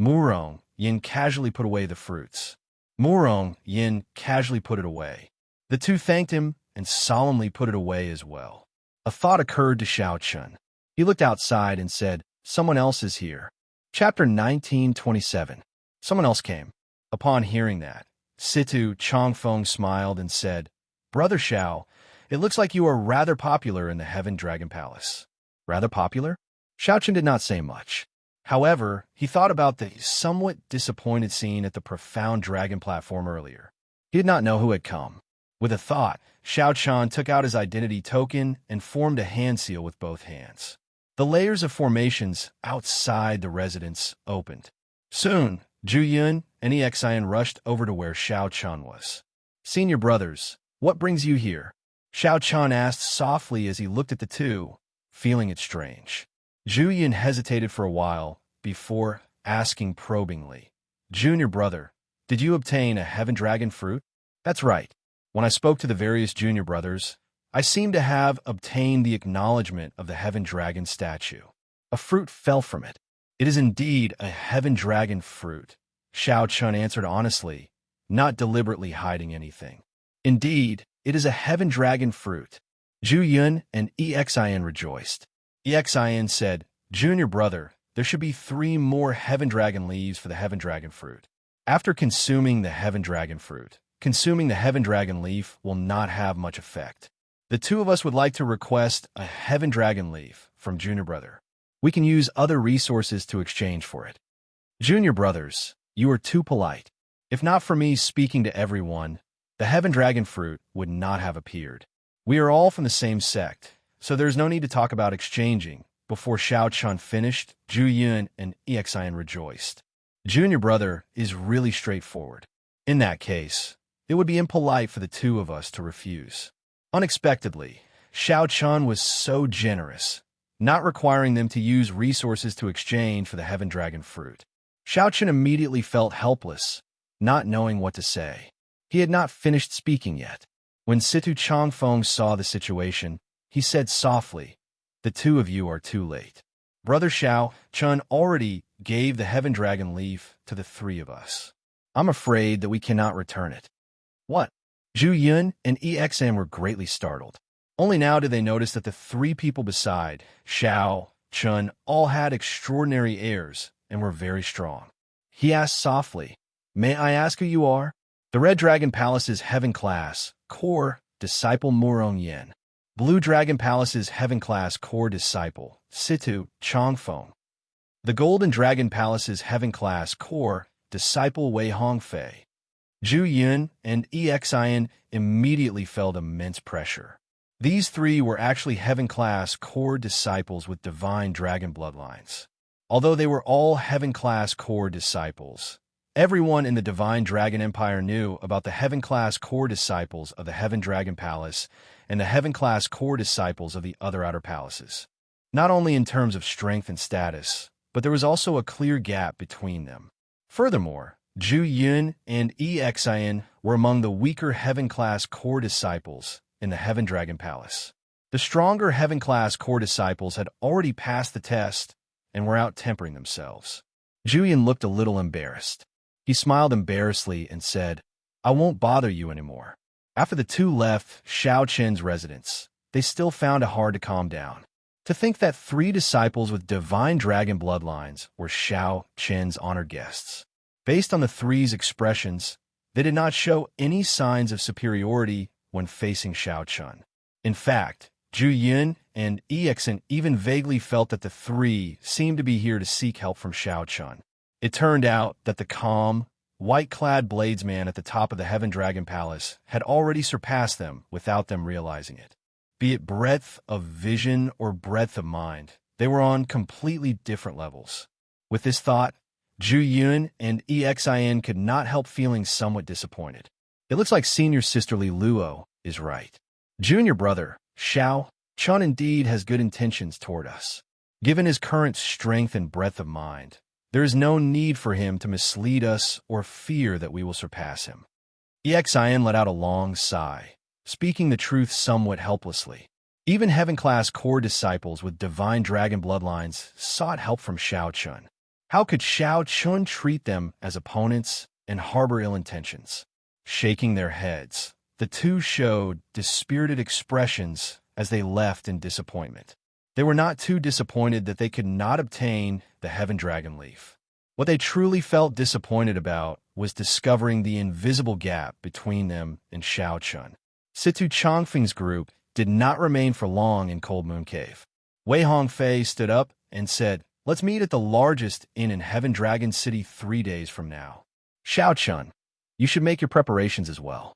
Murong Yin casually put away the fruits. Murong Yin casually put it away. The 2 thanked him and solemnly put it away as well. A thought occurred to Xiao Chun. He looked outside and said, Someone else is here. Chapter 1927. Someone else came. Upon hearing that, Situ Chongfeng smiled and said, Brother Xiao, it looks like you are rather popular in the Heaven Dragon Palace. Rather popular? Xiao Chun did not say much. However, he thought about the somewhat disappointed scene at the Profound Dragon platform earlier. He did not know who had come. With a thought, Xiao Chun took out his identity token and formed a hand seal with both hands. The layers of formations outside the residence opened. Soon, Zhu Yun and Exian rushed over to where Xiao Chun was. Senior brothers, what brings you here? Xiao Chun asked softly as he looked at the 2, feeling it strange. Zhu Yun hesitated for a while before asking probingly, Junior brother, did you obtain a Heaven Dragon fruit? That's right. When I spoke to the various junior brothers, I seem to have obtained the acknowledgement of the Heaven Dragon statue. A fruit fell from it. It is indeed a Heaven Dragon fruit, Xiao Chun answered honestly, not deliberately hiding anything. Indeed, it is a Heaven Dragon fruit. Zhu Yun and Exian rejoiced. Exian said, Junior brother, there should be 3 more Heaven Dragon leaves for the Heaven Dragon fruit. After consuming the Heaven Dragon fruit, consuming the Heaven Dragon leaf will not have much effect. The 2 of us would like to request a Heaven Dragon leaf from Junior brother. We can use other resources to exchange for it. Junior brothers, you are too polite. If not for me speaking to everyone, the Heaven Dragon fruit would not have appeared. We are all from the same sect, so there's no need to talk about exchanging. Before Xiao Chun finished, Zhu Yun and Exian rejoiced. Junior brother is really straightforward. In that case, it would be impolite for the 2 of us to refuse. Unexpectedly, Xiao Chun was so generous, not requiring them to use resources to exchange for the Heaven Dragon fruit. Xiao Chun immediately felt helpless, not knowing what to say. He had not finished speaking yet. When Situ Chongfeng saw the situation, he said softly, The 2 of you are too late. Brother Xiao Chun already gave the Heaven Dragon leaf to the 3 of us. I'm afraid that we cannot return it. What? Zhu Yun and Exian were greatly startled. Only now did they notice that the 3 people beside Xiao Chun all had extraordinary airs and were very strong. He asked softly, May I ask who you are? The Red Dragon Palace's Heaven Class, Core Disciple Murong Yin. Blue Dragon Palace's Heaven Class Core Disciple, Situ Chongfeng. the Golden Dragon Palace's Heaven-class core disciple Wei Hongfei. Zhu Yun and Exin immediately felt immense pressure. These three were actually Heaven-class core disciples with divine dragon bloodlines. Although they were all Heaven-class core disciples, everyone in the Divine Dragon Empire knew about the Heaven-class core disciples of the Heaven Dragon Palace and the Heaven-class core disciples of the other outer palaces. Not only in terms of strength and status, but there was also a clear gap between them. Furthermore, Zhu Yun and Exin were among the weaker Heaven-class core disciples in the Heaven Dragon Palace. The stronger Heaven-class core disciples had already passed the test and were out tempering themselves. Zhu Yun looked a little embarrassed. He smiled embarrassedly and said, "I won't bother you anymore." After the two left Xiao Qin's residence, they still found it hard to calm down. To think that three disciples with divine dragon bloodlines were Xiao Qin's honored guests. Based on the three's expressions, they did not show any signs of superiority when facing Xiao Qin. In fact, Zhu Yun and Exin even vaguely felt that the three seemed to be here to seek help from Xiao Qin. It turned out that the calm, white-clad bladesman at the top of the Heaven Dragon Palace had already surpassed them without them realizing it. Be it breadth of vision or breadth of mind, they were on completely different levels. With this thought, Zhu Yun and Exin could not help feeling somewhat disappointed. It looks like senior sisterly Luo is right. Junior brother, Xiao Qin indeed has good intentions toward us. Given his current strength and breadth of mind, there is no need for him to mislead us or fear that we will surpass him. Exin let out a long sigh, speaking the truth somewhat helplessly. Even Heaven-class core disciples with divine dragon bloodlines sought help from Xiao Qin. How could Xiao Qin treat them as opponents and harbor ill intentions? Shaking their heads, the two showed dispirited expressions as they left in disappointment. They were not too disappointed that they could not obtain the Heaven Dragon Leaf. What they truly felt disappointed about was discovering the invisible gap between them and Xiao Qin. Situ Changfeng's group did not remain for long in Cold Moon Cave. Wei Hongfei stood up and said, "Let's meet at the largest inn in Heaven Dragon City 3 days from now. Xiao Qin, you should make your preparations as well."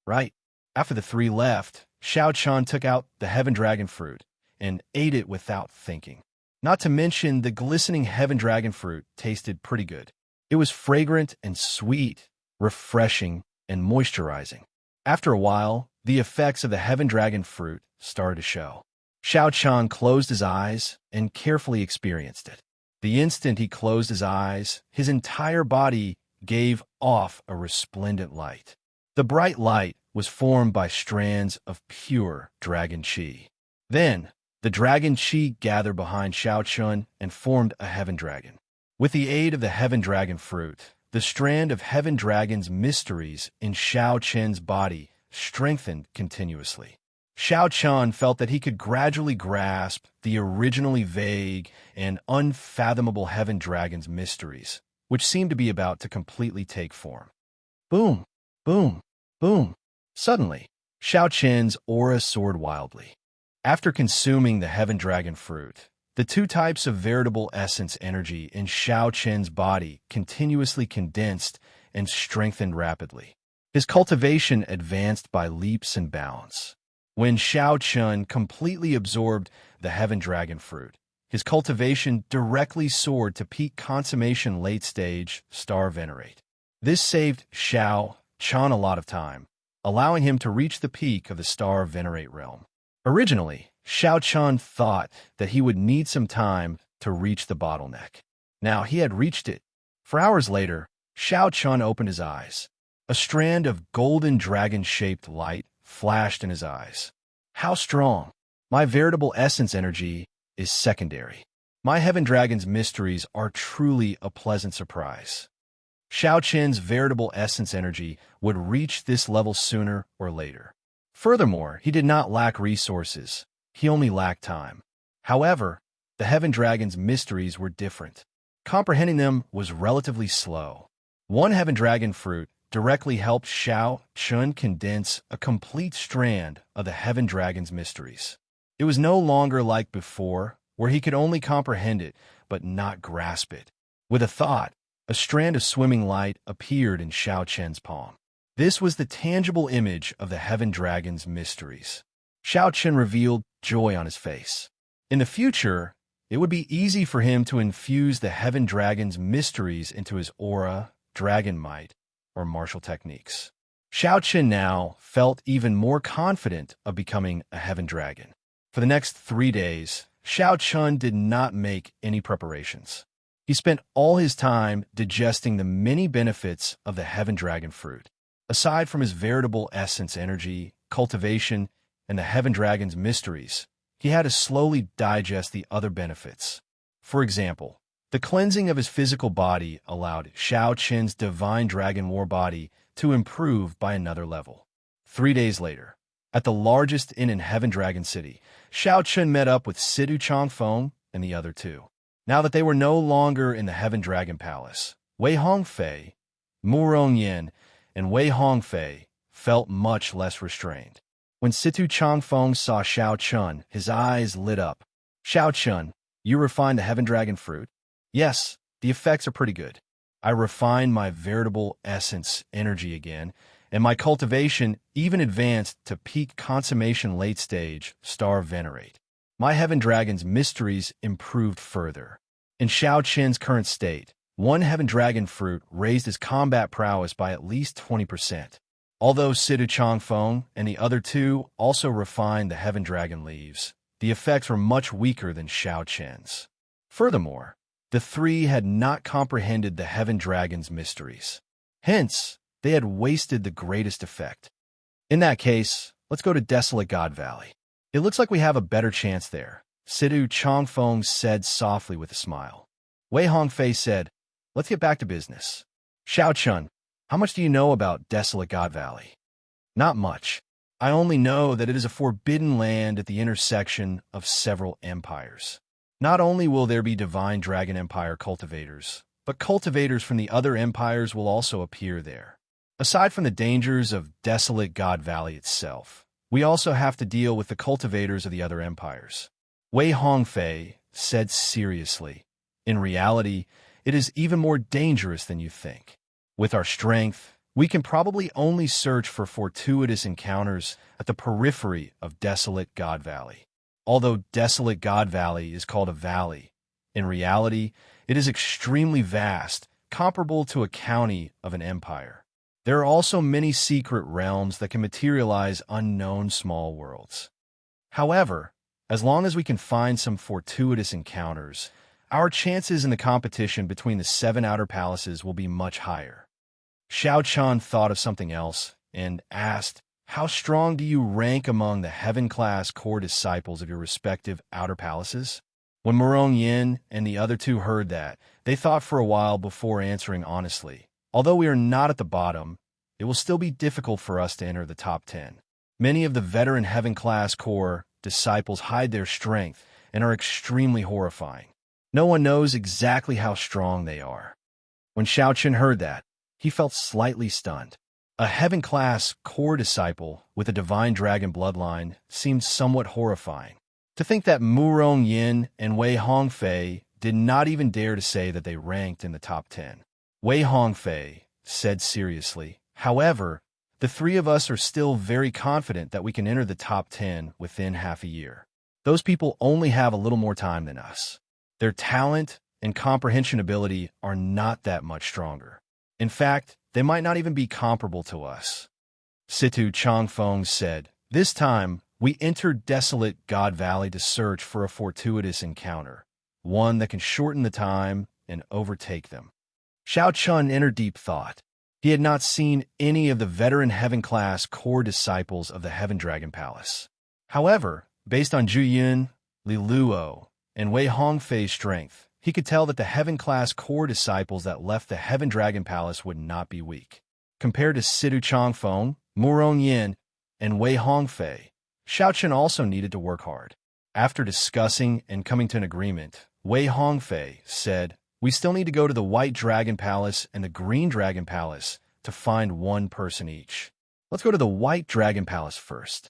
Right. After the three left, Xiao Qin took out the Heaven Dragon fruit and ate it without thinking. Not to mention the glistening Heaven Dragon fruit tasted pretty good. It was fragrant and sweet, refreshing and moisturizing. After a while, the effects of the Heaven Dragon fruit started to show. Xiao Qin closed his eyes and carefully experienced it. The instant he closed his eyes, his entire body gave off a resplendent light. The bright light was formed by strands of pure dragon qi. Then, the dragon qi gathered behind Xiao Qin and formed a heaven dragon. With the aid of the Heaven Dragon fruit, the strand of Heaven Dragon's mysteries in Xiao Qin's body strengthened continuously. Xiao Qin felt that he could gradually grasp the originally vague and unfathomable Heaven Dragon's mysteries, which seemed to be about to completely take form. Boom, boom, boom. Suddenly, Xiao Qin's aura soared wildly. After consuming the Heaven Dragon fruit, the two types of veritable essence energy in Xiao Qin's body continuously condensed and strengthened rapidly. His cultivation advanced by leaps and bounds. When Xiao Qin completely absorbed the Heaven Dragon fruit, his cultivation directly soared to peak consummation late-stage Star Venerate. This saved Xiao Qin a lot of time, allowing him to reach the peak of the Star Venerate realm. Originally, Xiao Qin thought that he would need some time to reach the bottleneck. Now he had reached it. For hours later, Xiao Qin opened his eyes. A strand of golden dragon-shaped light flashed in his eyes. How strong! My veritable essence energy is secondary. My Heaven Dragon's mysteries are truly a pleasant surprise. Xiao Qin's veritable essence energy would reach this level sooner or later. Furthermore, he did not lack resources. He only lacked time. However, the Heaven Dragon's mysteries were different. Comprehending them was relatively slow. One Heaven Dragon fruit directly helped Xiao Qin condense a complete strand of the Heaven Dragon's mysteries. It was no longer like before, where he could only comprehend it but not grasp it. With a thought, a strand of swimming light appeared in Xiao Chen's palm. This was the tangible image of the Heaven Dragon's mysteries. Xiao Chen revealed joy on his face. In the future, it would be easy for him to infuse the Heaven Dragon's mysteries into his aura, dragon might, or martial techniques. Xiao Chen now felt even more confident of becoming a Heaven Dragon. For the next 3 days, Xiao Chen did not make any preparations. He spent all his time digesting the many benefits of the Heaven Dragon fruit. Aside from his veritable essence energy, cultivation, and the Heaven Dragon's mysteries, he had to slowly digest the other benefits. For example, the cleansing of his physical body allowed Xiao Chen's divine dragon war body to improve by another level. 3 days later, at the largest inn in Heaven Dragon City, Xiao Chen met up with Sidu Changfeng and the other two. Now that they were no longer in the Heaven Dragon Palace, Wei Hongfei, Mu Rongyan, and Wei Hongfei felt much less restrained. When Situ Changfeng saw Xiao Chen, his eyes lit up. "Xiao Chen, you refined the Heaven Dragon fruit?" "Yes, the effects are pretty good. I refined my veritable essence energy again, and my cultivation even advanced to peak consummation late stage, star venerate. My Heaven Dragon's mysteries improved further." In Xiao Chen's current state, one Heaven Dragon fruit raised his combat prowess by at least 20%. Although Sidu Changfeng and the other two also refined the Heaven Dragon leaves, the effects were much weaker than Xiao Chen's. Furthermore, the three had not comprehended the Heaven Dragon's mysteries. Hence, they had wasted the greatest effect. "In that case, let's go to Desolate God Valley. It looks like we have a better chance there," Sidu Changfeng said softly with a smile. Wei Hongfei said, "Let's get back to business. Xiao Chen, how much do you know about Desolate God Valley?" "Not much. I only know that it is a forbidden land at the intersection of several empires. Not only will there be Divine Dragon Empire cultivators, but cultivators from the other empires will also appear there. Aside from the dangers of Desolate God Valley itself, we also have to deal with the cultivators of the other empires," Wei Hongfei said seriously. "In reality, it is even more dangerous than you think. With our strength, we can probably only search for fortuitous encounters at the periphery of Desolate God Valley. Although Desolate God Valley is called a valley, in reality, it is extremely vast, comparable to a county of an empire. There are also many secret realms that can materialize unknown small worlds. However, as long as we can find some fortuitous encounters, our chances in the competition between the 7 outer palaces will be much higher." Xiao Chen thought of something else and asked, "How strong do you rank among the heaven-class core disciples of your respective outer palaces?" When Murong Yin and the other two heard that, they thought for a while before answering honestly. "Although we are not at the bottom, it will still be difficult for us to enter the top 10. Many of the veteran heaven-class core disciples hide their strength and are extremely horrifying. No one knows exactly how strong they are." When Xiao Chen heard that, he felt slightly stunned. A heaven-class core disciple with a divine dragon bloodline seemed somewhat horrifying. To think that Murong Yin and Wei Hongfei did not even dare to say that they ranked in the top 10. Wei Hongfei said seriously, "However, the three of us are still very confident that we can enter the top 10 within half a year. Those people only have a little more time than us. Their talent and comprehension ability are not that much stronger. In fact, they might not even be comparable to us." Situ Changfeng said, "This time, we entered Desolate God Valley to search for a fortuitous encounter, one that can shorten the time and overtake them." Xiao Chen entered deep thought. He had not seen any of the veteran heaven-class core disciples of the Heaven Dragon Palace. However, based on Zhu Yun, Li Luo, and Wei Hongfei's strength, he could tell that the heaven-class core disciples that left the Heaven Dragon Palace would not be weak. Compared to Sidu Changfeng, Murong Yin, and Wei Hongfei, Xiao Chen also needed to work hard. After discussing and coming to an agreement, Wei Hongfei said, "We still need to go to the White Dragon Palace and the Green Dragon Palace to find one person each. Let's go to the White Dragon Palace first."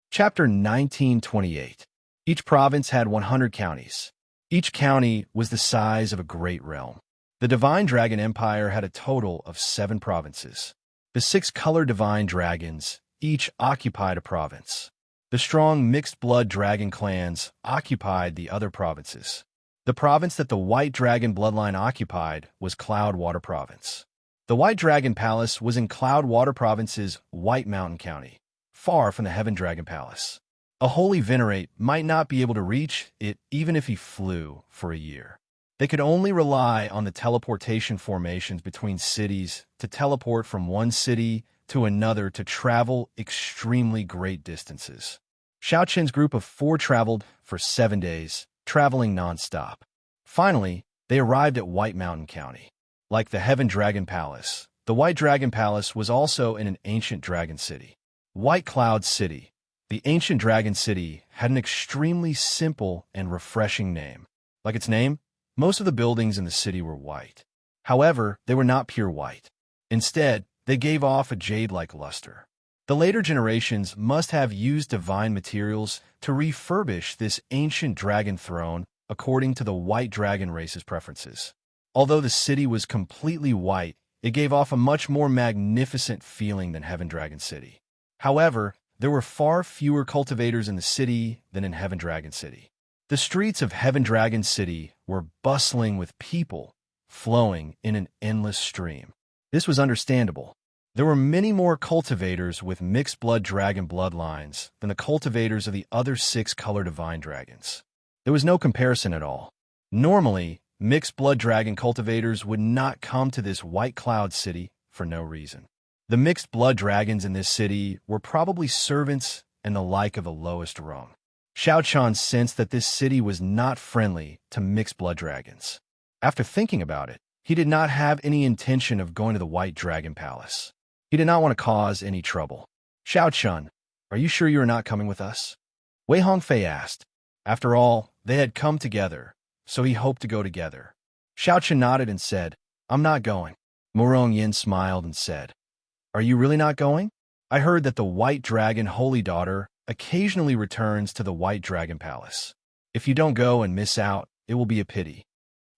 Chapter 1928. Each province had 100 counties. Each county was the size of a great realm. The Divine Dragon Empire had a total of 7 provinces. The 6 colored divine dragons each occupied a province. The strong mixed-blood dragon clans occupied the other provinces. The province that the White Dragon bloodline occupied was Cloudwater Province. The White Dragon Palace was in Cloudwater Province's White Mountain County, far from the Heaven Dragon Palace. A holy venerate might not be able to reach it even if he flew for a year. They could only rely on the teleportation formations between cities to teleport from one city to another to travel extremely great distances. Xiaoqin's group of 4 traveled for 7 days, traveling non-stop. Finally, they arrived at White Mountain County. Like the Heaven Dragon Palace, the White Dragon Palace was also in an ancient dragon city. White Cloud City. The ancient dragon city had an extremely simple and refreshing name. Like its name, most of the buildings in the city were white. However, they were not pure white. Instead, they gave off a jade-like luster. The later generations must have used divine materials to refurbish this ancient dragon throne according to the white dragon race's preferences. Although the city was completely white, it gave off a much more magnificent feeling than Heaven Dragon City. However, there were far fewer cultivators in the city than in Heaven Dragon City. The streets of Heaven Dragon City were bustling with people, flowing in an endless stream. This was understandable. There were many more cultivators with mixed-blood dragon bloodlines than the cultivators of the other 6 color divine dragons. There was no comparison at all. Normally, mixed-blood dragon cultivators would not come to this White Cloud City for no reason. The mixed-blood dragons in this city were probably servants and the like of the lowest rung. Xiaoqian sensed that this city was not friendly to mixed-blood dragons. After thinking about it, he did not have any intention of going to the White Dragon Palace. He did not want to cause any trouble. Xiaoqian, are you sure you are not coming with us? Wei Hongfei asked. After all, they had come together, so he hoped to go together. Xiaoqian nodded and said, I'm not going. Morong Yin smiled and said, Are you really not going? I heard that the White Dragon Holy Daughter occasionally returns to the White Dragon Palace. If you don't go and miss out, it will be a pity.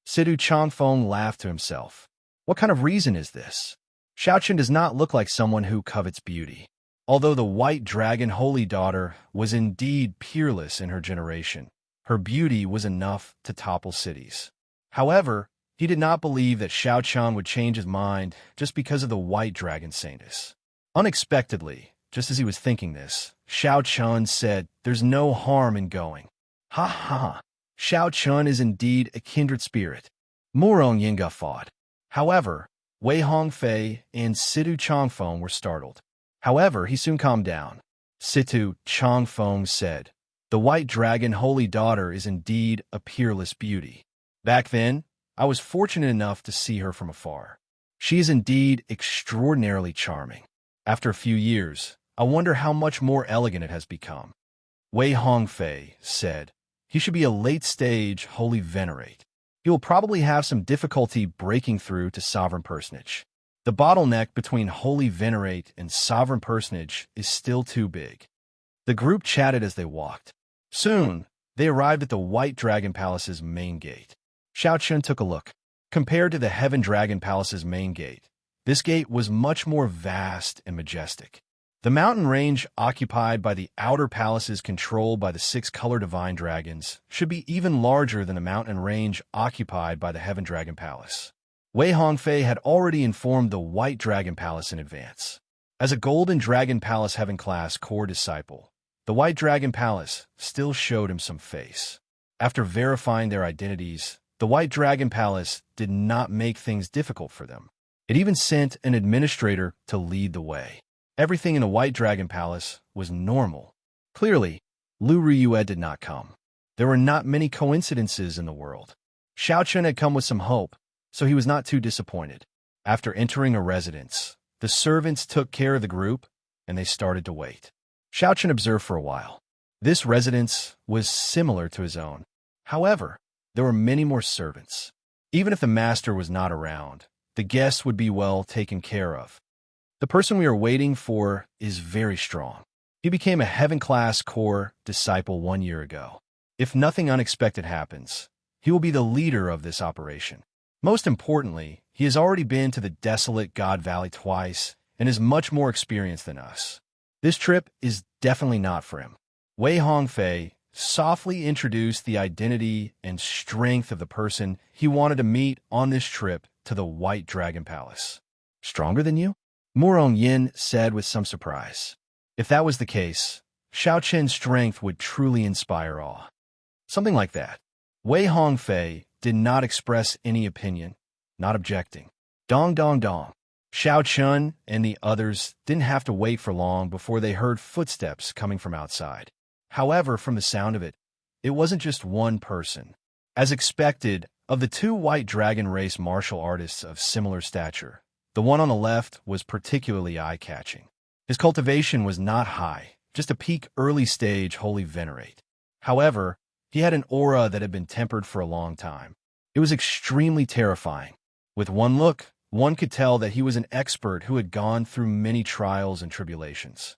Sidu Changfeng laughed to himself. What kind of reason is this? Xiaoqian does not look like someone who covets beauty. Although the White Dragon Holy Daughter was indeed peerless in her generation, her beauty was enough to topple cities. However, he did not believe that Xiaoqian would change his mind just because of the White Dragon Saintess. Unexpectedly, just as he was thinking this, Xiaoqian said, There's no harm in going. Ha ha! Xiaoqian is indeed a kindred spirit. Morong Yin guffawed. However, Wei Hongfei and Situ Changfeng were startled. However, he soon calmed down. Situ Changfeng said, The White Dragon Holy Daughter is indeed a peerless beauty. Back then, I was fortunate enough to see her from afar. She is indeed extraordinarily charming. After a few years, I wonder how much more elegant it has become. Wei Hongfei said, He should be a late-stage holy venerate. He will probably have some difficulty breaking through to sovereign personage. The bottleneck between holy venerate and sovereign personage is still too big. The group chatted as they walked. Soon, they arrived at the White Dragon Palace's main gate. Xiaoqian took a look. Compared to the Heaven Dragon Palace's main gate, this gate was much more vast and majestic. The mountain range occupied by the outer palaces controlled by the 6 color divine dragons should be even larger than the mountain range occupied by the Heaven Dragon Palace. Wei Hongfei had already informed the White Dragon Palace in advance. As a Golden Dragon Palace Heaven class core disciple, the White Dragon Palace still showed him some face. After verifying their identities, the White Dragon Palace did not make things difficult for them. It even sent an administrator to lead the way. Everything in the White Dragon Palace was normal. Clearly, Lu Riyue did not come. There were not many coincidences in the world. Xiaoqian had come with some hope, so he was not too disappointed. After entering a residence, the servants took care of the group, and they started to wait. Xiaoqian observed for a while. This residence was similar to his own. However, there were many more servants. Even if the master was not around, the guests would be well taken care of. The person we are waiting for is very strong. He became a Heaven class core disciple 1 year ago. If nothing unexpected happens, He will be the leader of this operation. Most importantly, he has already been to the desolate God Valley twice and is much more experienced than us. This trip is definitely not for him. Wei Hongfei softly introduced the identity and strength of the person he wanted to meet on this trip to the White Dragon Palace. Stronger than you? Murong Yin said with some surprise. If that was the case, Xiao Qin's strength would truly inspire awe. Something like that. Wei Hongfei did not express any opinion, not objecting. Dong dong dong. Xiao Chun and the others didn't have to wait for long before they heard footsteps coming from outside. However, from the sound of it, it wasn't just one person. As expected, of the two white dragon race martial artists of similar stature, the one on the left was particularly eye-catching. His cultivation was not high, just a peak early-stage holy venerate. However, he had an aura that had been tempered for a long time. It was extremely terrifying. With one look, one could tell that he was an expert who had gone through many trials and tribulations.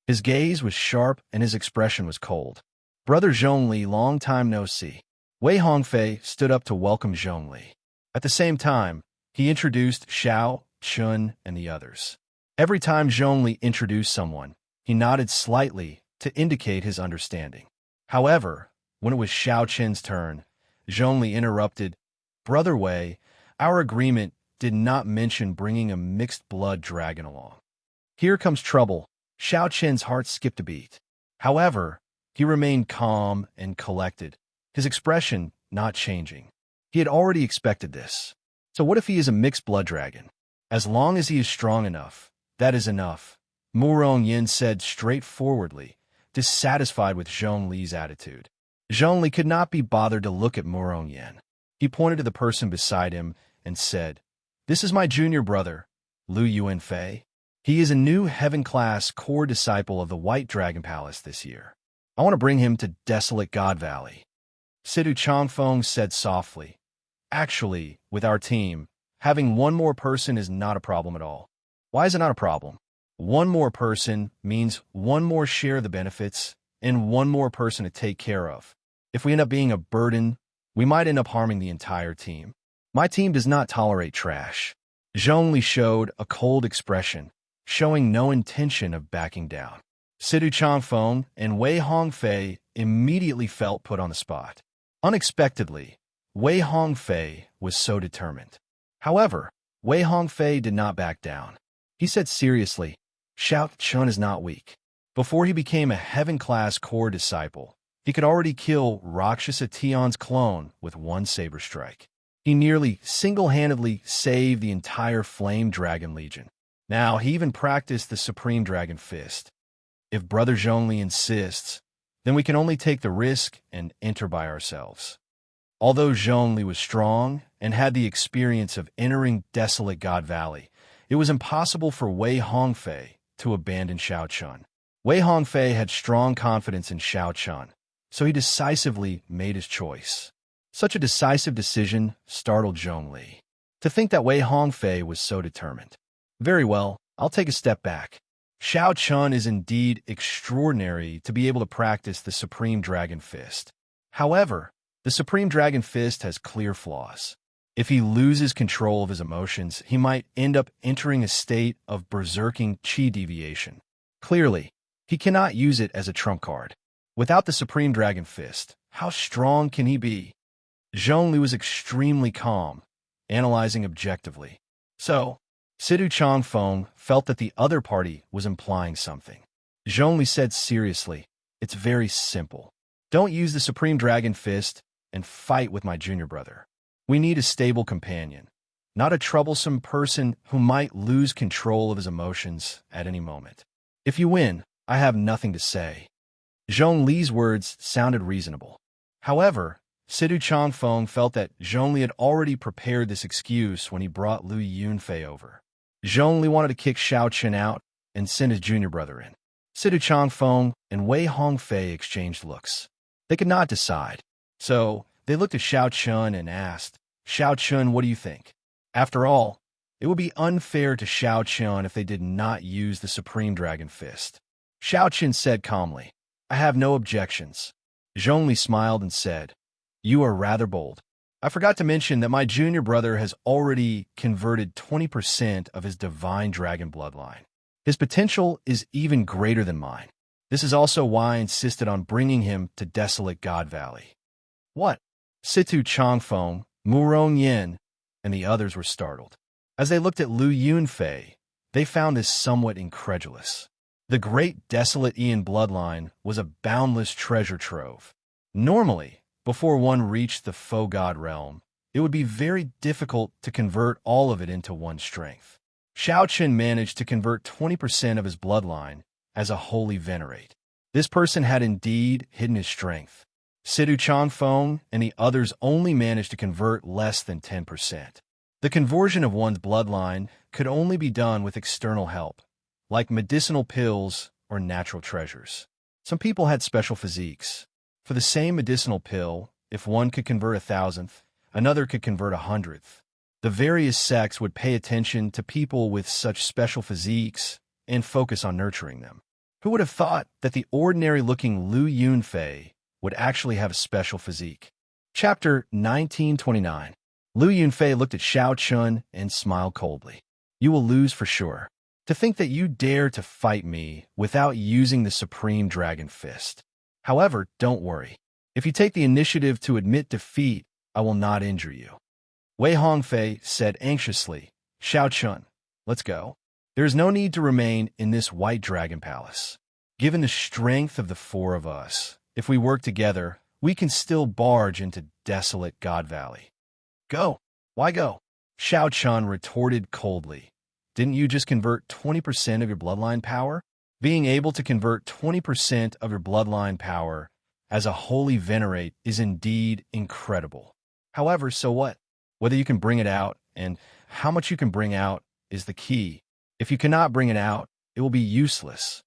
His gaze was sharp and his expression was cold. Brother Zhongli, long time no see. Wei Hongfei stood up to welcome Zhongli. At the same time, he introduced Xiao, Chun, and the others. Every time Zhongli introduced someone, he nodded slightly to indicate his understanding. However, when it was Xiao Qin's turn, Zhongli interrupted, "Brother Wei, our agreement did not mention bringing a mixed-blood dragon along." Here comes trouble. Xiao Qin's heart skipped a beat. However, he remained calm and collected, his expression not changing. He had already expected this. So what if he is a mixed-blood dragon? As long as he is strong enough, that is enough, Murong Yin said straightforwardly, dissatisfied with Zhongli's attitude. Zhongli could not be bothered to look at Murong Yin. He pointed to the person beside him and said, "This is my junior brother, Lu Yuanfei. He is a new heaven-class core disciple of the White Dragon Palace this year. I want to bring him to desolate God Valley." Sidu Changfeng said softly, "Actually, with our team, having one more person is not a problem at all." Why is it not a problem? One more person means one more share of the benefits and one more person to take care of. If we end up being a burden, we might end up harming the entire team. My team does not tolerate trash. Zhongli showed a cold expression, showing no intention of backing down. Sidu Changfeng and Wei Hongfei immediately felt put on the spot. Unexpectedly, Wei Hongfei was so determined. However, Wei Hongfei did not back down. He said seriously, "Xiao Chun is not weak. Before he became a heaven-class core disciple, he could already kill Rakshasa Tion's clone with one saber strike. He nearly single-handedly saved the entire Flame Dragon Legion. Now, he even practiced the Supreme Dragon Fist. If Brother Zhongli insists, then we can only take the risk and enter by ourselves." Although Zhongli was strong and had the experience of entering desolate God Valley, it was impossible for Wei Hongfei to abandon Xiao Chun. Wei Hongfei had strong confidence in Xiao Chun, so he decisively made his choice. Such a decisive decision startled Zhongli. To think that Wei Hongfei was so determined. Very well, I'll take a step back. Xiao Chun is indeed extraordinary to be able to practice the Supreme Dragon Fist. However, the Supreme Dragon Fist has clear flaws. If he loses control of his emotions, he might end up entering a state of berserking chi deviation. Clearly, he cannot use it as a trump card. Without the Supreme Dragon Fist, how strong can he be? Zhongli was extremely calm, analyzing objectively. So, Sidu Changfeng felt that the other party was implying something. Zhongli said seriously, "It's very simple. Don't use the Supreme Dragon Fist and fight with my junior brother. We need a stable companion, not a troublesome person who might lose control of his emotions at any moment. If you win, I have nothing to say." Zhongli's words sounded reasonable. However, Sidu Changfeng felt that Zhongli had already prepared this excuse when he brought Lu Yunfei over. Zhongli wanted to kick Xiao Qin out and send his junior brother in. Sidu Changfeng and Wei Hongfei exchanged looks. They could not decide. So, they looked at Xiao Chun and asked, "Xiao Chun, what do you think?" After all, it would be unfair to Xiao Chun if they did not use the Supreme Dragon Fist. Xiao Chun said calmly, "I have no objections." Zhongli smiled and said, "You are rather bold. I forgot to mention that my junior brother has already converted 20% of his divine dragon bloodline. His potential is even greater than mine. This is also why I insisted on bringing him to Desolate God Valley. What? Situ Changfeng, Murong Yin, and the others were startled. As they looked at Lu Yunfei, they found this somewhat incredulous. The great Desolate Ian bloodline was a boundless treasure trove. Normally, before one reached the faux god realm, it would be very difficult to convert all of it into one's strength. Xiao Chen managed to convert 20% of his bloodline as a holy venerate. This person had indeed hidden his strength. Situ Changfeng and the others only managed to convert less than 10%. The conversion of one's bloodline could only be done with external help, like medicinal pills or natural treasures. Some people had special physiques. For the same medicinal pill, if one could convert 1,000th, another could convert 100th. The various sects would pay attention to people with such special physiques and focus on nurturing them. Who would have thought that the ordinary-looking Lu Yunfei would actually have a special physique? Chapter 1929. Lu Yunfei looked at Xiao Chun and smiled coldly. You will lose for sure. To think that you dare to fight me without using the Supreme Dragon Fist. However, don't worry. If you take the initiative to admit defeat, I will not injure you. Wei Hongfei said anxiously, Xiao Chun, let's go. There is no need to remain in this White Dragon Palace. Given the strength of the four of us, if we work together, we can still barge into Desolate God Valley. Go. Why go? Xiao Chun retorted coldly. Didn't you just convert 20% of your bloodline power? Being able to convert 20% of your bloodline power as a holy venerate is indeed incredible. However, so what? Whether you can bring it out and how much you can bring out is the key. If you cannot bring it out, it will be useless.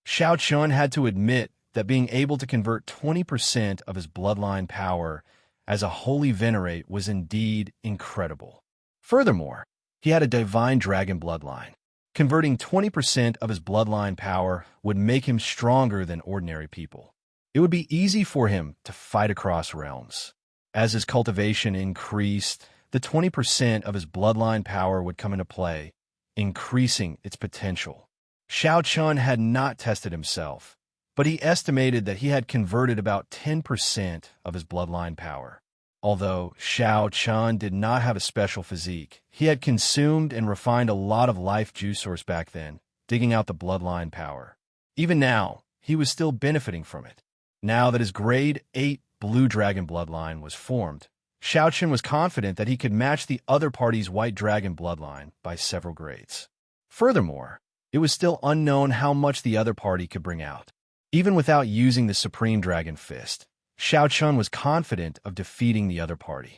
Xiao Chun had to admit that being able to convert 20% of his bloodline power as a holy venerate was indeed incredible. Furthermore, he had a divine dragon bloodline. Converting 20% of his bloodline power would make him stronger than ordinary people. It would be easy for him to fight across realms. As his cultivation increased, the 20% of his bloodline power would come into play, increasing its potential. Xiao Chun had not tested himself, but he estimated that he had converted about 10% of his bloodline power. Although Xiao Chun did not have a special physique, he had consumed and refined a lot of life juice source back then, digging out the bloodline power. Even now, he was still benefiting from it. Now that his grade 8 Blue Dragon bloodline was formed, Xiao Chun was confident that he could match the other party's White Dragon bloodline by several grades. Furthermore, it was still unknown how much the other party could bring out. Even without using the Supreme Dragon Fist, Xiao Chun was confident of defeating the other party.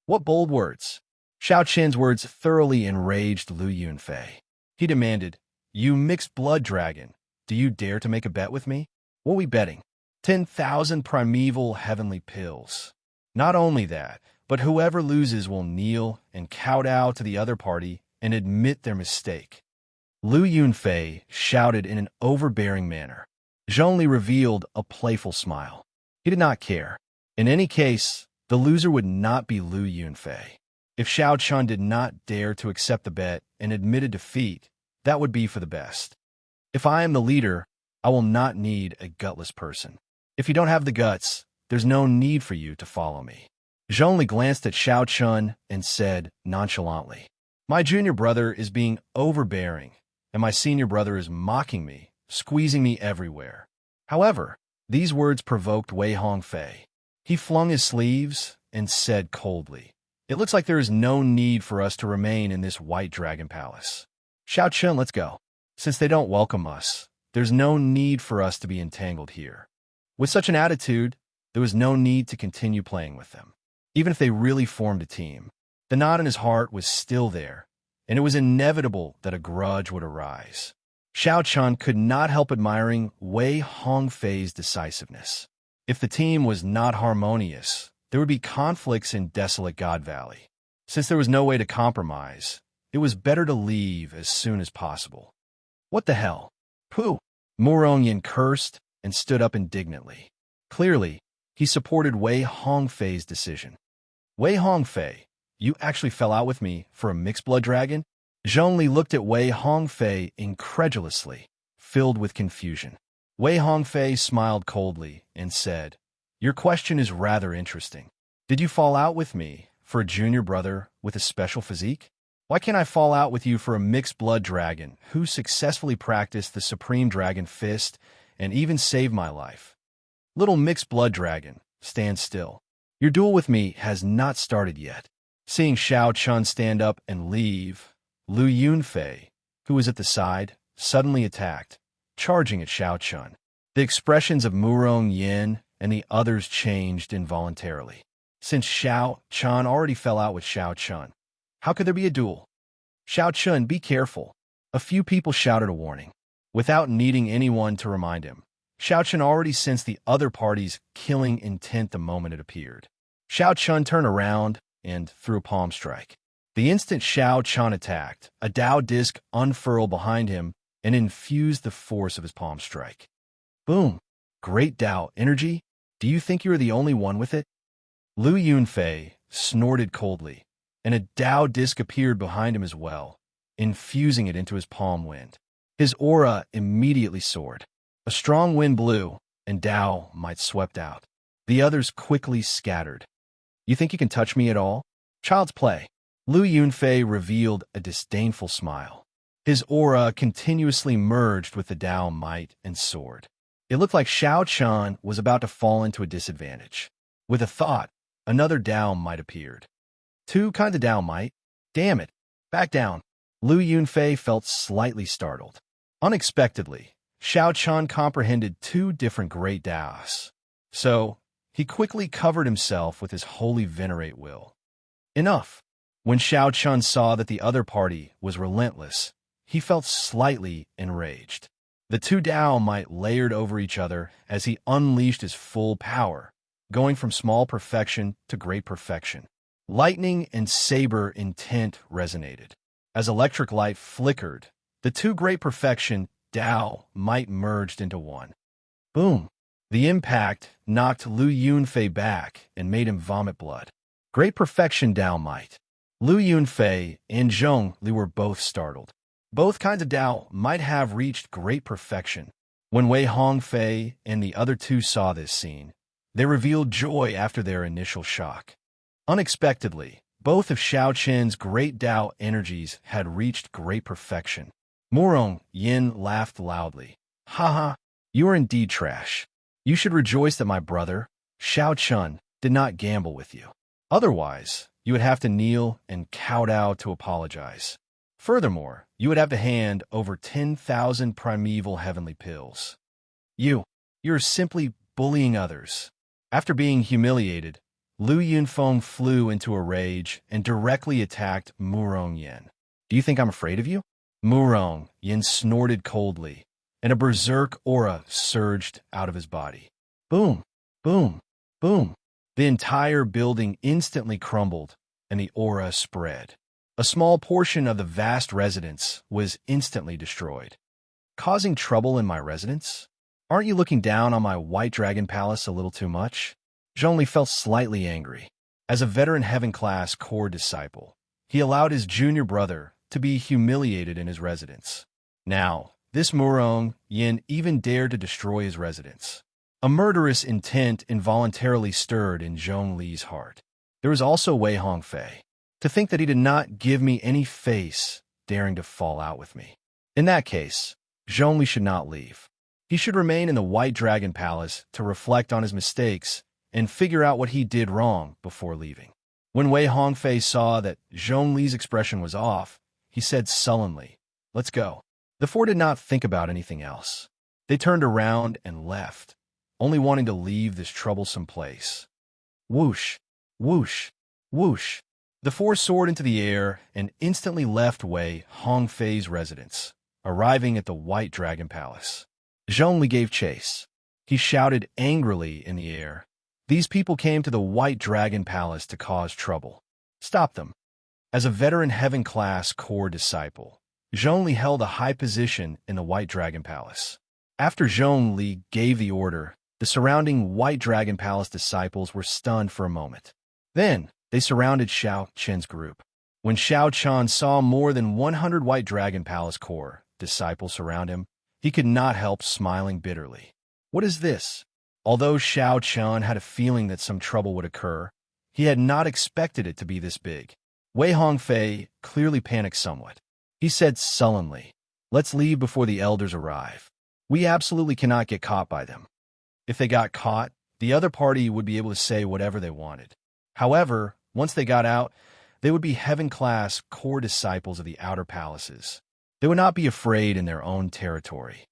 What bold words! Xiao Chun's words thoroughly enraged Lu Yunfei. He demanded, You mixed blood dragon, do you dare to make a bet with me? What are we betting? 10,000 primeval heavenly pills. Not only that, but whoever loses will kneel and kowtow to the other party and admit their mistake. Lu Yunfei shouted in an overbearing manner. Zhongli revealed a playful smile. He did not care. In any case, the loser would not be Lu Yunfei. If Xiao Chun did not dare to accept the bet and admit a defeat, that would be for the best. If I am the leader, I will not need a gutless person. If you don't have the guts, there's no need for you to follow me. Zhongli glanced at Xiao Chun and said nonchalantly, My junior brother is being overbearing, and my senior brother is mocking me, squeezing me everywhere. However, these words provoked Wei Hongfei. He flung his sleeves and said coldly, It looks like there is no need for us to remain in this White Dragon Palace. Xiao Chun, let's go. Since they don't welcome us, there's no need for us to be entangled here. With such an attitude, there was no need to continue playing with them. Even if they really formed a team, the knot in his heart was still there, and it was inevitable that a grudge would arise. Xiao Chun could not help admiring Wei Hongfei's decisiveness. If the team was not harmonious, there would be conflicts in Desolate God Valley. Since there was no way to compromise, it was better to leave as soon as possible. What the hell? Pooh! Morongyan cursed and stood up indignantly. Clearly, he supported Wei Hongfei's decision. Wei Hongfei, you actually fell out with me for a mixed-blood dragon? Zhongli looked at Wei Hongfei incredulously, filled with confusion. Wei Hongfei smiled coldly and said, "Your question is rather interesting. Did you fall out with me for a junior brother with a special physique? Why can't I fall out with you for a mixed-blood dragon who successfully practiced the Supreme Dragon Fist and even saved my life? Little mixed-blood dragon, stand still. Your duel with me has not started yet." Seeing Xiao Chun stand up and leave, Lu Yunfei, who was at the side, suddenly attacked, charging at Xiao Chun. The expressions of Murong Yin and the others changed involuntarily. Since Xiao Chun already fell out with Xiao Chun, how could there be a duel? "Xiao Chun, be careful," a few people shouted a warning. Without needing anyone to remind him, Xiao Chun already sensed the other party's killing intent the moment it appeared. Xiao Chun turned around and threw a palm strike. The instant Xiao Chun attacked, a Dao disc unfurled behind him and infused the force of his palm strike. Boom! Great Dao energy? Do you think you are the only one with it? Lu Yunfei snorted coldly, and a Dao disc appeared behind him as well, infusing it into his palm wind. His aura immediately soared. A strong wind blew, and Dao might swept out. The others quickly scattered. "You think you can touch me at all? Child's play." Lu Yunfei revealed a disdainful smile. His aura continuously merged with the Dao might and soared. It looked like Xiao Chun was about to fall into a disadvantage. With a thought, another Dao might appeared. Two kinds of Dao might? Damn it! Back down. Lu Yunfei felt slightly startled. Unexpectedly, Xiao Chun comprehended two different great Daos. So, he quickly covered himself with his holy venerate will. Enough! When Xiao Chun saw that the other party was relentless, he felt slightly enraged. The two Dao might layered over each other as he unleashed his full power, going from small perfection to great perfection. Lightning and saber intent resonated. As electric light flickered, the two great perfection Dao might merged into one. Boom! The impact knocked Lu Yunfei back and made him vomit blood. Great perfection Dao might. Lu Yunfei and Zhong Li were both startled. Both kinds of Dao might have reached great perfection. When Wei Hongfei and the other two saw this scene, they revealed joy after their initial shock. Unexpectedly, both of Xiao Chen's great Dao energies had reached great perfection. Murong Yin laughed loudly. "Haha, you are indeed trash. You should rejoice that my brother, Xiao Chun, did not gamble with you. Otherwise, you would have to kneel and kowtow to apologize. Furthermore, you would have to hand over 10,000 primeval heavenly pills. You're simply bullying others." After being humiliated, Lu Yunfeng flew into a rage and directly attacked Murong Yin. "Do you think I'm afraid of you?" Murong Yin snorted coldly, and a berserk aura surged out of his body. Boom! Boom! Boom! The entire building instantly crumbled, and the aura spread. A small portion of the vast residence was instantly destroyed. "Causing trouble in my residence? Aren't you looking down on my White Dragon Palace a little too much?" Zhongli felt slightly angry. As a veteran heaven-class core disciple, he allowed his junior brother to be humiliated in his residence. Now, this Murong Yin even dared to destroy his residence. A murderous intent involuntarily stirred in Zhongli's heart. There was also Wei Hongfei. To think that he did not give me any face, daring to fall out with me. In that case, Zhongli should not leave. He should remain in the White Dragon Palace to reflect on his mistakes and figure out what he did wrong before leaving. When Wei Hongfei saw that Zhongli's expression was off, he said sullenly, "Let's go." The four did not think about anything else. They turned around and left, only wanting to leave this troublesome place. Whoosh! Whoosh! Whoosh! The four soared into the air and instantly left Wei Hongfei's residence, arriving at the White Dragon Palace. Zhongli gave chase. He shouted angrily in the air, "These people came to the White Dragon Palace to cause trouble. Stop them." As a veteran heaven-class core disciple, Zhongli held a high position in the White Dragon Palace. After Zhongli gave the order, the surrounding White Dragon Palace disciples were stunned for a moment. Then, They surrounded Xiao Chen's group. When Xiao Chen saw more than 100 White Dragon Palace Core disciples surround him, he could not help smiling bitterly. What is this? Although Xiao Chen had a feeling that some trouble would occur, he had not expected it to be this big. Wei Hongfei clearly panicked somewhat. He said sullenly, "Let's leave before the elders arrive. We absolutely cannot get caught by them." If they got caught, the other party would be able to say whatever they wanted. However, once they got out, they would be heaven-class core disciples of the outer palaces. They would not be afraid in their own territory.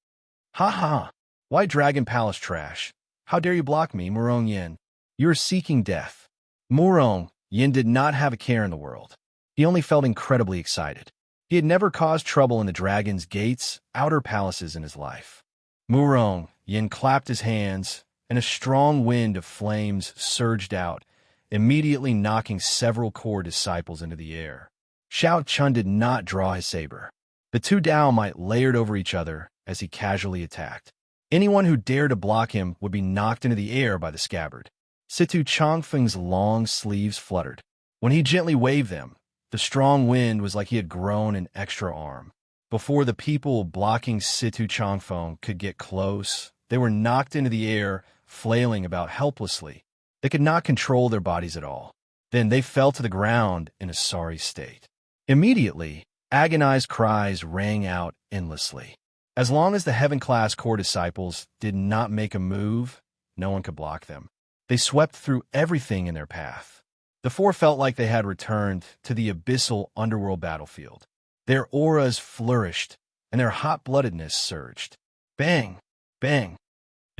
"Ha ha! White Dragon Palace trash! How dare you block me, Murong Yin? You are seeking death." Murong Yin did not have a care in the world. He only felt incredibly excited. He had never caused trouble in the Dragon's Gate's outer palaces in his life. Murong Yin clapped his hands, and a strong wind of flames surged out, immediately knocking several core disciples into the air. Xiao Chun did not draw his saber. The two Dao might layered over each other as he casually attacked. Anyone who dared to block him would be knocked into the air by the scabbard. Situ Changfeng's long sleeves fluttered. When he gently waved them, the strong wind was like he had grown an extra arm. Before the people blocking Situ Changfeng could get close, they were knocked into the air, flailing about helplessly. They could not control their bodies at all. Then they fell to the ground in a sorry state. Immediately, agonized cries rang out endlessly. As long as the heaven-class core disciples did not make a move, no one could block them. They swept through everything in their path. The four felt like they had returned to the abyssal underworld battlefield. Their auras flourished, and their hot-bloodedness surged. Bang! Bang!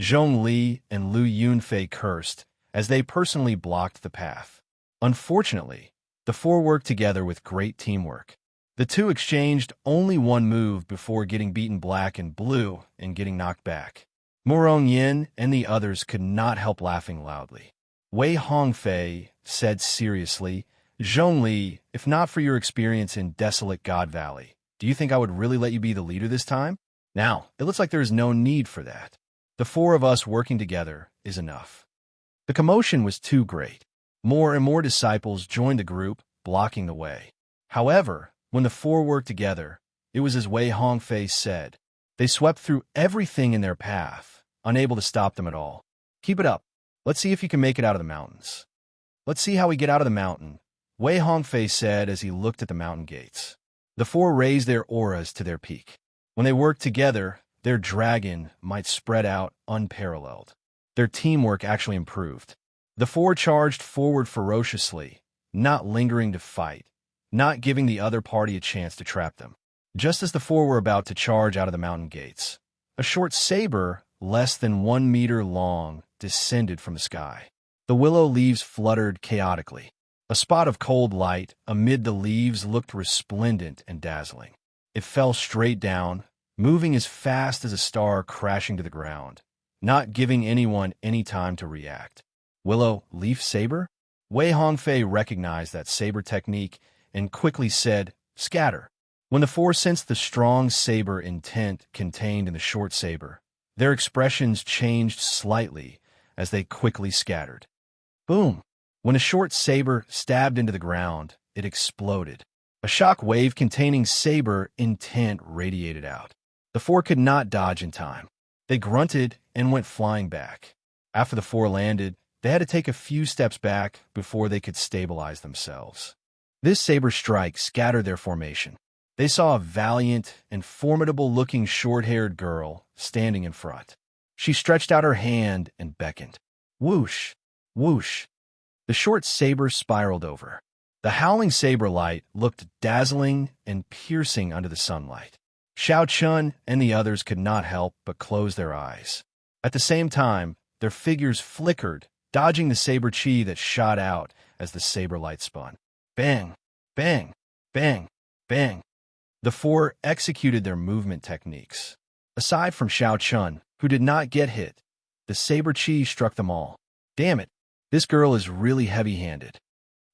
Zhong Li and Lu Yunfei cursed as they personally blocked the path. Unfortunately, the four worked together with great teamwork. The two exchanged only one move before getting beaten black and blue and getting knocked back. Murong Yin and the others could not help laughing loudly. Wei Hongfei said seriously, "Zhong Li, if not for your experience in Desolate God Valley, do you think I would really let you be the leader this time? Now, it looks like there is no need for that. The four of us working together is enough." The commotion was too great. More and more disciples joined the group, blocking the way. However, when the four worked together, it was as Wei Hongfei said. They swept through everything in their path, unable to stop them at all. "Keep it up. Let's see if you can make it out of the mountains." "Let's see how we get out of the mountain," Wei Hongfei said as he looked at the mountain gates. The four raised their auras to their peak. When they worked together, their dragon might spread out unparalleled. Their teamwork actually improved. The four charged forward ferociously, not lingering to fight, not giving the other party a chance to trap them. Just as the four were about to charge out of the mountain gates, a short saber, less than 1 meter long, descended from the sky. The willow leaves fluttered chaotically. A spot of cold light amid the leaves looked resplendent and dazzling. It fell straight down, moving as fast as a star crashing to the ground, not giving anyone any time to react. Willow leaf saber? Wei Hongfei recognized that saber technique and quickly said, "Scatter." When the four sensed the strong saber intent contained in the short saber, their expressions changed slightly as they quickly scattered. Boom! When a short saber stabbed into the ground, it exploded. A shock wave containing saber intent radiated out. The four could not dodge in time. They grunted and went flying back. After the four landed, they had to take a few steps back before they could stabilize themselves. This saber strike scattered their formation. They saw a valiant and formidable-looking short-haired girl standing in front. She stretched out her hand and beckoned. Whoosh! Whoosh! The short saber spiraled over. The howling saber light looked dazzling and piercing under the sunlight. Xiao Chun and the others could not help but close their eyes. At the same time, their figures flickered, dodging the saber chi that shot out as the saber light spun. Bang! Bang! Bang! Bang! The four executed their movement techniques. Aside from Xiao Chun, who did not get hit, the saber chi struck them all. Damn it, this girl is really heavy-handed.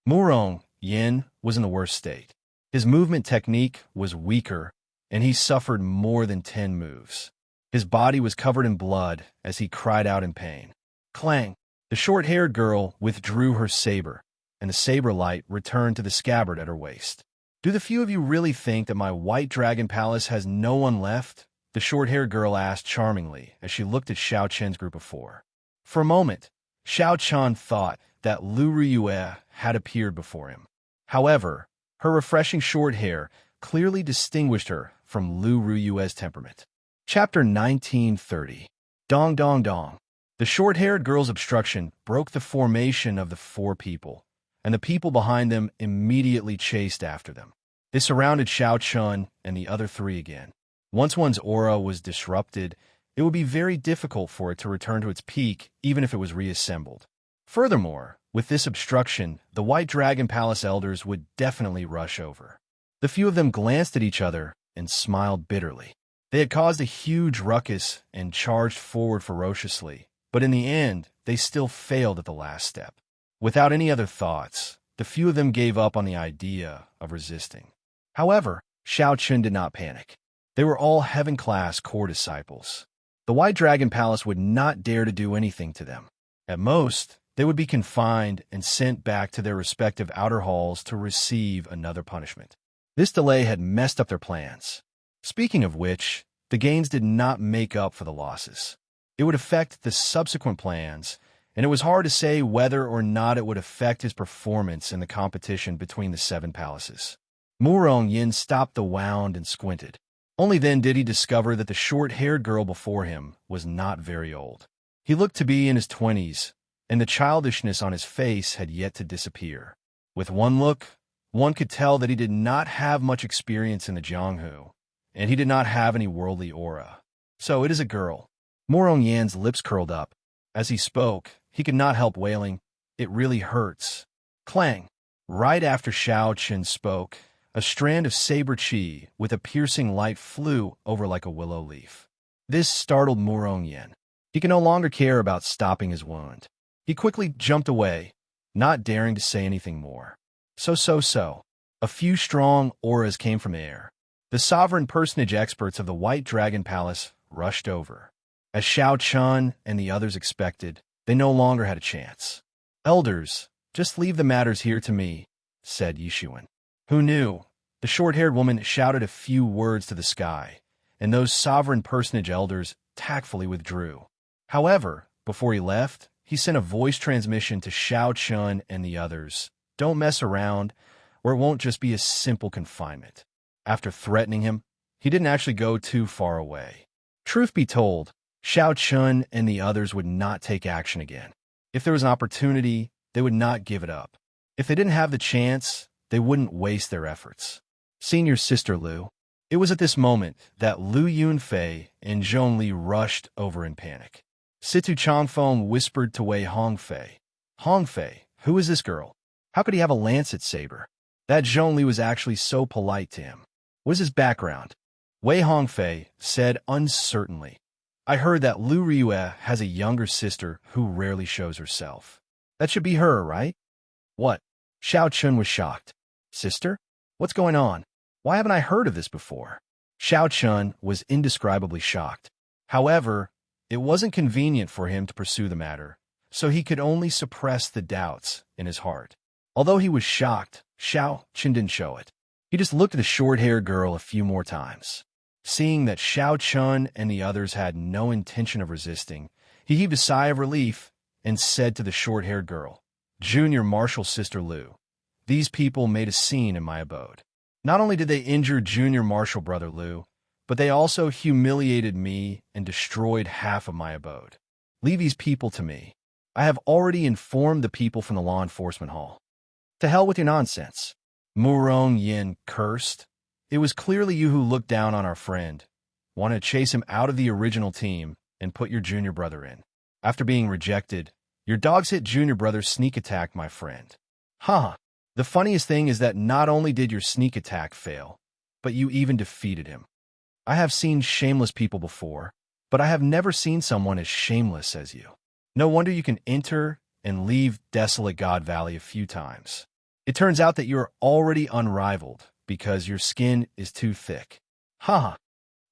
Murong Yin was in the worst state. His movement technique was weaker, and he suffered more than 10 moves. His body was covered in blood as he cried out in pain. Clang! The short-haired girl withdrew her saber. and the saber light returned to the scabbard at her waist. "Do the few of you really think that my white dragon palace has no one left?" the short-haired girl asked charmingly as she looked at Xiao Chen's group of four. For a moment, Xiao Chen thought that Lu Riyue had appeared before him. However, her refreshing short hair clearly distinguished her from Lu Riyue's temperament. Chapter 1930. Dong Dong Dong. The short-haired girl's obstruction broke the formation of the four people, and the people behind them immediately chased after them. They surrounded Xiao Chun and the other three again. Once one's aura was disrupted, it would be very difficult for it to return to its peak even if it was reassembled. Furthermore, with this obstruction, the White Dragon Palace elders would definitely rush over. The few of them glanced at each other and smiled bitterly. They had caused a huge ruckus and charged forward ferociously, but in the end, they still failed at the last step. Without any other thoughts, the few of them gave up on the idea of resisting. However, Xiao Chun did not panic. They were all heaven-class core disciples. The White Dragon Palace would not dare to do anything to them. At most, they would be confined and sent back to their respective outer halls to receive another punishment. This delay had messed up their plans. Speaking of which, the gains did not make up for the losses. It would affect the subsequent plans, and it was hard to say whether or not it would affect his performance in the competition between the seven palaces. Murong Yin stopped the wound and squinted. Only then did he discover that the short-haired girl before him was not very old. He looked to be in his 20s, and the childishness on his face had yet to disappear. With one look, one could tell that he did not have much experience in the Jianghu, and he did not have any worldly aura. So it is a girl. Murong Yan's lips curled up. As he spoke, he could not help wailing, "It really hurts." Clang! Right after Xiao Chen spoke, a strand of saber chi with a piercing light flew over like a willow leaf. This startled Murong Yan. He could no longer care about stopping his wound. He quickly jumped away, not daring to say anything more. So. A few strong auras came from the air. The sovereign personage experts of the White Dragon Palace rushed over. As Xiao Chun and the others expected, they no longer had a chance. "Elders, just leave the matters here to me," said Yishuan. Who knew? The short-haired woman shouted a few words to the sky, and those sovereign personage elders tactfully withdrew. However, before he left, he sent a voice transmission to Xiao Chun and the others. "Don't mess around, or it won't just be a simple confinement." After threatening him, he didn't actually go too far away. Truth be told, Xiao Chun and the others would not take action again. If there was an opportunity, they would not give it up. If they didn't have the chance, they wouldn't waste their efforts. Senior Sister Lu. It was at this moment that Lu Yunfei and Zhong Li rushed over in panic. Situ Changfeng whispered to Wei Hongfei, "Hongfei, who is this girl? How could he have a lancet saber?" That Zhong Li was actually so polite to him. What is his background? Wei Hongfei said uncertainly, "I heard that Lu Riyue has a younger sister who rarely shows herself. That should be her, right?" "What?" Xiao Chun was shocked. "Sister? What's going on? Why haven't I heard of this before?" Xiao Chun was indescribably shocked. However, it wasn't convenient for him to pursue the matter, so he could only suppress the doubts in his heart. Although he was shocked, Xiao Chun didn't show it. He just looked at the short-haired girl a few more times. Seeing that Xiao Chun and the others had no intention of resisting, he heaved a sigh of relief and said to the short-haired girl, "Junior Marshal Sister Lu, these people made a scene in my abode. Not only did they injure Junior Marshal Brother Lu, but they also humiliated me and destroyed half of my abode. Leave these people to me. I have already informed the people from the law enforcement hall." "To hell with your nonsense." Murong Yin cursed. "It was clearly you who looked down on our friend, wanted to chase him out of the original team and put your junior brother in. After being rejected, your dogs hit junior brother's sneak attack, my friend. Huh. The funniest thing is that not only did your sneak attack fail, but you even defeated him. I have seen shameless people before, but I have never seen someone as shameless as you. No wonder you can enter and leave desolate God Valley a few times. It turns out that you're already unrivaled because your skin is too thick. Haha."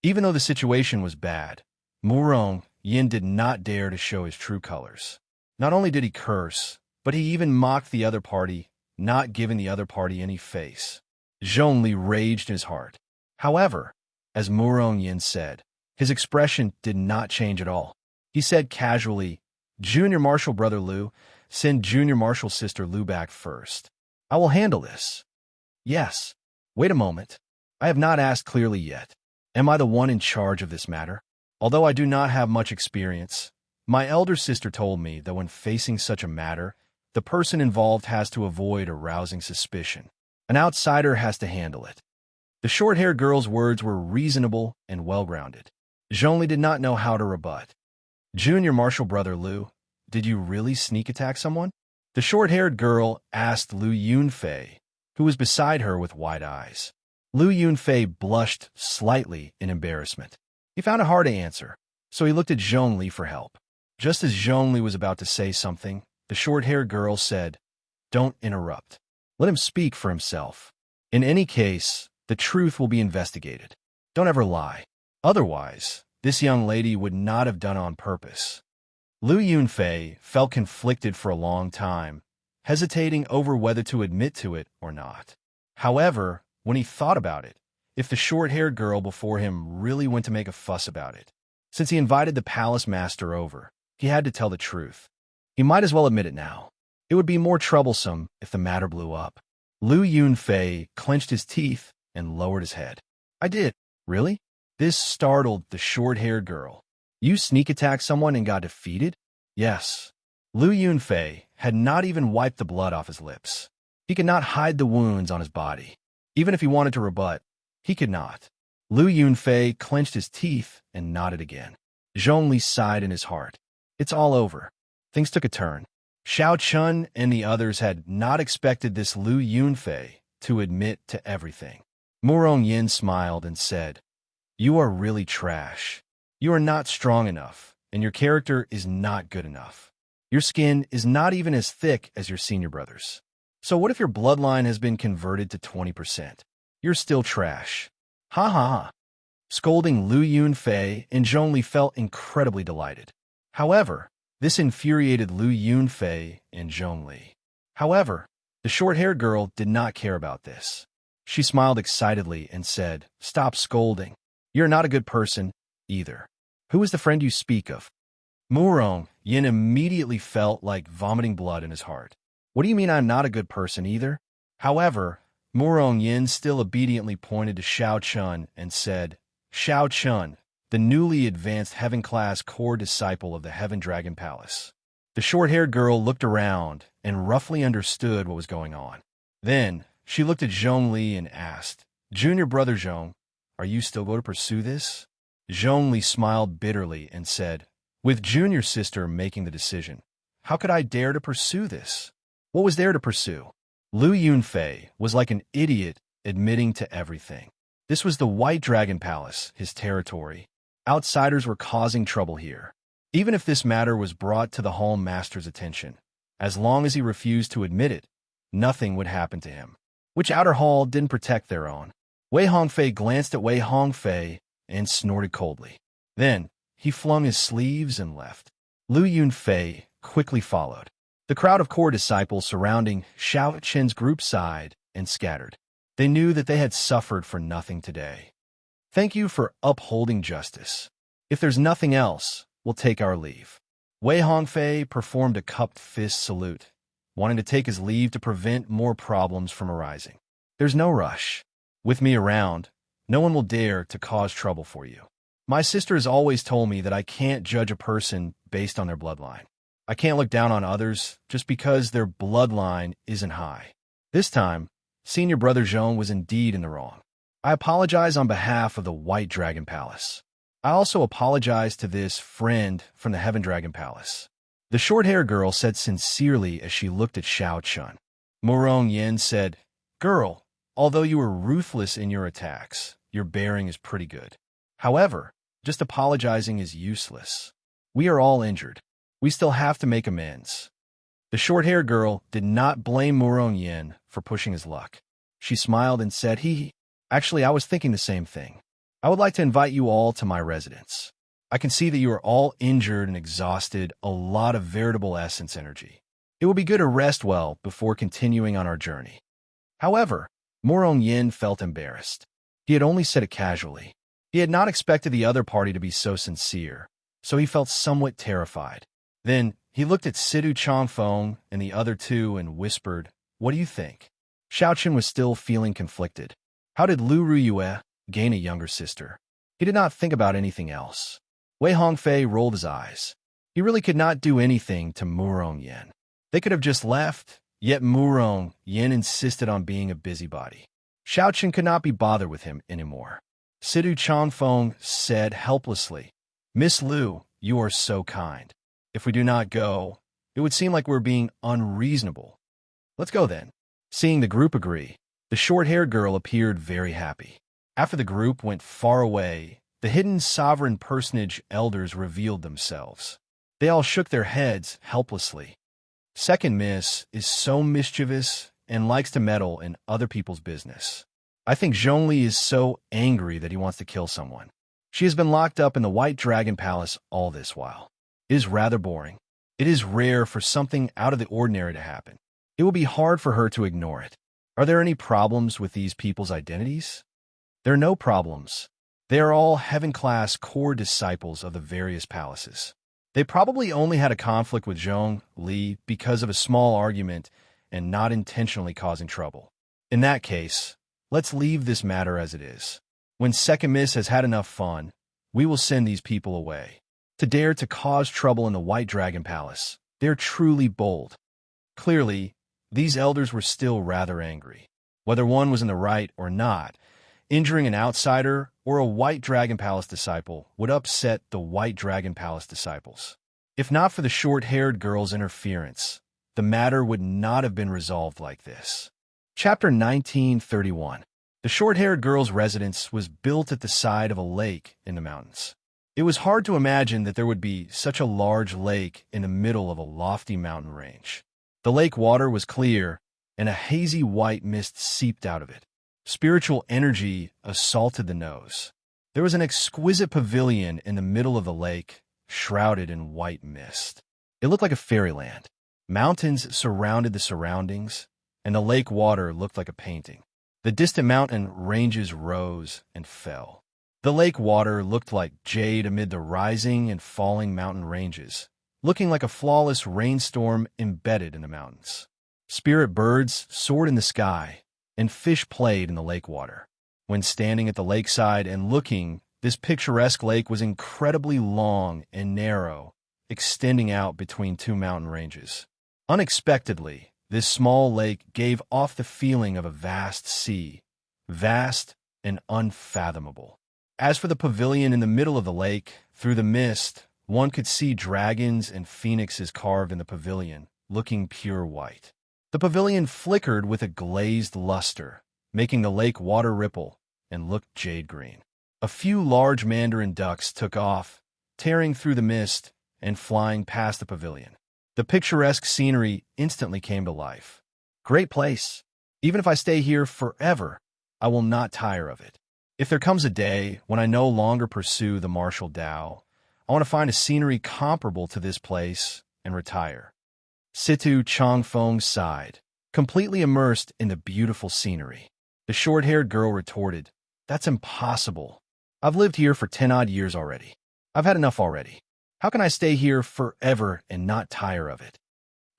Even though the situation was bad, Murong Yin did not dare to show his true colors. Not only did he curse, but he even mocked the other party not giving the other party any face. Zhongli raged in his heart. However, as Murong Yin said, his expression did not change at all. He said casually, "Junior Marshal Brother Liu, send Junior Marshal Sister Liu back first. I will handle this." "Yes. Wait a moment. I have not asked clearly yet. Am I the one in charge of this matter? Although I do not have much experience, my elder sister told me that when facing such a matter, the person involved has to avoid arousing suspicion. An outsider has to handle it." The short-haired girl's words were reasonable and well-grounded. Zhongli did not know how to rebut. "Junior Marshal Brother Liu, did you really sneak attack someone?" The short-haired girl asked Liu Yunfei, who was beside her with wide eyes. Liu Yunfei blushed slightly in embarrassment. He found it hard to answer, so he looked at Zhongli for help. Just as Zhongli was about to say something, the short-haired girl said, "Don't interrupt. Let him speak for himself. In any case, the truth will be investigated. Don't ever lie. Otherwise, this young lady would not have done on purpose." Liu Yunfei felt conflicted for a long time, hesitating over whether to admit to it or not. However, when he thought about it, if the short-haired girl before him really went to make a fuss about it, since he invited the palace master over, he had to tell the truth. He might as well admit it now. It would be more troublesome if the matter blew up. Liu Yunfei clenched his teeth and lowered his head. "I did. Really?" This startled the short-haired girl. "You sneak-attacked someone and got defeated?" "Yes." Liu Yunfei had not even wiped the blood off his lips. He could not hide the wounds on his body. Even if he wanted to rebut, he could not. Liu Yunfei clenched his teeth and nodded again. Zhongli sighed in his heart. It's all over. Things took a turn. Xiao Chun and the others had not expected this Liu Yunfei to admit to everything. Murong Yin smiled and said, "You are really trash. You are not strong enough, and your character is not good enough. Your skin is not even as thick as your senior brother's. So what if your bloodline has been converted to 20%? You're still trash." Ha ha ha. Scolding Liu Yunfei, and Zhongli felt incredibly delighted. However, this infuriated Liu Yunfei and Zhongli. However, the short-haired girl did not care about this. She smiled excitedly and said, "Stop scolding. You're not a good person, either. Who is the friend you speak of?" Murong Yin immediately felt like vomiting blood in his heart. "What do you mean I'm not a good person, either?" However, Murong Yin still obediently pointed to Xiao Chun and said, "Xiao Chun, the newly advanced Heaven-class core disciple of the Heaven Dragon Palace." The short-haired girl looked around and roughly understood what was going on. Then, she looked at Zhongli and asked, "Junior brother Zhong, are you still going to pursue this?" Zhongli smiled bitterly and said, "With junior sister making the decision, how could I dare to pursue this? What was there to pursue?" Liu Yunfei was like an idiot admitting to everything. This was the White Dragon Palace, his territory. Outsiders were causing trouble here. Even if this matter was brought to the Hall Master's attention, as long as he refused to admit it, nothing would happen to him. Which outer hall didn't protect their own? Wei Hongfei glanced at Wei Hongfei and snorted coldly. Then, he flung his sleeves and left. Liu Yunfei quickly followed. The crowd of core disciples surrounding Xiao Chen's group sighed and scattered. They knew that they had suffered for nothing today. "Thank you for upholding justice. If there's nothing else, we'll take our leave." Wei Hongfei performed a cupped fist salute, wanting to take his leave to prevent more problems from arising. "There's no rush. With me around, no one will dare to cause trouble for you. My sister has always told me that I can't judge a person based on their bloodline. I can't look down on others just because their bloodline isn't high. This time, senior brother Zhong was indeed in the wrong. I apologize on behalf of the White Dragon Palace. I also apologize to this friend from the Heaven Dragon Palace." The short-haired girl said sincerely as she looked at Xiao Chun. Murong Yin said, "Girl, although you were ruthless in your attacks, your bearing is pretty good. However, just apologizing is useless. We are all injured. We still have to make amends." The short-haired girl did not blame Murong Yin for pushing his luck. She smiled and said, Actually, I was thinking the same thing. I would like to invite you all to my residence. I can see that you are all injured and exhausted, a lot of veritable essence energy. It will be good to rest well before continuing on our journey. However, Morong Yin felt embarrassed. He had only said it casually. He had not expected the other party to be so sincere, so he felt somewhat terrified. Then, he looked at Sidu Changfeng and the other two and whispered, "What do you think?" Xiaochen was still feeling conflicted. How did Lu Ruyue gain a younger sister? He did not think about anything else. Wei Hongfei rolled his eyes. He really could not do anything to Murong Yin. They could have just left, yet Murong Yin insisted on being a busybody. Xiaochen could not be bothered with him anymore. Sidu Changfeng said helplessly, "Miss Lu, you are so kind. If we do not go, it would seem like we're being unreasonable. Let's go then." Seeing the group agree, the short-haired girl appeared very happy. After the group went far away, the hidden sovereign personage elders revealed themselves. They all shook their heads helplessly. Second Miss is so mischievous and likes to meddle in other people's business. I think Zhongli is so angry that he wants to kill someone. She has been locked up in the White Dragon Palace all this while. It is rather boring. It is rare for something out of the ordinary to happen. It will be hard for her to ignore it. Are there any problems with these people's identities? There are no problems. They are all heaven-class core disciples of the various palaces. They probably only had a conflict with Zhong Li because of a small argument and not intentionally causing trouble. In that case, let's leave this matter as it is. When Second Miss has had enough fun, we will send these people away. To dare to cause trouble in the White Dragon Palace, they're truly bold. Clearly, these elders were still rather angry. Whether one was in the right or not, injuring an outsider or a White Dragon Palace disciple would upset the White Dragon Palace disciples. If not for the short-haired girl's interference, the matter would not have been resolved like this. Chapter 1931. The short-haired girl's residence was built at the side of a lake in the mountains. It was hard to imagine that there would be such a large lake in the middle of a lofty mountain range. The lake water was clear, and a hazy white mist seeped out of it. Spiritual energy assaulted the nose. There was an exquisite pavilion in the middle of the lake, shrouded in white mist. It looked like a fairyland. Mountains surrounded the surroundings, and the lake water looked like a painting. The distant mountain ranges rose and fell. The lake water looked like jade amid the rising and falling mountain ranges, looking like a flawless rainstorm embedded in the mountains. Spirit birds soared in the sky, and fish played in the lake water. When standing at the lakeside and looking, this picturesque lake was incredibly long and narrow, extending out between two mountain ranges. Unexpectedly, this small lake gave off the feeling of a vast sea, vast and unfathomable. As for the pavilion in the middle of the lake, through the mist, one could see dragons and phoenixes carved in the pavilion, looking pure white. The pavilion flickered with a glazed luster, making the lake water ripple and look jade green. A few large mandarin ducks took off, tearing through the mist and flying past the pavilion. The picturesque scenery instantly came to life. Great place. Even if I stay here forever, I will not tire of it. If there comes a day when I no longer pursue the martial Tao, I want to find a scenery comparable to this place and retire. Situ Changfeng sighed, completely immersed in the beautiful scenery. The short-haired girl retorted, "That's impossible. I've lived here for 10-odd years already. I've had enough already. How can I stay here forever and not tire of it?"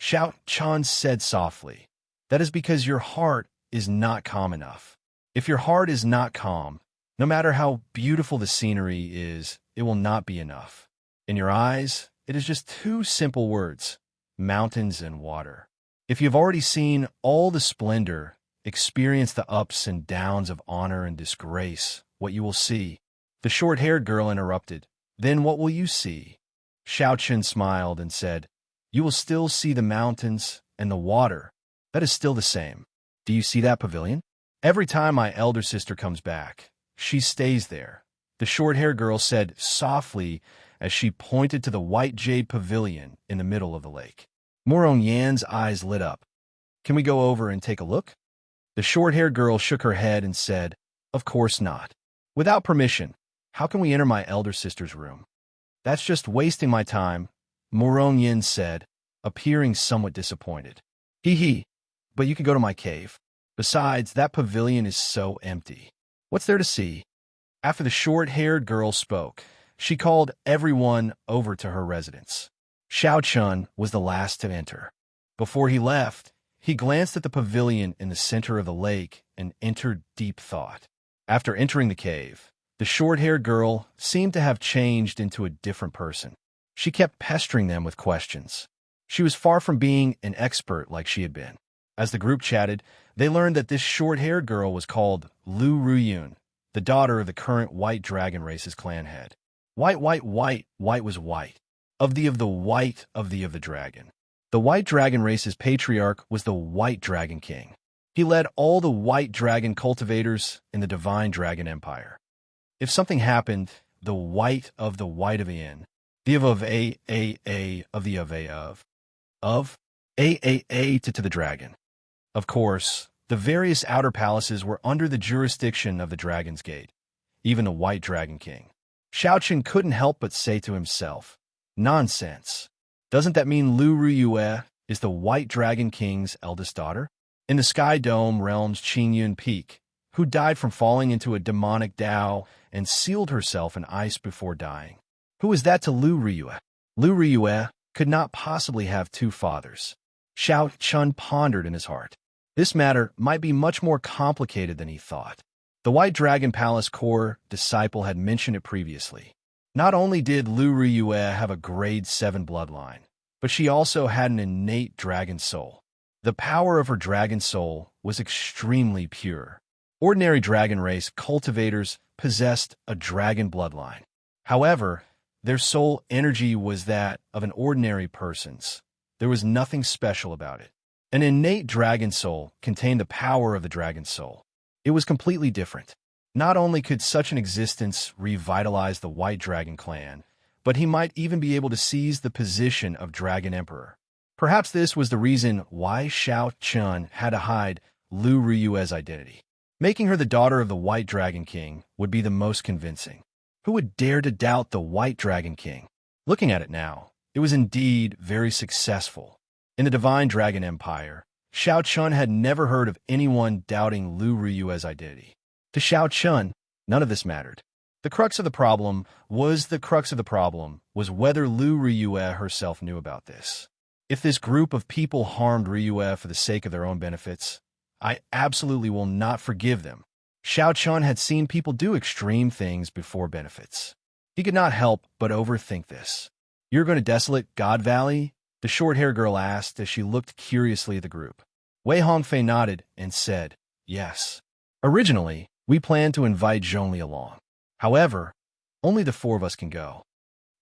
Xiao Chan said softly, "That is because your heart is not calm enough. If your heart is not calm, no matter how beautiful the scenery is, it will not be enough. In your eyes, it is just two simple words, mountains and water. If you've already seen all the splendor, experienced the ups and downs of honor and disgrace, what you will see." The short-haired girl interrupted, "Then what will you see?" Xiao Chen smiled and said, "You will still see the mountains and the water. That is still the same. Do you see that pavilion? Every time my elder sister comes back, she stays there," the short-haired girl said softly as she pointed to the white jade pavilion in the middle of the lake. Morong Yan's eyes lit up. "Can we go over and take a look?" The short-haired girl shook her head and said, "Of course not. Without permission, how can we enter my elder sister's room?" "That's just wasting my time," Morong Yan said. appearing somewhat disappointed. Hee, but you can go to my cave. Besides, that pavilion is so empty. What's there to see? After the short-haired girl spoke, she called everyone over to her residence. Xiao Chun was the last to enter. Before he left, he glanced at the pavilion in the center of the lake and entered deep thought. After entering the cave, the short-haired girl seemed to have changed into a different person. She kept pestering them with questions. She was far from being an expert like she had been. As the group chatted, they learned that this short-haired girl was called Lu Ruyun, the daughter of the current White Dragon race's clan head. White was white. Of the white of the dragon. The White Dragon race's patriarch was the White Dragon King. He led all the White Dragon cultivators in the Divine Dragon Empire. If something happened, the white of the white of in, the of a of the of a to the dragon. Of course, the various outer palaces were under the jurisdiction of the Dragon's Gate, even the White Dragon King. Xiao Chen couldn't help but say to himself, "Nonsense. Doesn't that mean Lu Ruyue is the White Dragon King's eldest daughter?" In the Sky Dome realm's Qingyun Peak, who died from falling into a demonic Dao and sealed herself in ice before dying. Who is that to Lu Ruyue? Lu Ruyue could not possibly have two fathers. Xiao Chun pondered in his heart. This matter might be much more complicated than he thought. The White Dragon Palace core disciple had mentioned it previously. Not only did Lu Ruyue have a grade 7 bloodline, but she also had an innate dragon soul. The power of her dragon soul was extremely pure. Ordinary dragon race cultivators possessed a dragon bloodline. However, their soul energy was that of an ordinary person's. There was nothing special about it. An innate dragon soul contained the power of the dragon soul. It was completely different. Not only could such an existence revitalize the White Dragon clan, but he might even be able to seize the position of Dragon Emperor. Perhaps this was the reason why Xiao Chun had to hide Lu Ruyue's identity. Making her the daughter of the White Dragon King would be the most convincing. Who would dare to doubt the White Dragon King? Looking at it now, it was indeed very successful. In the Divine Dragon Empire, Xiao Chun had never heard of anyone doubting Lu Ruyue's identity. To Xiao Chun, none of this mattered. The crux of the problem was whether Lu Ruyue herself knew about this. If this group of people harmed Ruyue for the sake of their own benefits, I absolutely will not forgive them. Xiao Chun had seen people do extreme things before benefits. He could not help but overthink this. "You're going to desolate God Valley?" the short-haired girl asked as she looked curiously at the group. Wei Hongfei nodded and said, "Yes. Originally, we planned to invite Zhongli along. However, only the 4 of us can go."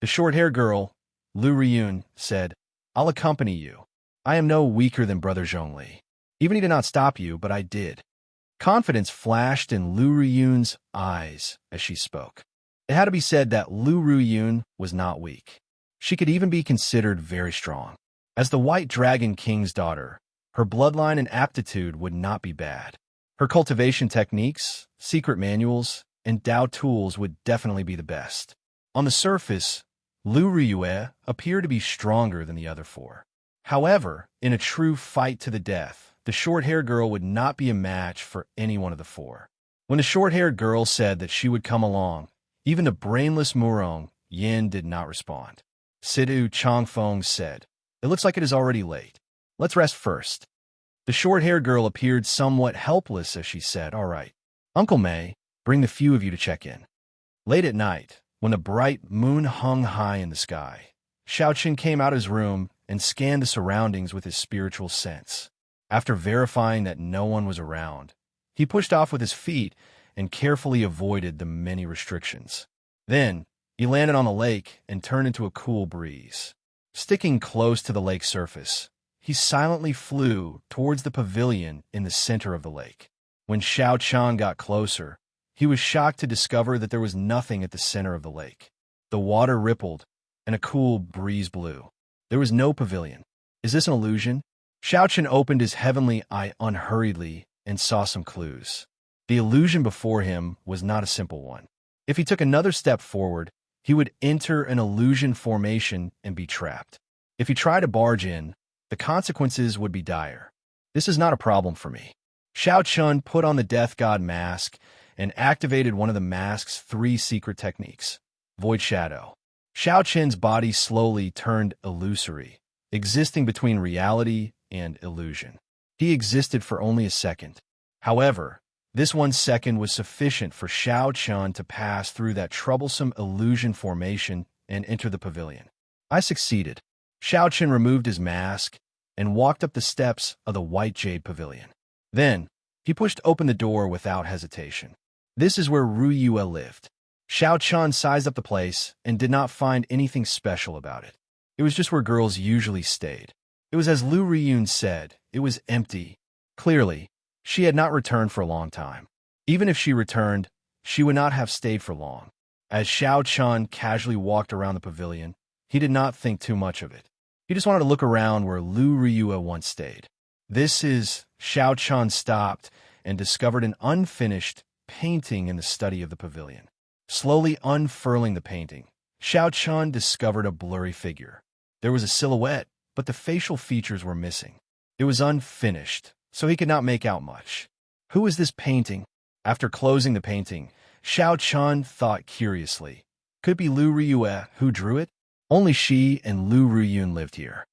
The short-haired girl, Lu Riyun, said, "I'll accompany you. I am no weaker than Brother Zhongli. Even he did not stop you, but I did." Confidence flashed in Lu Riyun's eyes as she spoke. It had to be said that Lu Riyun was not weak. She could even be considered very strong. As the White Dragon King's daughter, her bloodline and aptitude would not be bad. Her cultivation techniques, secret manuals, and Dao tools would definitely be the best. On the surface, Lu Riyue appeared to be stronger than the other 4. However, in a true fight to the death, the short-haired girl would not be a match for any one of the 4. When the short-haired girl said that she would come along, even the brainless Murong Yin did not respond. Sidu Changfeng said, "It looks like it is already late. Let's rest first." The short-haired girl appeared somewhat helpless as she said, "All right. Uncle May, bring the few of you to check in." Late at night, when the bright moon hung high in the sky, Xiao Qin came out of his room and scanned the surroundings with his spiritual sense. After verifying that no one was around, he pushed off with his feet and carefully avoided the many restrictions. Then, he landed on the lake and turned into a cool breeze. Sticking close to the lake's surface, he silently flew towards the pavilion in the center of the lake. When Xiao Chang got closer, he was shocked to discover that there was nothing at the center of the lake. The water rippled, and a cool breeze blew. There was no pavilion. Is this an illusion? Xiao Chen opened his heavenly eye unhurriedly and saw some clues. The illusion before him was not a simple one. If he took another step forward, he would enter an illusion formation and be trapped. If he tried to barge in, the consequences would be dire. This is not a problem for me. Xiao Chun put on the death god mask and activated one of the mask's 3 secret techniques. Void Shadow. Xiao Chun's body slowly turned illusory, existing between reality and illusion. He existed for only a second. However, this 1 second was sufficient for Xiao Chun to pass through that troublesome illusion formation and enter the pavilion. I succeeded. Xiao Chun removed his mask and walked up the steps of the White Jade Pavilion. Then, he pushed open the door without hesitation. This is where Ru Yue lived. Xiao Chun sized up the place and did not find anything special about it. It was just where girls usually stayed. It was as Lu Riyun said, it was empty. Clearly, she had not returned for a long time. Even if she returned, she would not have stayed for long. As Xiao Chun casually walked around the pavilion, he did not think too much of it. He just wanted to look around where Lu Riyue once stayed. Xiao Chun stopped and discovered an unfinished painting in the study of the pavilion. Slowly unfurling the painting, Xiao Chun discovered a blurry figure. There was a silhouette, but the facial features were missing. It was unfinished, so he could not make out much. Who is this painting? After closing the painting, Xiao Chun thought curiously. Could it be Lu Riyue who drew it? Only she and Lu Riyun lived here.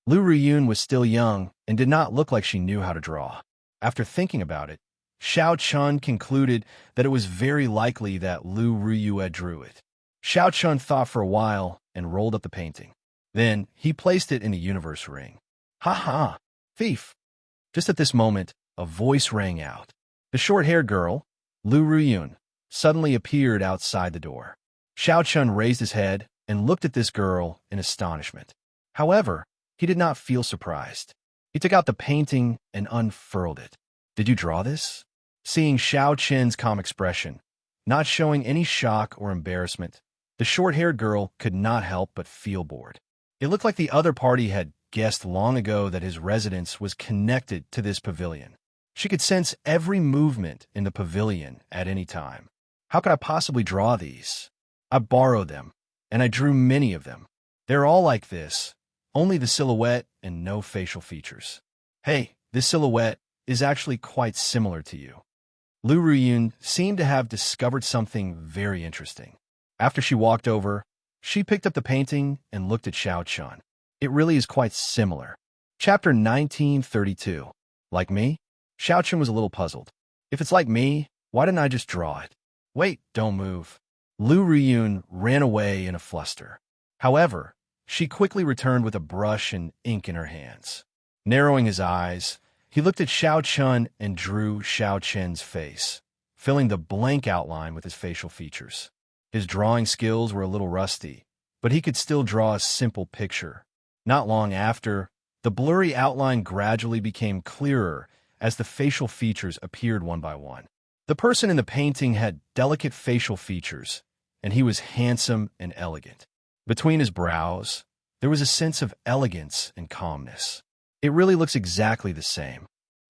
Lu Riyun was still young and did not look like she knew how to draw. After thinking about it, Xiao Chun concluded that it was very likely that Lu Riyue drew it. Xiao Chun thought for a while and rolled up the painting. Then he placed it in the universe ring. Ha ha! Thief! Just at this moment, a voice rang out. The short-haired girl, Lu Riyun, suddenly appeared outside the door. Xiao Chun raised his head and looked at this girl in astonishment. However, he did not feel surprised. He took out the painting and unfurled it. Did you draw this? Seeing Xiao Chun's calm expression, not showing any shock or embarrassment, the short-haired girl could not help but feel bored. It looked like the other party had guessed long ago that his residence was connected to this pavilion. She could sense every movement in the pavilion at any time. How could I possibly draw these? I borrowed them, and I drew many of them. They're all like this, only the silhouette and no facial features. Hey, this silhouette is actually quite similar to you. Lu Riyun seemed to have discovered something very interesting. After she walked over, she picked up the painting and looked at Xiao Chun. It really is quite similar. Chapter 1932. Like me? Xiao Chun was a little puzzled. If it's like me, why didn't I just draw it? Wait, don't move. Lu Riyun ran away in a fluster. However, she quickly returned with a brush and ink in her hands. Narrowing his eyes, he looked at Xiao Chun and drew Xiao Chun's face, filling the blank outline with his facial features. His drawing skills were a little rusty, but he could still draw a simple picture. Not long after, the blurry outline gradually became clearer as the facial features appeared one by one. The person in the painting had delicate facial features, and he was handsome and elegant. Between his brows, there was a sense of elegance and calmness. It really looks exactly the same,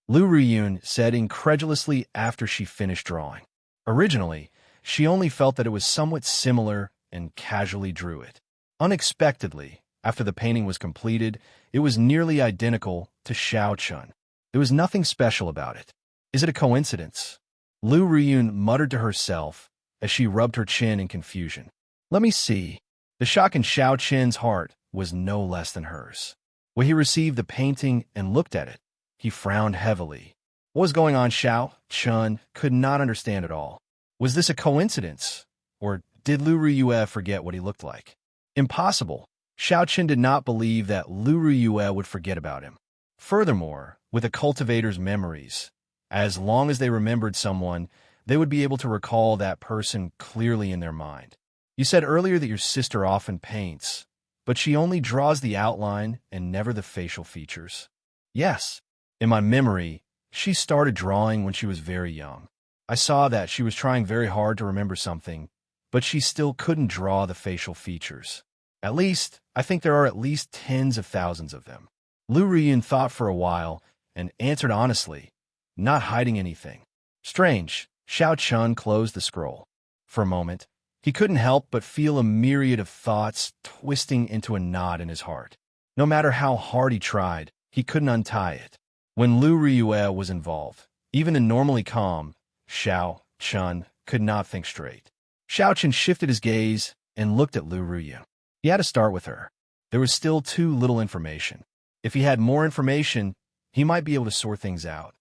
Lu Riyun said incredulously after she finished drawing. Originally, she only felt that it was somewhat similar and casually drew it. Unexpectedly, after the painting was completed, it was nearly identical to Xiao Chun. There was nothing special about it. Is it a coincidence? Lu Riyun muttered to herself as she rubbed her chin in confusion. Let me see. The shock in Xiao Chun's heart was no less than hers. When he received the painting and looked at it, he frowned heavily. What was going on? Xiao Chun could not understand at all. Was this a coincidence? Or did Lu Riyue forget what he looked like? Impossible. Xiao Chun did not believe that Lu Riyue would forget about him. Furthermore, with a cultivator's memories, as long as they remembered someone, they would be able to recall that person clearly in their mind. You said earlier that your sister often paints, but she only draws the outline and never the facial features. Yes. In my memory, she started drawing when she was very young. I saw that she was trying very hard to remember something, but she still couldn't draw the facial features. At least, I think there are at least tens of thousands of them. Lu Riyun thought for a while and answered honestly, not hiding anything. Strange. Xiao Chun closed the scroll. For a moment, he couldn't help but feel a myriad of thoughts twisting into a knot in his heart. No matter how hard he tried, he couldn't untie it. When Lu Ryue was involved, even the normally calm Xiao Chun could not think straight. Xiao Chun shifted his gaze and looked at Lu Ryu. He had to start with her. There was still too little information. If he had more information, he might be able to sort things out.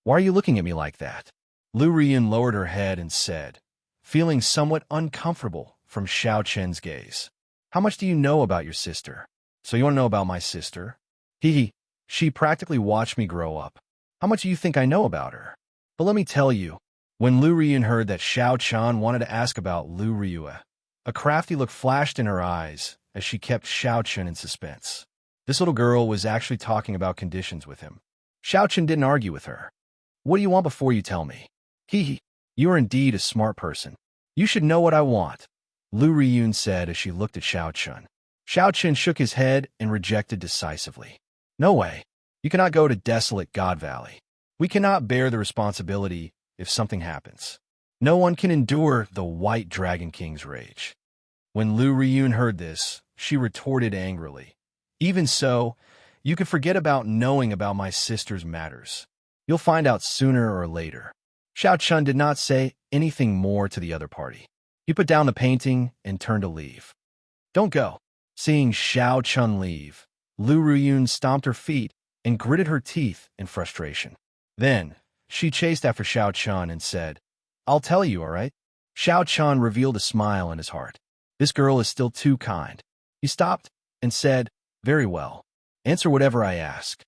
Why are you looking at me like that? Lu Riyun lowered her head and said, feeling somewhat uncomfortable from Xiao Chen's gaze. How much do you know about your sister? So you want to know about my sister? Hee. She practically watched me grow up. How much do you think I know about her? But let me tell you, when Lu Riyun heard that Xiao Chan wanted to ask about Lu Ryue, a crafty look flashed in her eyes as she kept Xiao Chun in suspense. This little girl was actually talking about conditions with him. Xiao Chun didn't argue with her. What do you want before you tell me? Hee. You are indeed a smart person. You should know what I want, Lu Riyun said as she looked at Xiao Chun. Xiao Chun shook his head and rejected decisively. No way. You cannot go to desolate God Valley. We cannot bear the responsibility if something happens. No one can endure the White Dragon King's rage. When Lu Riyun heard this, she retorted angrily. Even so, you could forget about knowing about my sister's matters. You'll find out sooner or later. Xiao Chun did not say anything more to the other party. He put down the painting and turned to leave. Don't go. Seeing Xiao Chun leave, Lu Riyun stomped her feet and gritted her teeth in frustration. Then, she chased after Xiao Chun and said, I'll tell you, all right? Xiao Chun revealed a smile in his heart. This girl is still too kind. He stopped and said, Very well. Answer whatever I ask.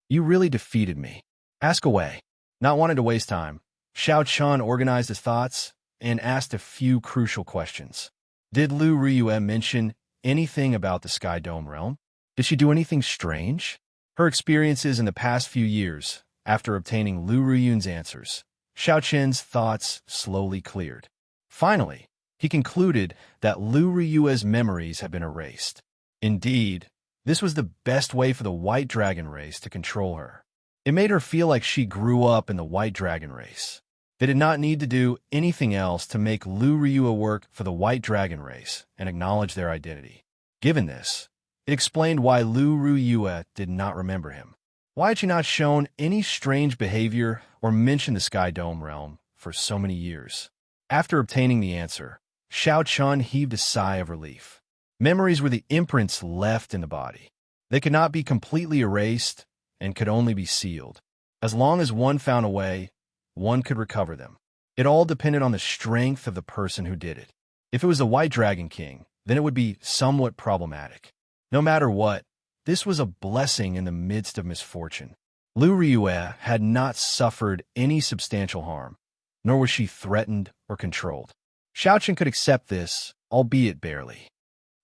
You really defeated me. Ask away. Not wanting to waste time, Xiao Chun organized his thoughts and asked a few crucial questions. Did Lu Ryue mention anything about the Sky Dome realm? Did she do anything strange? Her experiences in the past few years, after obtaining Lu Riyun's answers, Xiao Chen's thoughts slowly cleared. Finally, he concluded that Lu Ryue's memories had been erased. Indeed, this was the best way for the White Dragon race to control her. It made her feel like she grew up in the White Dragon race. They did not need to do anything else to make Lu Ryue work for the White Dragon race and acknowledge their identity. Given this, it explained why Lu Ryue did not remember him. Why had she not shown any strange behavior or mentioned the Sky Dome realm for so many years? After obtaining the answer, Xiao Chun heaved a sigh of relief. Memories were the imprints left in the body. They could not be completely erased and could only be sealed. As long as one found a way, one could recover them. It all depended on the strength of the person who did it. If it was the White Dragon King, then it would be somewhat problematic. No matter what, this was a blessing in the midst of misfortune. Lu Ryue had not suffered any substantial harm, nor was she threatened or controlled. Xiao Chen could accept this, albeit barely.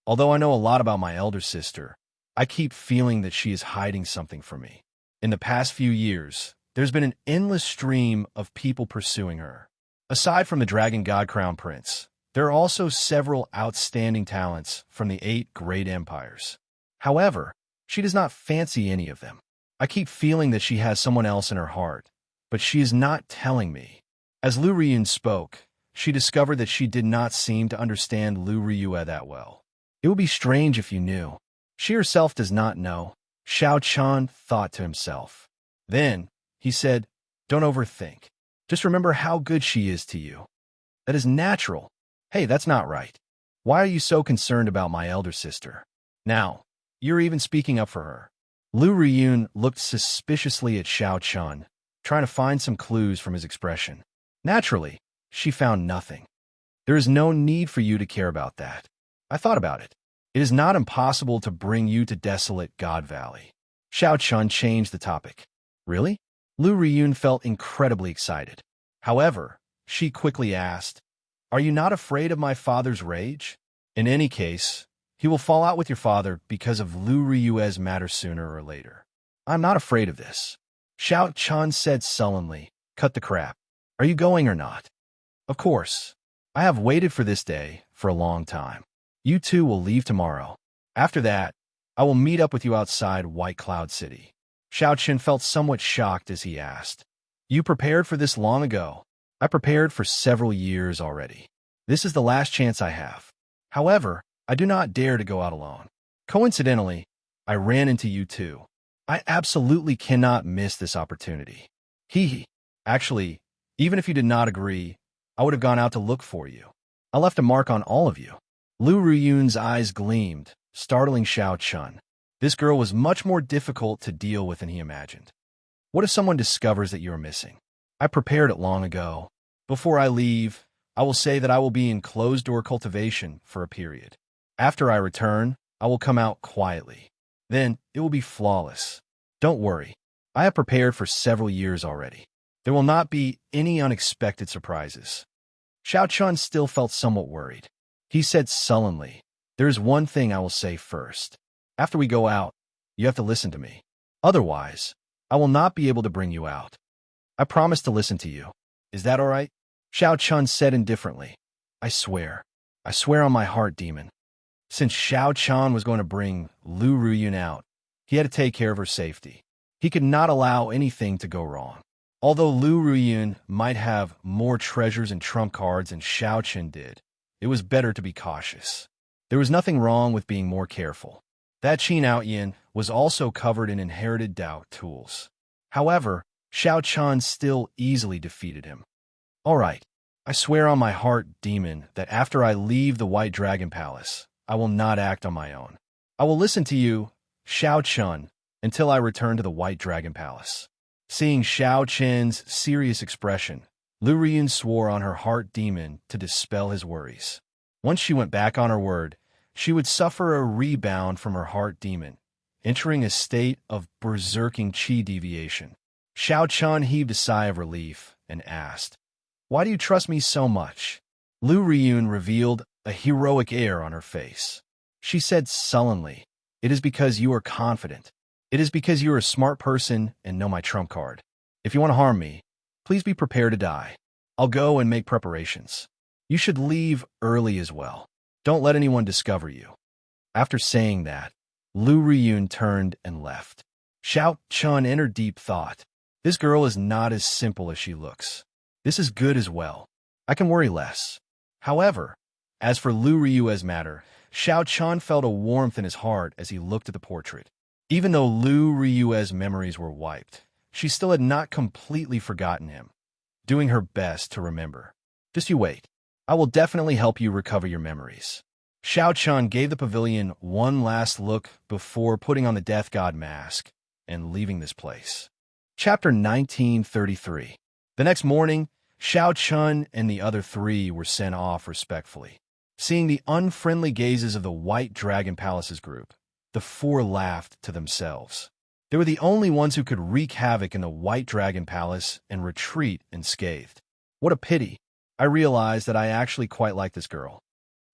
Although I know a lot about my elder sister, I keep feeling that she is hiding something from me. In the past few years, there's been an endless stream of people pursuing her. Aside from the Dragon God Crown Prince, there are also several outstanding talents from the 8 great empires. However, she does not fancy any of them. I keep feeling that she has someone else in her heart, but she is not telling me. As Lu Riyun spoke, she discovered that she did not seem to understand Lu Ryue that well. It would be strange if you knew. She herself does not know, Xiao Chun thought to himself. Then, he said, Don't overthink. Just remember how good she is to you. That is natural. Hey, that's not right. Why are you so concerned about my elder sister? Now, you're even speaking up for her. Lu Riyun looked suspiciously at Xiao Chun, trying to find some clues from his expression. Naturally, she found nothing. There is no need for you to care about that. I thought about it. It is not impossible to bring you to desolate God Valley. Xiao Chun changed the topic. Really? Lu Riyun felt incredibly excited. However, she quickly asked, Are you not afraid of my father's rage? In any case, he will fall out with your father because of Lu Ryue's matter sooner or later. I'm not afraid of this. Xiao Chun said sullenly, Cut the crap. Are you going or not? Of course. I have waited for this day for a long time. You two will leave tomorrow. After that, I will meet up with you outside White Cloud City. Xiao Chen felt somewhat shocked as he asked, You prepared for this long ago. I prepared for several years already. This is the last chance I have. However, I do not dare to go out alone. Coincidentally, I ran into you too. I absolutely cannot miss this opportunity. Hee hee. Actually, even if you did not agree, I would have gone out to look for you. I left a mark on all of you. Lu Ruyun's eyes gleamed, startling Xiao Chun. This girl was much more difficult to deal with than he imagined. What if someone discovers that you are missing? I prepared it long ago. Before I leave, I will say that I will be in closed-door cultivation for a period. After I return, I will come out quietly. Then it will be flawless. Don't worry. I have prepared for several years already. There will not be any unexpected surprises. Xiao Chun still felt somewhat worried. He said sullenly, "There is one thing I will say first. After we go out, you have to listen to me. Otherwise, I will not be able to bring you out. I promise to listen to you. Is that all right?" Xiao Chun said indifferently, I swear on my heart, demon." Since Xiao Chun was going to bring Lu Ruyun out, he had to take care of her safety. He could not allow anything to go wrong. Although Lu Ruyun might have more treasures and trump cards than Xiao Chun did, it was better to be cautious. There was nothing wrong with being more careful. That Qin Outyin was also covered in inherited Dao tools. However, Xiao Chun still easily defeated him. All right, I swear on my heart, demon, that after I leave the White Dragon Palace, I will not act on my own. I will listen to you, Xiao Chun, until I return to the White Dragon Palace. Seeing Xiao Chun's serious expression, Lu Ruyun swore on her heart demon to dispel his worries. Once she went back on her word, she would suffer a rebound from her heart demon, entering a state of berserking qi deviation. Xiao Chun heaved a sigh of relief and asked, "Why do you trust me so much?" Lu Ruyun revealed a heroic air on her face. She said sullenly, "It is because you are confident. It is because you are a smart person and know my trump card. If you want to harm me, please be prepared to die. I'll go and make preparations. You should leave early as well. Don't let anyone discover you." After saying that, Lu Ruyun turned and left. Xiao Chun entered deep thought. This girl is not as simple as she looks. This is good as well. I can worry less. However, as for Lu Ruyu's matter, Xiao Chun felt a warmth in his heart as he looked at the portrait. Even though Lu Ruyu's memories were wiped, she still had not completely forgotten him, doing her best to remember. Just you wait. I will definitely help you recover your memories. Xiao Chun gave the pavilion one last look before putting on the death god mask and leaving this place. Chapter 1933. The next morning, Xiao Chun and the other three were sent off respectfully. Seeing the unfriendly gazes of the White Dragon Palace's group, the four laughed to themselves. They were the only ones who could wreak havoc in the White Dragon Palace and retreat unscathed. What a pity. I realized that I actually quite like this girl.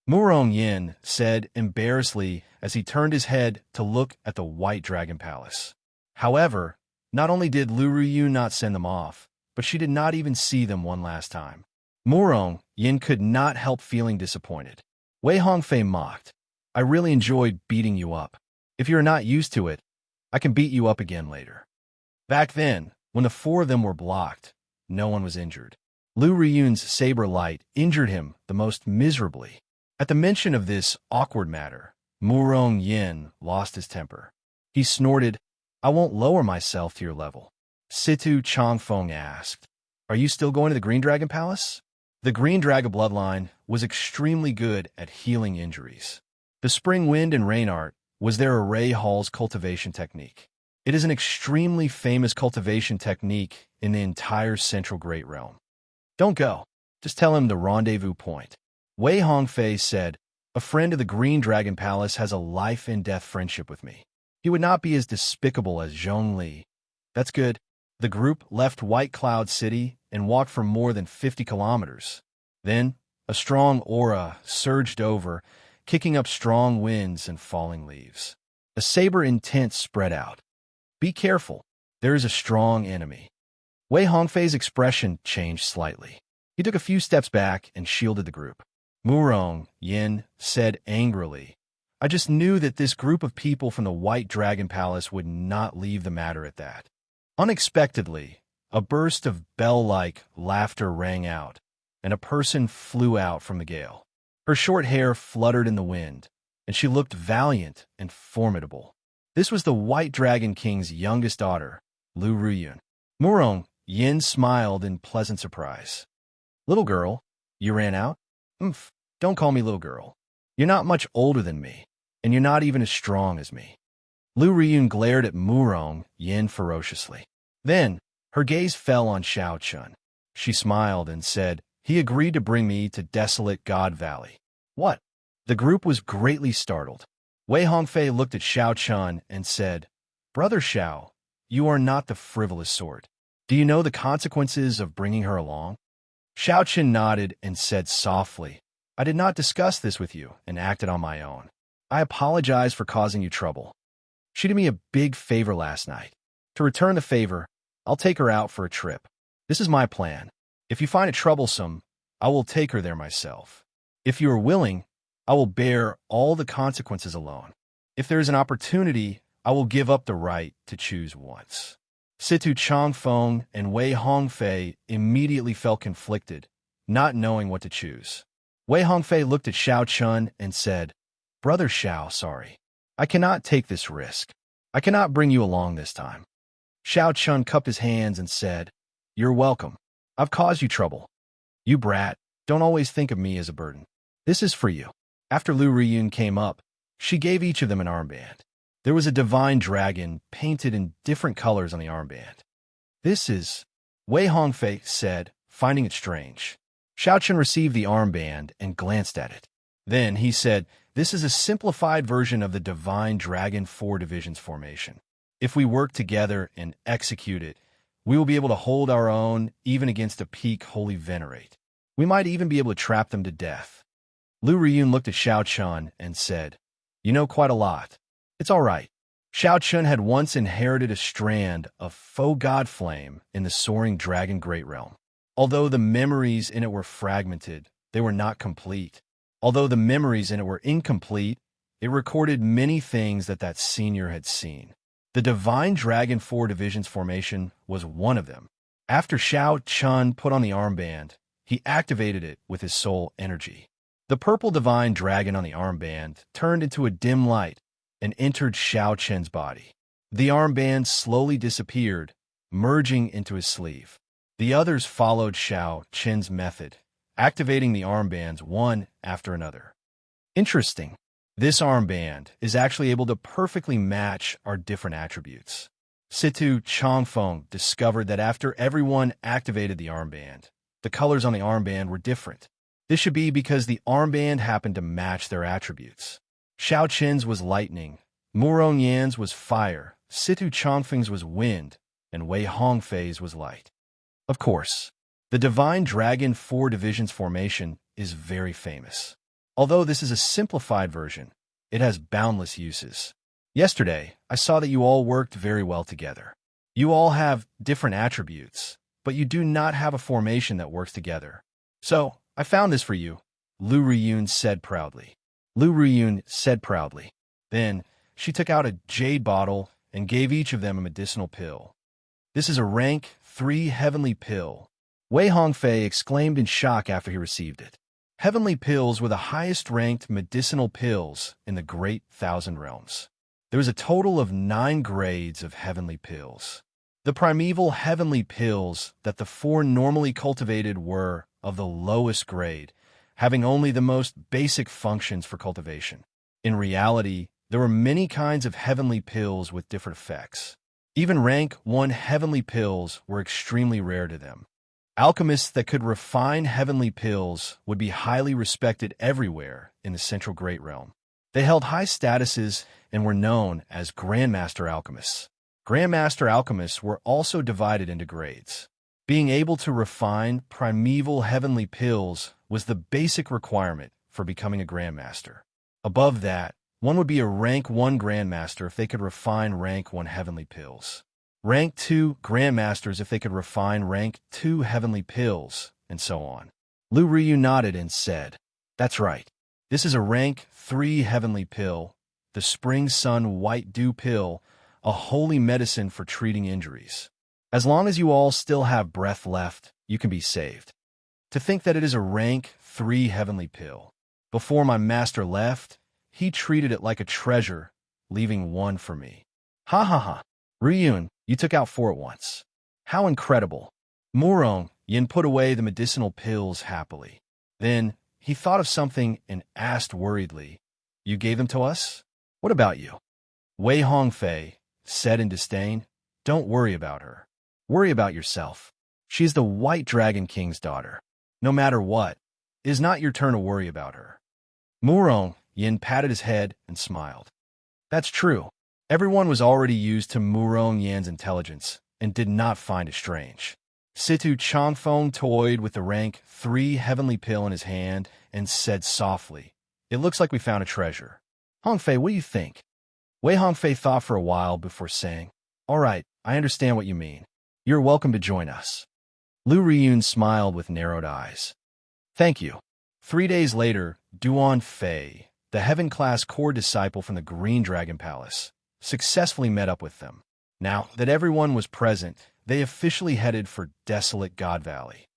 Murong Yin said embarrassedly as he turned his head to look at the White Dragon Palace. However, not only did Lu Ruyun not send them off, but she did not even see them one last time. Murong Yin could not help feeling disappointed. Wei Hongfei mocked, "I really enjoyed beating you up. If you're not used to it, I can beat you up again later." Back then, when the four of them were blocked, no one was injured. Lu Ruyun's saber light injured him the most miserably. At the mention of this awkward matter, Murong Yin lost his temper. He snorted, "I won't lower myself to your level." Situ Changfeng asked, "Are you still going to the Green Dragon Palace?" The Green Dragon bloodline was extremely good at healing injuries. The Spring Wind and Rain Art was their Array Hall's cultivation technique. It is an extremely famous cultivation technique in the entire Central Great Realm. "Don't go. Just tell him the rendezvous point." Wei Hongfei said, "A friend of the Green Dragon Palace has a life-and-death friendship with me. He would not be as despicable as Zhong Li." "That's good." The group left White Cloud City and walked for more than 50 kilometers. Then, a strong aura surged over, kicking up strong winds and falling leaves. A saber intent spread out. "Be careful. There is a strong enemy." Wei Hongfei's expression changed slightly. He took a few steps back and shielded the group. Murong Yin said angrily, "I just knew that this group of people from the White Dragon Palace would not leave the matter at that." Unexpectedly, a burst of bell-like laughter rang out, and a person flew out from the gale. Her short hair fluttered in the wind, and she looked valiant and formidable. This was the White Dragon King's youngest daughter, Lu Ruyun. Murong Yin smiled in pleasant surprise. Little girl, you ran out? Umph, don't call me little girl. You're not much older than me, and you're not even as strong as me. Lu Ruyun glared at Murong Yin ferociously. Then, her gaze fell on Xiao Chun. She smiled and said, he agreed to bring me to desolate God Valley. What? The group was greatly startled. Wei Hongfei looked at Xiao Chun and said, Brother Xiao, you are not the frivolous sort. Do you know the consequences of bringing her along? Xiao Chun nodded and said softly, I did not discuss this with you and acted on my own. I apologize for causing you trouble. She did me a big favor last night. To return the favor, I'll take her out for a trip. This is my plan. If you find it troublesome, I will take her there myself. If you are willing, I will bear all the consequences alone. If there is an opportunity, I will give up the right to choose once. Situ Changfeng and Wei Hongfei immediately felt conflicted, not knowing what to choose. Wei Hongfei looked at Xiao Chun and said, Brother Xiao, sorry. I cannot take this risk. I cannot bring you along this time. Xiao Chun cupped his hands and said, You're welcome. I've caused you trouble. You brat, don't always think of me as a burden. This is for you. After Lu Ruyun came up, she gave each of them an armband. There was a divine dragon painted in different colors on the armband. This is, Wei Hongfei said, finding it strange. Xiao Chun received the armband and glanced at it. Then he said, This is a simplified version of the divine dragon 4 divisions formation. If we work together and execute it, we will be able to hold our own even against a peak holy venerate. We might even be able to trap them to death. Lu Ruyun looked at Xiao Chun and said, You know quite a lot. It's all right. Xiao Chun had once inherited a strand of faux god flame in the soaring dragon great realm. Although the memories in it were fragmented, they were not complete. Although the memories in it were incomplete, it recorded many things that senior had seen. The Divine Dragon 4 Divisions formation was one of them. After Xiao Chun put on the armband, he activated it with his soul energy. The purple Divine Dragon on the armband turned into a dim light and entered Xiao Chun's body. The armband slowly disappeared, merging into his sleeve. The others followed Xiao Chun's method, activating the armbands one after another. Interesting. This armband is actually able to perfectly match our different attributes. Situ Changfeng discovered that after everyone activated the armband, the colors on the armband were different. This should be because the armband happened to match their attributes. Xiao Chun's was lightning, Murong Yan's was fire, Situ Changfeng's was wind, and Wei Hongfei's was light. Of course, the Divine Dragon 4 Divisions formation is very famous. Although this is a simplified version, it has boundless uses. Yesterday, I saw that you all worked very well together. You all have different attributes, but you do not have a formation that works together. So, I found this for you, Lu Ruyun said proudly. Lu Ruyun said proudly. Then, she took out a jade bottle and gave each of them a medicinal pill. This is a rank 3 heavenly pill. Wei Hongfei exclaimed in shock after he received it. Heavenly pills were the highest-ranked medicinal pills in the Great Thousand Realms. There was a total of 9 grades of heavenly pills. The primeval heavenly pills that the 4 normally cultivated were of the lowest grade, having only the most basic functions for cultivation. In reality, there were many kinds of heavenly pills with different effects. Even rank 1 heavenly pills were extremely rare to them. Alchemists that could refine heavenly pills would be highly respected everywhere in the Central Great Realm. They held high statuses and were known as Grandmaster Alchemists. Grandmaster Alchemists were also divided into grades. Being able to refine primeval heavenly pills was the basic requirement for becoming a Grandmaster. Above that, one would be a rank 1 Grandmaster if they could refine rank 1 heavenly pills. Rank 2 Grandmasters if they could refine rank 2 heavenly pills, and so on. Lu Ryu nodded and said, That's right. This is a rank 3 heavenly pill, the Spring Sun White Dew pill, a holy medicine for treating injuries. As long as you all still have breath left, you can be saved. To think that it is a rank 3 heavenly pill. Before my master left, he treated it like a treasure leaving one for me. Ha ha ha. Ryun, you took out 4 at once. How incredible. Murong, Yin put away the medicinal pills happily. Then, he thought of something and asked worriedly, You gave them to us? What about you? Wei Hongfei said in disdain, Don't worry about her. Worry about yourself. She's the White Dragon King's daughter. No matter what, it is not your turn to worry about her. Murong, Yin patted his head and smiled. That's true. Everyone was already used to Murong Yan's intelligence and did not find it strange. Situ Changfeng toyed with the rank 3 heavenly pill in his hand and said softly, It looks like we found a treasure. Hongfei, what do you think? Wei Hongfei thought for a while before saying, All right, I understand what you mean. You're welcome to join us. Lu Riyun smiled with narrowed eyes. Thank you. 3 days later, Duan Fei, the heaven-class core disciple from the Green Dragon Palace, successfully met up with them. Now that everyone was present, they officially headed for Desolate God Valley.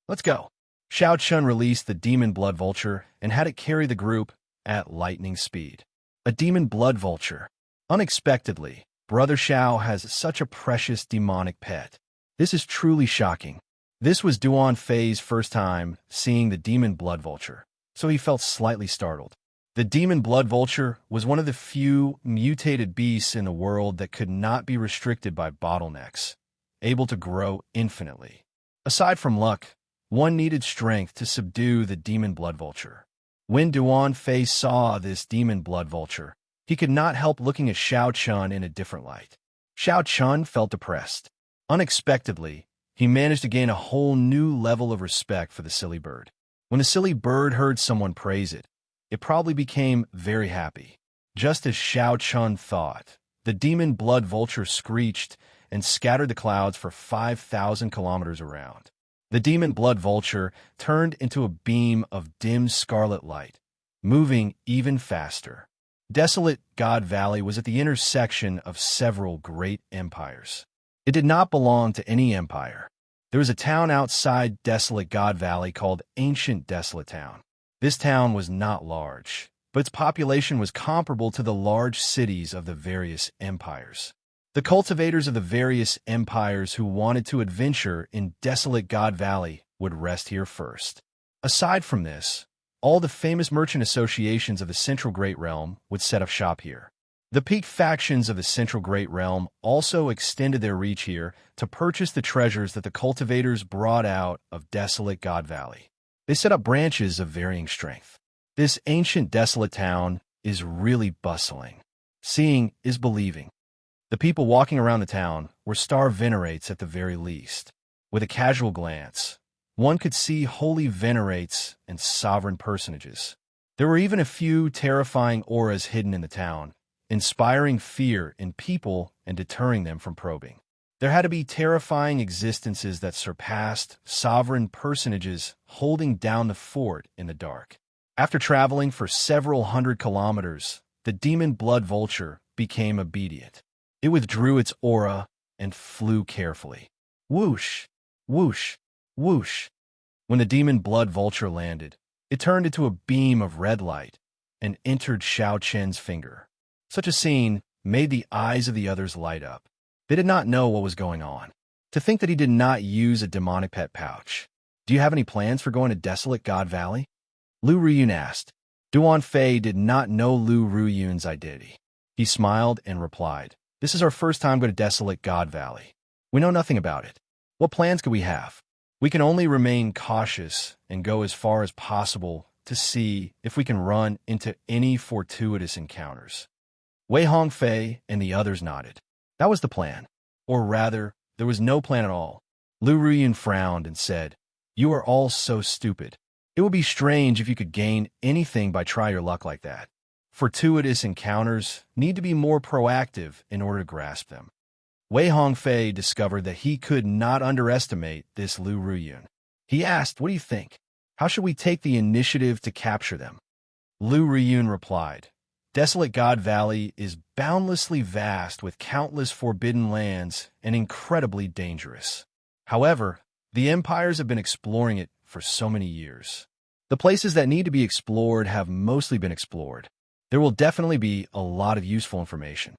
Let's go. Xiao Chun released the demon blood vulture and had it carry the group at lightning speed. A demon blood vulture. Unexpectedly, Brother Xiao has such a precious demonic pet. This is truly shocking. This was Duan Fei's first time seeing the demon blood vulture, so he felt slightly startled. The demon blood vulture was one of the few mutated beasts in the world that could not be restricted by bottlenecks, able to grow infinitely. Aside from luck, one needed strength to subdue the demon blood vulture. When Duan Fei saw this demon blood vulture, he could not help looking at Xiao Chun in a different light. Xiao Chun felt depressed. Unexpectedly, he managed to gain a whole new level of respect for the silly bird. When the silly bird heard someone praise it, it probably became very happy. Just as Xiao Chun thought, the demon blood vulture screeched and scattered the clouds for 5,000 kilometers around. The demon blood vulture turned into a beam of dim scarlet light, moving even faster. Desolate God Valley was at the intersection of several great empires. It did not belong to any empire. There was a town outside Desolate God Valley called Ancient Desolate Town. This town was not large, but its population was comparable to the large cities of the various empires. The cultivators of the various empires who wanted to adventure in Desolate God Valley would rest here first. Aside from this, all the famous merchant associations of the Central Great Realm would set up shop here. The peak factions of the Central Great Realm also extended their reach here to purchase the treasures that the cultivators brought out of Desolate God Valley. They set up branches of varying strength. This ancient desolate town is really bustling. Seeing is believing. The people walking around the town were star venerates at the very least. With a casual glance, one could see holy venerates and sovereign personages. There were even a few terrifying auras hidden in the town, inspiring fear in people and deterring them from probing. There had to be terrifying existences that surpassed sovereign personages holding down the fort in the dark. After traveling for several hundred kilometers, the demon blood vulture became obedient. It withdrew its aura and flew carefully. Whoosh, whoosh, whoosh. When the demon blood vulture landed, it turned into a beam of red light and entered Xiao Chen's finger. Such a scene made the eyes of the others light up. They did not know what was going on. To think that he did not use a demonic pet pouch. Do you have any plans for going to Desolate God Valley? Lu Ruyun asked. Duan Fei did not know Lu Ruyun's identity. He smiled and replied, This is our first time going to Desolate God Valley. We know nothing about it. What plans could we have? We can only remain cautious and go as far as possible to see if we can run into any fortuitous encounters. Wei Hongfei and the others nodded. That was the plan. Or rather, there was no plan at all. Lu Ruyun frowned and said, You are all so stupid. It would be strange if you could gain anything by trying your luck like that. Fortuitous encounters need to be more proactive in order to grasp them. Wei Hongfei discovered that he could not underestimate this Lu Ruyun. He asked, What do you think? How should we take the initiative to capture them? Lu Ruyun replied, Desolate God Valley is boundlessly vast with countless forbidden lands and incredibly dangerous. However, the empires have been exploring it for so many years. The places that need to be explored have mostly been explored. There will definitely be a lot of useful information.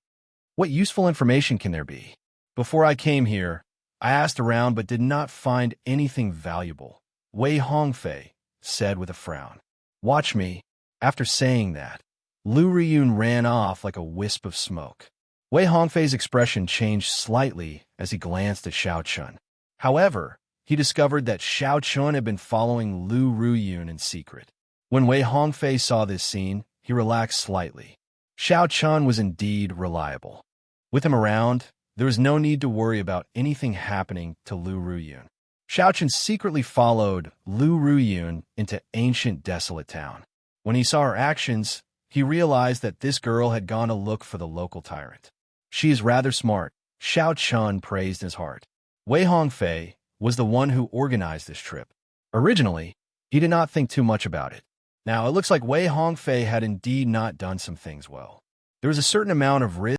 What useful information can there be? Before I came here, I asked around but did not find anything valuable, Wei Hongfei said with a frown. Watch me. After saying that, Lu Riyun ran off like a wisp of smoke. Wei Hongfei's expression changed slightly as he glanced at Xiao Chun. However, he discovered that Xiao Chun had been following Lu Riyun in secret. When Wei Hongfei saw this scene, he relaxed slightly. Xiao Chun was indeed reliable. With him around, there was no need to worry about anything happening to Lu Riyun. Xiao Chun secretly followed Lu Riyun into ancient desolate town. When he saw her actions, he realized that this girl had gone to look for the local tyrant. She is rather smart, Xiao Chun praised in his heart. Wei Hongfei was the one who organized this trip. Originally, he did not think too much about it. Now, it looks like Wei Hongfei had indeed not done some things well. There was a certain amount of risk